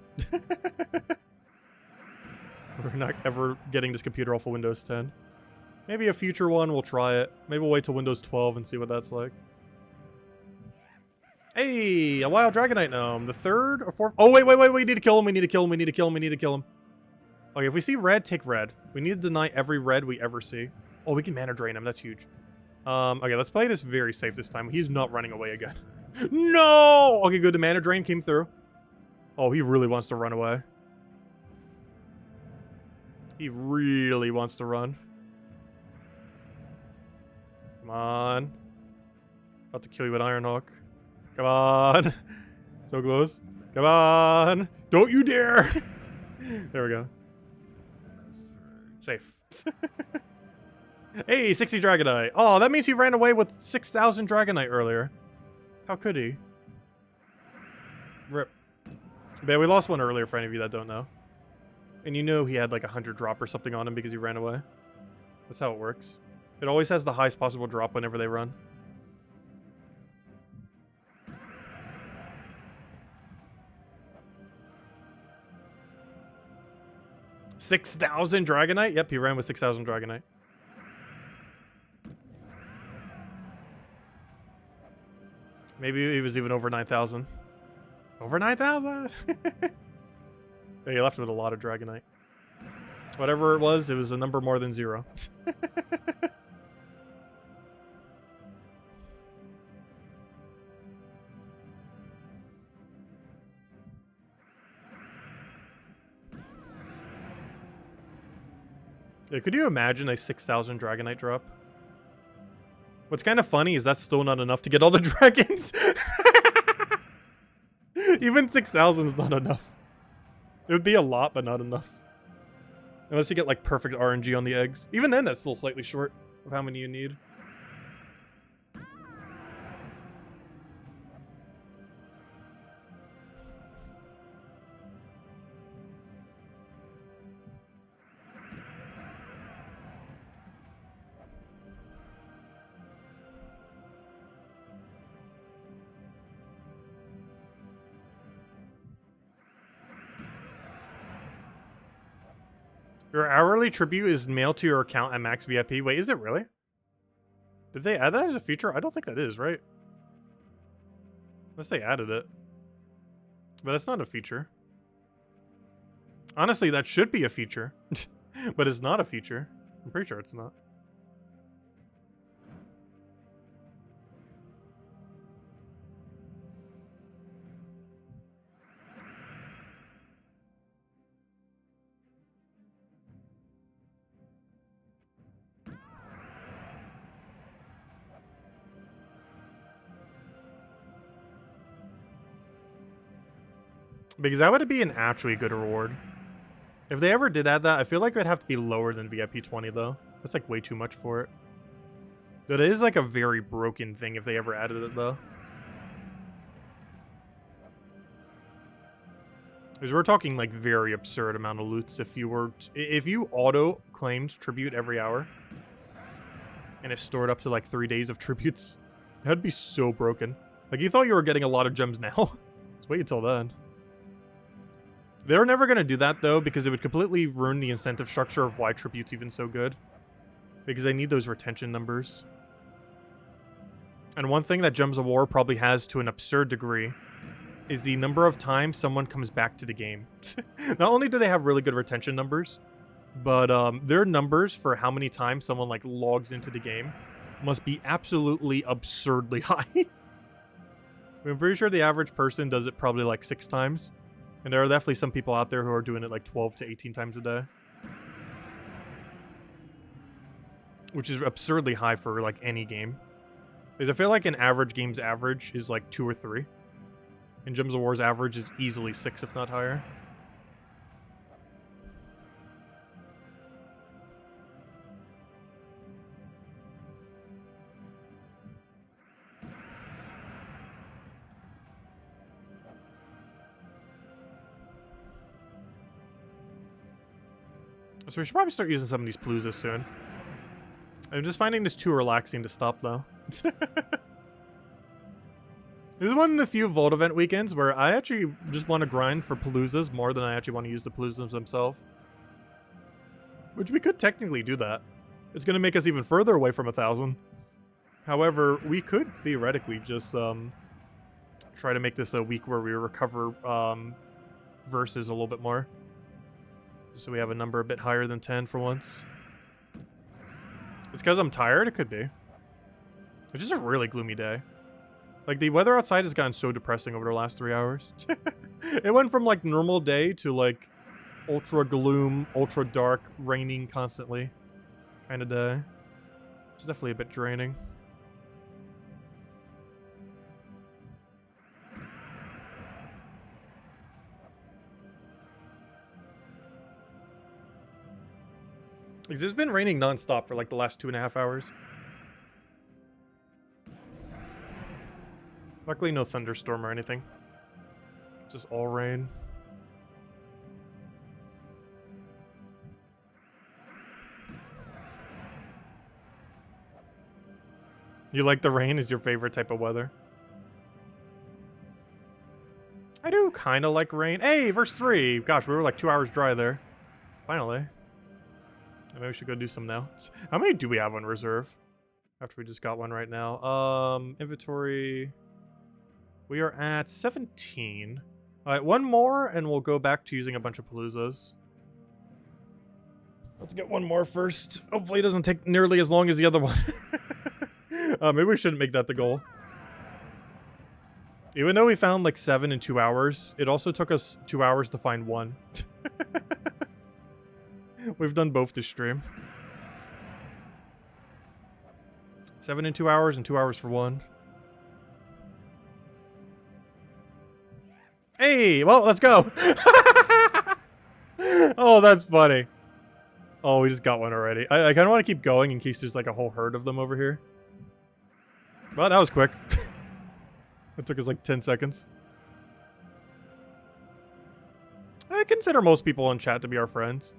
We're not ever getting this computer off of Windows 10. Maybe a future one, we'll try it. Maybe we'll wait till Windows 12 and see what that's like. Hey, a wild Dragonite gnome. The third or fourth... Oh, wait. We need to kill him. We need to kill him. Okay, if we see red, take red. We need to deny every red we ever see. Oh, we can mana drain him. That's huge. Okay, let's play this very safe this time. He's not running away again. No! Okay, good. The mana drain came through. Oh, he really wants to run away. He really wants to run. Come on. About to kill you with Iron Hawk. Come on. So close. Come on. Don't you dare. There we go. Safe. Hey, 60 Dragonite. Oh, that means he ran away with 6,000 Dragonite earlier. How could he? Rip. Yeah, we lost one earlier for any of you that don't know. And you know he had like 100 drop or something on him because he ran away. That's how it works. It always has the highest possible drop whenever they run. $6,000 Dragonite? Yep, he ran with 6,000 Dragonite. Maybe he was even over 9,000. Over 9,000? Yeah, he left with a lot of Dragonite. Whatever it was a number more than 0. Yeah, could you imagine a 6,000 Dragonite drop? What's kind of funny is that's still not enough to get all the dragons. Even 6,000 is not enough. It would be a lot, but not enough. Unless you get like perfect RNG on the eggs. Even then, that's still slightly short of how many you need. Your hourly tribute is mailed to your account at Max VIP. Wait, is it really? Did they add that as a feature? I don't think that is, right? Unless they added it. But it's not a feature. Honestly, that should be a feature. But it's not a feature. I'm pretty sure it's not. Because that would be an actually good reward. If they ever did add that, I feel like it would have to be lower than VIP 20 though. That's like way too much for it. That is like a very broken thing if they ever added it though. Because we're talking like very absurd amount of loots if you auto claimed tribute every hour and it stored up to like 3 days of tributes, that'd be so broken. Like you thought you were getting a lot of gems now. Just wait until then. They're never going to do that, though, because it would completely ruin the incentive structure of why tribute's even so good. Because they need those retention numbers. And one thing that Gems of War probably has to an absurd degree is the number of times someone comes back to the game. Not only do they have really good retention numbers, but their numbers for how many times someone like logs into the game must be absolutely absurdly high. I'm pretty sure the average person does it probably like 6 times. And there are definitely some people out there who are doing it like 12 to 18 times a day. which is absurdly high for like any game. Because I feel like an average game's average is like 2 or 3. And Gems of War's average is easily 6, if not higher. So we should probably start using some of these Paloozas soon. I'm just finding this too relaxing to stop, though. This is one of the few Vault event weekends where I actually just want to grind for Paloozas more than I actually want to use the Paloozas themselves. Which we could technically do that. It's going to make us even further away from 1,000. However, we could theoretically just try to make this a week where we recover verses a little bit more. So we have a number a bit higher than 10 for once. It's because I'm tired? It could be. It's just a really gloomy day. Like, the weather outside has gotten so depressing over the last 3 hours. It went from, like, normal day to, like, ultra gloom, ultra dark, raining constantly kind of day. It's definitely a bit draining. It's been raining non-stop for like the last 2.5 hours. Luckily no thunderstorm or anything. Just all rain. You like the rain? Is your favorite type of weather? I do kind of like rain. Hey, verse 3! Gosh, we were like 2 hours dry there. Finally. Maybe we should go do some now. How many do we have on reserve? After we just got one right now. Inventory. We are at 17. Alright, one more and we'll go back to using a bunch of Paloozas. Let's get one more first. Hopefully it doesn't take nearly as long as the other one. Maybe we shouldn't make that the goal. Even though we found like 7 in 2 hours, it also took us 2 hours to find one. We've done both this stream. 7 in 2 hours and 2 hours for one. Hey, well, let's go. Oh, that's funny. Oh, we just got one already. I kind of want to keep going in case there's like a whole herd of them over here. Well, that was quick. It took us like 10 seconds. I consider most people in chat to be our friends.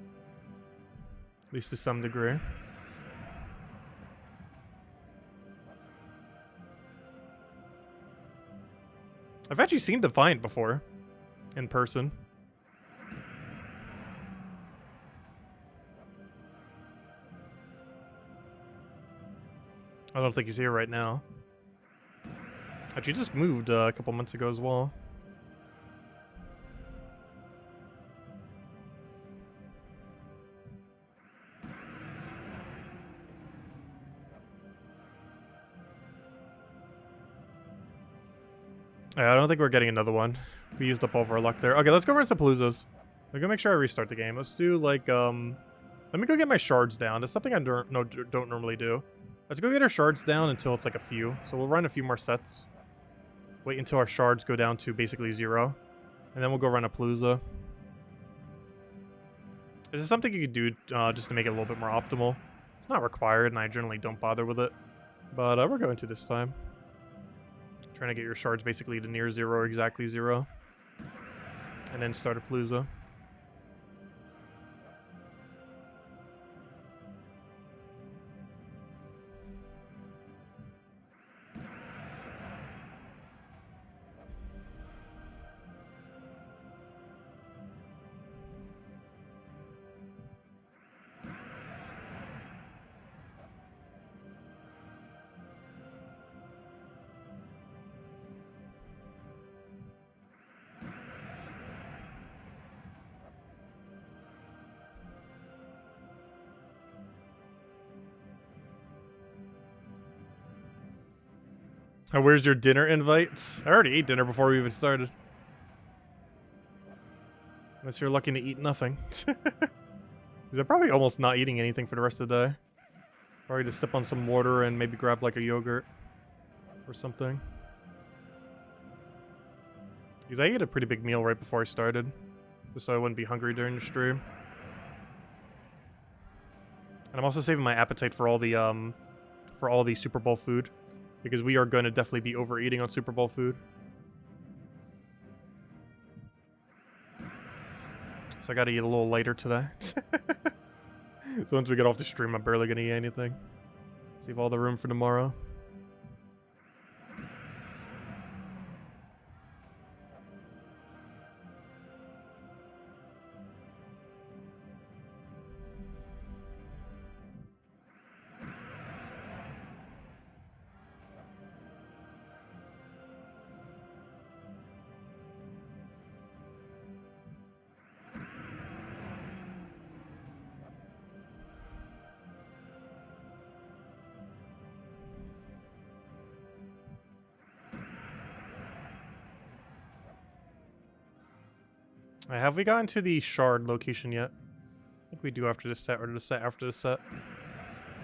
At least to some degree. I've actually seen Defiant before. In person. I don't think he's here right now. Actually, just moved a couple months ago as well. I don't think we're getting another one. We used up all of our luck there. Okay, let's go run some Paloozas. I'm gonna make sure I restart the game. Let's do like let me go get my shards down. That's something I don't normally do. Let's go get our shards down until it's like a few. So we'll run a few more sets. Wait until our shards go down to basically 0. And then we'll go run a Palooza. This is something you could do just to make it a little bit more optimal. It's not required, and I generally don't bother with it. But we're going to this time. Trying to get your shards basically to near 0 or exactly 0. And then start a Palooza. Where's your dinner invites? I already ate dinner before we even started. Unless you're lucky to eat nothing. Because I'm probably almost not eating anything for the rest of the day. Probably just sip on some water and maybe grab like a yogurt or something. Because I ate a pretty big meal right before I started, just so I wouldn't be hungry during the stream. And I'm also saving my appetite for all the Super Bowl food, because we are going to definitely be overeating on Super Bowl food. So I gotta eat a little later today. So once we get off the stream, I'm barely gonna eat anything. Save all the room for tomorrow. Have we gotten to the shard location yet? I think we do after this set, or the set after this set. And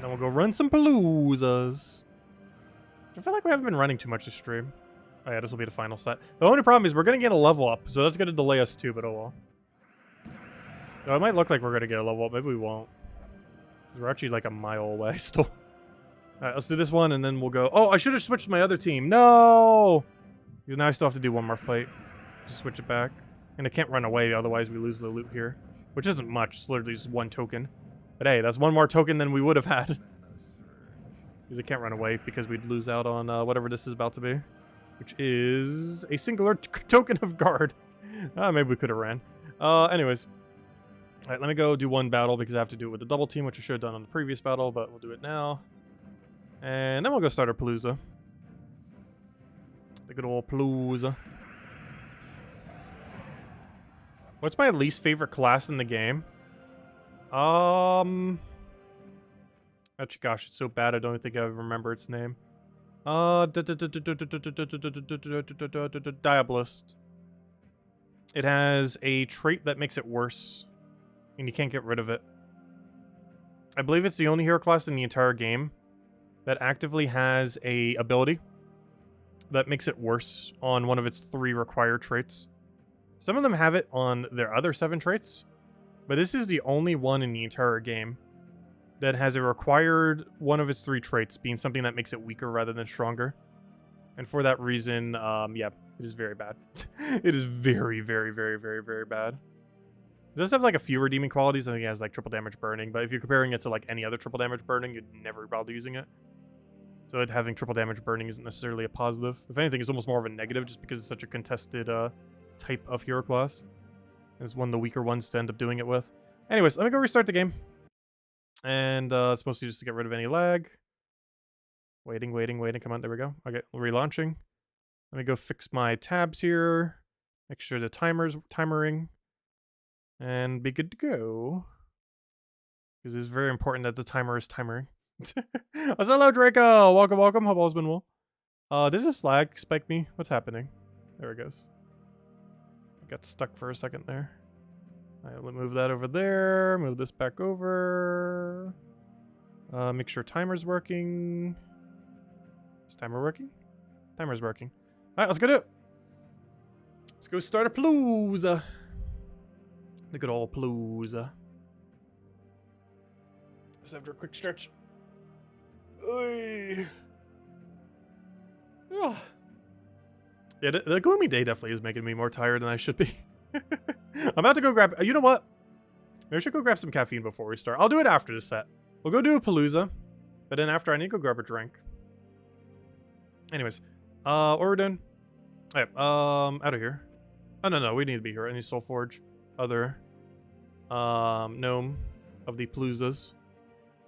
then we'll go run some Paloozas. I feel like we haven't been running too much this stream. Oh yeah, this will be the final set. The only problem is we're going to get a level up, so that's going to delay us too, but oh well. So it might look like we're going to get a level up, maybe we won't. We're actually like a mile away still. Alright, let's do this one, and then we'll go... Oh, I should have switched my other team. No! Because now I still have to do one more fight. Just switch it back. And I can't run away, otherwise we lose the loot here. Which isn't much, it's literally just one token. But hey, that's one more token than we would have had. Because I can't run away, because we'd lose out on whatever this is about to be. Which is a singular token of guard. Maybe we could have ran. Anyways. Alright, let me go do one battle, because I have to do it with the double team, which I should have done on the previous battle, but we'll do it now. And then we'll go start our Palooza. The good old Palooza. What's my least favorite class in the game? Actually, gosh, it's so bad I don't think I remember its name. Diabolist. It has a trait that makes it worse, and you can't get rid of it. I believe it's the only hero class in the entire game that actively has a ability that makes it worse on one of its 3 required traits. Some of them have it on their other 7 traits, but this is the only one in the entire game that has a required one of its 3 traits being something that makes it weaker rather than stronger. And for that reason, yeah, it is very bad. It is very, very, very, very, very bad. It does have like a few redeeming qualities. I think it has like triple damage burning, but if you're comparing it to like any other triple damage burning, you'd never bother using it. So it having triple damage burning isn't necessarily a positive. If anything, it's almost more of a negative just because it's such a contested type of hero class. It's one of the weaker ones to end up doing it with. Anyways, let me go restart the game. And it's mostly just to get rid of any lag. Waiting. Come on, there we go. Okay, relaunching. Let me go fix my tabs here. Make sure the timer's timering. And be good to go. Because it's very important that the timer is timering. Hello, Draco! Welcome. Hope all's been well. Did this lag spike me? What's happening? There it goes. Got stuck for a second there. Alright, we'll move that over there. Move this back over. Make sure timer's working. Is timer working? Timer's working. Alright, let's go do it. Let's go start a Palooza. The good old Palooza. Just after a quick stretch. Oy. Oh. Yeah, the gloomy day definitely is making me more tired than I should be. I'm about to go grab... You know what? Maybe I should go grab some caffeine before we start. I'll do it after the set. We'll go do a Palooza. But then after, I need to go grab a drink. Anyways. What we're doing? Alright, out of here. Oh, no, we need to be here. I need Soul Forge. Other... gnome of the Paloozas.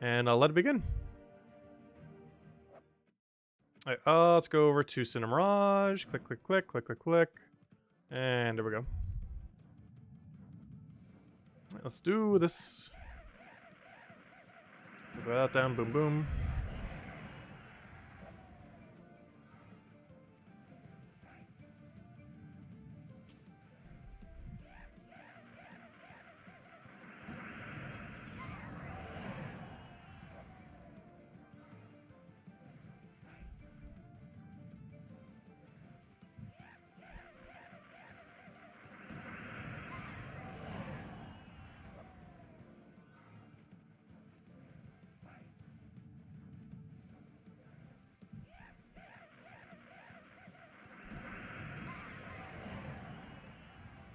And let it begin. Alright, let's go over to Cinemirage. Click. And there we go. Right, let's do this. Put that down, boom.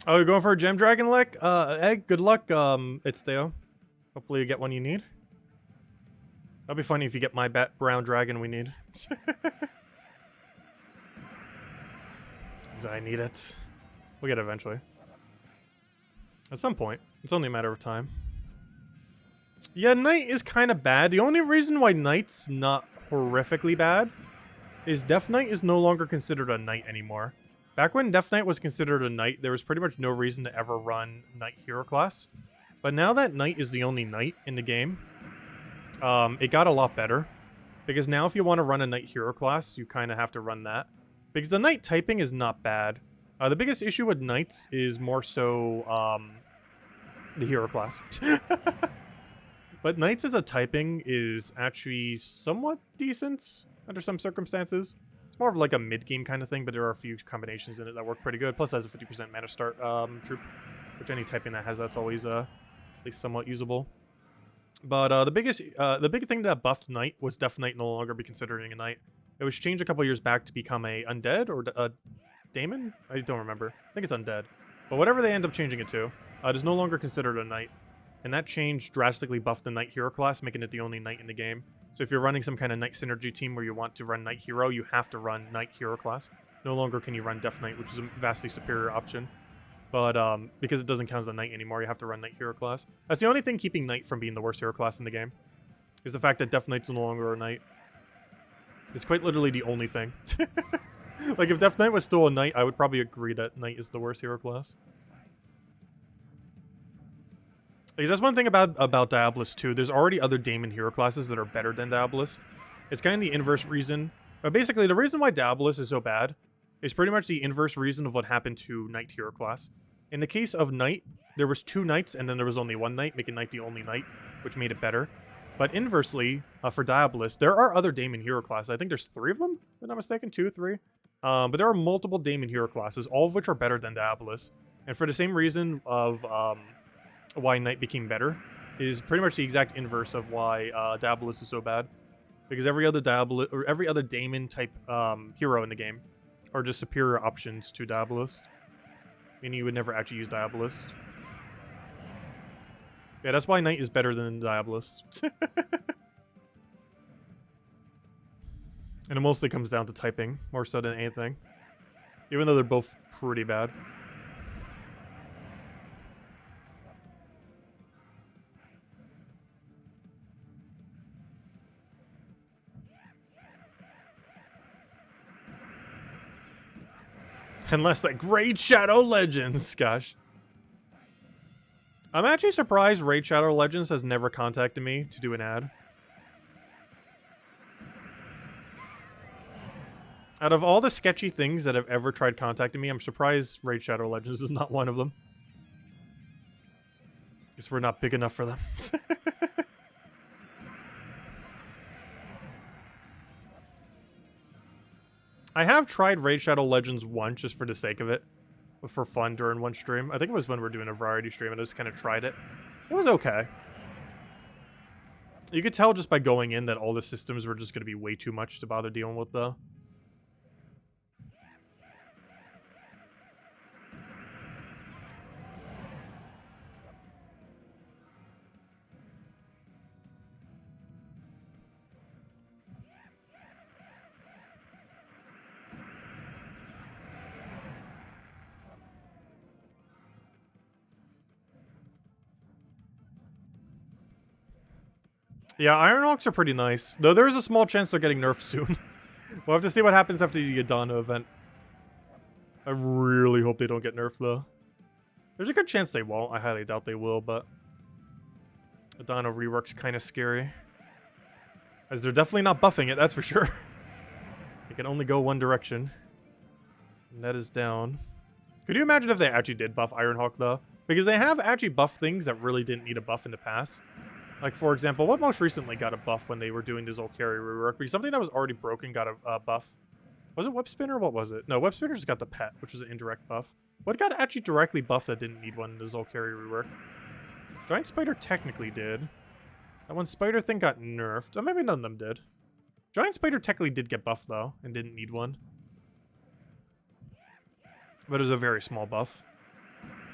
Oh, you're going for a gem dragon egg? Good luck, it's Theo. Hopefully you get one you need. That'd be funny if you get my brown dragon we need. I need it. We'll get it eventually. At some point. It's only a matter of time. Yeah, Knight is kind of bad. The only reason why Knight's not horrifically bad is Death Knight is no longer considered a Knight anymore. Back when Death Knight was considered a Knight, there was pretty much no reason to ever run Knight hero class. But now that Knight is the only Knight in the game, it got a lot better. Because now if you want to run a Knight hero class, you kind of have to run that. Because the Knight typing is not bad. The biggest issue with Knights is more so the hero class. But Knights as a typing is actually somewhat decent under some circumstances. It's more of like a mid-game kind of thing, but there are a few combinations in it that work pretty good. Plus it has a 50% mana start troop, which any typing that has that's always at least somewhat usable. But the big thing that buffed Knight was Death Knight no longer be considering a Knight. It was changed a couple years back to become a Undead or a Daemon? I don't remember. I think it's Undead. But whatever they end up changing it to, it is no longer considered a Knight. And that change drastically buffed the Knight hero class, making it the only Knight in the game. So if you're running some kind of Knight synergy team where you want to run Knight hero, you have to run Knight hero class. No longer can you run Death Knight, which is a vastly superior option. But because it doesn't count as a Knight anymore, you have to run Knight hero class. That's the only thing keeping Knight from being the worst hero class in the game. Is the fact that Death Knight's no longer a Knight. It's quite literally the only thing. Like, if Death Knight was still a Knight, I would probably agree that Knight is the worst hero class. Because that's one thing about Diabolus too. There's already other Daemon hero classes that are better than Diabolus. It's kind of the inverse reason. But basically, the reason why Diabolus is so bad is pretty much the inverse reason of what happened to Knight hero class. In the case of Knight, there was 2 Knights and then there was only 1 Knight, making Knight the only Knight, which made it better. But inversely, for Diabolus, there are other Daemon hero classes. I think there's 3 of them, if I'm not mistaken, 2, 3. But there are multiple Daemon hero classes, all of which are better than Diabolus. And for the same reason of why Knight became better, is pretty much the exact inverse of why Diabolus is so bad. Because every other Diabolus or every other Daemon type hero in the game are just superior options to Diabolus. Meaning you would never actually use Diabolus. Yeah, that's why Knight is better than Diabolus. And it mostly comes down to typing, more so than anything. Even though they're both pretty bad. Unless like Raid Shadow Legends, gosh. I'm actually surprised Raid Shadow Legends has never contacted me to do an ad. Out of all the sketchy things that have ever tried contacting me, I'm surprised Raid Shadow Legends is not one of them. Guess we're not big enough for them. I have tried Raid Shadow Legends once just for the sake of it. For fun during one stream. I think it was when we were doing a variety stream and I just kind of tried it. It was okay. You could tell just by going in that all the systems were just going to be way too much to bother dealing with though. Yeah, Ironhawks are pretty nice. Though there is a small chance they're getting nerfed soon. We'll have to see what happens after the Adana event. I really hope they don't get nerfed, though. There's a good chance they won't. I highly doubt they will, but... Adana rework's kind of scary. As they're definitely not buffing it, that's for sure. It can only go one direction. And that is down. Could you imagine if they actually did buff Ironhawk, though? Because they have actually buffed things that really didn't need a buff in the past. Like, for example, what most recently got a buff when they were doing the Zolkari rework? Because something that was already broken got a buff. Was it Web Spinner? What was it? No, Web Spinner just got the pet, which was an indirect buff. What got actually directly buffed that didn't need one in the Zolkari rework? Giant Spider technically did. That one Spider thing got nerfed. Oh, maybe none of them did. Giant Spider technically did get buffed, though, and didn't need one. But it was a very small buff.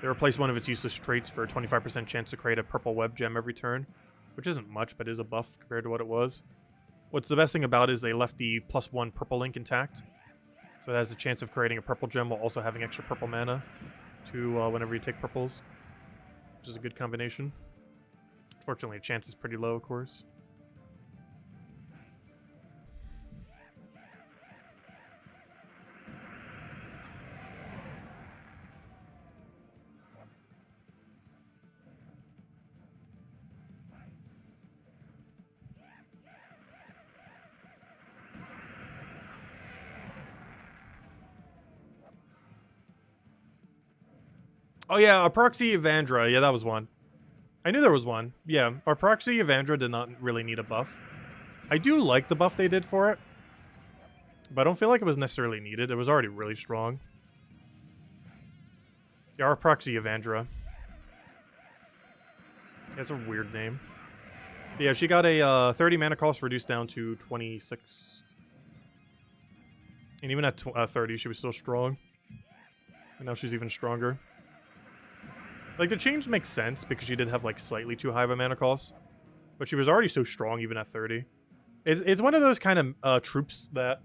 They replaced one of its useless traits for a 25% chance to create a purple web gem every turn, which isn't much, but is a buff compared to what it was. What's the best thing about it is they left the +1 purple link intact, so it has a chance of creating a purple gem while also having extra purple mana to whenever you take purples, which is a good combination. Unfortunately, the chance is pretty low, of course. Oh yeah, our proxy Evandra. Yeah, that was one. I knew there was one. Yeah, our proxy Evandra did not really need a buff. I do like the buff they did for it, but I don't feel like it was necessarily needed. It was already really strong. Yeah, our proxy Evandra. That's a weird name. But yeah, she got a 30 mana cost reduced down to 26. And even at 30, she was still strong. And now she's even stronger. Like, the change makes sense because she did have, like, slightly too high of a mana cost. But she was already so strong even at 30. It's one of those kind of troops that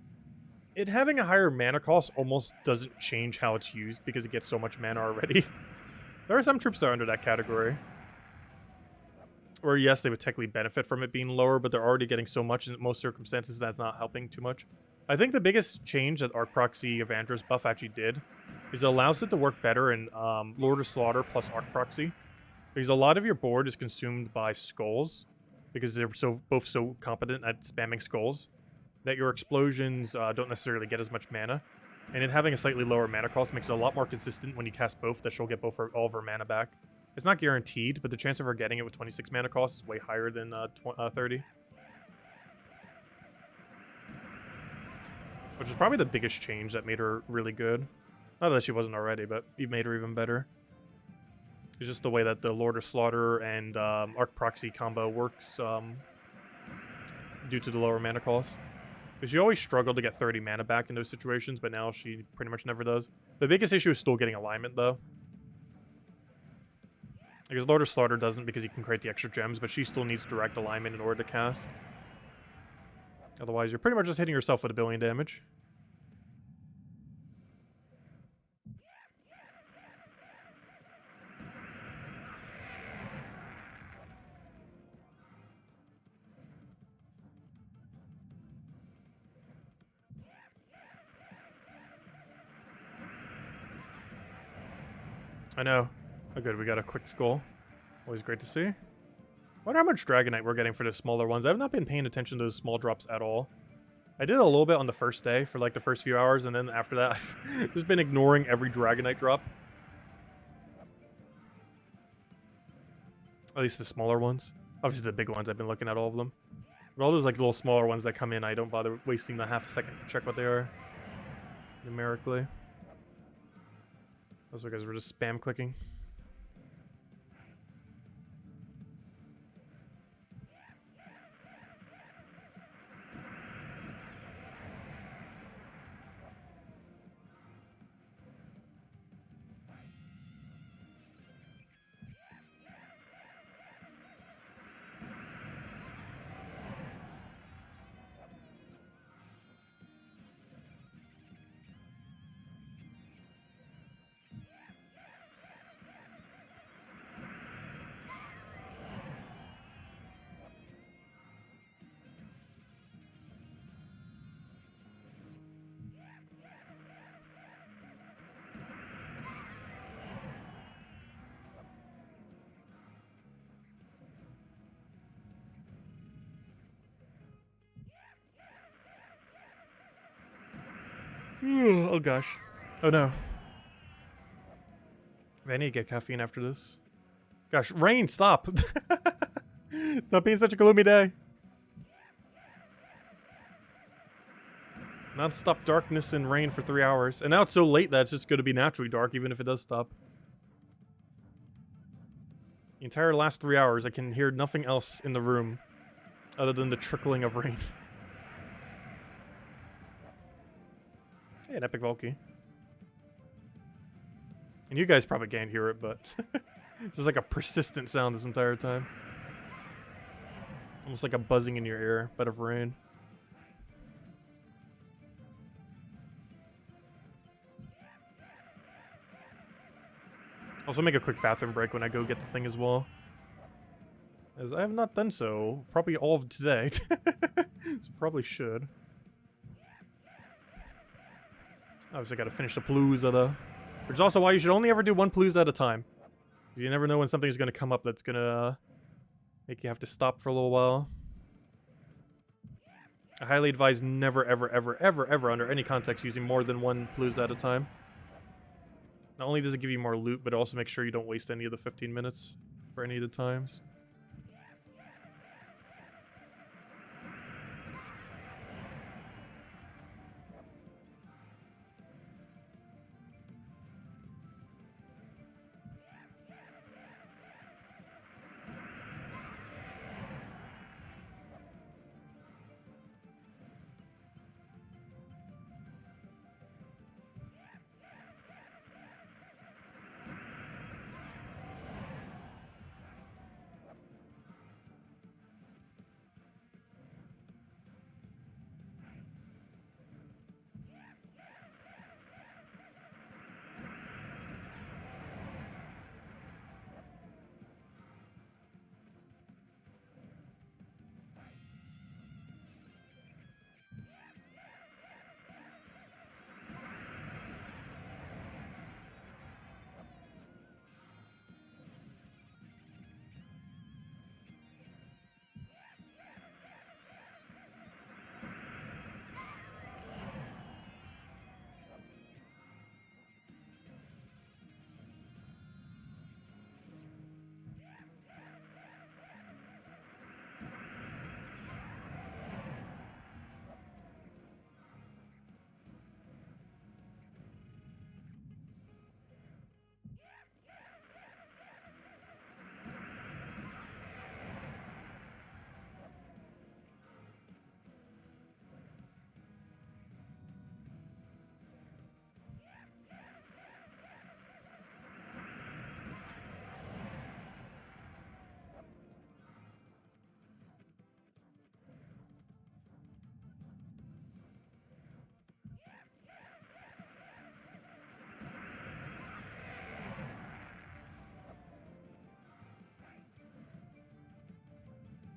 it having a higher mana cost almost doesn't change how it's used because it gets so much mana already. There are some troops that are under that category. Or yes, they would technically benefit from it being lower, but they're already getting so much in most circumstances that's not helping too much. I think the biggest change that Arc Proxy Evandra's buff actually did is it allows it to work better in Lord of Slaughter plus Arc Proxy. Because a lot of your board is consumed by skulls, because they're both so competent at spamming skulls, that your explosions don't necessarily get as much mana. And it having a slightly lower mana cost makes it a lot more consistent when you cast both, that she'll get all of her mana back. It's not guaranteed, but the chance of her getting it with 26 mana cost is way higher than 30. Which is probably the biggest change that made her really good. Not that she wasn't already, but it made her even better. It's just the way that the Lord of Slaughter and Arc Proxy combo works due to the lower mana cost. Because she always struggled to get 30 mana back in those situations, but now she pretty much never does. The biggest issue is still getting alignment, though. Because Lord of Slaughter doesn't because he can create the extra gems, but she still needs direct alignment in order to cast. Otherwise, you're pretty much just hitting yourself with 1 billion damage. I know. Oh good, we got a quick skull. Always great to see. Wonder how much Dragonite we're getting for the smaller ones. I've not been paying attention to those small drops at all. I did a little bit on the first day for like the first few hours, and then after that I've just been ignoring every Dragonite drop. At least the smaller ones. Obviously the big ones, I've been looking at all of them. But all those like little smaller ones that come in, I don't bother wasting the half a second to check what they are numerically. Those guys were just spam clicking. Oh gosh. Oh no. I need to get caffeine after this. Gosh, Rain, stop! Stop being such a gloomy day. Non-stop darkness and rain for 3 hours. And now it's so late that it's just going to be naturally dark even if it does stop. The entire last 3 hours, I can hear nothing else in the room other than the trickling of rain. Hey, an epic Valky. And you guys probably can't hear it, but it's just like a persistent sound this entire time. Almost like a buzzing in your ear, but of rain. Also make a quick bathroom break when I go get the thing as well. As I have not done so, probably all of today. So probably should. Obviously gotta finish the Palooza though. Which is also why you should only ever do one Palooza at a time. You never know when something's gonna come up that's gonna make you have to stop for a little while. I highly advise never, ever, ever, ever, ever, under any context, using more than one Palooza at a time. Not only does it give you more loot, but also make sure you don't waste any of the 15 minutes for any of the times.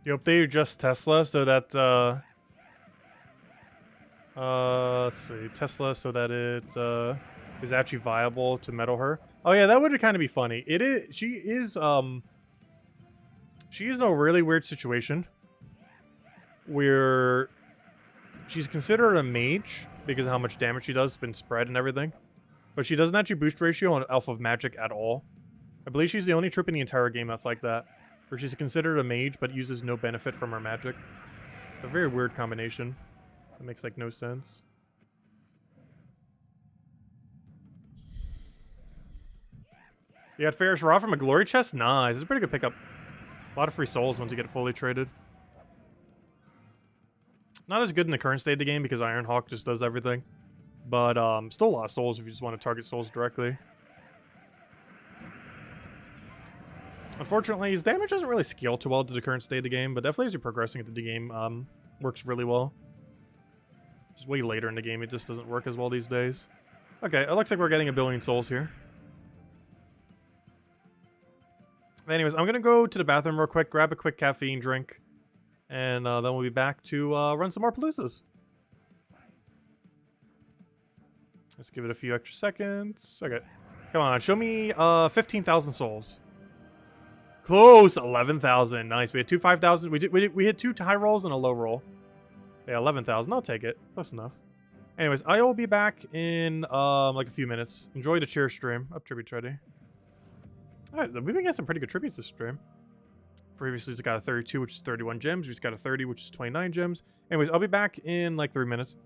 You updated just Tesla so that, let's see, Tesla so that it, is actually viable to metal her. Oh yeah, that would kind of be funny. It is, she is in a really weird situation where she's considered a mage because of how much damage she does, been spread and everything. But she doesn't actually boost ratio on Alpha of Magic at all. I believe she's the only troop in the entire game that's like that. Where she's considered a mage, but uses no benefit from her magic. It's a very weird combination. That makes, like, no sense. You got Ferris Raw from a glory chest? Nice. It's a pretty good pickup. A lot of free souls once you get it fully traded. Not as good in the current state of the game because Ironhawk just does everything. But, still a lot of souls if you just want to target souls directly. Unfortunately, his damage doesn't really scale too well to the current state of the game, but definitely as you're progressing into the game, works really well. Just way later in the game, it just doesn't work as well these days. Okay, it looks like we're getting 1 billion souls here. Anyways, I'm gonna go to the bathroom real quick, grab a quick caffeine drink, and then we'll be back to run some more Paloozas. Let's give it a few extra seconds. Okay, come on, show me 15,000 souls. Close, 11,000. Nice. We had two 5,000. We hit 2 high rolls and a low roll. Yeah, 11,000. I'll take it. Close enough. Anyways, I will be back in like a few minutes. Enjoy the cheer stream. Up tribute ready. Alright, we've been getting some pretty good tributes this stream. Previously, it's got a 32, which is 31 gems. We just got a 30, which is 29 gems. Anyways, I'll be back in like 3 minutes.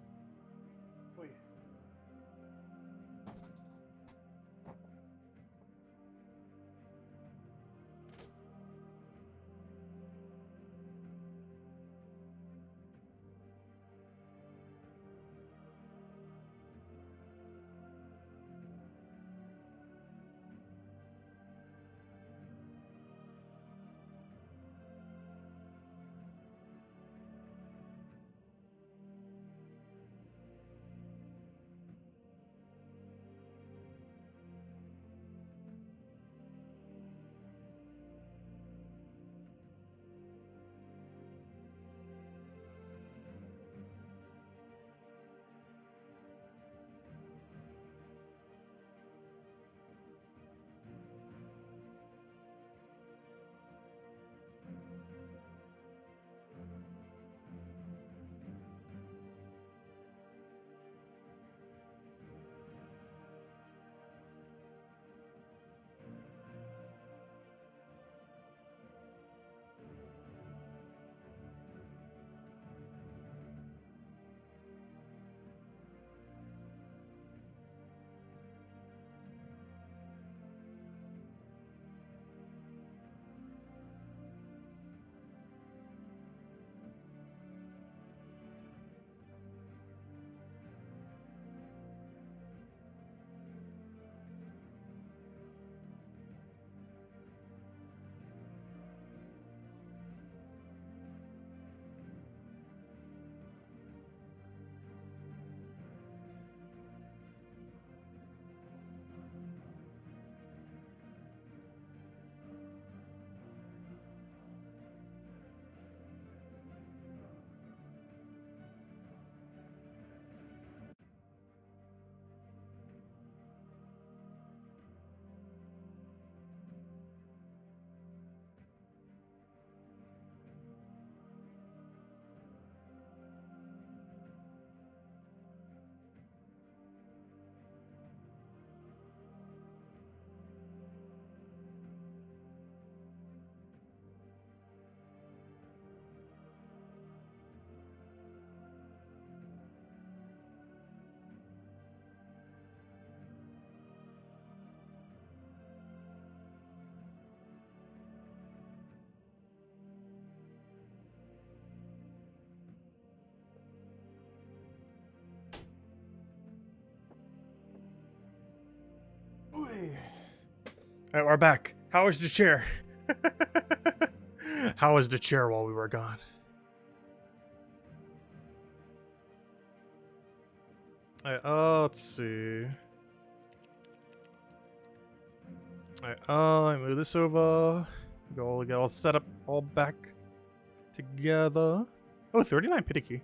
Alright, we're back. How was the chair? How was the chair while we were gone? Alright, let's see. Alright, let me move this over. Get all set up, all back together. Oh, 39 pity key.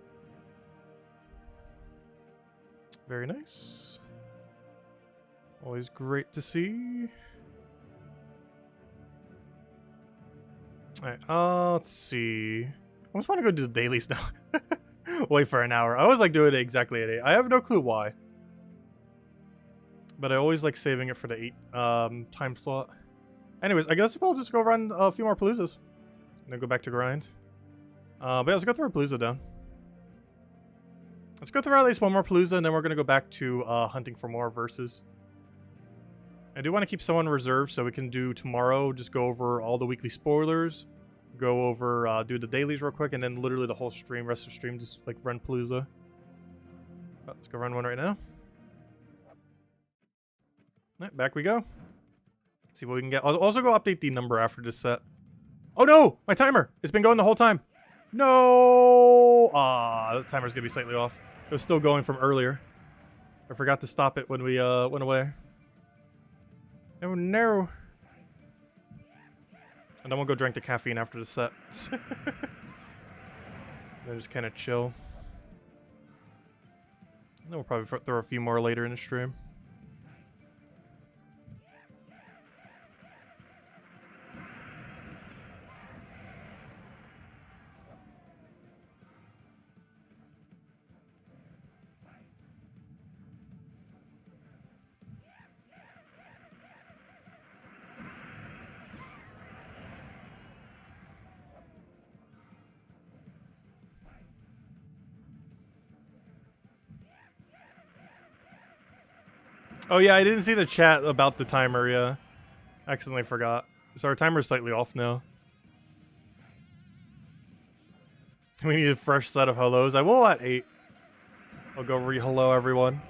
Very nice. Always great to see. Alright, let's see. I just want to go do the dailies now. Wait for an hour. I always like doing it exactly at 8. I have no clue why. But I always like saving it for the 8 time slot. Anyways, I guess I'll just go run a few more Paloozas. And then go back to grind. But yeah, let's go through our Palooza down. Let's go through at least one more Palooza, and then we're going to go back to hunting for more verses. I do want to keep someone reserved so we can do tomorrow, just go over all the weekly spoilers, go over, do the dailies real quick, and then literally the whole stream, rest of the stream, just like run Palooza. Let's go run one right now. Alright, back we go. See what we can get. I'll also go update the number after this set. Oh no! My timer! It's been going the whole time. No! The timer's gonna be slightly off. It was still going from earlier. I forgot to stop it when we went away. Oh no! And then we'll go drink the caffeine after the set. Then just kind of chill. Then we'll probably throw a few more later in the stream. Oh yeah, I didn't see the chat about the timer, yeah. Accidentally forgot. So our timer's slightly off now. We need a fresh set of hellos. I will at 8. I'll go re-hello everyone.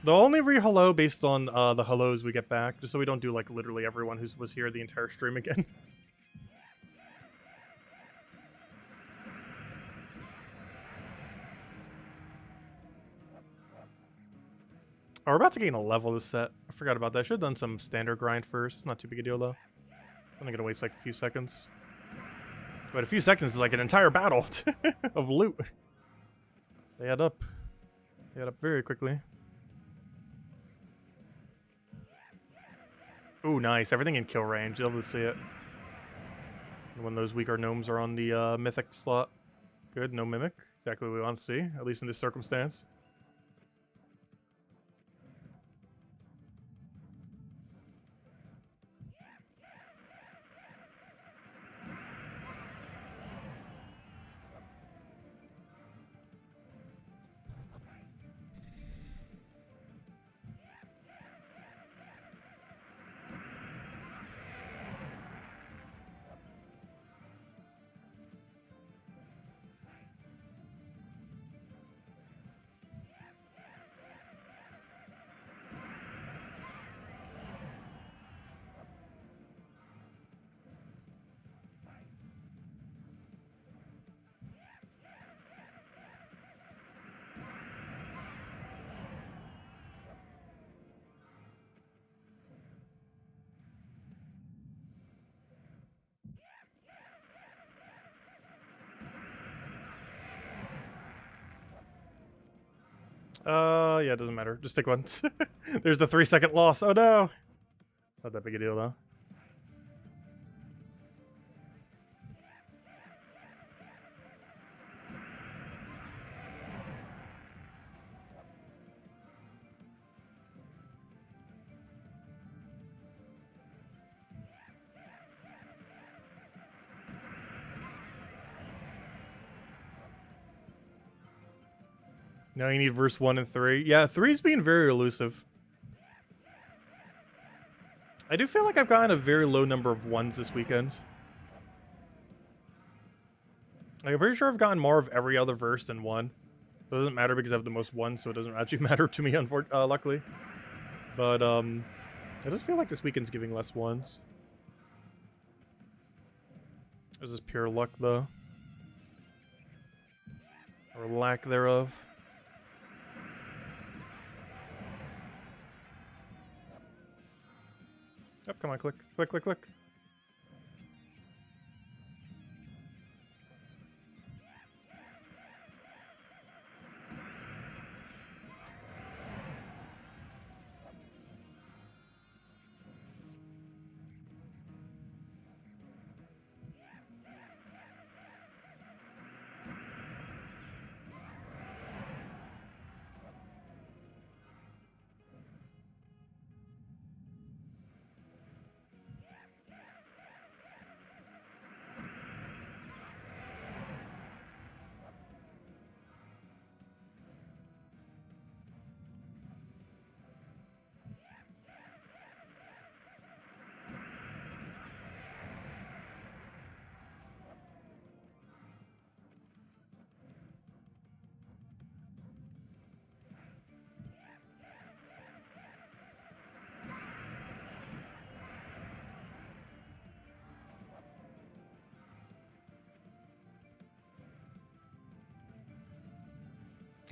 They'll only re-hello based on the hellos we get back, just so we don't do like literally everyone who was here the entire stream again. Oh, we're about to gain a level this set. I forgot about that. I should have done some standard grind first. It's not too big a deal, though. I'm only gonna waste like a few seconds. But a few seconds is like an entire battle of loot. They add up. They add up very quickly. Ooh, nice. Everything in kill range. You'll be able to see it. When those weaker gnomes are on the Mythic slot. Good, no Mimic. Exactly what we want to see, at least in this circumstance. Yeah, it doesn't matter. Just take one. There's the 3-second loss. Oh no! Not that big a deal, though. Now you need verse 1 and 3. Yeah, 3's being very elusive. I do feel like I've gotten a very low number of 1s this weekend. Like, I'm pretty sure I've gotten more of every other verse than 1. It doesn't matter because I have the most 1s, so it doesn't actually matter to me, luckily. But, I just feel like this weekend's giving less ones. This is pure luck, though. Or lack thereof. Yep, come on, click. Click, click, click.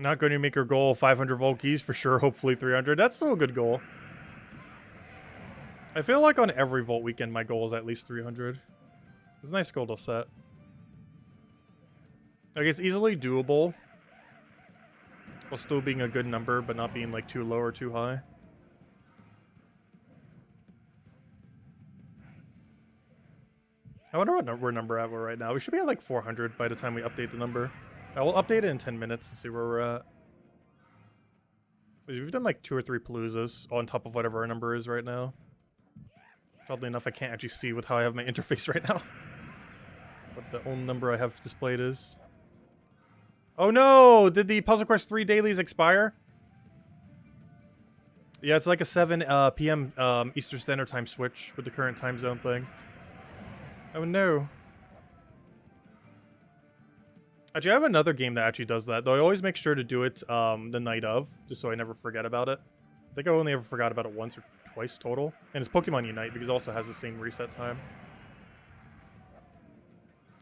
Not going to make your goal 500 Volkeys for sure, hopefully 300. That's still a good goal. I feel like on every Volt weekend, my goal is at least 300. It's a nice goal to set. Like, it's easily doable. While still being a good number, but not being, like, too low or too high. I wonder what we're number at right now. We should be at, like, 400 by the time we update the number. I will update it in 10 minutes and see where we're at. We've done, like, 2 or 3 Paloozas on top of whatever our number is right now. Oddly enough, I can't actually see with how I have my interface right now. What the only number I have displayed is. Oh no! Did the Puzzle Quest 3 dailies expire? Yeah, it's like a 7 p.m. Eastern Standard Time switch with the current time zone thing. Oh no. Actually, I have another game that actually does that, though I always make sure to do it the night of, just so I never forget about it. I think I only ever forgot about it once or twice total. And it's Pokemon Unite, because it also has the same reset time.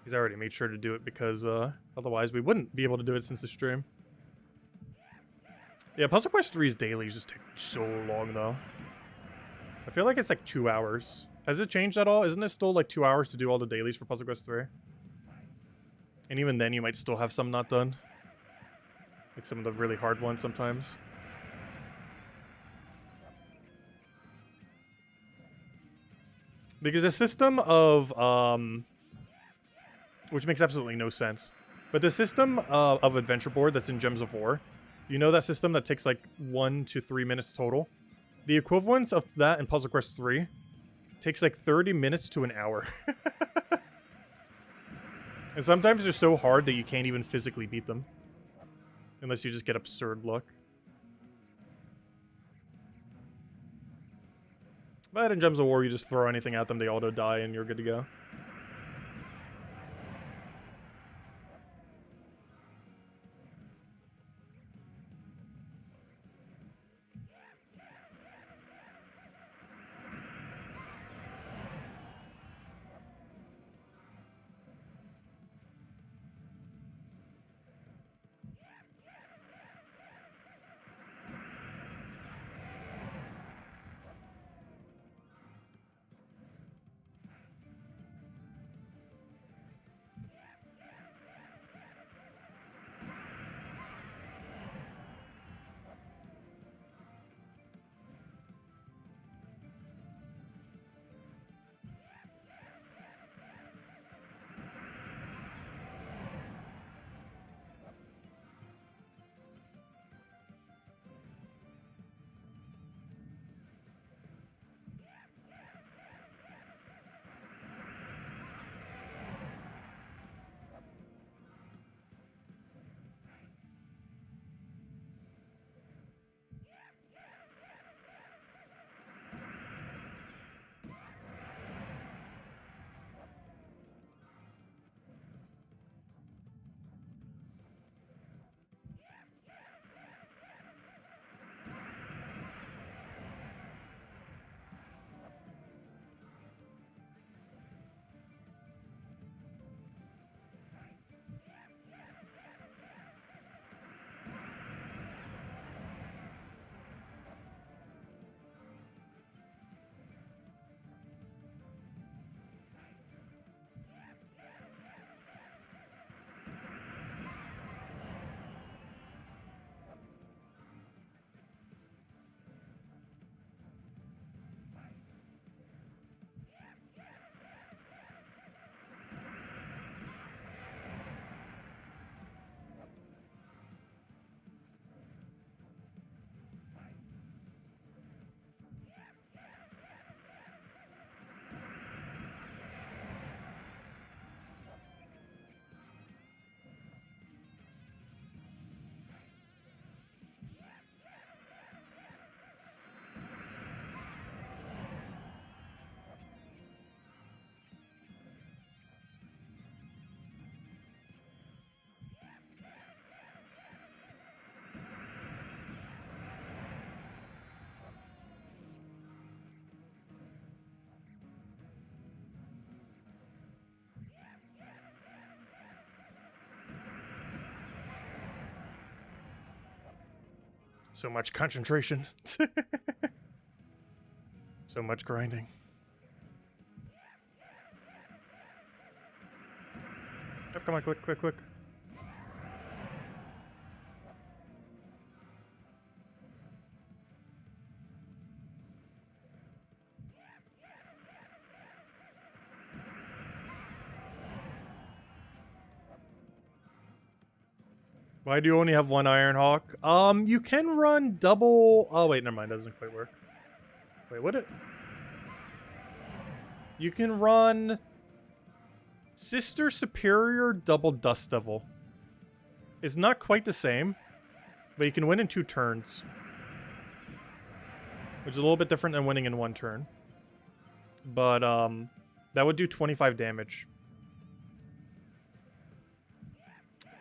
He's already made sure to do it, because otherwise we wouldn't be able to do it since the stream. Yeah, Puzzle Quest 3's dailies just take so long, though. I feel like it's like 2 hours. Has it changed at all? Isn't it still like 2 hours to do all the dailies for Puzzle Quest 3? And even then, you might still have some not done. Like some of the really hard ones sometimes. Because the system of, which makes absolutely no sense. But the system of Adventure Board that's in Gems of War, you know that system that takes like 1 to 3 minutes total? The equivalence of that in Puzzle Quest 3 takes like 30 minutes to an hour. And sometimes they're so hard that you can't even physically beat them. Unless you just get absurd luck. But in Gems of War, you just throw anything at them, they auto die, and you're good to go. So much concentration. So much grinding. Oh, come on, quick, quick, quick. Why do you only have one Iron Hawk? You can run double... Oh, wait, never mind. That doesn't quite work. Wait, would it? You can run... Sister Superior double Dust Devil. It's not quite the same, but you can win in 2 turns. Which is a little bit different than winning in 1 turn. But, that would do 25 damage.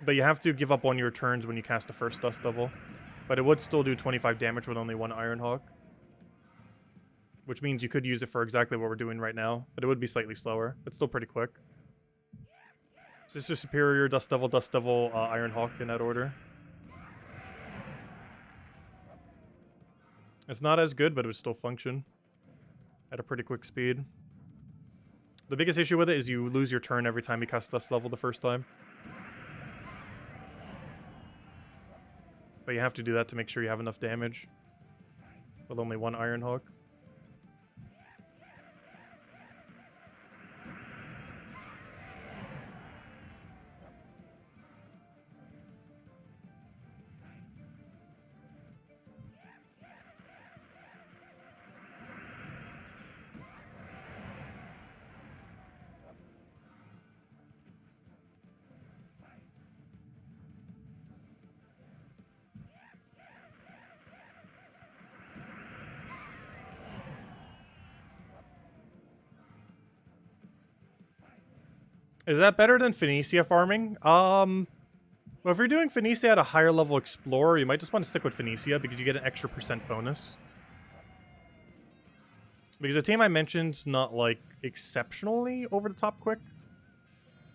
But you have to give up 1 of your turns when you cast the first Dust Devil. But it would still do 25 damage with only 1 Iron Hawk. Which means you could use it for exactly what we're doing right now. But it would be slightly slower. It's still pretty quick. Sister Superior, Dust Devil, Iron Hawk in that order. It's not as good, but it would still function. At a pretty quick speed. The biggest issue with it is you lose your turn every time you cast Dust Devil the first time. But you have to do that to make sure you have enough damage. With only 1 Iron Hawk. Is that better than Phoenicia farming? Well, if you're doing Phoenicia at a higher level Explorer, you might just want to stick with Phoenicia because you get an extra % bonus. Because the team I mentioned's not, like, exceptionally over-the-top quick.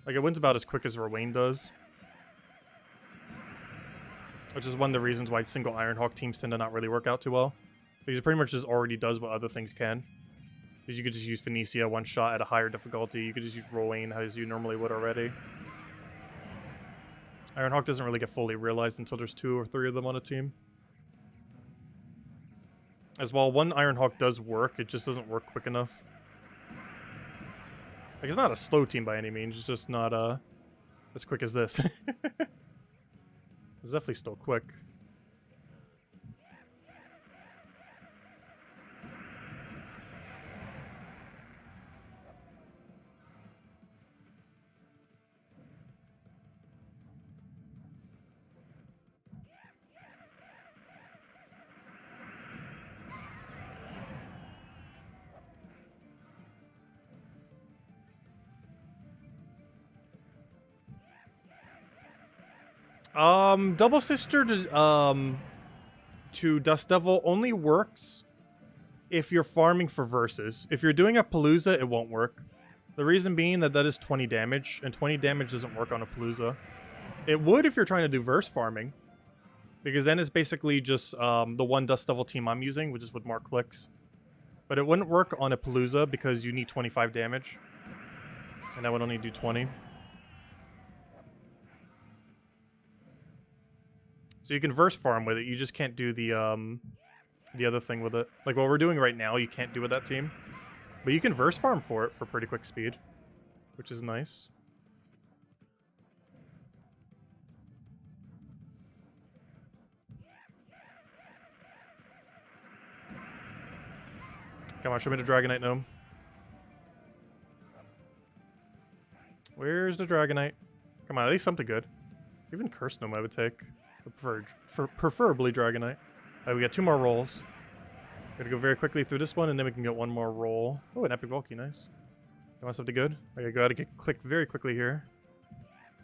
Like, it wins about as quick as Rowain does. Which is one of the reasons why single Ironhawk teams tend to not really work out too well. Because it pretty much just already does what other things can. Because you could just use Phoenicia one shot at a higher difficulty. You could just use Rowain as you normally would already. Ironhawk doesn't really get fully realized until there's 2 or 3 of them on a team. As well, one Ironhawk does work, it just doesn't work quick enough. Like, it's not a slow team by any means, it's just not as quick as this. It's definitely still quick. Double Sister to Dust Devil only works if you're farming for verses. If you're doing a Palooza, it won't work. The reason being that is 20 damage, and 20 damage doesn't work on a Palooza. It would if you're trying to do verse farming, because then it's basically just the one Dust Devil team I'm using, which is with more clicks. But it wouldn't work on a Palooza because you need 25 damage, and that would only do 20. So you can verse farm with it, you just can't do the other thing with it. Like what we're doing right now, you can't do with that team. But you can verse farm for it for pretty quick speed, which is nice. Come on, show me the Dragonite gnome. Where's the Dragonite? Come on, at least something good. Even Curse Gnome I would take. Preferably Dragonite. Alright, we got 2 more rolls. Gotta go very quickly through this one, and then we can get 1 more roll. Oh, an Epic Valky, nice. You want something good? I gotta get clicked very quickly here.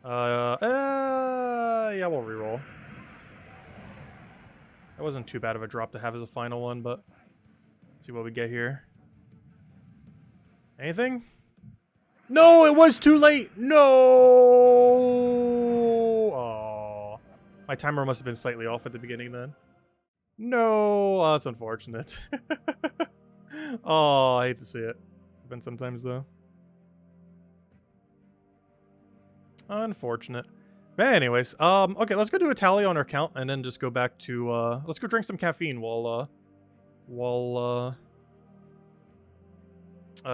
Yeah, we'll reroll. That wasn't too bad of a drop to have as a final one, but let's see what we get here. Anything? No, it was too late! No! Oh. My timer must have been slightly off at the beginning then. No, that's unfortunate. Oh, I hate to see it. Happens sometimes though. Unfortunate. But anyways, okay, let's go do a tally on our count and then just go back to let's go drink some caffeine while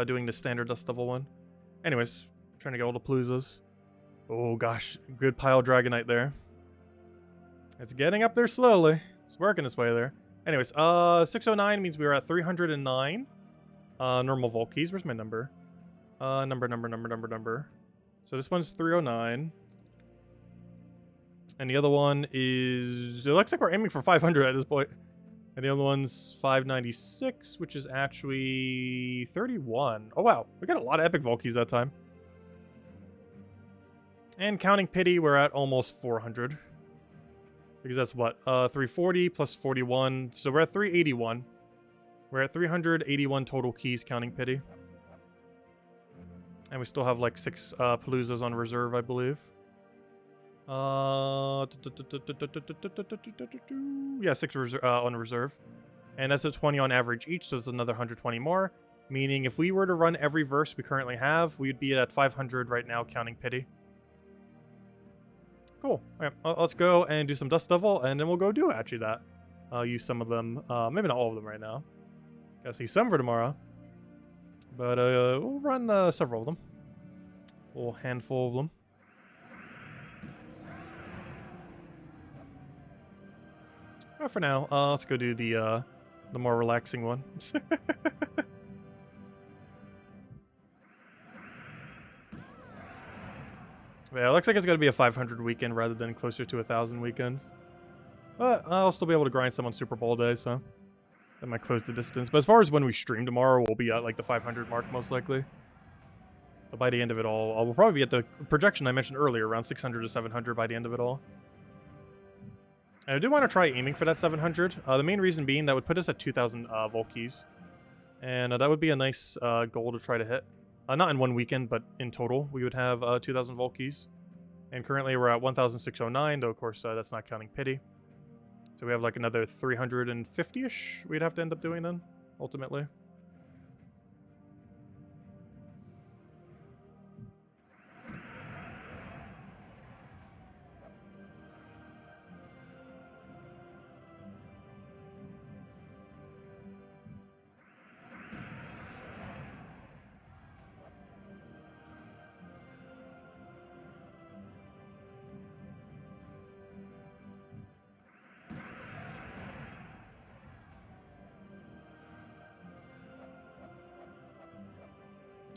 doing the standard dust level one. Anyways, trying to get all the Paloozas. Oh gosh, good pile of Dragonite there. It's getting up there slowly. It's working its way there. Anyways, 609 means we are at 309. Normal Volkeys. Where's my number? Number. So this one's 309. And the other one is... It looks like we're aiming for 500 at this point. And the other one's 596, which is actually 31. Oh, wow. We got a lot of epic Volkeys that time. And counting pity, we're at almost 400. Because that's what? 340 plus 41. So we're at 381. We're at 381 total keys counting pity. And we still have like 6 Paloozas on reserve, I believe. Yeah, 6 on reserve. And that's a 20 on average each, so it's another 120 more. Meaning if we were to run every verse we currently have, we'd be at 500 right now counting pity. Cool. Okay, let's go and do some dust devil, and then we'll go do actually that. I'll use some of them, maybe not all of them right now. Gotta see some for tomorrow. But we'll run several of them. A little handful of them. But for now, let's go do the more relaxing one. Yeah, it looks like it's going to be a 500 weekend rather than closer to 1,000 weekends. But I'll still be able to grind some on Super Bowl day, so that might close the distance. But as far as when we stream tomorrow, we'll be at like the 500 mark most likely. But by the end of it all, we'll probably be at the projection I mentioned earlier, around 600 to 700 by the end of it all. And I do want to try aiming for that 700. The main reason being that would put us at 2,000 Volkeys. And that would be a nice goal to try to hit. Not in one weekend, but in total, we would have 2,000 Volkeys. And currently we're at 1,609, though of course that's not counting pity. So we have like another 350-ish we'd have to end up doing then, ultimately.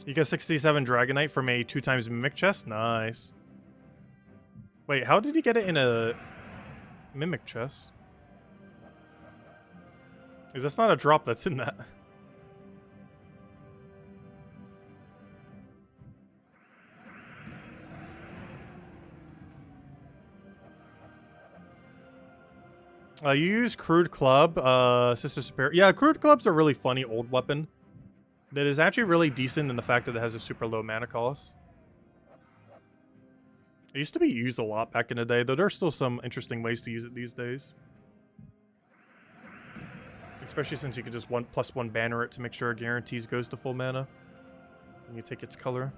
You get 67 Dragonite from a 2x Mimic chest? Nice. Wait, how did he get it in a Mimic chest? Because that's not a drop that's in that. You use Crude Club, Sister Superior. Yeah, Crude Club's a really funny old weapon. That is actually really decent in the fact that it has a super low mana cost. It used to be used a lot back in the day, though there are still some interesting ways to use it these days. Especially since you can just +1 banner it to make sure it guarantees goes to full mana. And you take its color.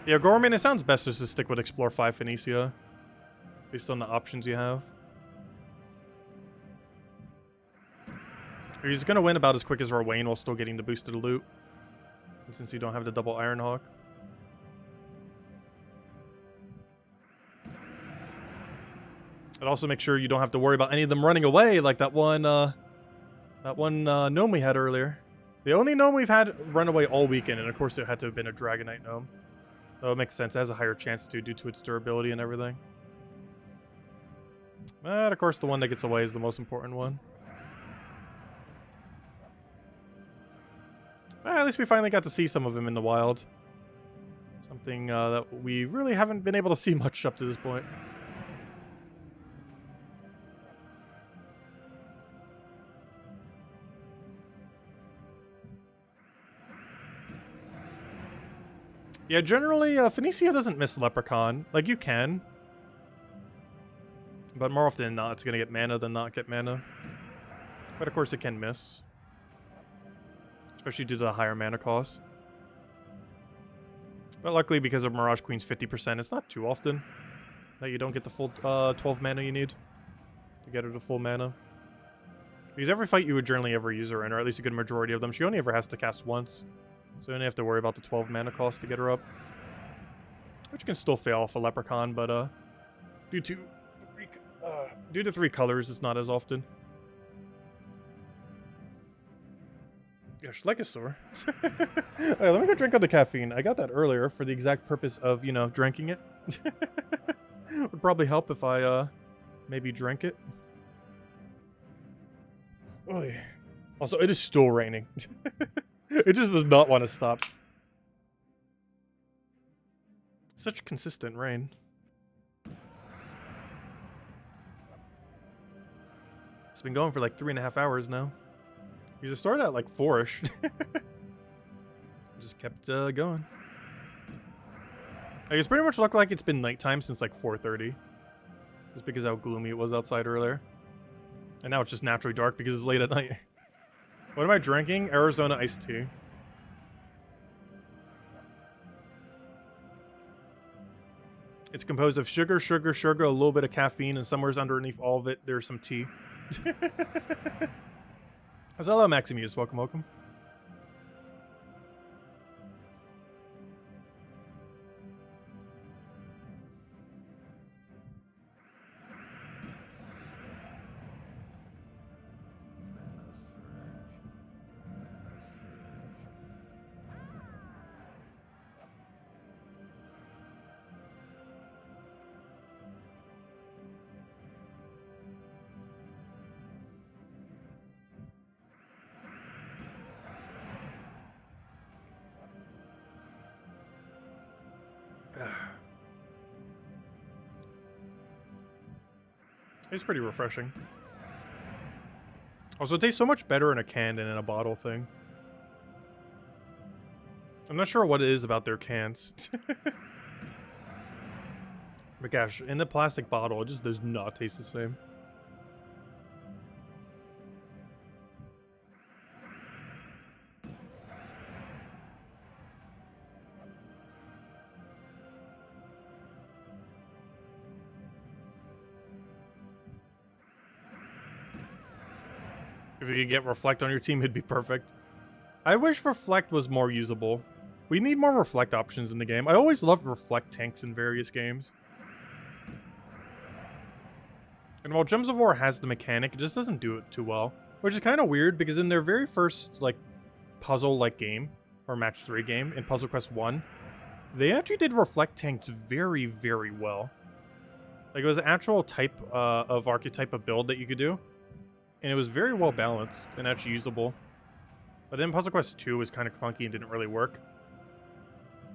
Yeah, Gorman, it sounds best just to stick with Explore 5 Phoenicia. Based on the options you have. He's going to win about as quick as Rowain while still getting the boosted loot. And since you don't have the double Ironhawk. And also make sure you don't have to worry about any of them running away like that one gnome we had earlier. The only gnome we've had run away all weekend, and of course it had to have been a Dragonite gnome. So it makes sense. It has a higher chance to due to its durability and everything. But of course the one that gets away is the most important one. At least we finally got to see some of him in the wild. Something that we really haven't been able to see much up to this point. Yeah, generally, Phoenicia doesn't miss Leprechaun. Like, you can. But more often than not, it's going to get mana than not get mana. But of course it can miss. Especially due to the higher mana cost. But luckily, because of Mirage Queen's 50%, it's not too often that you don't get the full 12 mana you need to get her to full mana. Because every fight you would generally ever use her in, or at least a good majority of them, she only ever has to cast once. So you only have to worry about the 12 mana cost to get her up. Which can still fail off a Leprechaun, but due to 3 colors, it's not as often. Gosh, Legosaur. Alright, let me go drink on the caffeine. I got that earlier for the exact purpose of, you know, drinking it. Would probably help if I, maybe drink it. Oy. Also, it is still raining. It just does not want to stop. Such consistent rain. It's been going for like 3.5 hours now. Because it started at like 4-ish. Just kept going. Like, it's pretty much looked like it's been nighttime since like 4:30. Just because how gloomy it was outside earlier. And now it's just naturally dark because it's late at night. What am I drinking? Arizona iced tea. It's composed of sugar, sugar, sugar, a little bit of caffeine, and somewhere's underneath all of it, there's some tea. Hello, Maximus. Welcome, welcome. It's pretty refreshing. Also, it tastes so much better in a can than in a bottle thing. I'm not sure what it is about their cans. But gosh, in the plastic bottle, it just does not taste the same. If you could get Reflect on your team, it'd be perfect. I wish Reflect was more usable. We need more Reflect options in the game. I always loved Reflect tanks in various games. And while Gems of War has the mechanic, it just doesn't do it too well. Which is kind of weird, because in their very first, like, puzzle-like game, or Match 3 game, in Puzzle Quest 1, they actually did Reflect tanks very, very well. Like, it was an actual type of archetype of build that you could do. And it was very well balanced and actually usable. But in Puzzle Quest 2, it was kind of clunky and didn't really work.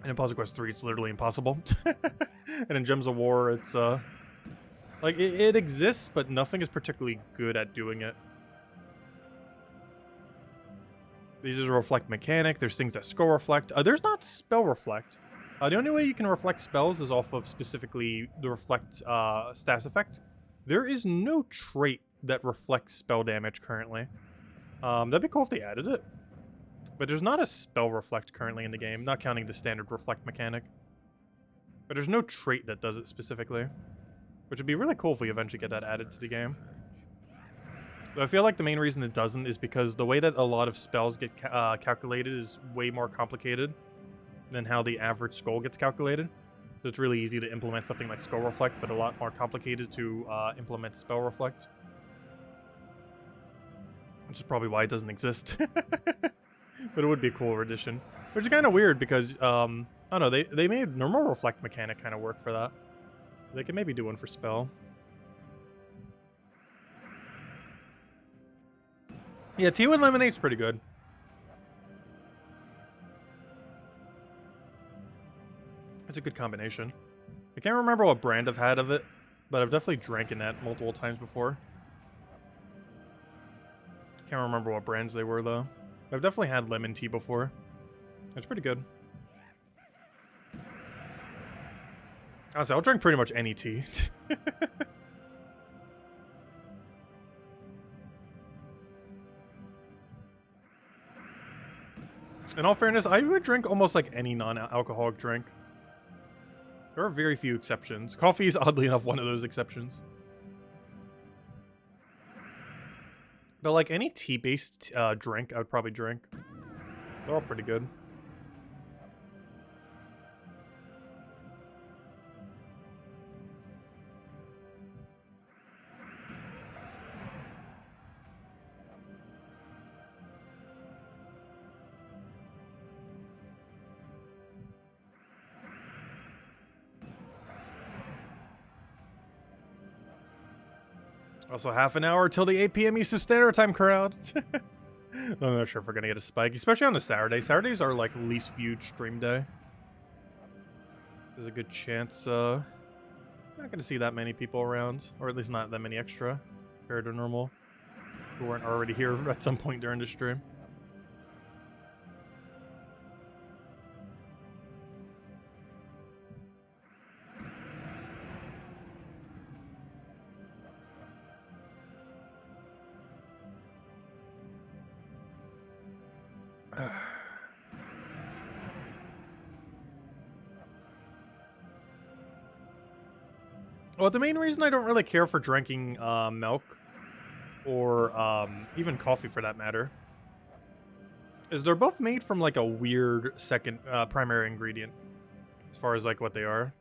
And in Puzzle Quest 3, it's literally impossible. And in Gems of War, it's, like, it exists, but nothing is particularly good at doing it. These is a Reflect mechanic. There's things that Skull Reflect. There's not Spell Reflect. The only way you can reflect spells is off of specifically the Reflect stats effect. There is no trait that reflects spell damage currently. That'd be cool if they added it. But there's not a spell reflect currently in the game, not counting the standard reflect mechanic. But there's no trait that does it specifically. Which would be really cool if we eventually get that added to the game. But I feel like the main reason it doesn't is because the way that a lot of spells get calculated is way more complicated than how the average skull gets calculated. So it's really easy to implement something like Skull Reflect, but a lot more complicated to implement Spell Reflect. Which is probably why it doesn't exist. But it would be a cool addition. Which is kind of weird because, I don't know, they made normal Reflect mechanic kind of work for that. They could maybe do one for Spell. Yeah, T1 Lemonade's pretty good. It's a good combination. I can't remember what brand I've had of it, but I've definitely drank in that multiple times before. Can't remember what brands they were, though. I've definitely had lemon tea before. It's pretty good. Honestly, I'll drink pretty much any tea. In all fairness, I would drink almost like any non-alcoholic drink. There are very few exceptions. Coffee is oddly enough one of those exceptions. But like any tea-based drink, I would probably drink. They're all pretty good. Also, half an hour till the 8 p.m. Eastern Standard Time crowd. I'm not sure if we're gonna get a spike, especially on a Saturday. Saturdays are like least viewed stream day. There's a good chance not gonna see that many people around, or at least not that many extra compared to normal who weren't already here at some point during the stream. Well, the main reason I don't really care for drinking milk, or even coffee for that matter, is they're both made from like a weird second primary ingredient, as far as like what they are.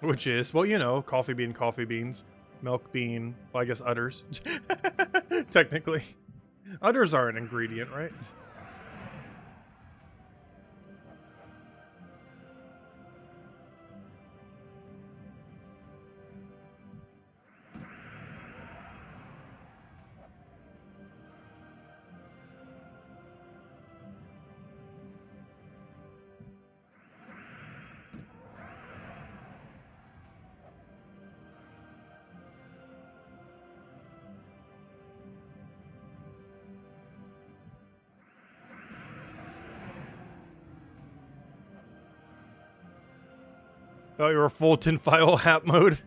Which is, well, you know, coffee beans, milk bean, well, I guess udders. Technically. Udders are an ingredient, right? Thought you were full tinfoil hat mode.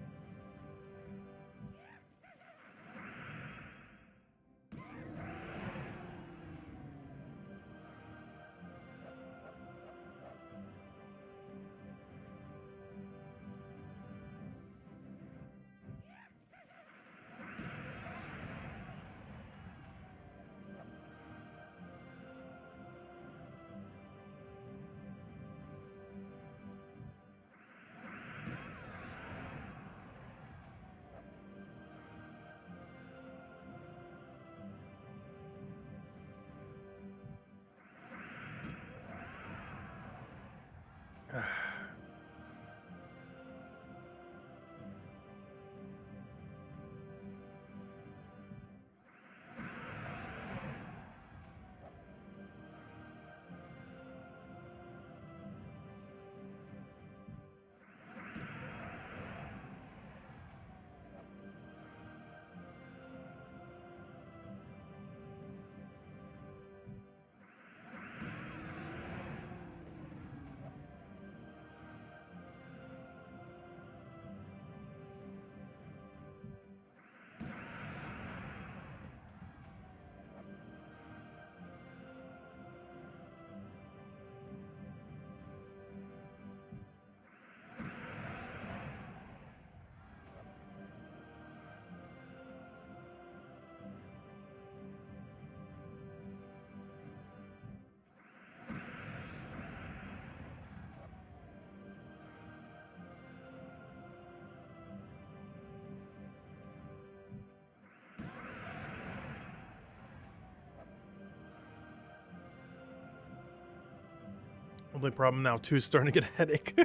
Only problem now, too, is starting to get a headache.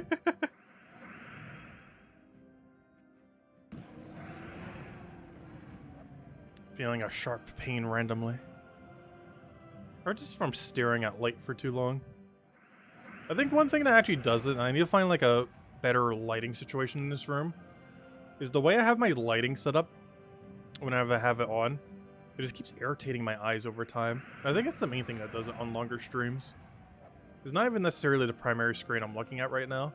Feeling a sharp pain randomly. Or just from staring at light for too long. I think one thing that actually does it, and I need to find like a better lighting situation in this room is the way I have my lighting set up whenever I have it on. It just keeps irritating my eyes over time. I think it's the main thing that does it on longer streams. It's not even necessarily the primary screen I'm looking at right now,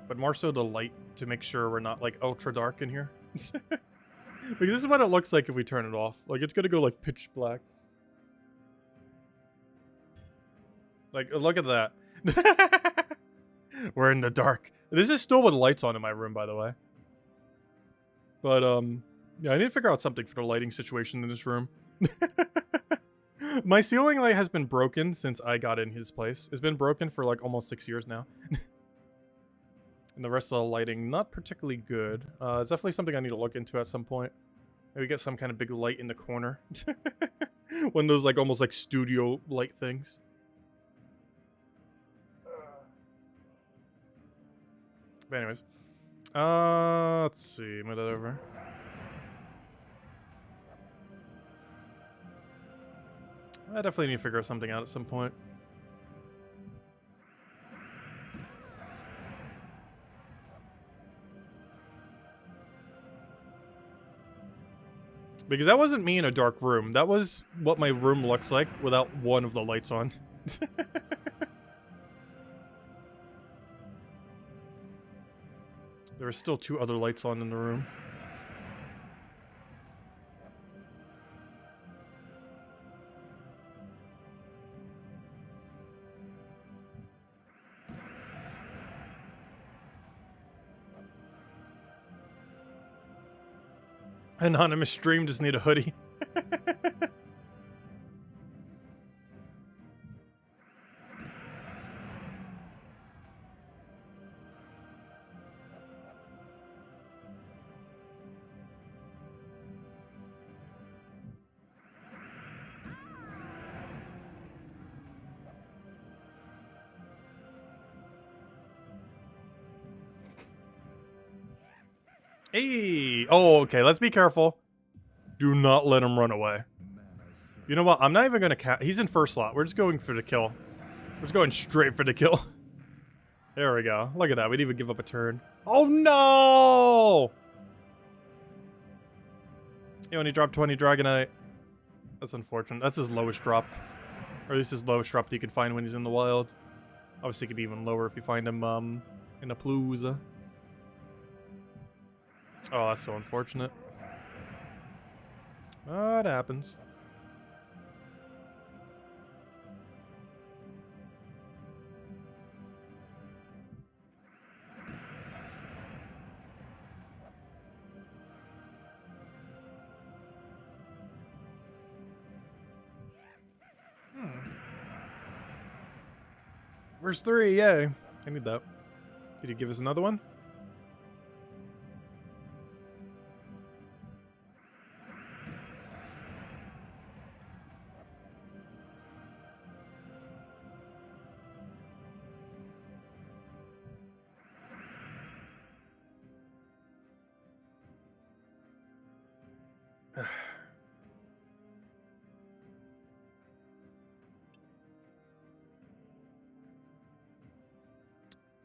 but more so the light to make sure we're not like ultra dark in here. Because this is what it looks like if we turn it off. Like, it's gonna go like pitch black. Like, look at that. We're in the dark. This is still with lights on in my room, by the way. But, yeah, I need to figure out something for the lighting situation in this room. My ceiling light has been broken since I got in his place. It's been broken for like almost 6 years now. And the rest of the lighting, not particularly good. It's definitely something I need to look into at some point. Maybe get some kind of big light in the corner. One of those like almost like studio light things. But anyways. Let's see. Move that over. I definitely need to figure something out at some point. Because that wasn't me in a dark room. That was what my room looks like without one of the lights on. There are still 2 other lights on in the room. Anonymous stream, just need a hoodie. Hey! Oh, okay, let's be careful. Do not let him run away. You know what? I'm not even gonna he's in first slot. We're just going for the kill. We're just going straight for the kill. There we go. Look at that. We didn't even give up a turn. Oh, no! He only dropped 20 Dragonite. That's unfortunate. That's his lowest drop. Or at least his lowest drop that you can find when he's in the wild. Obviously, it could be even lower if you find him in a Palooza. Oh, that's so unfortunate. That happens. Verse 3, yay. I need that. Could you give us another one?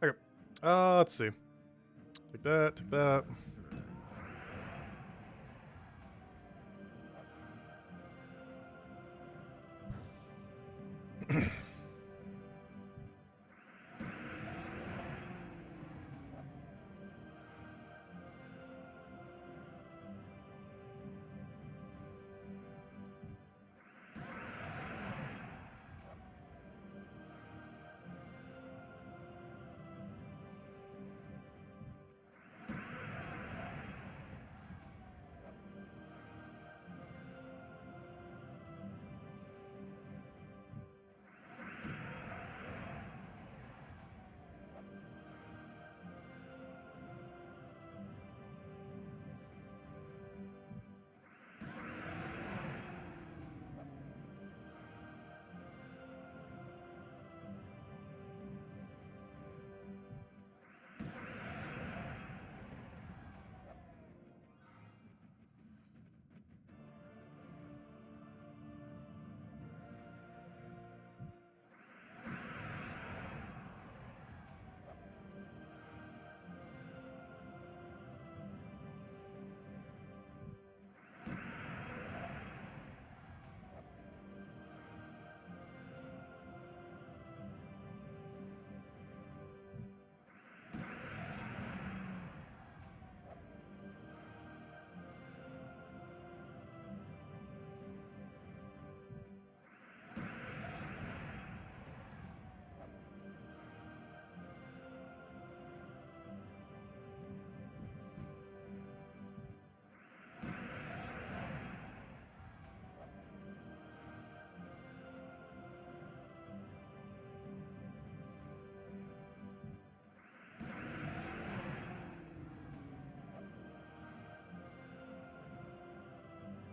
Okay. Let's see. Take that, take that.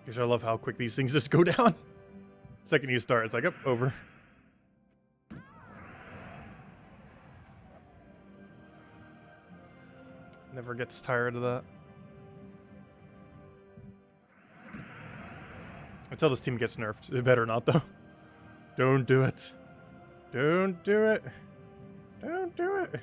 Gosh, I love how quick these things just go down. Second you start, it's like, up, over. Never gets tired of that. Until this team gets nerfed. It better not, though. Don't do it. Don't do it. Don't do it.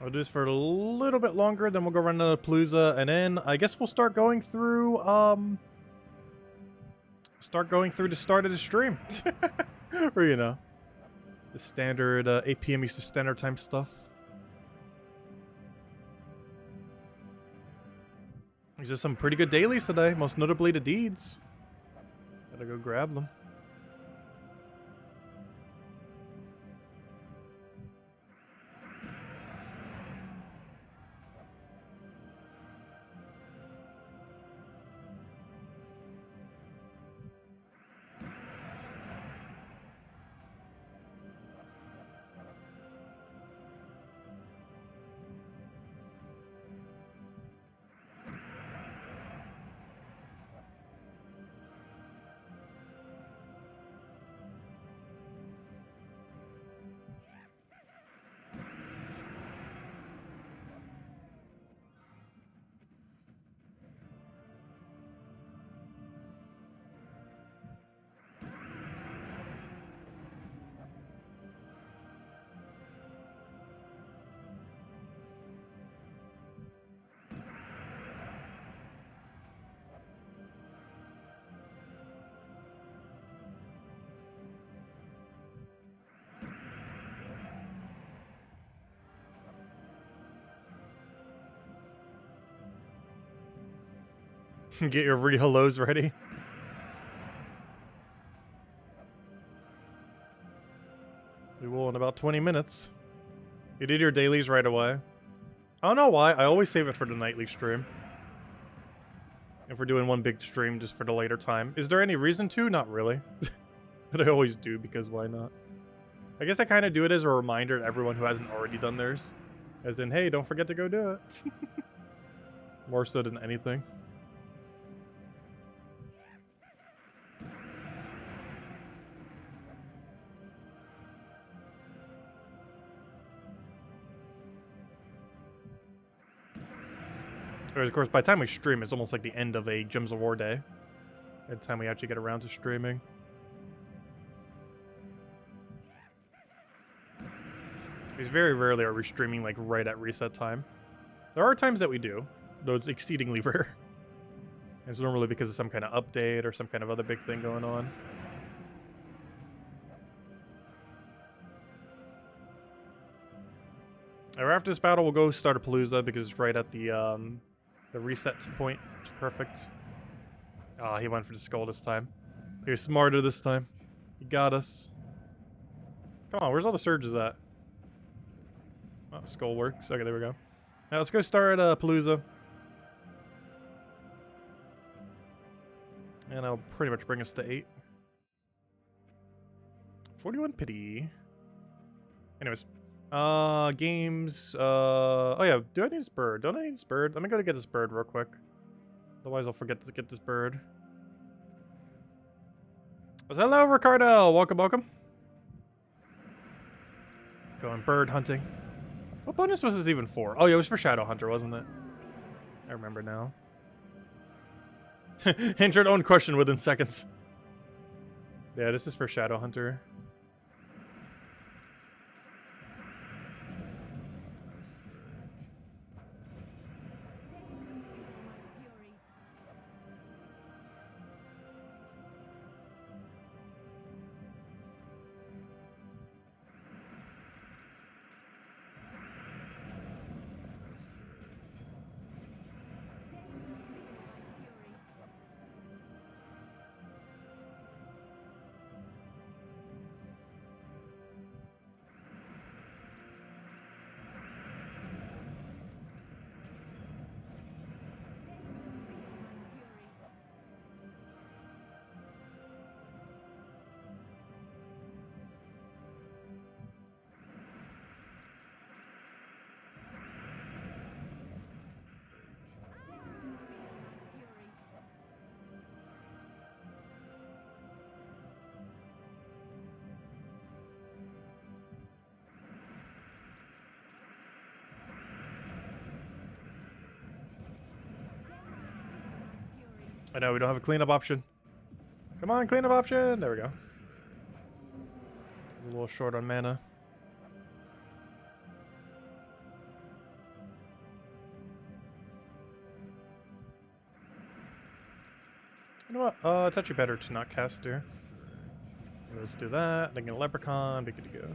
I'll do this for a little bit longer, then we'll go run another Palooza, and then I guess we'll start going through, the start of the stream. Or, you know, the standard 8 p.m. Eastern Standard Time stuff. These are some pretty good dailies today, most notably the deeds. Gotta go grab them. Get your re-hellos ready. We will in about 20 minutes. You did your dailies right away. I don't know why. I always save it for the nightly stream. If we're doing one big stream just for the later time. Is there any reason to? Not really. But I always do because why not? I guess I kind of do it as a reminder to everyone who hasn't already done theirs. As in, hey, don't forget to go do it. More so than anything. Whereas, of course, by the time we stream, it's almost like the end of a Gems of War day. By the time we actually get around to streaming. Because very rarely are we streaming, like, right at reset time. There are times that we do, though it's exceedingly rare. And it's normally because of some kind of update or some kind of other big thing going on. Right after this battle, we'll go start a Palooza because it's right at the reset point. Which is perfect. Ah, he went for the skull this time. He was smarter this time. He got us. Come on, where's all the surges at? Oh, skull works. Okay, there we go. Now let's go start Palooza. And I'll pretty much bring us to 8. 41 pity. Anyways. Games, oh yeah, do I need this bird? Don't I need this bird? Let me go to get this bird real quick. Otherwise I'll forget to get this bird. Hello, Ricardo! Welcome, welcome. Going bird hunting. What bonus was this even for? Oh yeah, it was for Shadow Hunter, wasn't it? I remember now. Answered own question within seconds. Yeah, this is for Shadow Hunter. I know we don't have a cleanup option. Come on, cleanup option. There we go. A little short on mana. You know what? It's actually better to not cast here. Let's do that. Then get a leprechaun. Be good to go.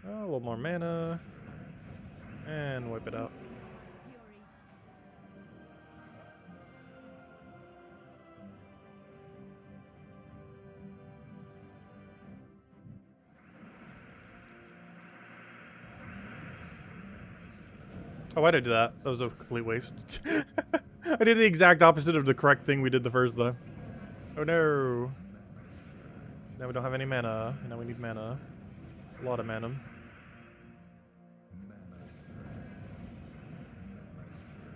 Oh, a little more mana. And wipe it out. Oh, why did I do that? That was a complete waste. I did the exact opposite of the correct thing we did the first time. Oh no. Now we don't have any mana. Now we need mana. A lot of mana.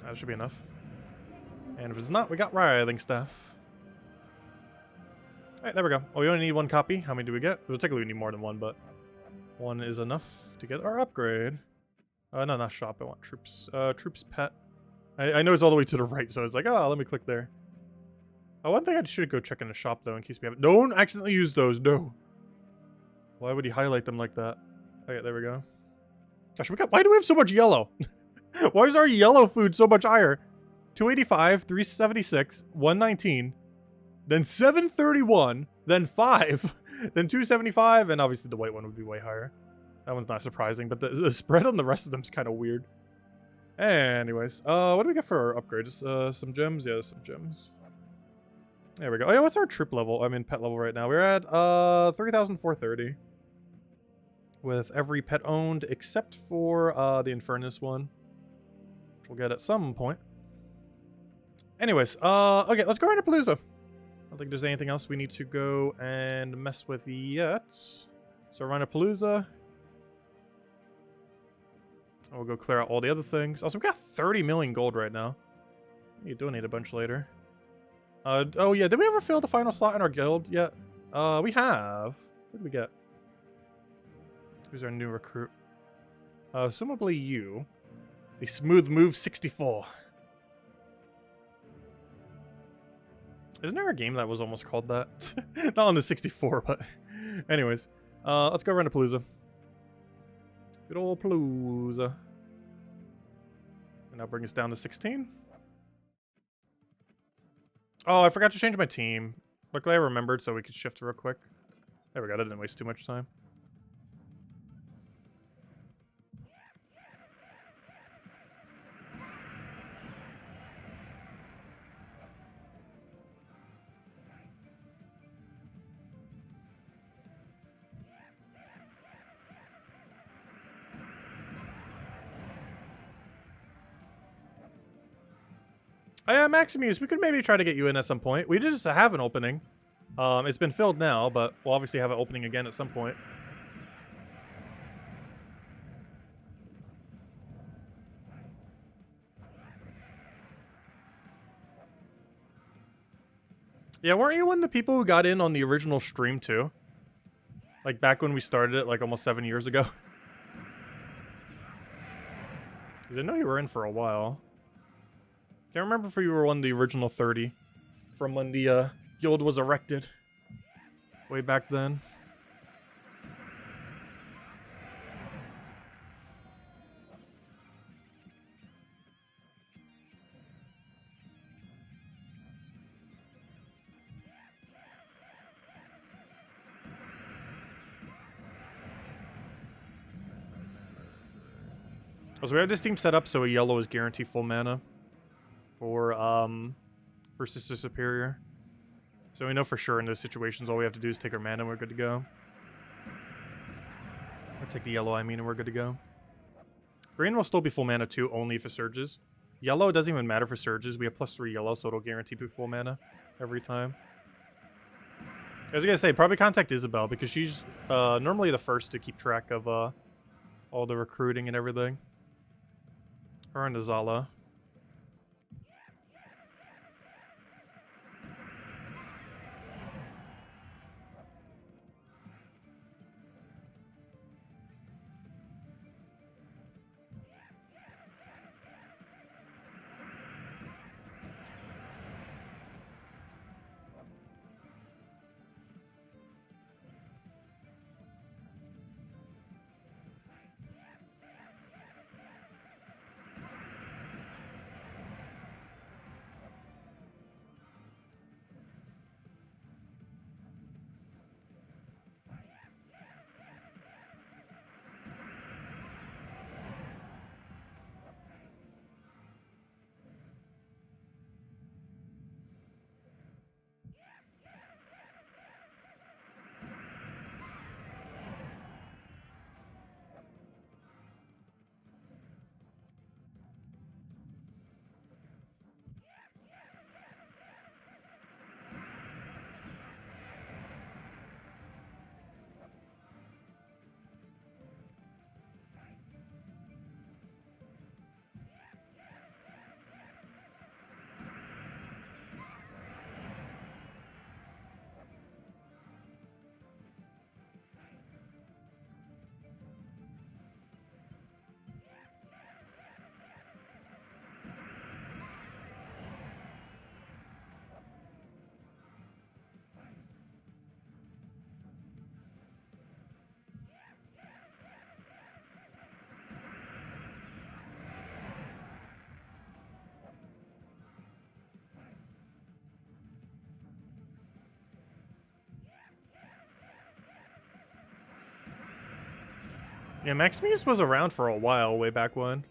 That should be enough. And if it's not, we got writhing staff. Alright, there we go. Oh, we only need one copy. How many do we get? Well, technically we need more than one, but one is enough to get our upgrade. No, not shop. I want troops. Troops pet. I know it's all the way to the right, so it's like, oh, let me click there. Oh, one thing I should go check in the shop, though, in case we have it. Don't accidentally use those, no. Why would he highlight them like that? Okay, there we go. Gosh, why do we have so much yellow? Why is our yellow food so much higher? 285, 376, 119, then 731, then 5, then 275, and obviously the white one would be way higher. That one's not surprising, but the spread on the rest of them is kind of weird. Anyways, what do we get for our upgrades? Some gems? Yeah, some gems. There we go. Oh yeah, what's our troop level? I'm in pet level right now. We're at 3,430. With every pet owned except for the Infernus one. Which we'll get at some point. Anyways, okay, let's go into Palooza. I don't think there's anything else we need to go and mess with yet. So run a Palooza. We'll go clear out all the other things. Also, we got 30 million gold right now. You donate a bunch later. Oh yeah, did we ever fill the final slot in our guild yet? We have. What did we get? Who's our new recruit? Assumably you. The Smooth Move 64. Isn't there a game that was almost called that? Not on the 64, but anyways. Let's go run to Palooza. Good old Palooza. And that'll bring us down to 16. Oh, I forgot to change my team. Luckily I remembered so we could shift real quick. There we go, that didn't waste too much time. Oh yeah, Maximus, we could maybe try to get you in at some point. We just have an opening. It's been filled now, but we'll obviously have an opening again at some point. Yeah, weren't you one of the people who got in on the original stream too? Like back when we started it, like almost 7 years ago? Because I know you were in for a while. Can't remember if you were one of the original 30 from when the guild was erected way back then. So we have this team set up so a yellow is guaranteed full mana for Sister Superior. So we know for sure in those situations all we have to do is take our mana and we're good to go. Or take the yellow, I mean, and we're good to go. Green will still be full mana too, only if it surges. Yellow, it doesn't even matter for surges. We have +3 yellow, so it'll guarantee full mana every time. I was gonna say, probably contact Isabel, because she's normally the first to keep track of all the recruiting and everything. Her and Azala. Yeah, Maximus was around for a while, way back when.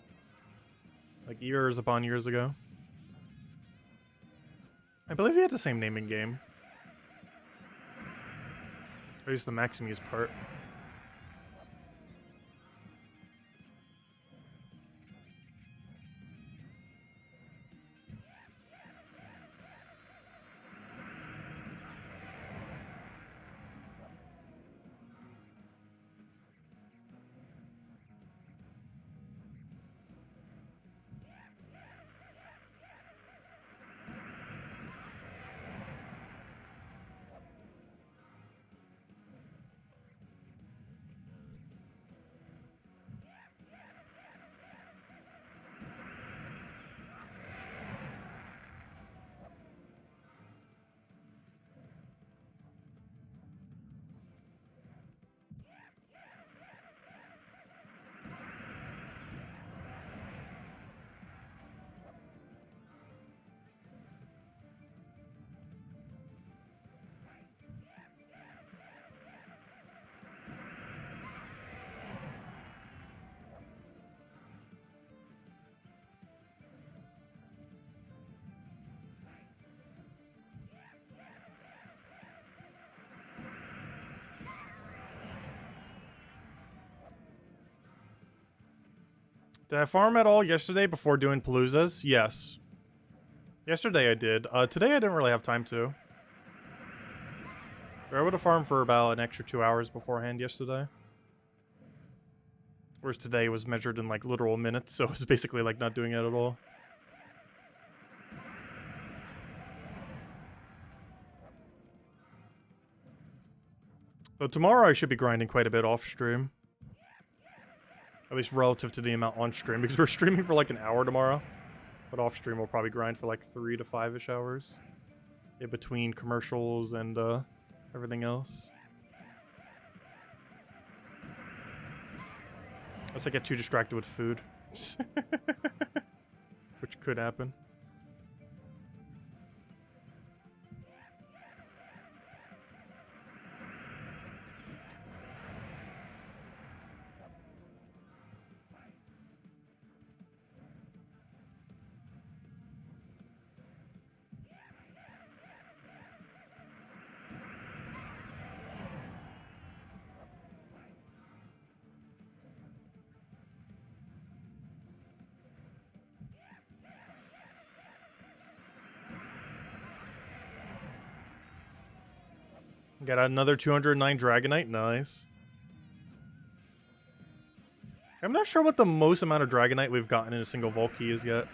Like years upon years ago. I believe he had the same name in game. At least the Maximus part. Did I farm at all yesterday before doing Paloozas? Yes. Yesterday I did. Today I didn't really have time to. We were able to farm for about an extra 2 hours beforehand yesterday. Whereas today was measured in like literal minutes, so it was basically like not doing it at all. So tomorrow I should be grinding quite a bit off stream. At least relative to the amount on stream, because we're streaming for like an hour tomorrow. But off stream we'll probably grind for like 3 to 5-ish hours. In between commercials and everything else. Unless I get too distracted with food. Which could happen. Got another 209 Dragonite, nice. I'm not sure what the most amount of Dragonite we've gotten in a single Vault Key is yet.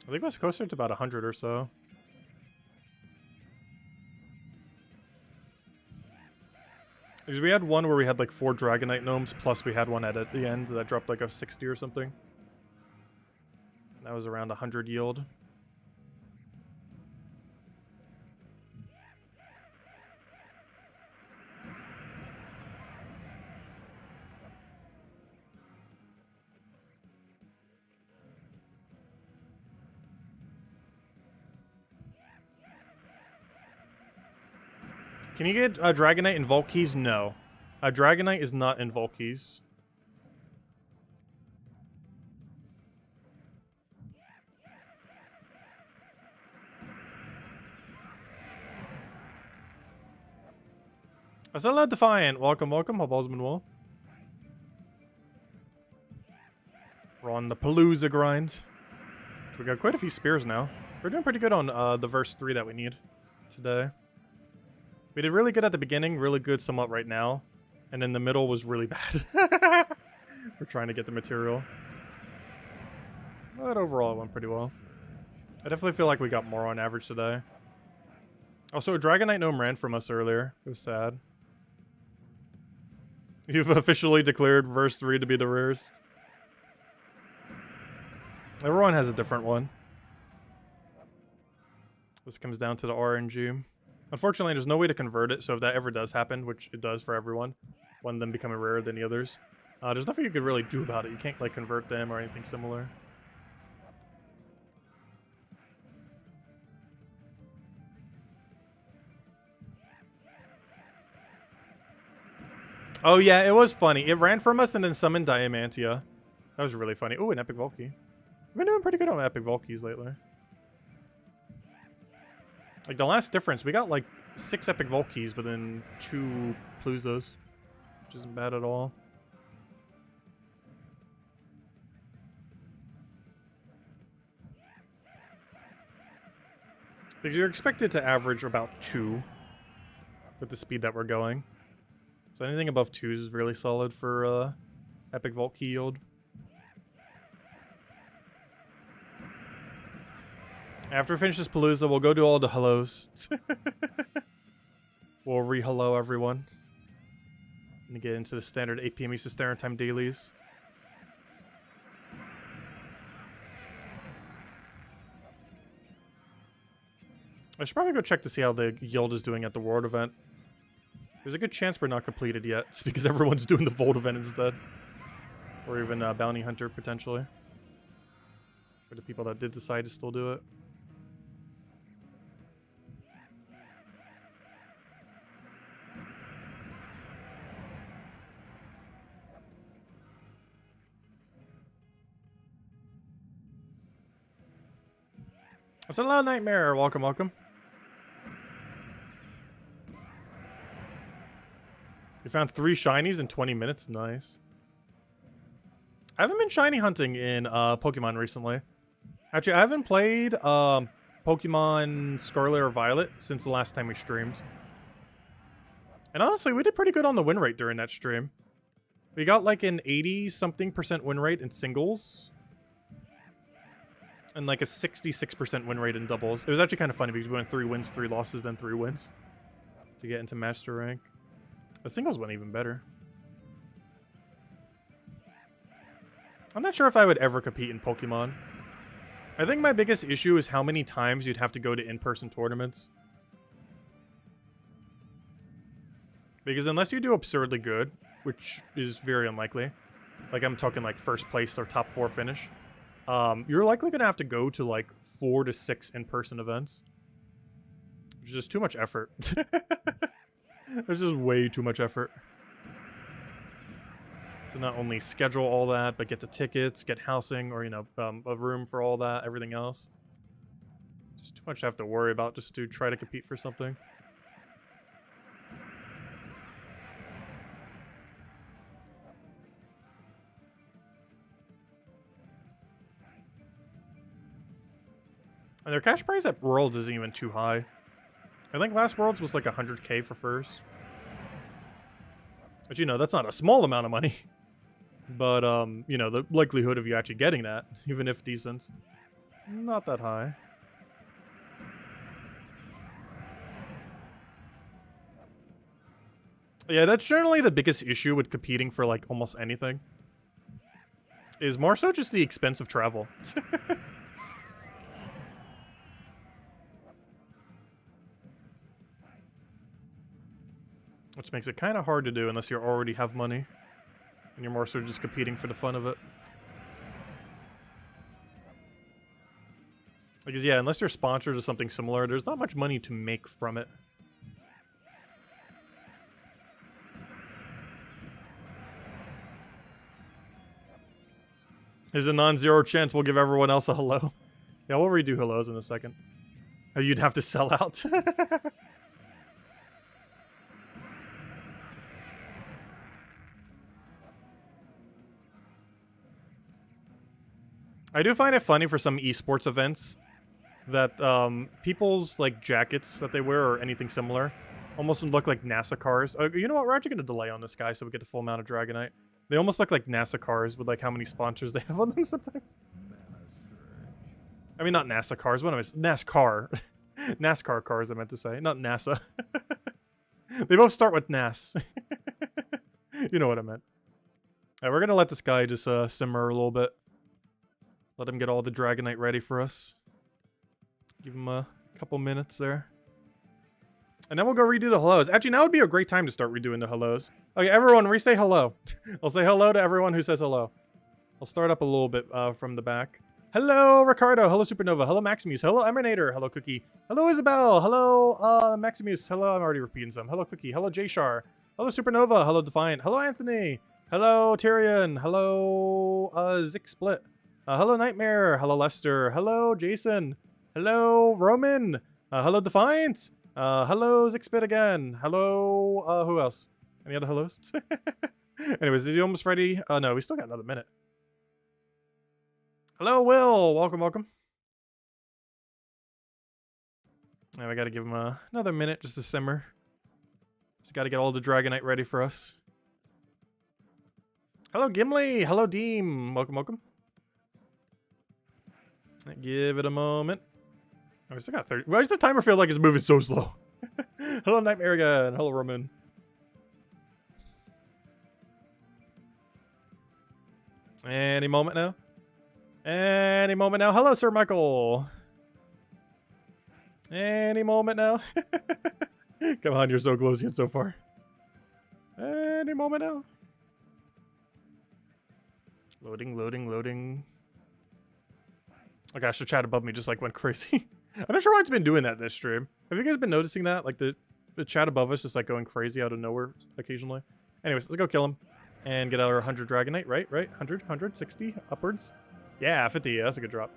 I think it was closer to about 100 or so. Because we had one where we had like 4 Dragonite gnomes, plus we had one at the end that dropped like a 60 or something. That was around 100 yield. Can you get Dragonite in Vault Keys? No. Dragonite is not in Vault Keys. Azella Defiant, welcome, welcome. Hope all's been well. We're on the Palooza grind. We got quite a few spears now. We're doing pretty good on the verse 3 that we need today. We did really good at the beginning, really good somewhat right now. And in the middle was really bad. We're trying to get the material. But overall it went pretty well. I definitely feel like we got more on average today. Also, a Dragonite gnome ran from us earlier. It was sad. You've officially declared verse 3 to be the rarest. Everyone has a different one. This comes down to the RNG. Unfortunately, there's no way to convert it, so if that ever does happen, which it does for everyone, one of them becoming rarer than the others, there's nothing you could really do about it. You can't, like, convert them or anything similar. Oh yeah, it was funny. It ran from us and then summoned Diamantia. That was really funny. Ooh, an epic Volkey. We've been doing pretty good on epic Volkeys lately. Like the last difference, we got like 6 epic Volkeys within 2 Paloozas, which isn't bad at all. Because you're expected to average about 2 with the speed that we're going. So anything above 2 is really solid for epic Volkey yield. After we finish this Palooza, we'll go do all the hellos. We'll re-hello everyone. And get into the standard 8 PM Eastern Standard Time dailies. I should probably go check to see how the yield is doing at the World event. There's a good chance we're not completed yet. It's because everyone's doing the Volt event instead. Or even Bounty Hunter, potentially. For the people that did decide to still do it. It's a loud nightmare. Welcome, welcome. We found 3 shinies in 20 minutes. Nice. I haven't been shiny hunting in Pokemon recently. Actually, I haven't played Pokemon Scarlet or Violet since the last time we streamed. And honestly, we did pretty good on the win rate during that stream. We got like an 80-something% win rate in singles. And like a 66% win rate in doubles. It was actually kind of funny because we went 3 wins, 3 losses, then 3 wins. To get into Master Rank. The singles went even better. I'm not sure if I would ever compete in Pokemon. I think my biggest issue is how many times you'd have to go to in-person tournaments. Because unless you do absurdly good, which is very unlikely, like I'm talking like first place or top 4 finish, you're likely gonna have to go to like 4 to 6 in-person events. Which is just too much effort. There's just way too much effort. To not only schedule all that, but get the tickets, get housing, or, you know, a room for all that, everything else. Just too much to have to worry about just to try to compete for something. And their cash prize at Worlds isn't even too high. I think last Worlds was like 100k for first. But you know, that's not a small amount of money. But, you know, the likelihood of you actually getting that, even if decent, not that high. Yeah, that's generally the biggest issue with competing for, like, almost anything. Is more so just the expense of travel. Which makes it kind of hard to do unless you already have money. And you're more so just competing for the fun of it. Because, yeah, unless you're sponsored or something similar, there's not much money to make from it. There's a non-zero chance we'll give everyone else a hello. Yeah, we'll redo hellos in a second. Oh, you'd have to sell out. I do find it funny for some esports events that people's like jackets that they wear or anything similar almost look like NASA cars. You know what? We're actually going to delay on this guy so we get the full amount of Dragonite. They almost look like NASA cars with like how many sponsors they have on them sometimes. I mean, not NASA cars. What am I saying? NASCAR. NASCAR cars, I meant to say. Not NASA. They both start with NAS. You know what I meant. Alright, we're going to let this guy just simmer a little bit. Let him get all the Dragonite ready for us. Give him a couple minutes there. And then we'll go redo the hellos. Actually, now would be a great time to start redoing the hellos. Okay, everyone, re-say hello. I'll say hello to everyone who says hello. I'll start up a little bit from the back. Hello, Ricardo. Hello, Supernova. Hello, Maximus. Hello, Emanator. Hello, Cookie. Hello, Isabel. Hello, Maximus. Hello, I'm already repeating some. Hello, Cookie. Hello, J-Shar. Hello, Supernova. Hello, Defiant. Hello, Anthony. Hello, Tyrion. Hello, Zick Split. Hello, Nightmare. Hello, Lester. Hello, Jason. Hello, Roman. Hello, Defiant. Hello, Zick Split again. Hello, who else? Any other hellos? Anyways, is he almost ready? No, we still got another minute. Hello, Will. Welcome, welcome. And we got to give him another minute just to simmer. Just got to get all the Dragonite ready for us. Hello, Gimli. Hello, Deem. Welcome, welcome. Give it a moment. Oh, we still got 30. Why does the timer feel like it's moving so slow? Hello, Nightmare again. Hello, Roman. Any moment now. Any moment now. Hello, Sir Michael. Any moment now. Come on, you're so close yet so far. Any moment now. Loading, loading, loading. Oh gosh, the chat above me just like went crazy. I'm not sure why it's been doing that this stream. Have you guys been noticing that? Like the chat above us just like going crazy out of nowhere occasionally. Anyways, let's go kill him. And get our 100 Dragonite, right? 100, 160, upwards. Yeah, 50, yeah, that's a good drop.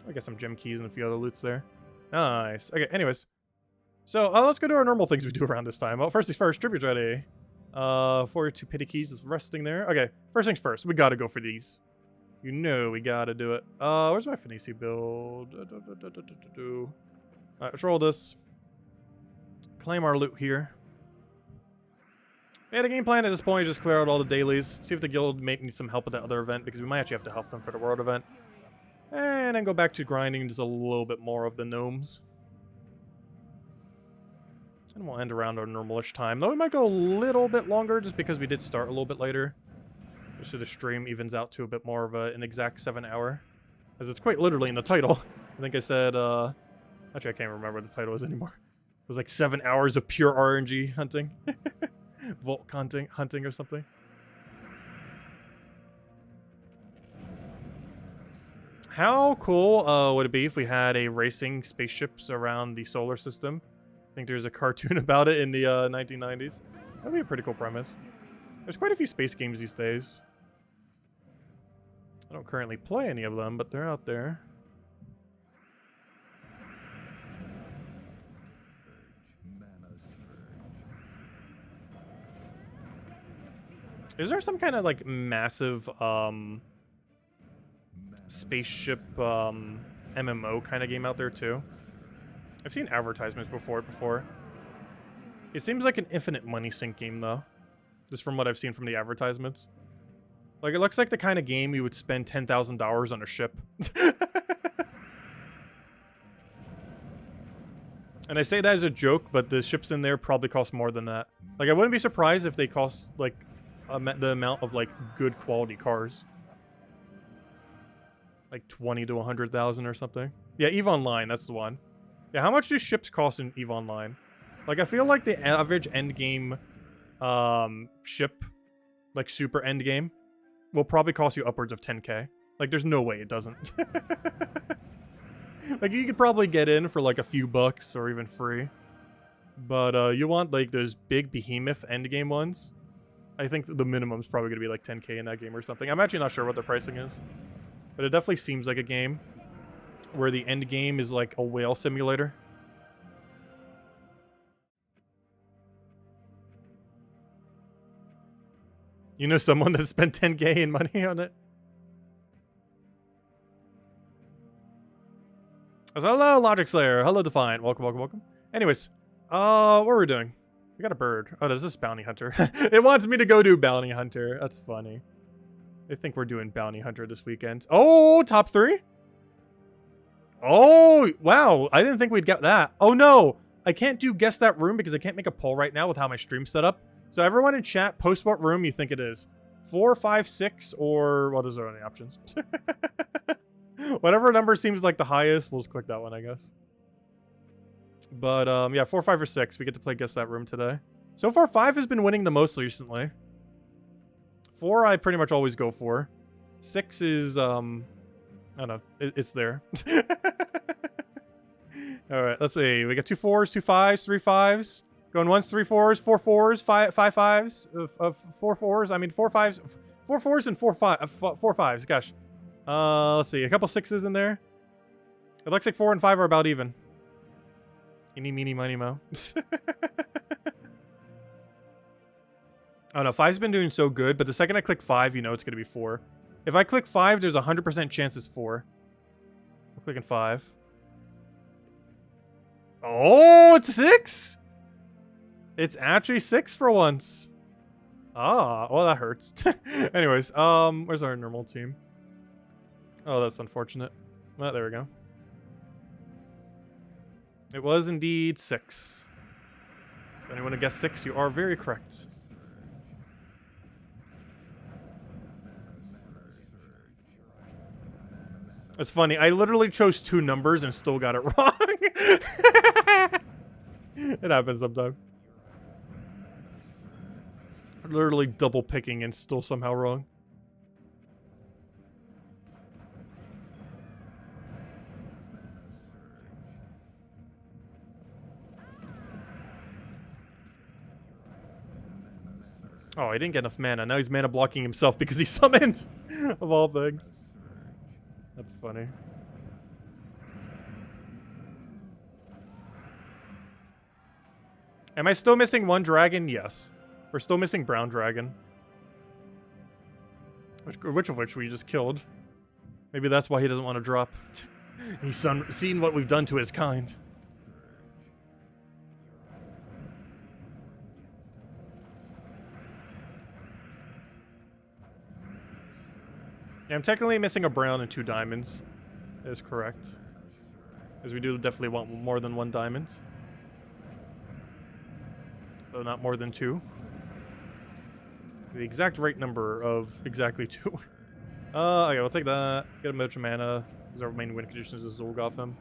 I got some gem keys and a few other loots there. Nice. Okay, anyways. So, let's go to our normal things we do around this time. Well, first things first, tribute's ready. 42 pity keys is resting there. Okay, first things first, we gotta go for these. You know we gotta do it. Where's my Finisi build? Alright, let's roll this. Claim our loot here. Yeah, the game plan at this point is just clear out all the dailies. See if the guild may need some help with that other event, because we might actually have to help them for the world event. And then go back to grinding just a little bit more of the gnomes. And we'll end around our normal-ish time. Though we might go a little bit longer just because we did start a little bit later. Just so the stream evens out to a bit more of an exact 7 hour. As it's quite literally in the title. I think I said, actually I can't remember what the title is anymore. It was like 7 hours of pure RNG hunting. Volk hunting or something. How cool would it be if we had a racing spaceships around the solar system? I think there's a cartoon about it in the 1990s. That'd be a pretty cool premise. There's quite a few space games these days. I don't currently play any of them, but they're out there. Is there some kind of like massive spaceship MMO kind of game out there too? I've seen advertisements before. It seems like an infinite money sink game though, just from what I've seen from the advertisements. Like it looks like the kind of game you would spend $10,000 on a ship. And I say that as a joke, but the ships in there probably cost more than that. Like I wouldn't be surprised if they cost like the amount of like good quality cars, like 20 to 100,000 or something. Yeah, EVE Online, that's the one. Yeah, how much do ships cost in EVE Online? Like I feel like the average end game ship, like super end game, will probably cost you upwards of 10k. Like there's no way it doesn't. Like you could probably get in for like a few bucks or even free, but you want like those big behemoth end game ones. I think the minimum's probably going to be like 10k in that game or something. I'm actually not sure what the pricing is. But it definitely seems like a game where the end game is like a whale simulator. You know someone that spent 10k in money on it? So, hello, Logic Slayer. Hello, Defiant. Welcome, welcome, welcome. Anyways, what are we doing? We got a bird. Oh, this is Bounty Hunter. It wants me to go do Bounty Hunter. That's funny. I think we're doing Bounty Hunter this weekend. Oh, top 3? Oh, wow. I didn't think we'd get that. Oh, no. I can't do Guess That Room because I can't make a poll right now with how my stream's set up. So everyone in chat, post what room you think it is. 4, 5, 6, or... Well, those are only options. Whatever number seems like the highest, we'll just click that one, I guess. But, yeah, 4, 5, or 6. We get to play Guess That Room today. So far, 5 has been winning the most recently. 4, I pretty much always go for. 6 is, I don't know. It's there. Alright, let's see. We got 2 4s, 2 5s, 3 5s. Going once, 3 fours, 4 fours, 5 fives, 4 fours. I mean 4 fives, 4 fours and 4 fives. Gosh. Let's see, a couple 6s in there. It looks like 4 and 5 are about even. Eeny, meeny, miny, mo. Oh no, 5's been doing so good, but the second I click 5, you know it's gonna be 4. If I click 5, there's a 100% chance it's 4. I'm clicking 5. Oh, it's 6! It's actually 6 for once. Ah, well that hurts. Anyways, where's our normal team? Oh, that's unfortunate. Well, there we go. It was indeed 6. If anyone who guessed 6, you are very correct. It's funny, I literally chose 2 numbers and still got it wrong. It happens sometimes. Literally double picking and still somehow wrong. Oh, he didn't get enough mana. Now he's mana blocking himself because he summoned, of all things. That's funny. Am I still missing 1 dragon? Yes. We're still missing brown dragon. Which of which we just killed. Maybe that's why he doesn't want to drop. He's seen what we've done to his kind. Yeah, I'm technically missing a brown and 2 diamonds. That is correct. Because we do definitely want more than 1 diamond. Though not more than 2. The exact right number of exactly 2. Okay, we'll take that. Get a bunch of mana. Because our main win conditions is Zulg off him.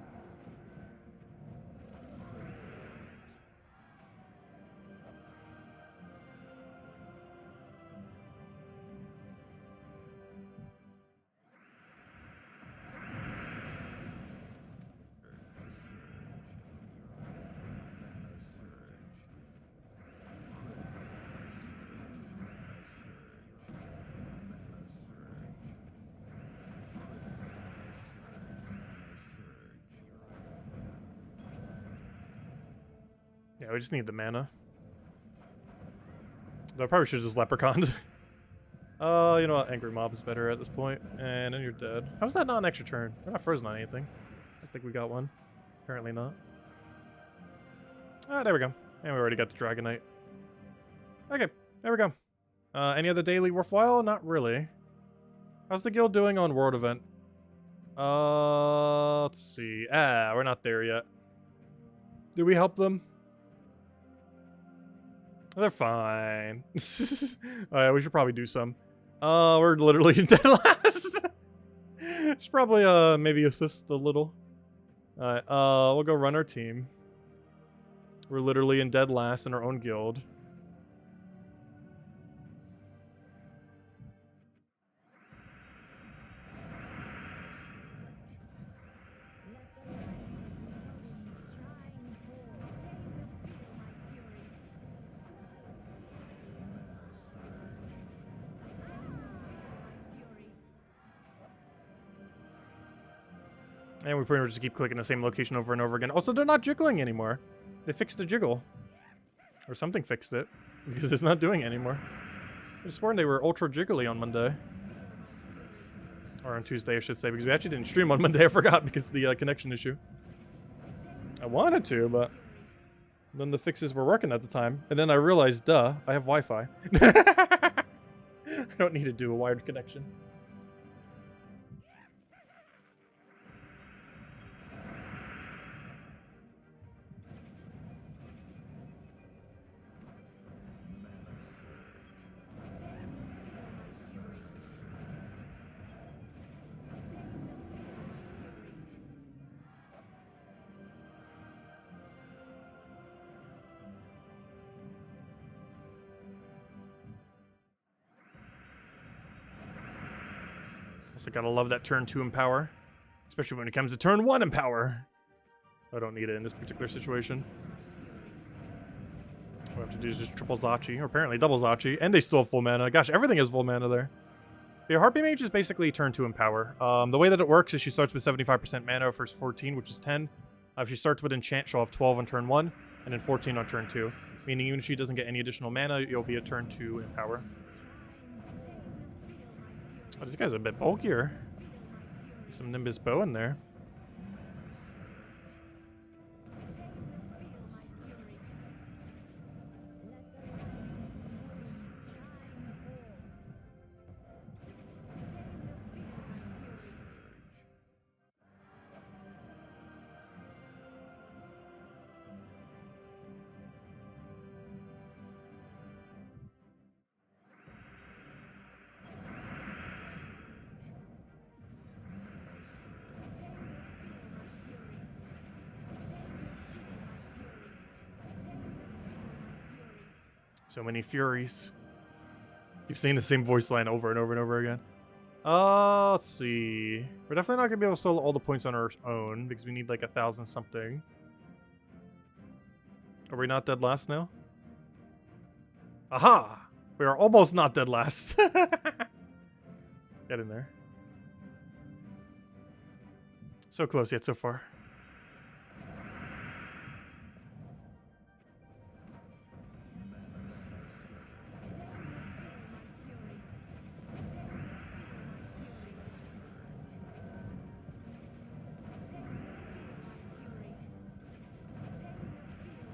Yeah, we just need the mana. Though I probably should have just leprechauned. You know what? Angry Mob is better at this point. And then you're dead. How's that not an extra turn? We're not frozen on anything. I think we got one. Apparently not. Ah, there we go. And we already got the Dragonite. Okay, there we go. Any other daily worthwhile? Not really. How's the guild doing on World Event? Let's see. Ah, we're not there yet. Did we help them? They're fine. Yeah, we should probably do some. We're literally dead last. Should probably maybe assist a little. Alright, we'll go run our team. We're literally in dead last in our own guild. And we pretty much just keep clicking the same location over and over again. Also, they're not jiggling anymore. They fixed the jiggle. Or something fixed it. Because it's not doing it anymore. I just sworn they were ultra jiggly on Monday. Or on Tuesday, I should say. Because we actually didn't stream on Monday. I forgot because of the connection issue. I wanted to, but then the fixes were working at the time. And then I realized, duh, I have Wi-Fi. I don't need to do a wired connection. I gotta love that turn 2 Empower. Especially when it comes to turn 1 Empower. I don't need it in this particular situation. dude's just triple Zachi, or apparently double Zachi, and they still have full mana. Gosh, everything has full mana there. The Harpy Mage is basically turn 2 Empower. The way that it works is she starts with 75% mana first 14, which is 10. If she starts with Enchant, she'll have 12 on turn 1, and then 14 on turn 2. Meaning even if she doesn't get any additional mana, you'll be a turn 2 Empower. Oh, this guy's a bit bulkier. Some Nimbus Bow in there. So many Furies. You've seen the same voice line over and over and over again. Let's see. We're definitely not going to be able to solo all the points on our own because we need like 1,000 something. Are we not dead last now? Aha! We are almost not dead last. Get in there. So close yet so far.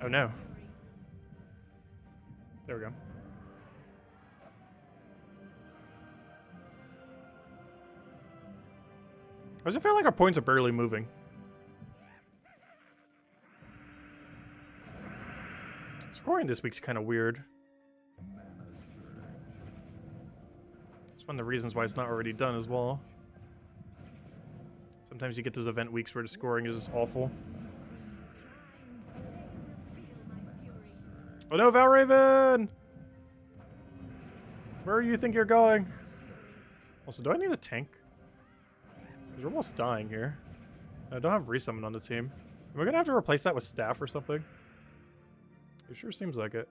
Oh no. There we go. Why does it feel like our points are barely moving? Scoring this week's kind of weird. It's one of the reasons why it's not already done as well. Sometimes you get those event weeks where the scoring is just awful. Oh no, Valraven! Where do you think you're going? Also, do I need a tank? You're almost dying here. I don't have resummon on the team. Am I gonna have to replace that with staff or something? It sure seems like it.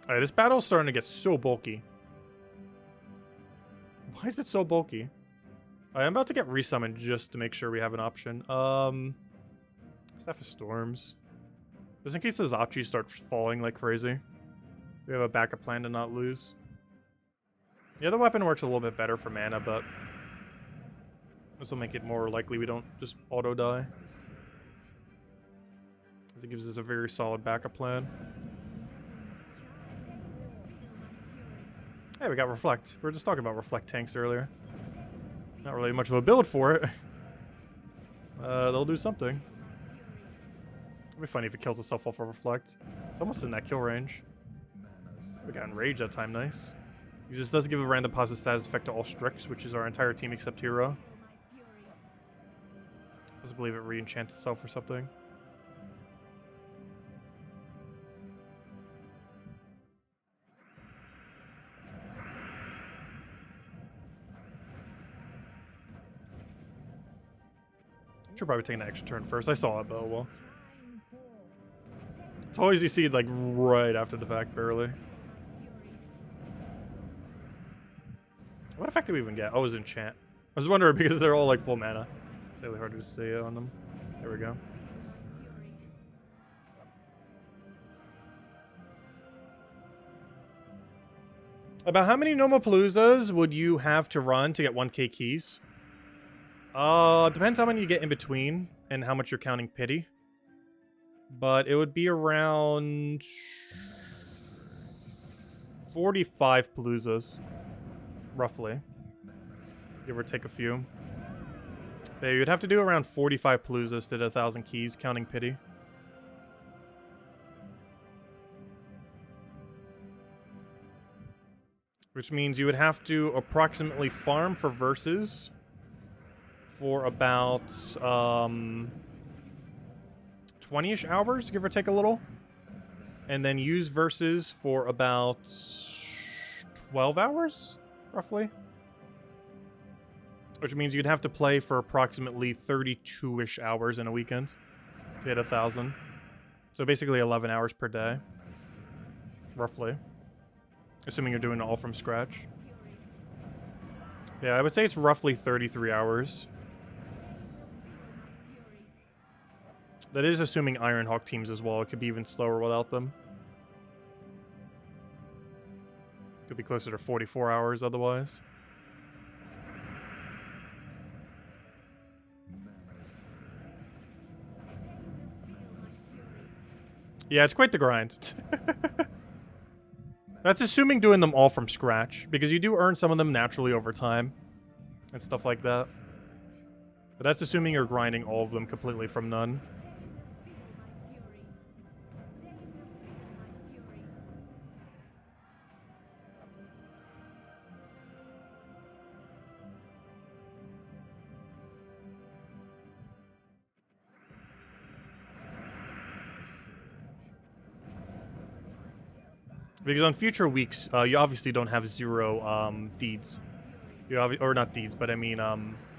Alright, this battle's starting to get so bulky. Why is it so bulky? I'm about to get resummoned just to make sure we have an option. Staff of Storms. Just in case the Zachi starts falling like crazy. We have a backup plan to not lose. The other weapon works a little bit better for mana, but this will make it more likely we don't just auto die. As it gives us a very solid backup plan. Hey, we got Reflect. We were just talking about Reflect tanks earlier. Not really much of a build for it. They'll do something. It'll be funny if it kills itself off of Reflect. It's almost in that kill range. We got Enrage that time, nice. This does give a random positive status effect to all Strix, which is our entire team except Hero. I just believe it re-enchants itself or something. Should probably take an extra turn first. I saw it, but well. It's always you see it like right after the fact, barely. What effect did we even get? Oh, it was enchant. I was wondering because they're all like full mana. It's really hard to see on them. There we go. About how many normal Paloozas would you have to run to get 1k keys? Depends how many you get in between and how much you're counting pity. But it would be around 45 Paloozas, roughly. Give or take a few. Yeah, you'd have to do around 45 Paloozas to get 1,000 keys, counting pity. Which means you would have to approximately farm for verses for about 20-ish hours, give or take a little. and then use versus for about 12 hours, roughly. Which means you'd have to play for approximately 32-ish hours in a weekend to hit 1,000. So basically 11 hours per day, roughly. Assuming you're doing it all from scratch. Yeah, I would say it's roughly 33 hours. That is assuming Ironhawk teams as well. It could be even slower without them. Could be closer to 44 hours otherwise. Yeah, it's quite the grind. That's assuming doing them all from scratch, because you do earn some of them naturally over time and stuff like that. But that's assuming you're grinding all of them completely from none. Because on future weeks, you obviously don't have 0 deeds. Or not deeds, but I mean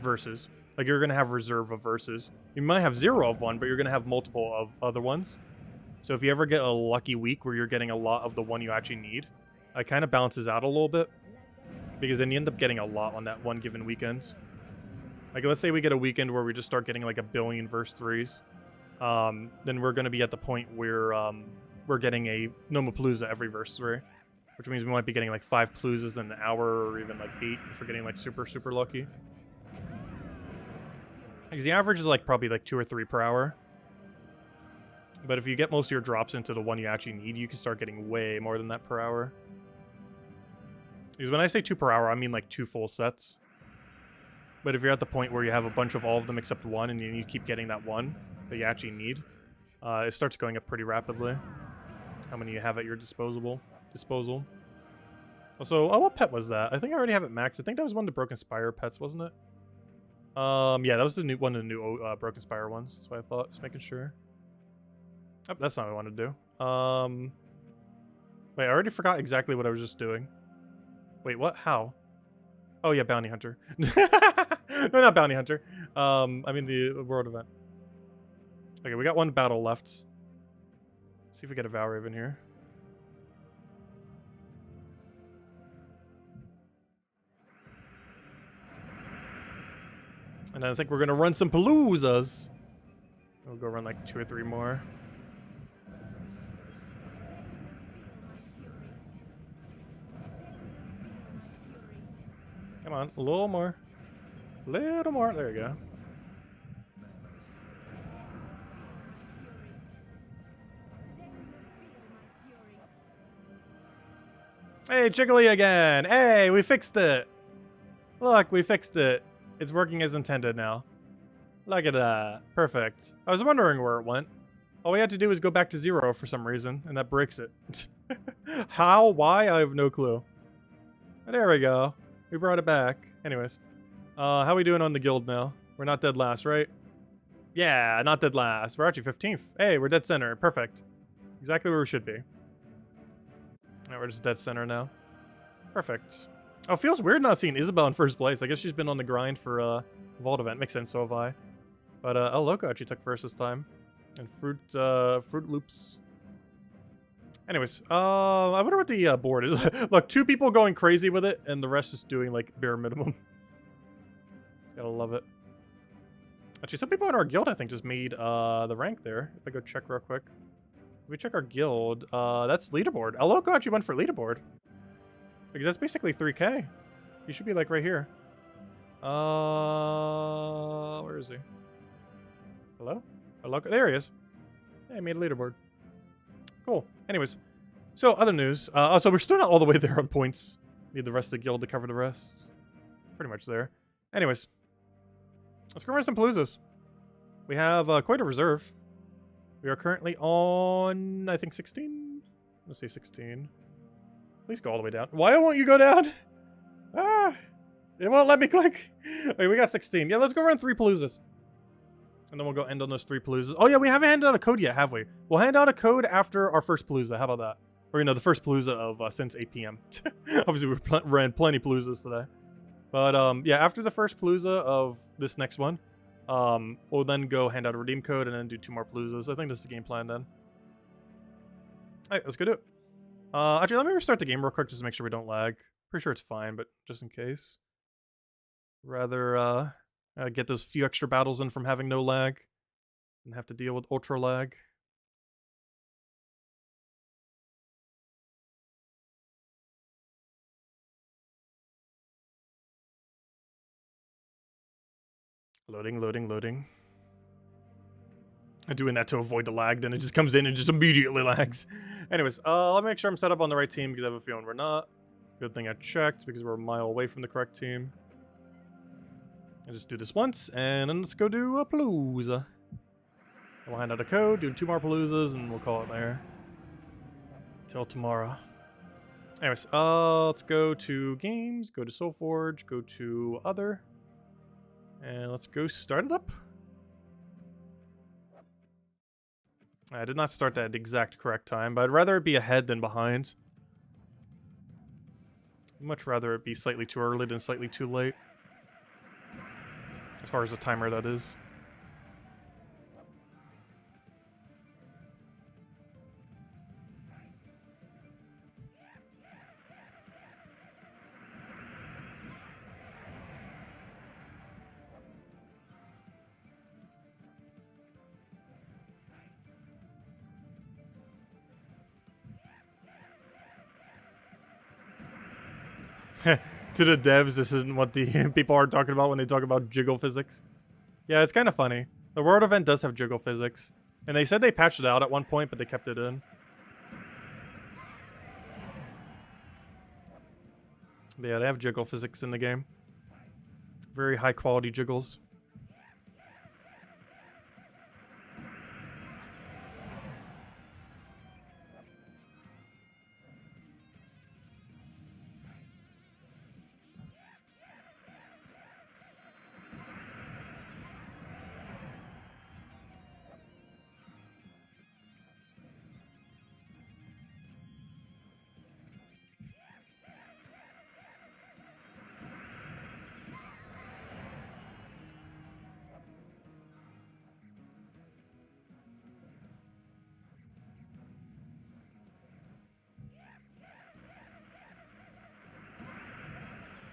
verses. Like, you're going to have reserve of verses. You might have 0 of one, but you're going to have multiple of other ones. So if you ever get a lucky week where you're getting a lot of the one you actually need, it kind of balances out a little bit. Because then you end up getting a lot on that one given weekend. Like, let's say we get a weekend where we just start getting like 1 billion verse 3s. Then we're going to be at the point where we're getting a normal Palooza every verse 3. Which means we might be getting like 5 Paloozas in an hour, or even like 8 if we're getting like super, super lucky. Because the average is like probably like 2 or 3 per hour. But if you get most of your drops into the one you actually need, you can start getting way more than that per hour. Because when I say 2 per hour, I mean like 2 full sets. But if you're at the point where you have a bunch of all of them except one, and you keep getting that one that you actually need, it starts going up pretty rapidly. How many you have at your disposal. Also, what pet was that? I think I already have it maxed. I think that was one of the Broken Spire pets, wasn't it? Yeah, that was the new one of the new Broken Spire ones. That's what I thought. Just making sure. Oh, that's not what I wanted to do. Wait, I already forgot exactly what I was just doing. Wait, what? How? Oh yeah, Bounty Hunter. No, not Bounty Hunter. I mean the world event. Okay, we got 1 battle left. Let's see if we get a Valraven here. And I think we're gonna run some Paloozas. We'll go run like 2 or 3 more. Come on, a little more. Little more. There you go. Hey, Jiggly again. Hey, we fixed it. Look, we fixed it. It's working as intended now. Look at that. Perfect. I was wondering where it went. All we had to do was go back to 0 for some reason, and that breaks it. How? Why? I have no clue. But there we go. We brought it back. Anyways. How we doing on the guild now? We're not dead last, right? Yeah, not dead last. We're actually 15th. Hey, we're dead center. Perfect. Exactly where we should be. Alright, we're just dead center now. Perfect. Oh, it feels weird not seeing Isabel in first place. I guess she's been on the grind for Vault event. Makes sense, so have I. But El Loco actually took first this time. And Fruit Loops. Anyways, I wonder what the board is. Look, 2 people going crazy with it, and the rest just doing like bare minimum. Gotta love it. Actually, some people in our guild, I think, just made the rank there. If I go check real quick. If we check our guild, that's leaderboard. El Loco actually went for leaderboard. Because that's basically 3K. He should be like right here. Where is he? Hello? El Loco? There he is. Hey, I made a leaderboard. Cool. Anyways, so other news. So we're still not all the way there on points. Need the rest of the guild to cover the rest. Pretty much there. Anyways, let's go run some Paloozas. We have quite a reserve. We are currently on, I think, 16? Let's say 16. Please go all the way down. Why won't you go down? Ah! It won't let me click. Okay, we got 16. Yeah, let's go run 3 Paloozas. And then we'll go end on those 3 Paloozas. Oh yeah, we haven't handed out a code yet, have we? We'll hand out a code after our first Palooza. How about that? Or, you know, the first Palooza of since 8 p.m. Obviously, we ran plenty Paloozas today. But, yeah, after the first Palooza of this next one, we'll then go hand out a redeem code and then do 2 more Paloozas. I think this is the game plan then. Alright, let's go do it. Actually, let me restart the game real quick just to make sure we don't lag. Pretty sure it's fine, but just in case. Rather, get those few extra battles in from having no lag and have to deal with ultra lag. Loading, loading, loading. I'm doing that to avoid the lag, then it just comes in and just immediately lags. Anyways, let me make sure I'm set up on the right team because I have a feeling we're not. Good thing I checked because we're a mile away from the correct team. I'll just do this once, and then let's go do a Palooza. We'll hand out a code, do 2 more Paloozas, and we'll call it there. Till tomorrow. Anyways, let's go to games, go to Soulforge, go to other. And let's go start it up. I did not start that at the exact correct time, but I'd rather it be ahead than behind. I'd much rather it be slightly too early than slightly too late. As far as the timer, that is. To the devs, this isn't what the people are talking about when they talk about jiggle physics. Yeah, it's kind of funny. The World event does have jiggle physics. And they said they patched it out at one point, but they kept it in. But yeah, they have jiggle physics in the game. Very high quality jiggles.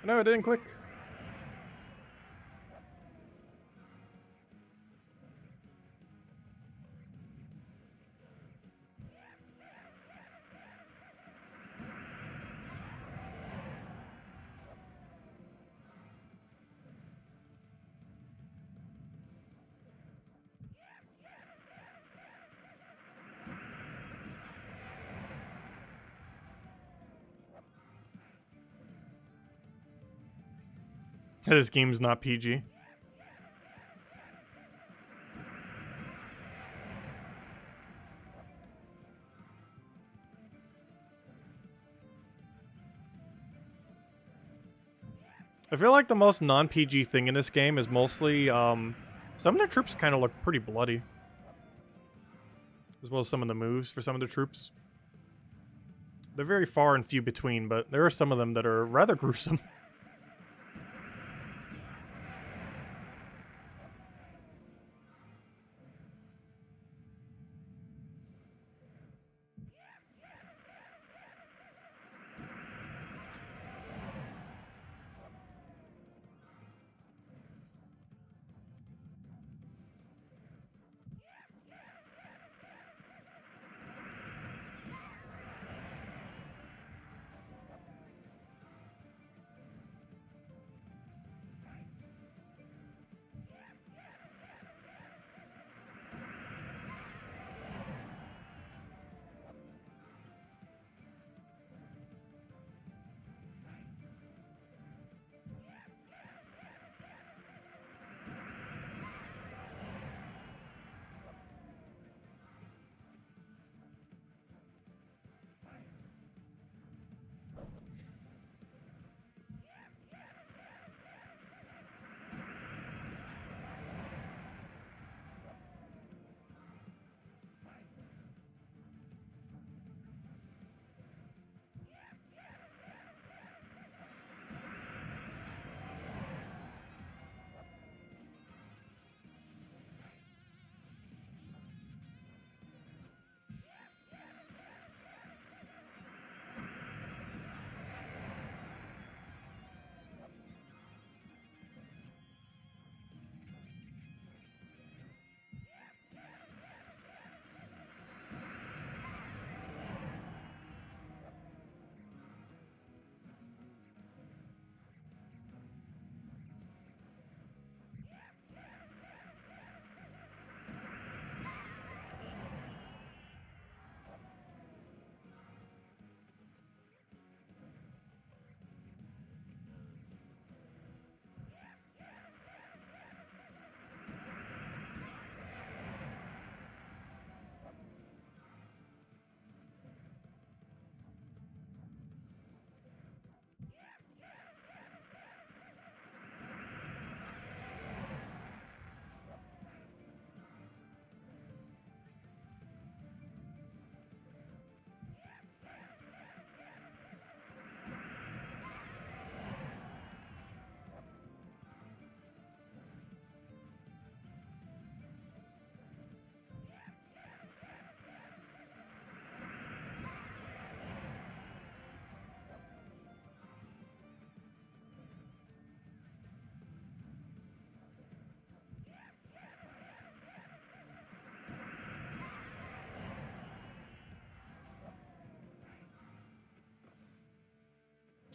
No, it didn't click. This game's not PG. I feel like the most non-PG thing in this game is mostly, some of the troops kind of look pretty bloody. As well as some of the moves for some of the troops. They're very far and few between, but there are some of them that are rather gruesome.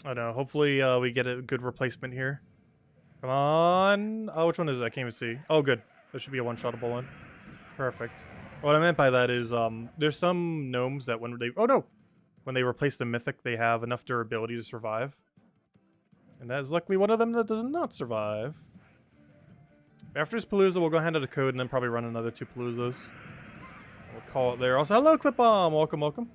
I don't know. Hopefully we get a good replacement here. Come on. Oh, which one is it? I can't even see. Oh, good. That should be a one-shottable one. Perfect. What I meant by that is there's some gnomes that when they... Oh, no! When they replace the Mythic, they have enough durability to survive. And that is luckily one of them that does not survive. After this Palooza, we'll go hand out a code and then probably run another 2 Paloozas. We'll call it there. Also, hello, Clip Bomb! Welcome, welcome.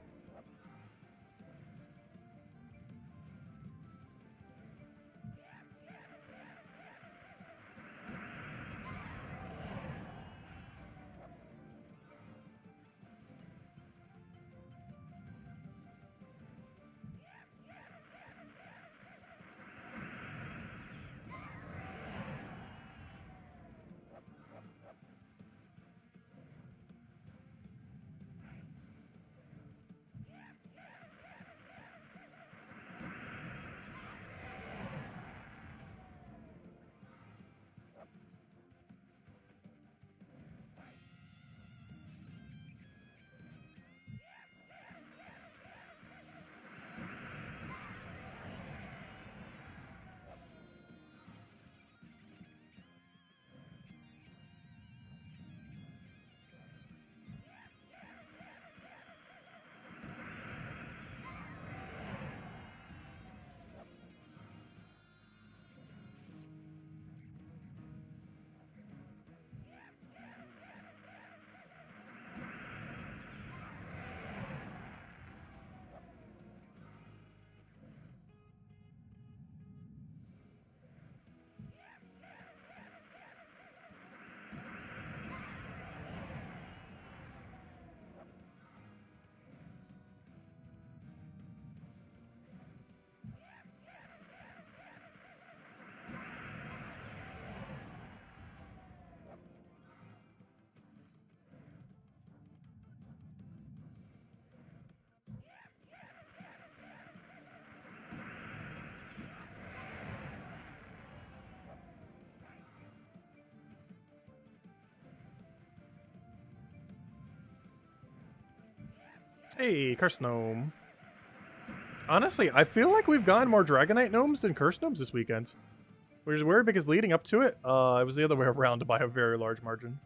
Hey, Curse Gnome. Honestly, I feel like we've gotten more Dragonite Gnomes than Curse Gnomes this weekend. Which is weird because leading up to it, it was the other way around by a very large margin.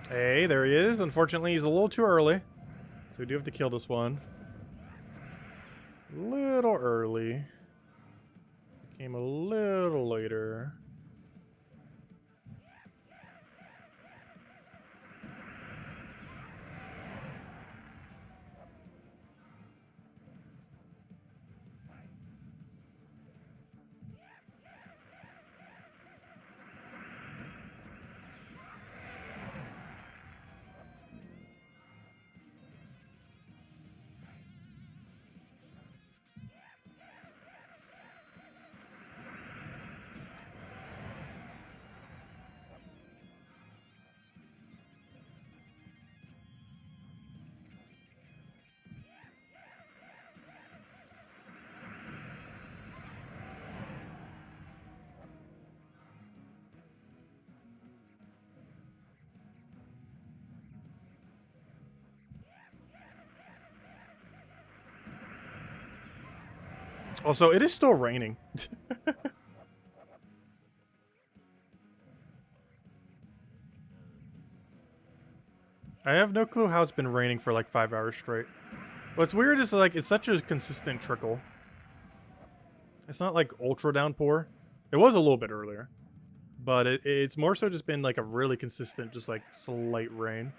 Hey, there he is. Unfortunately, he's a little too early. So we do have to kill this one. A little early. Came a little later. Also, it is still raining. I have no clue how it's been raining for like 5 hours straight. What's weird is like it's such a consistent trickle. It's not like ultra downpour. It was a little bit earlier, But it's more so just been like a really consistent, just like slight rain.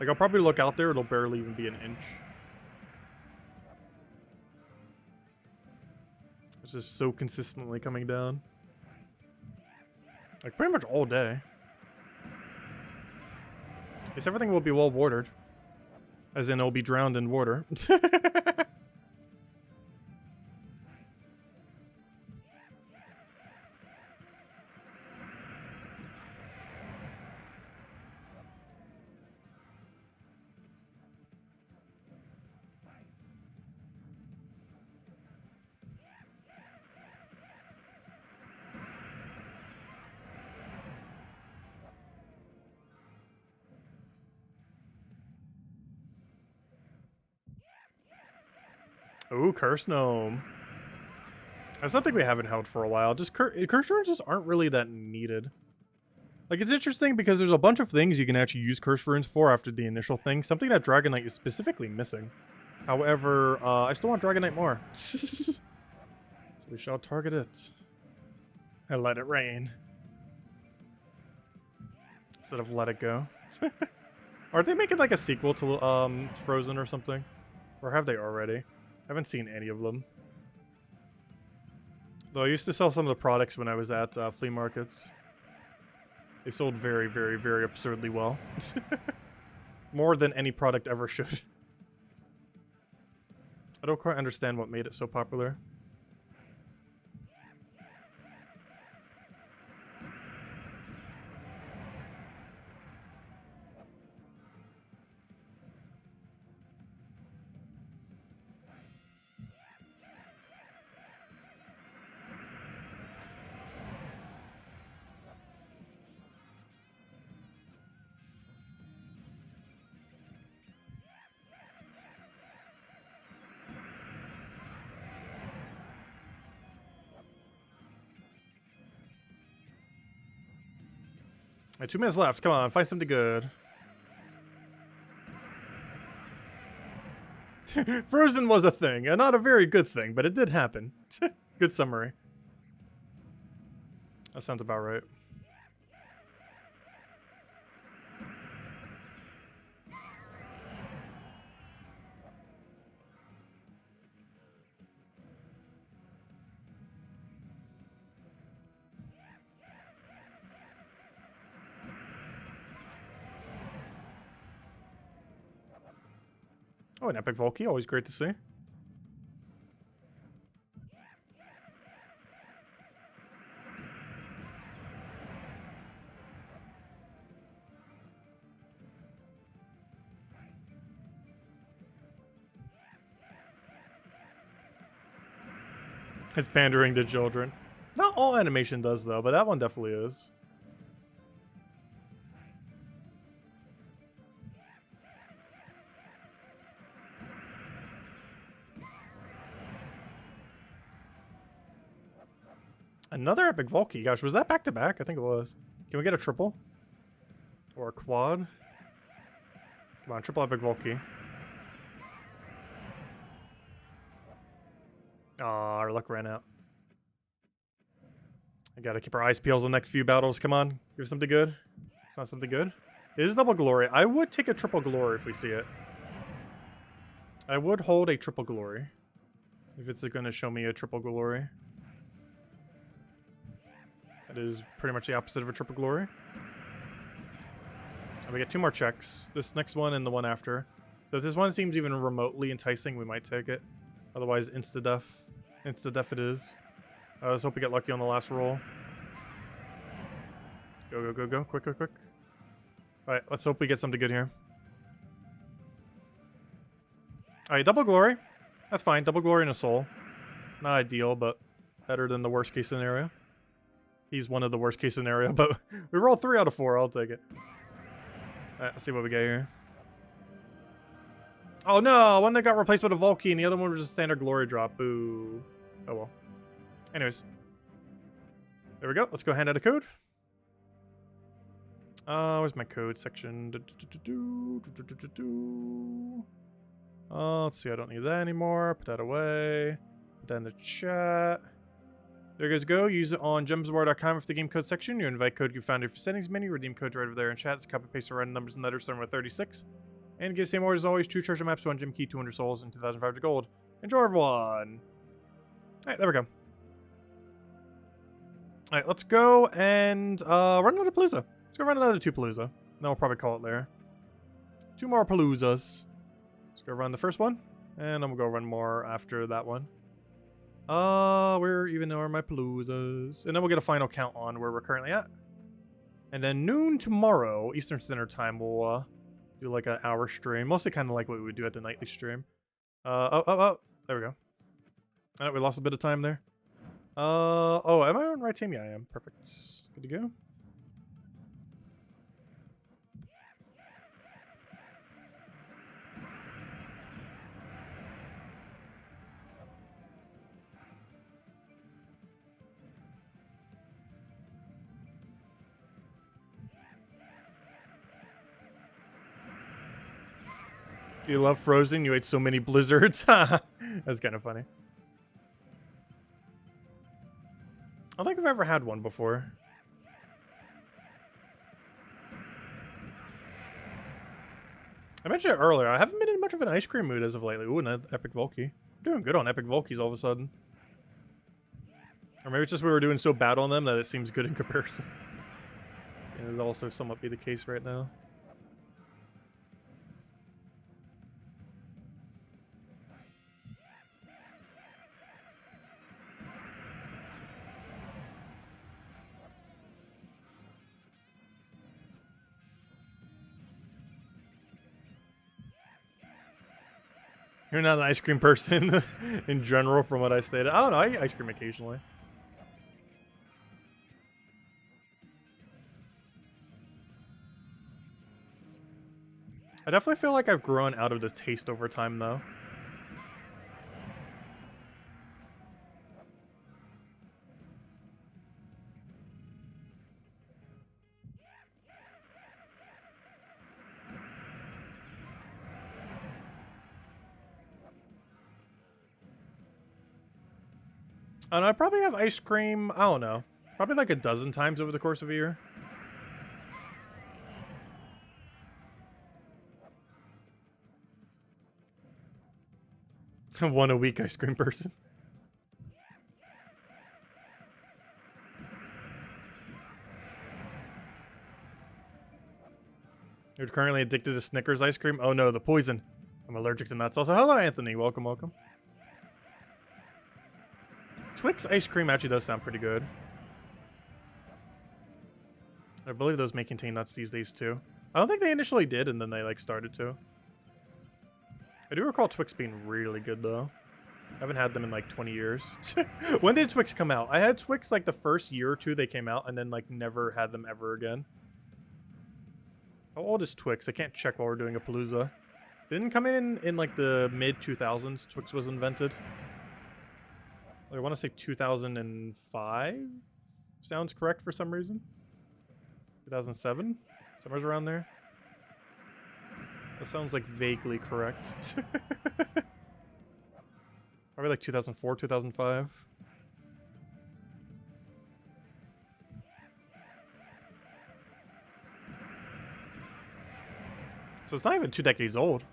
Like I'll probably look out there, it'll barely even be an inch. It's just so consistently coming down. Like pretty much all day. I guess everything will be well watered. As in it'll be drowned in water. Ooh, Curse Gnome. That's something we haven't held for a while. Just Curse Runes just aren't really that needed. Like, it's interesting because there's a bunch of things you can actually use Curse Runes for after the initial thing. Something that Dragonite is specifically missing. However, I still want Dragonite more. So we shall target it. And let it rain. Instead of let it go. Are they making like a sequel to Frozen or something? Or have they already? I haven't seen any of them. Though I used to sell some of the products when I was at flea markets. They sold very, very, very absurdly well. More than any product ever should. I don't quite understand what made it so popular. Alright, 2 minutes left. Come on, find something good. Frozen was a thing, and not a very good thing, but it did happen. Good summary. That sounds about right. Oh, an epic Volkey, always great to see. It's pandering to children. Not all animation does, though, but that one definitely is. Another epic Volkey. Gosh, was that back to back? I think it was. Can we get a triple? Or a quad? Come on, triple epic Volkey. Aw, our luck ran out. I gotta keep our eyes peeled on the next few battles. Come on, give us something good. It's not something good. It is double glory. I would take a triple glory if we see it. I would hold a triple glory. If it's going to show me a triple glory. That is pretty much the opposite of a triple glory. And we get 2 more checks. This next one and the one after. So if this one seems even remotely enticing, we might take it. Otherwise, insta-def. Insta-def it is. Let's hope we get lucky on the last roll. Go, go, go, go. Quick, quick, quick. Alright, let's hope we get something good here. Alright, double glory. That's fine. Double glory and a soul. Not ideal, but better than the worst case scenario. He's one of the worst case scenario, but we rolled 3 out of 4. I'll take it. Alright, let's see what we get here. Oh no! One that got replaced with a Volkey and the other one was just standard glory drop. Boo. Oh well. Anyways. There we go. Let's go hand out a code. Where's my code section? Let's see. I don't need that anymore. Put that away. Put that in the chat. There you guys go. Use it on gemswar.com for the game code section. Your invite code you found in your settings menu. Redeem code right over there in chat. It's copy paste the random numbers and letters starting with 36. And get the same order as always. 2 treasure maps, 1 gem key, 200 souls, and 2,500 gold. Enjoy, everyone. Alright, there we go. Alright, let's go and run another Palooza. Let's go run another 2 Palooza. Then we'll probably call it there. 2 more Paloozas. Let's go run the first one. And then we'll go run more after that one. Where even are my Paloozas? And then we'll get a final count on where we're currently at. And then noon tomorrow, Eastern Standard Time, we'll do like an hour stream. Mostly kind of like what we would do at the nightly stream. Oh. There we go. Alright, we lost a bit of time there. Oh, am I on the right team? Yeah, I am. Perfect. Good to go. You love Frozen? You ate so many blizzards? That's kind of funny. I don't think I've ever had one before. I mentioned it earlier. I haven't been in much of an ice cream mood as of lately. Ooh, an Epic Volky. I'm doing good on Epic Volkies all of a sudden. Or maybe it's just we were doing so bad on them that it seems good in comparison. It would also somewhat be the case right now. You're not an ice cream person in general, from what I stated. I don't know. I eat ice cream occasionally. I definitely feel like I've grown out of the taste over time, though. I don't know, I probably have ice cream, I don't know, probably like a dozen times over the course of a year. One a week ice cream person. You're currently addicted to Snickers ice cream? Oh no, the poison. I'm allergic to nuts. Also, hello Anthony, welcome, welcome. Twix ice cream actually does sound pretty good. I believe those may contain nuts these days too. I don't think they initially did, and then they like started to. I do recall Twix being really good though. I haven't had them in like 20 years. When did Twix come out? I had Twix like the first year or two they came out, and then like never had them ever again. How old is Twix? I can't check while we're doing a Palooza. Didn't come in like the mid 2000s. Twix was invented. I want to say 2005 sounds correct for some reason. 2007, somewhere around there. That sounds like vaguely correct. Probably like 2004, 2005. So it's not even 2 decades old.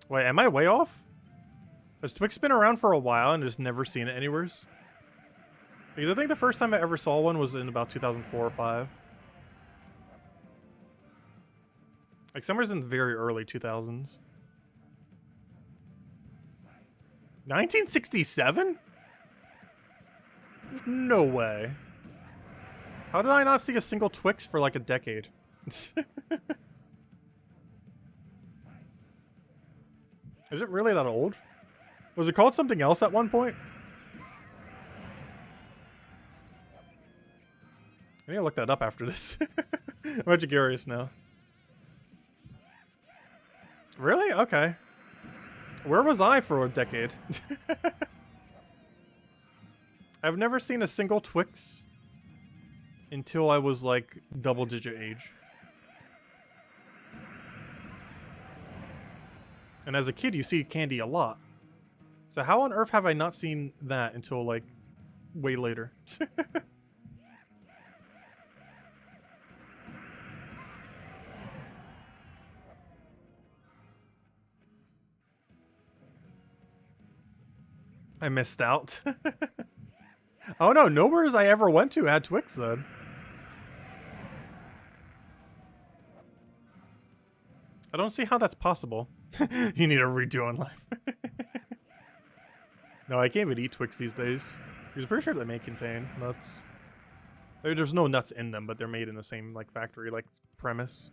Wait, am I way off? Has Twix been around for a while and just never seen it anywhere? Because I think the first time I ever saw one was in about 2004 or 5. Like somewhere in the very early 2000s. 1967? No way. How did I not see a single Twix for like a decade? Is it really that old? Was it called something else at one point? I need to look that up after this. I'm actually curious now. Really? Okay. Where was I for a decade? I've never seen a single Twix until I was like double-digit age. And as a kid, you see candy a lot. So how on earth have I not seen that until, like, way later? I missed out. Oh no, nowhere's I ever went to had Twix then. I don't see how that's possible. You need a redo on life. No, I can't even eat Twix these days. I'm pretty sure they may contain nuts. There's no nuts in them, but they're made in the same like factory, like premise.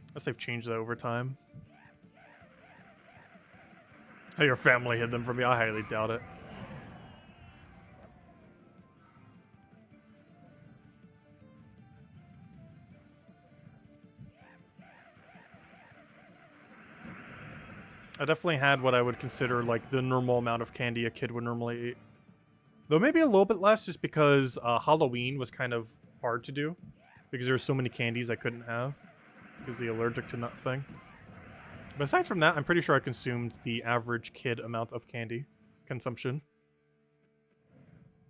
Unless they've changed that over time. How your family hid them from me? I highly doubt it. I definitely had what I would consider like the normal amount of candy a kid would normally eat. Though maybe a little bit less just because Halloween was kind of hard to do. Because there were so many candies I couldn't have. Because the allergic to nut thing. But aside from that, I'm pretty sure I consumed the average kid amount of candy consumption.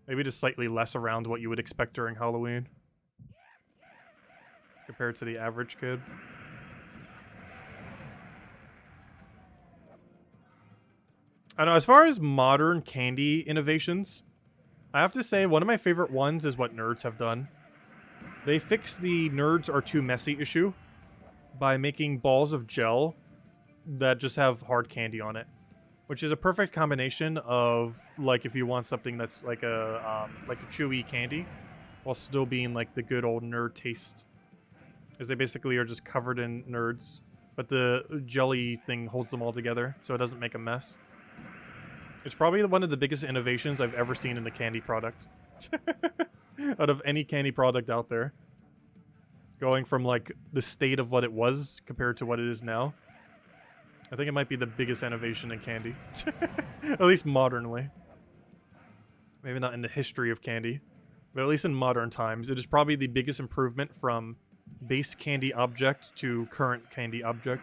Maybe just slightly less around what you would expect during Halloween. Compared to the average kid. I know, as far as modern candy innovations, I have to say one of my favorite ones is what nerds have done. They fixed the nerds are too messy issue by making balls of gel that just have hard candy on it, which is a perfect combination of like if you want something that's like a chewy candy while still being like the good old nerd taste, as they basically are just covered in nerds, but the jelly thing holds them all together so it doesn't make a mess. It's probably one of the biggest innovations I've ever seen in a candy product. Out of any candy product out there. Going from, like, the state of what it was compared to what it is now. I think it might be the biggest innovation in candy. At least modernly. Maybe not in the history of candy. But at least in modern times. It is probably the biggest improvement from base candy object to current candy object.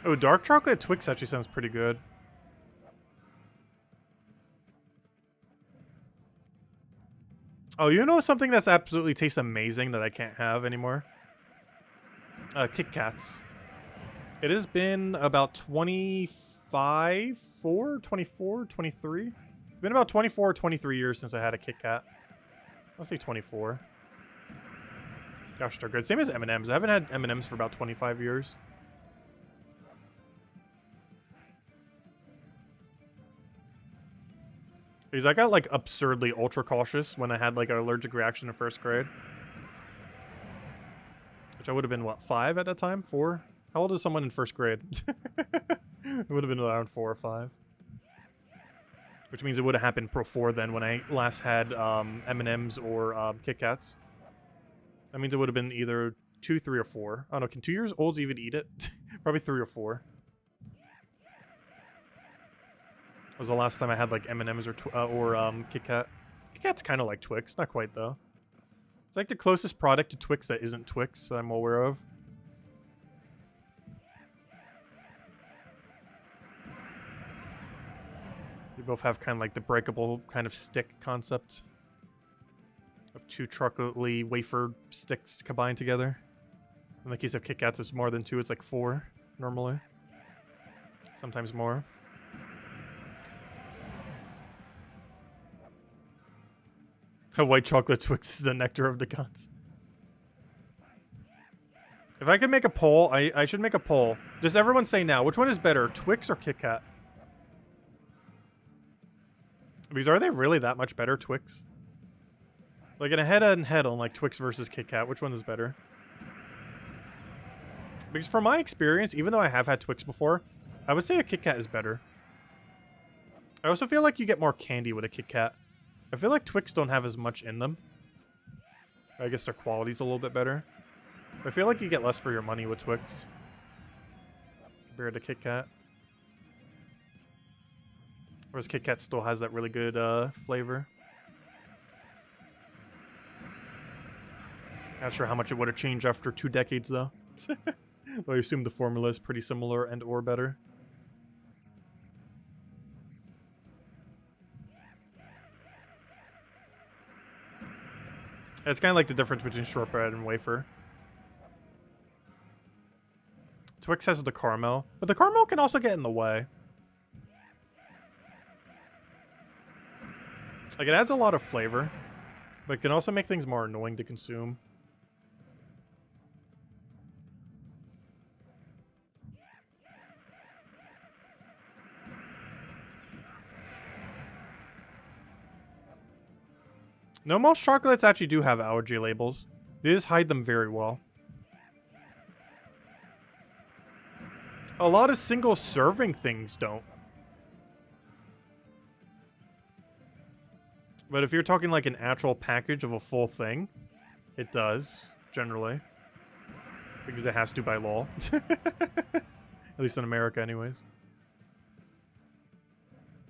Oh, dark chocolate Twix actually sounds pretty good. Oh, you know something that's absolutely tastes amazing that I can't have anymore? Kit Kats. It has been about 25, 24, 23? It's been about 24 or 23 years since I had a Kit Kat. I'll say 24. Gosh, they're good. Same as M&M's. I haven't had M&M's for about 25 years. Because I got, like, absurdly ultra cautious when I had, like, an allergic reaction in first grade. Which I would have been, what, 5 at that time? 4? How old is someone in first grade? It would have been around 4 or 5. Which means it would have happened before then when I last had M&M's or Kit Kats. That means it would have been either 2, 3, or 4. I don't know, can 2-year-olds even eat it? Probably 3 or 4. Was the last time I had like M&M's or Kit Kat. Kit Kat's kind of like Twix, not quite though. It's like the closest product to Twix that isn't Twix that I'm aware of. They both have kind of like the breakable kind of stick concept of 2 chocolatey wafer sticks combined together. In the case of Kit Kats, it's more than 2; it's like 4 normally, sometimes more. A white chocolate Twix is the nectar of the gods. If I could make a poll, I should make a poll. Just everyone say now, which one is better, Twix or Kit Kat? Because are they really that much better, Twix? Like in a head-on-head on like Twix versus Kit Kat, which one is better? Because from my experience, even though I have had Twix before, I would say a Kit Kat is better. I also feel like you get more candy with a Kit Kat. I feel like Twix don't have as much in them. I guess their quality's a little bit better. I feel like you get less for your money with Twix compared to Kit Kat. Whereas Kit Kat still has that really good flavor. Not sure how much it would have changed after 2 decades, though. But I assume the formula is pretty similar and or better. It's kind of like the difference between shortbread and wafer. Twix has the caramel, but the caramel can also get in the way. Like, it adds a lot of flavor, but it can also make things more annoying to consume. No, most chocolates actually do have allergy labels. They just hide them very well. A lot of single serving things don't. But if you're talking like an actual package of a full thing, it does, generally. Because it has to by law. At least in America anyways.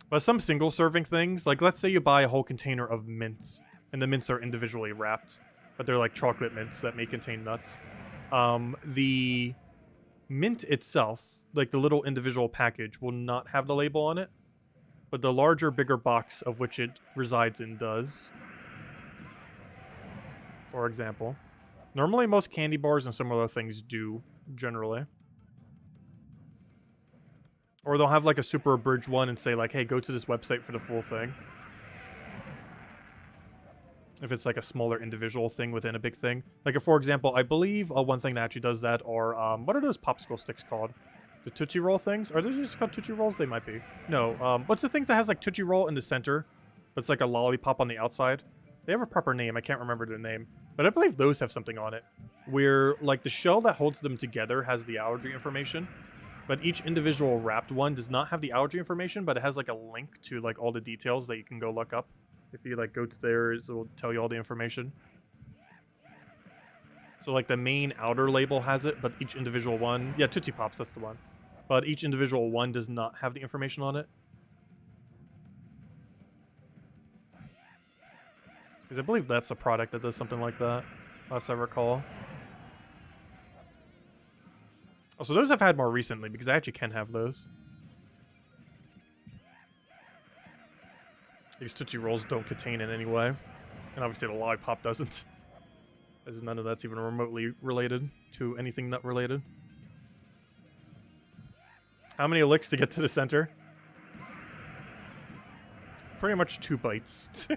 But some single serving things, like let's say you buy a whole container of mints, and the mints are individually wrapped, but they're like chocolate mints that may contain nuts. The mint itself, like the little individual package, will not have the label on it, but the larger, bigger box of which it resides in does. For example. Normally most candy bars and similar things do, generally. Or they'll have like a super abridged one and say like, hey, go to this website for the full thing. If it's like a smaller individual thing within a big thing. Like, for example, I believe one thing that actually does that are, what are those popsicle sticks called? The Tootsie Roll things? Are those just called Tootsie Rolls? They might be. No, what's the things that has like Tootsie Roll in the center, but it's like a lollipop on the outside? They have a proper name. I can't remember their name. But I believe those have something on it. Where, like, the shell that holds them together has the allergy information. But each individual wrapped one does not have the allergy information, but it has, like, a link to, like, all the details that you can go look up. If you, like, go to theirs, it will tell you all the information. So, like, the main outer label has it, but each individual one... Yeah, Tootsie Pops, that's the one. But each individual one does not have the information on it. Because I believe that's a product that does something like that, last I recall. Oh, so those I've had more recently, because I actually can have those. These Tootsie Rolls don't contain in any way. And obviously the lollipop doesn't. As none of that's even remotely related to anything nut related. How many licks to get to the center? Pretty much 2 bites.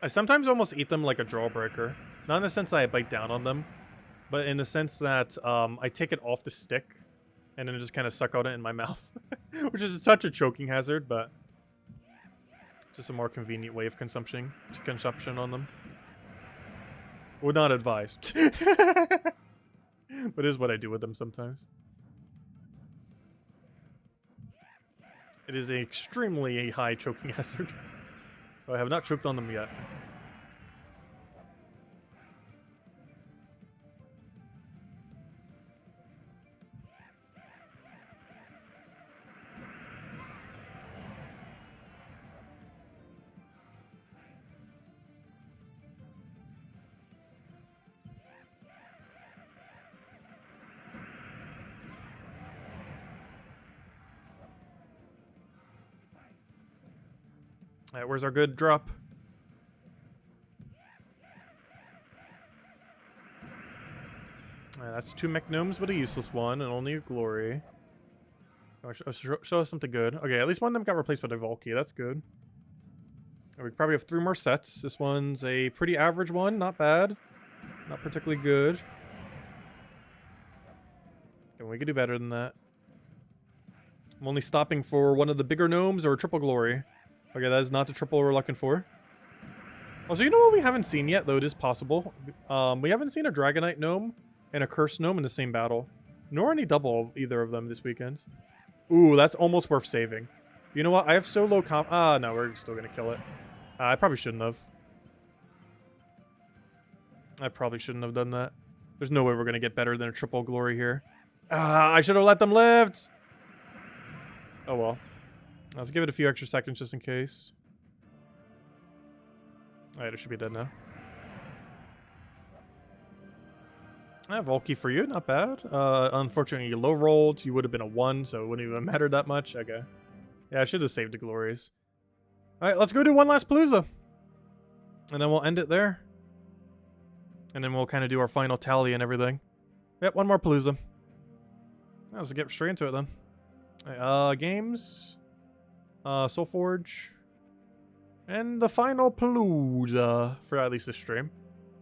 I sometimes almost eat them like a jawbreaker. Not in the sense that I bite down on them, but in the sense that I take it off the stick and then just kind of suck on it in my mouth. Which is such a choking hazard, but just a more convenient way of consumption on them. Would not advise. But it is what I do with them sometimes. It is an extremely high choking hazard. I have not choked on them yet. Alright, where's our good drop? Alright, that's 2 Mech Gnomes, but a useless one, and only a glory. Oh, Show us something good. Okay, at least one of them got replaced by the Volky. That's good. We probably have 3 more sets. This one's a pretty average one. Not bad. Not particularly good. And we could do better than that. I'm only stopping for one of the bigger gnomes or a triple glory. Okay, that is not the triple we're looking for. Also, you know what we haven't seen yet, though it is possible? We haven't seen a Dragonite gnome and a Cursed gnome in the same battle. Nor any double either of them this weekend. Ooh, that's almost worth saving. You know what? I have so low comp... Ah, no, we're still going to kill it. I probably shouldn't have. I probably shouldn't have done that. There's no way we're going to get better than a triple glory here. Ah, I should have let them live! Oh well. Let's give it a few extra seconds just in case. Alright, it should be dead now. Volky for you, not bad. Unfortunately, you low rolled. You would have been a 1, so it wouldn't even matter that much. Okay. Yeah, I should have saved the glories. Alright, let's go do one last Palooza. And then we'll end it there. And then we'll kind of do our final tally and everything. Yep, one more Palooza. Let's get straight into it then. Right, games. Soulforge. And the final Palooza for at least this stream.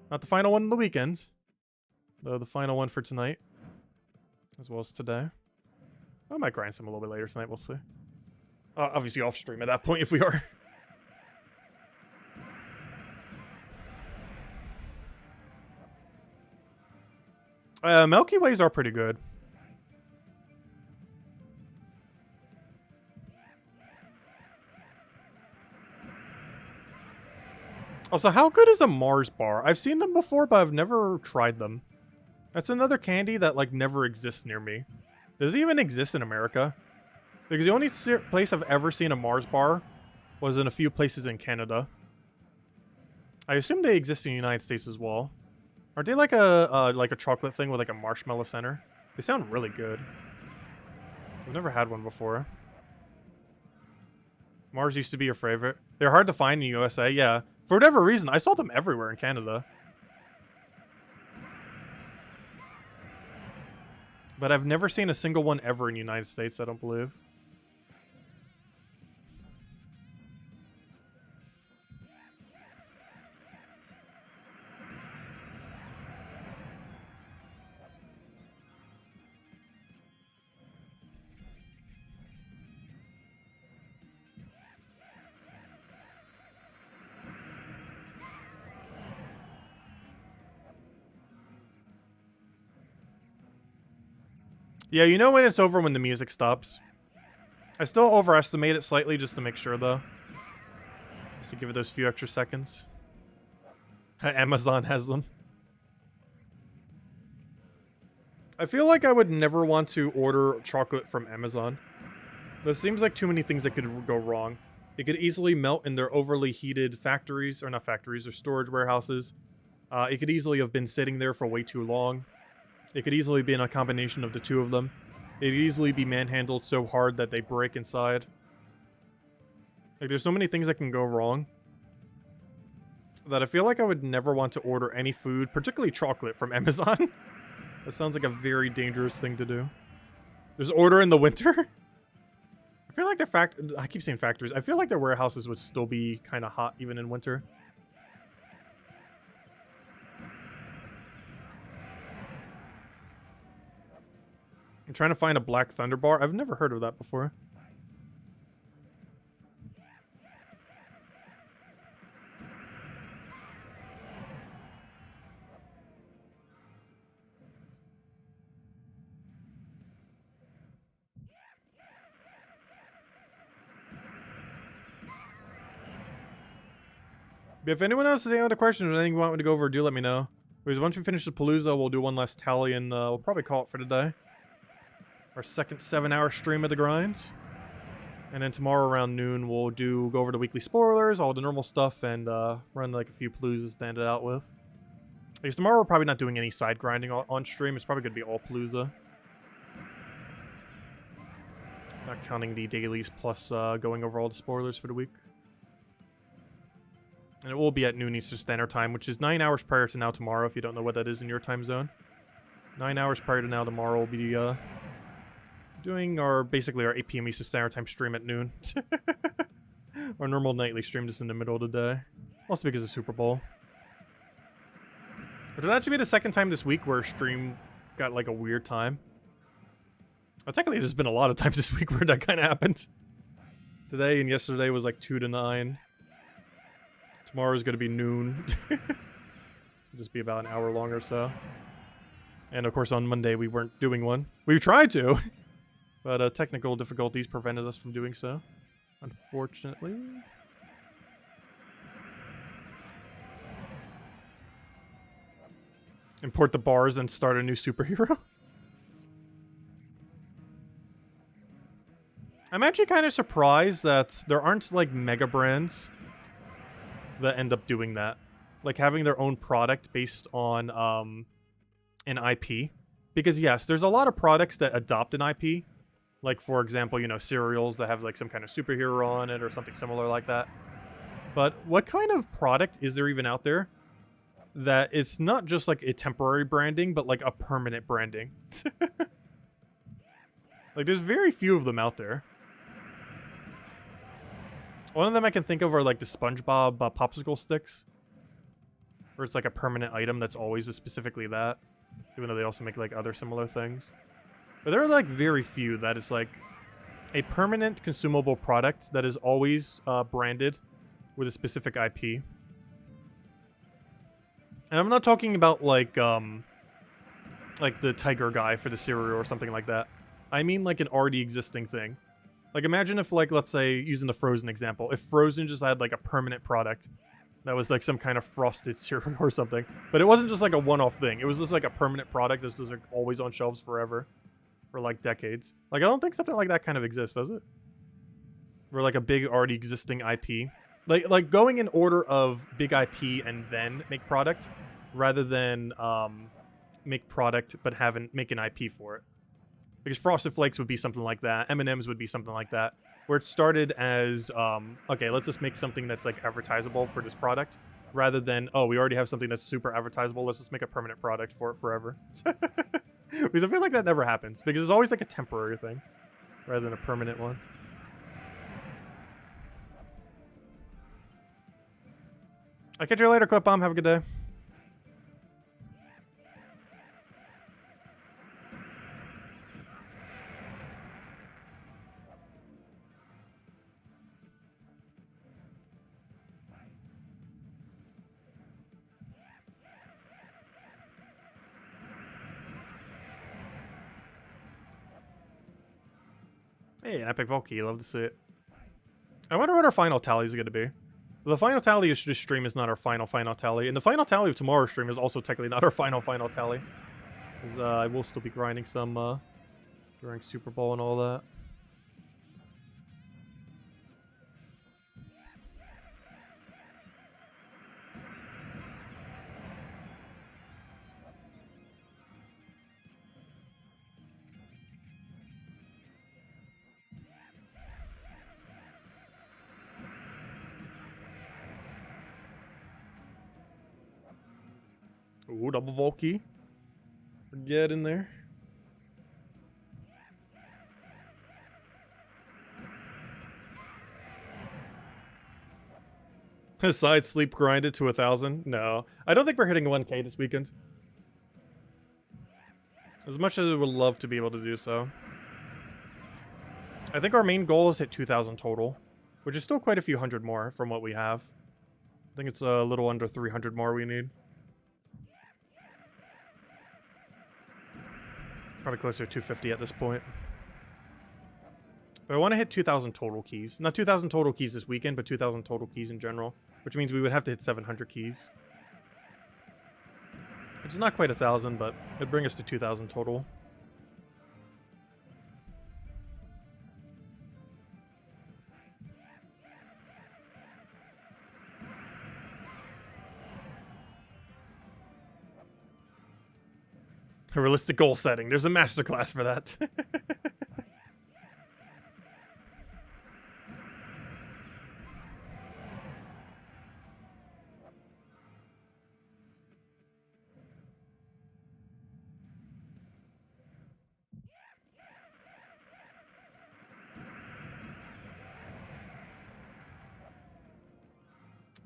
Not the final one in the weekends. Though the final one for tonight. As well as today. I might grind some a little bit later tonight, we'll see. Obviously off stream at that point if we are. Milky Ways are pretty good. Also, how good is a Mars bar? I've seen them before, but I've never tried them. That's another candy that, like, never exists near me. Does it even exist in America? Because the only place I've ever seen a Mars bar was in a few places in Canada. I assume they exist in the United States as well. Are they like a chocolate thing with like a marshmallow center? They sound really good. I've never had one before. Mars used to be your favorite. They're hard to find in the USA, yeah. For whatever reason, I saw them everywhere in Canada. But I've never seen a single one ever in the United States, I don't believe. Yeah, you know when it's over when the music stops. I still overestimate it slightly just to make sure, though. Just to give it those few extra seconds. Amazon has them. I feel like I would never want to order chocolate from Amazon. There seems like too many things that could go wrong. It could easily melt in their overly heated factories, or not factories, or storage warehouses. It could easily have been sitting there for way too long. It could easily be in a combination of the two of them. It could easily be manhandled so hard that they break inside. Like, there's so many things that can go wrong that I feel like I would never want to order any food, particularly chocolate, from Amazon. That sounds like a very dangerous thing to do. There's order in the winter? I feel like I keep saying factories. I feel like their warehouses would still be kind of hot even in winter. I'm trying to find a Black Thunder bar. I've never heard of that before. If anyone else has any other questions or anything you want me to go over, do let me know. Because once we finish the Palooza, we'll do one last tally and we'll probably call it for today. Our second 7-hour stream of the grind. And then tomorrow around noon, we'll go over the weekly spoilers, all the normal stuff, and run like a few Paloozas to end it out with. Because tomorrow we're probably not doing any side grinding on stream. It's probably going to be all Palooza. Not counting the dailies plus going over all the spoilers for the week. And it will be at noon Eastern Standard Time, which is 9 hours prior to now tomorrow, if you don't know what that is in your time zone. 9 hours prior to now tomorrow will be Doing basically our 8 p.m. Eastern Standard Time stream at noon. Our normal nightly stream just in the middle of the day. Also because of Super Bowl. But it'll actually be the second time this week where stream got like a weird time. Well, technically there's been a lot of times this week where that kind of happened. Today and yesterday was like 2 to 9. Tomorrow's going to be noon. Just be about an hour long or so. And of course on Monday we weren't doing one. We tried to, but technical difficulties prevented us from doing so. Unfortunately. Import the bars and start a new superhero. I'm actually kind of surprised that there aren't like mega brands that end up doing that. Like having their own product based on an IP. Because yes, there's a lot of products that adopt an IP. Like for example, you know, cereals that have like some kind of superhero on it or something similar like that. But what kind of product is there even out there that it's not just like a temporary branding, but like a permanent branding? Like there's very few of them out there. One of them I can think of are like the SpongeBob popsicle sticks. Where it's like a permanent item that's always specifically that. Even though they also make like other similar things. But there are like very few that is like a permanent consumable product that is always branded with a specific IP. And I'm not talking about like the tiger guy for the cereal or something like that. I mean like an already existing thing. Like imagine if like, let's say, using the Frozen example, if Frozen just had like a permanent product that was like some kind of frosted cereal or something. But it wasn't just like a one-off thing. It was just like a permanent product that's just like always on shelves forever. For like decades. Like I don't think something like that kind of exists, does it? Or like a big already existing IP. Like going in order of big IP and then make product. Rather than make product but make an IP for it. Because Frosted Flakes would be something like that. M&M's would be something like that. Where it started as, okay, let's just make something that's like advertisable for this product. Rather than, oh, we already have something that's super advertisable. Let's just make a permanent product for it forever. Because I feel like that never happens. Because it's always like a temporary thing. Rather than a permanent one. I'll catch you later, Clip Bomb. Have a good day. Hey, an epic Volkey. Love to see it. I wonder what our final tally is going to be. The final tally of this stream is not our final tally. And the final tally of tomorrow's stream is also technically not our final tally. Because I will still be grinding some during Super Bowl and all that. Ooh, double Volkey. Get in there. Side sleep grinded to 1,000? No. I don't think we're hitting 1K this weekend. As much as I would love to be able to do so. I think our main goal is hit 2,000 total. Which is still quite a few hundred more from what we have. I think it's a little under 300 more we need. Probably closer to 250 at this point. But I want to hit 2,000 total keys. Not 2,000 total keys this weekend, but 2,000 total keys in general. Which means we would have to hit 700 keys. Which is not quite 1,000, but it'd bring us to 2,000 total. A realistic goal setting. There's a masterclass for that.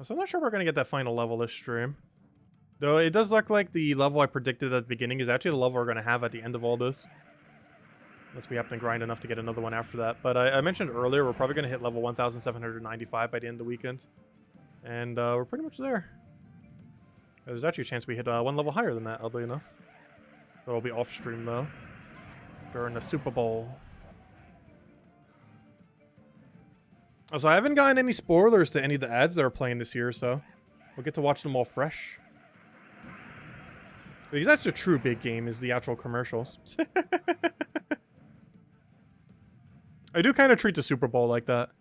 So I'm not sure we're going to get that final level this stream. Though it does look like the level I predicted at the beginning is actually the level we're going to have at the end of all this. Unless we happen to grind enough to get another one after that. But I mentioned earlier, we're probably going to hit level 1,795 by the end of the weekend. And we're pretty much there. There's actually a chance we hit one level higher than that, oddly enough. That'll be off stream, though. During the Super Bowl. Also, I haven't gotten any spoilers to any of the ads that are playing this year, so we'll get to watch them all fresh. Because that's the true big game, is the actual commercials. I do kind of treat the Super Bowl like that.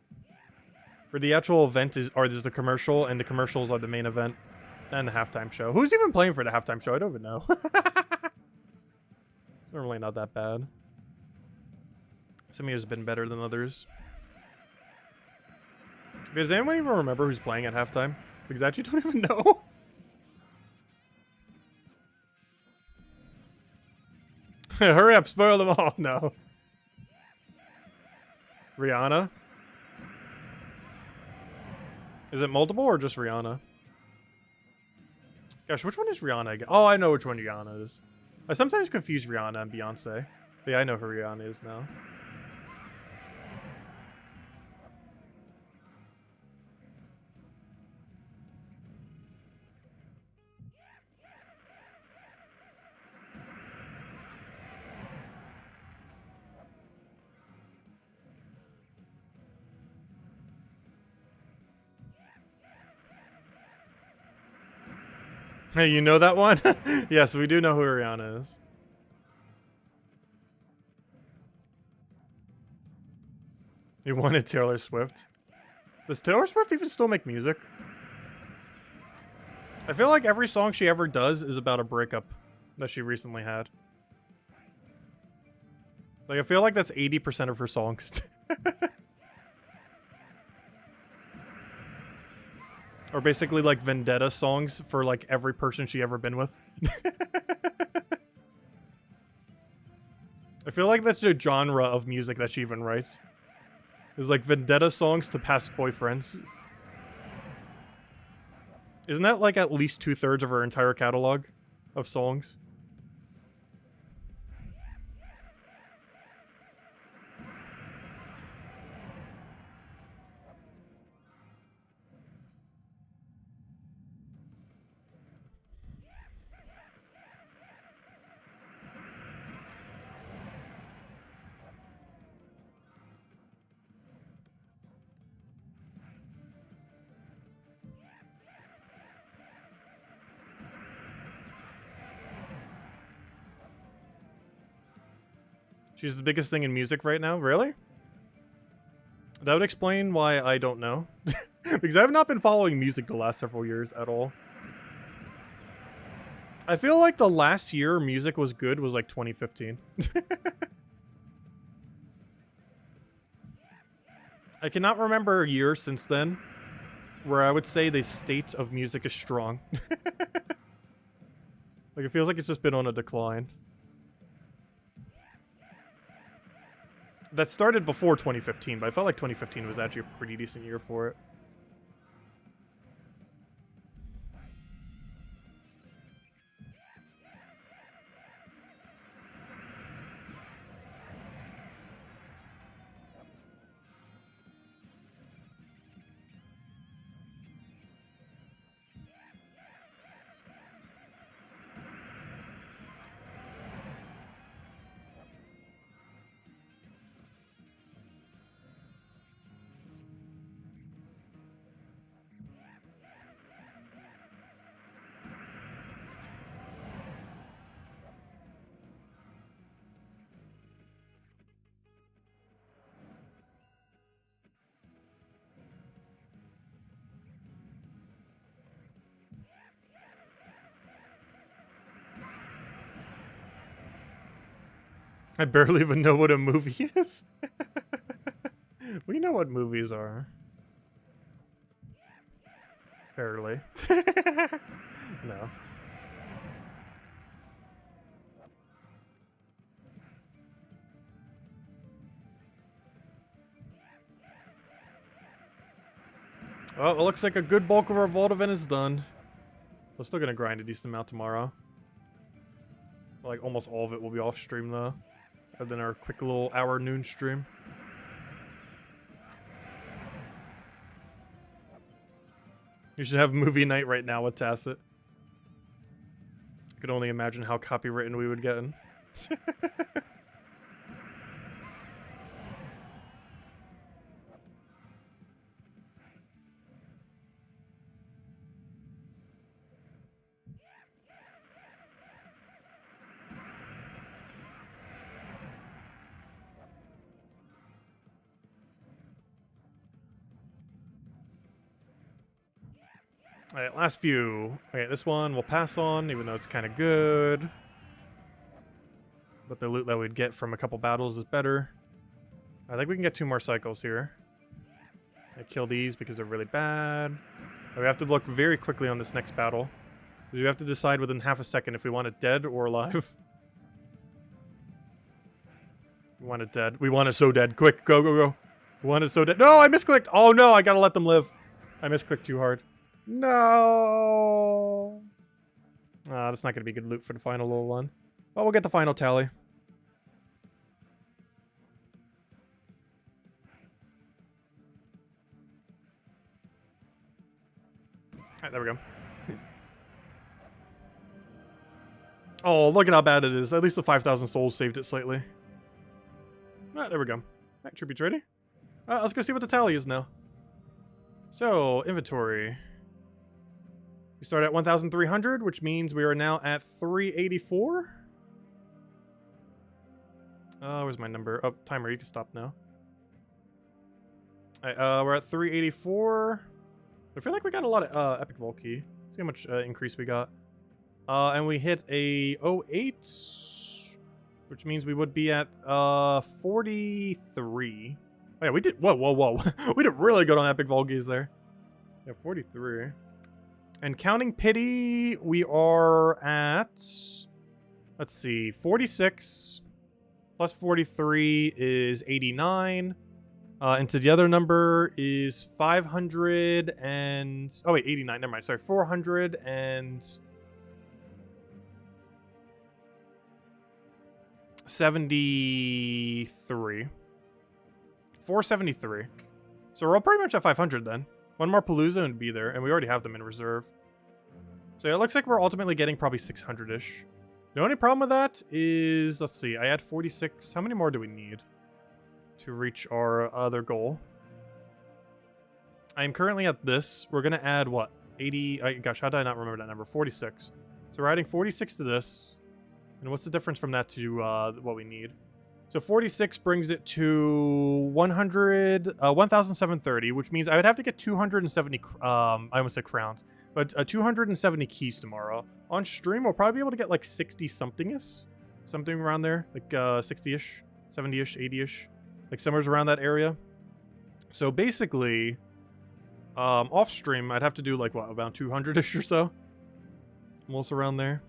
Where the actual event is the commercial, and the commercials are the main event. And the halftime show. Who's even playing for the halftime show? I don't even know. It's normally not that bad. Some years have been better than others. Does anyone even remember who's playing at halftime? Because I actually don't even know. Hurry up, spoil them all. No. Rihanna? Is it multiple or just Rihanna? Gosh, which one is Rihanna again? Oh, I know which one Rihanna is. I sometimes confuse Rihanna and Beyonce. But yeah, I know who Rihanna is now. Hey, you know that one? Yes, we do know who Rihanna is. You wanted Taylor Swift. Does Taylor Swift even still make music? I feel like every song she ever does is about a breakup that she recently had. Like, I feel like that's 80% of her songs. Or basically, like, vendetta songs for, like, every person she ever been with. I feel like that's the genre of music that she even writes. It's like vendetta songs to past boyfriends. Isn't that, like, at least 2/3 of her entire catalog of songs? She's the biggest thing in music right now? Really? That would explain why I don't know. Because I have not been following music the last several years at all. I feel like the last year music was good was like 2015. I cannot remember a year since then where I would say the state of music is strong. Like, it feels like it's just been on a decline. That started before 2015, but I felt like 2015 was actually a pretty decent year for it. I barely even know what a movie is. We know what movies are. Barely. No. Well, it looks like a good bulk of our vault event is done. We're still gonna grind a decent amount tomorrow. Like, almost all of it will be off stream, though. Other than our quick little hour noon stream. You should have movie night right now with Tacit. I could only imagine how copywritten we would get in. Alright, last few. Okay, this one we'll pass on, even though it's kind of good. But the loot that we'd get from a couple battles is better. I think we can get 2 more cycles here. I kill these because they're really bad. We have to look very quickly on this next battle. We have to decide within half a second if we want it dead or alive. We want it dead. We want it so dead. Quick, go, go, go. We want it so dead. No, I misclicked. Oh no, I gotta let them live. I misclicked too hard. No. That's not gonna be good loot for the final little one. But we'll get the final tally. Alright, there we go. Oh, look at how bad it is. At least the 5,000 souls saved it slightly. Alright, there we go. Alright, tributes ready. Let's go see what the tally is now. So, inventory. We start at 1,300, which means we are now at 384. Where's my number? Oh, timer, you can stop now. Alright, we're at 384. I feel like we got a lot of Epic Vault Key. Let's see how much increase we got. And we hit a 08, which means we would be at 43. Oh yeah, we did. Whoa, whoa, whoa. We did really good on Epic Vault Keys there. Yeah, 43. And counting pity, we are at, let's see, 46 plus 43 is 89. And to the other number is 500 and... Oh, wait, 89. Never mind. Sorry, 400 and... 73. 473. So we're all pretty much at 500 then. One more Palooza and be there, and we already have them in reserve. So yeah, it looks like we're ultimately getting probably 600-ish. The only problem with that is, let's see, I had 46. How many more do we need to reach our other goal? I'm currently at this. We're going to add, what, 80? Gosh, how did I not remember that number? 46. So we're adding 46 to this. And what's the difference from that to what we need? So 46 brings it to 1,730, which means I would have to get 270, I almost said crowns, but 270 keys tomorrow. On stream, we'll probably be able to get like 60-something-ish, something around there, like 60-ish, 70-ish, 80-ish, like somewhere around that area. So basically, off stream, I'd have to do like, what, about 200-ish or so? Almost around there.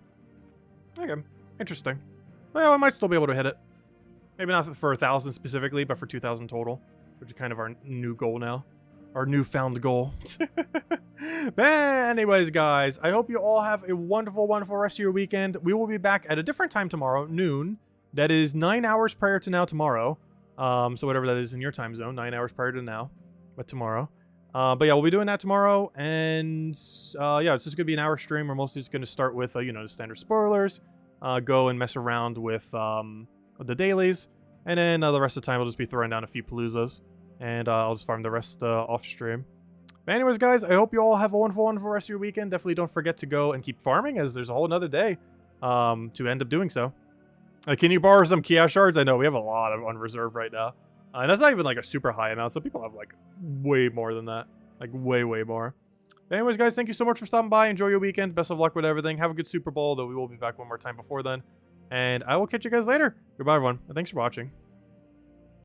Okay, interesting. Well, I might still be able to hit it. Maybe not for 1,000 specifically, but for 2,000 total, which is kind of our new goal now. Our newfound goal. But anyways, guys, I hope you all have a wonderful, wonderful rest of your weekend. We will be back at a different time tomorrow, noon. That is 9 hours prior to now tomorrow. So whatever that is in your time zone, 9 hours prior to now, but tomorrow. But yeah, we'll be doing that tomorrow. And yeah, it's just going to be an hour stream. We're mostly just going to start with, you know, the standard spoilers. Go and mess around with the dailies, and then the rest of the time we'll just be throwing down a few Paloozas, and I'll just farm the rest off stream. But anyways, guys, I hope you all have a wonderful, wonderful rest of your weekend. Definitely don't forget to go and keep farming, as there's a whole another day to end up doing so. Can you borrow some Kia shards? I know we have a lot of on reserve right now, and that's not even like a super high amount, so people have like way more than that, like way, way more. But anyways, guys, thank you so much for stopping by. Enjoy your weekend. Best of luck with everything. Have a good Super Bowl, though we will be back one more time before then. And I will catch you guys later. Goodbye, everyone. And thanks for watching.